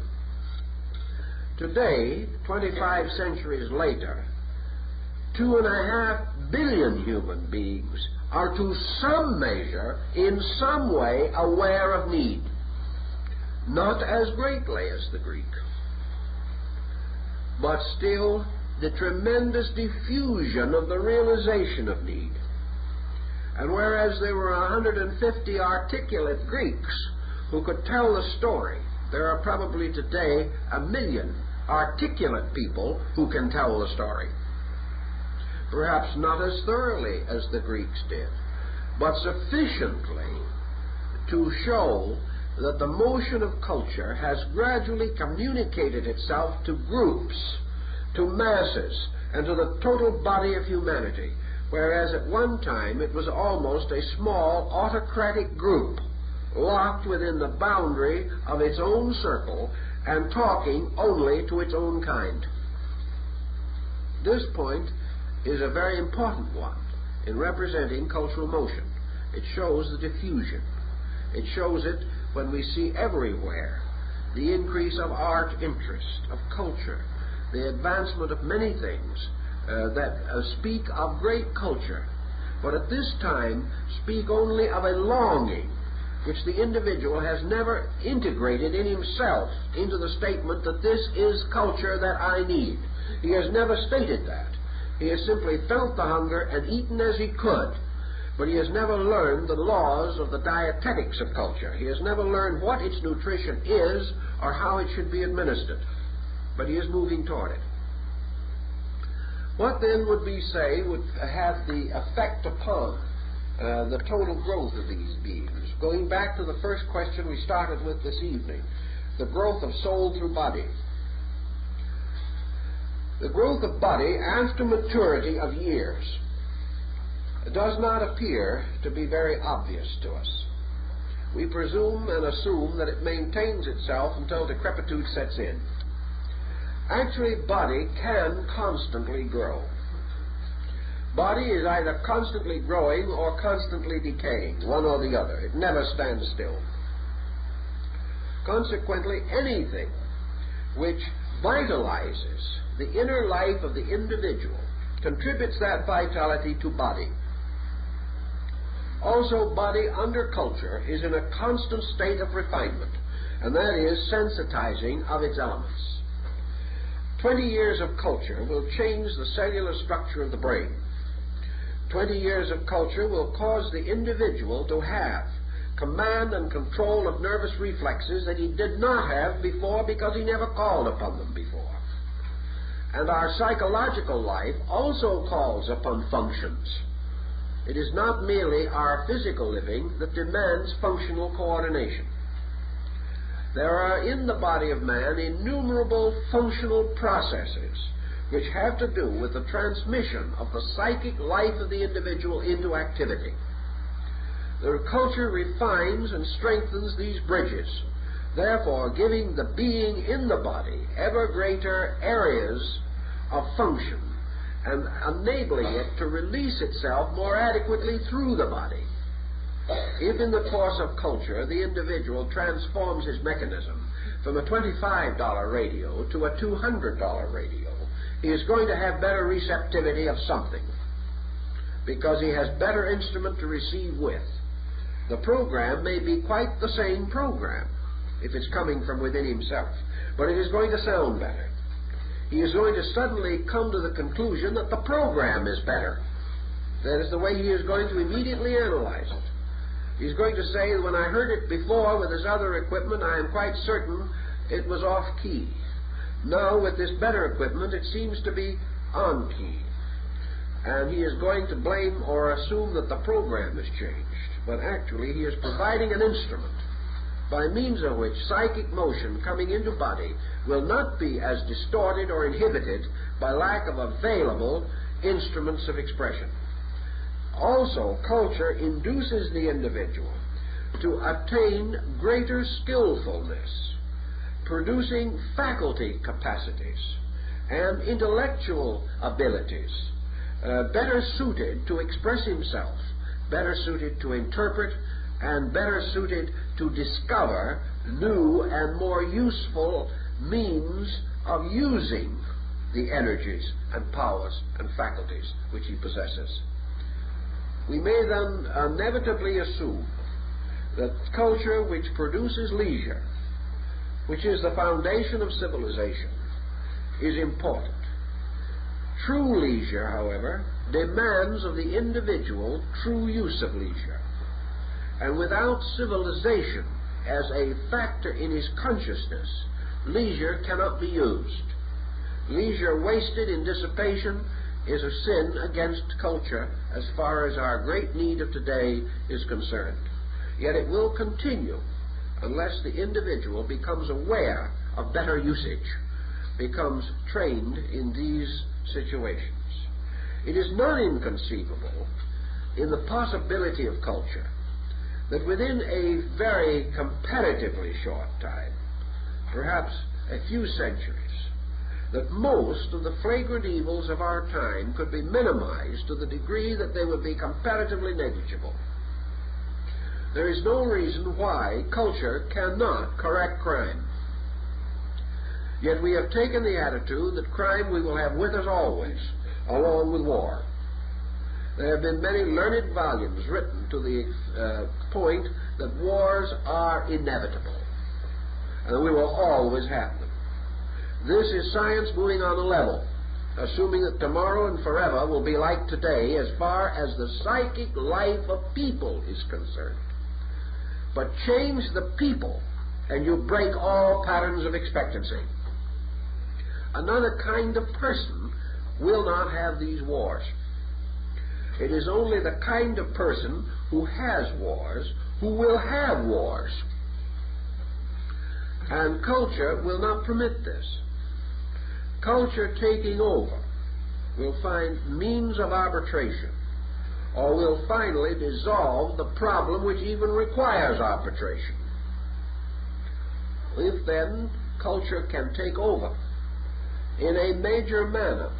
Today, 25 centuries later, 2.5 billion human beings are to some measure, in some way, aware of need. Not as greatly as the Greek, but still the tremendous diffusion of the realization of need. And whereas there were 150 articulate Greeks who could tell the story, there are probably today 1 million articulate people who can tell the story. perhaps not as thoroughly as the Greeks did, but sufficiently to show that the motion of culture has gradually communicated itself to groups, to masses, and to the total body of humanity, whereas at one time it was almost a small autocratic group, locked within the boundary of its own circle and talking only to its own kind. This point is a very important one in representing cultural motion. It shows the diffusion. It shows it when we see everywhere the increase of art interest, of culture, the advancement of many things that speak of great culture, but at this time speak only of a longing which the individual has never integrated in himself into the statement that this is culture that I need. He has never stated that. He has simply felt the hunger and eaten as he could, but he has never learned the laws of the dietetics of culture. He has never learned what its nutrition is or how it should be administered, but he is moving toward it. What then would we say would have the effect upon the total growth of these beings? Going back to the first question we started with this evening, the growth of soul through body. The growth of body after maturity of years does not appear to be very obvious to us. We presume and assume that it maintains itself until decrepitude sets in. Actually, body can constantly grow. Body is either constantly growing or constantly decaying, one or the other. It never stands still. Consequently, anything which vitalizes the inner life of the individual contributes that vitality to body. Also, body under culture is in a constant state of refinement, and that is sensitizing of its elements. 20 years of culture will change the cellular structure of the brain. 20 years of culture will cause the individual to have command and control of nervous reflexes that he did not have before because he never called upon them before. And our psychological life also calls upon functions. It is not merely our physical living that demands functional coordination. There are in the body of man innumerable functional processes which have to do with the transmission of the psychic life of the individual into activity. The culture refines and strengthens these bridges, therefore giving the being in the body ever greater areas of function and enabling it to release itself more adequately through the body. If in the course of culture the individual transforms his mechanism from a $25 radio to a $200 radio, he is going to have better receptivity of something because he has better instrument to receive with. The program may be quite the same program if it's coming from within himself, but it is going to sound better. He is going to suddenly come to the conclusion that the program is better. That is the way he is going to immediately analyze it. He's going to say, when I heard it before with this other equipment, I am quite certain it was off-key. Now, with this better equipment, it seems to be on-key. And he is going to blame or assume that the program has changed. But actually, he is providing an instrument by means of which psychic motion coming into body will not be as distorted or inhibited by lack of available instruments of expression. Also, culture induces the individual to attain greater skillfulness, producing faculty capacities and intellectual abilities better suited to express himself, better suited to interpret, and better suited to discover new and more useful means of using the energies and powers and faculties which he possesses. We may then inevitably assume that culture which produces leisure, which is the foundation of civilization, is important. True leisure, however, demands of the individual true use of leisure. And without civilization as a factor in his consciousness, leisure cannot be used. Leisure wasted in dissipation is a sin against culture as far as our great need of today is concerned. Yet it will continue unless the individual becomes aware of better usage, becomes trained in these situations. It is not inconceivable in the possibility of culture that within a very comparatively short time, perhaps a few centuries, that most of the flagrant evils of our time could be minimized to the degree that they would be comparatively negligible. There is no reason why culture cannot correct crime. Yet we have taken the attitude that crime we will have with us always, along with war. There have been many learned volumes written to the point that wars are inevitable, and we will always have them. This is science moving on a level, assuming that tomorrow and forever will be like today as far as the psychic life of people is concerned. But change the people, and you break all patterns of expectancy. Another kind of person will not have these wars. It is only the kind of person who has wars who will have wars. And culture will not permit this. Culture taking over will find means of arbitration, or will finally dissolve the problem which even requires arbitration. If then culture can take over in a major manner,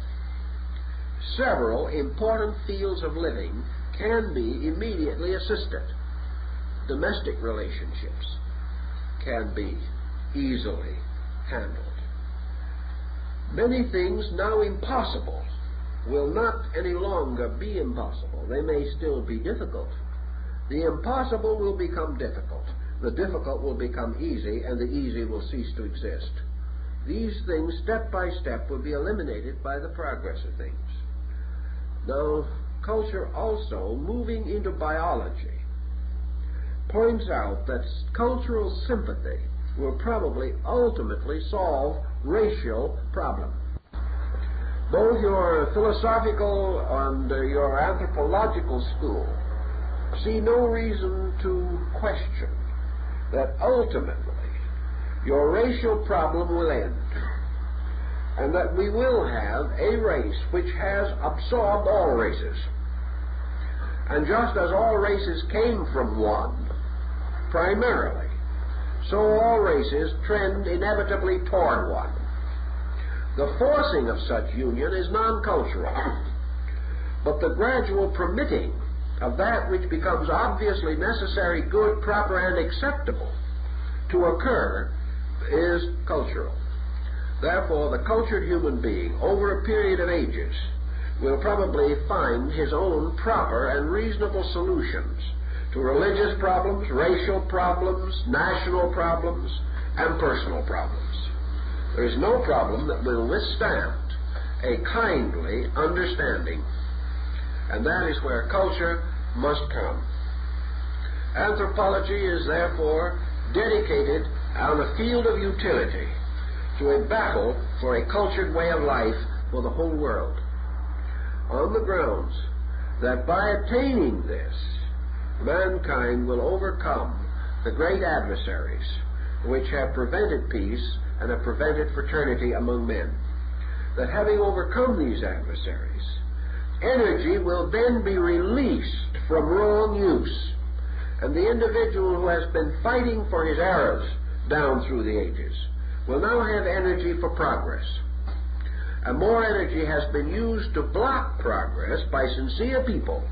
several important fields of living can be immediately assisted. Domestic relationships can be easily handled. Many things now impossible will not any longer be impossible. They may still be difficult. The impossible will become difficult. The difficult will become easy, and the easy will cease to exist. These things, step by step, will be eliminated by the progress of things. Now, culture also, moving into biology, points out that cultural sympathy will probably ultimately solve racial problems. Both your philosophical and your anthropological school see no reason to question that ultimately your racial problem will end, and that we will have a race which has absorbed all races. And just as all races came from one, primarily, so all races trend inevitably toward one. The forcing of such union is non-cultural, but the gradual permitting of that which becomes obviously necessary, good, proper, and acceptable to occur is cultural. Therefore, the cultured human being, over a period of ages, will probably find his own proper and reasonable solutions to religious problems, racial problems, national problems, and personal problems. There is no problem that will withstand a kindly understanding, and that is where culture must come. Anthropology is therefore dedicated on the field of utility to a battle for a cultured way of life for the whole world, on the grounds that by attaining this, mankind will overcome the great adversaries which have prevented peace and have prevented fraternity among men. That having overcome these adversaries, energy will then be released from wrong use, and the individual who has been fighting for his errors down through the ages will now have energy for progress. And more energy has been used to block progress by sincere people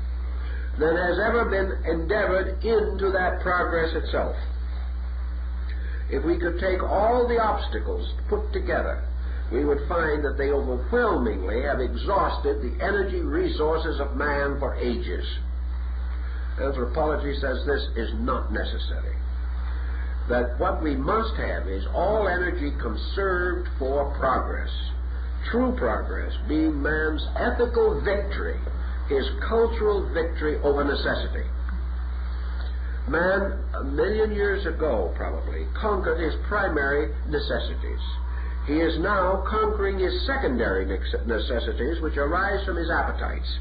than has ever been endeavored into that progress itself. If we could take all the obstacles put together, we would find that they overwhelmingly have exhausted the energy resources of man for ages. Anthropology says this is not necessary. That what we must have is all energy conserved for progress. True progress being man's ethical victory, his cultural victory over necessity. Man, 1,000,000 years ago probably, conquered his primary necessities. He is now conquering his secondary necessities, which arise from his appetites.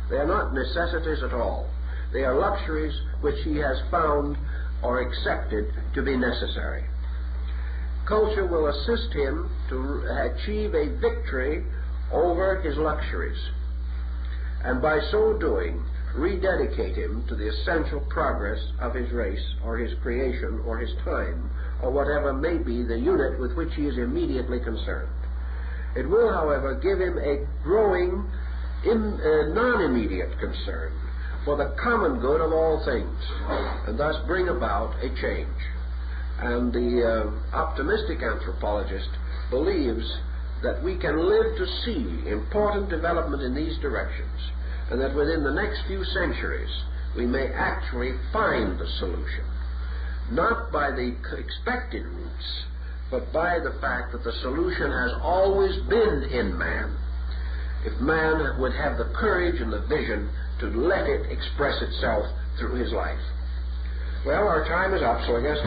They are not necessities at all. They are luxuries which he has found or accepted to be necessary. Culture will assist him to achieve a victory over his luxuries, and by so doing, rededicate him to the essential progress of his race, or his creation, or his time, or whatever may be the unit with which he is immediately concerned. It will, however, give him a growing non-immediate concern for the common good of all things, and thus bring about a change. And the optimistic anthropologist believes that we can live to see important development in these directions, and that within the next few centuries we may actually find the solution, not by the expected routes, but by the fact that the solution has always been in man, if man would have the courage and the vision to let it express itself through his life. Well, our time is up, so I guess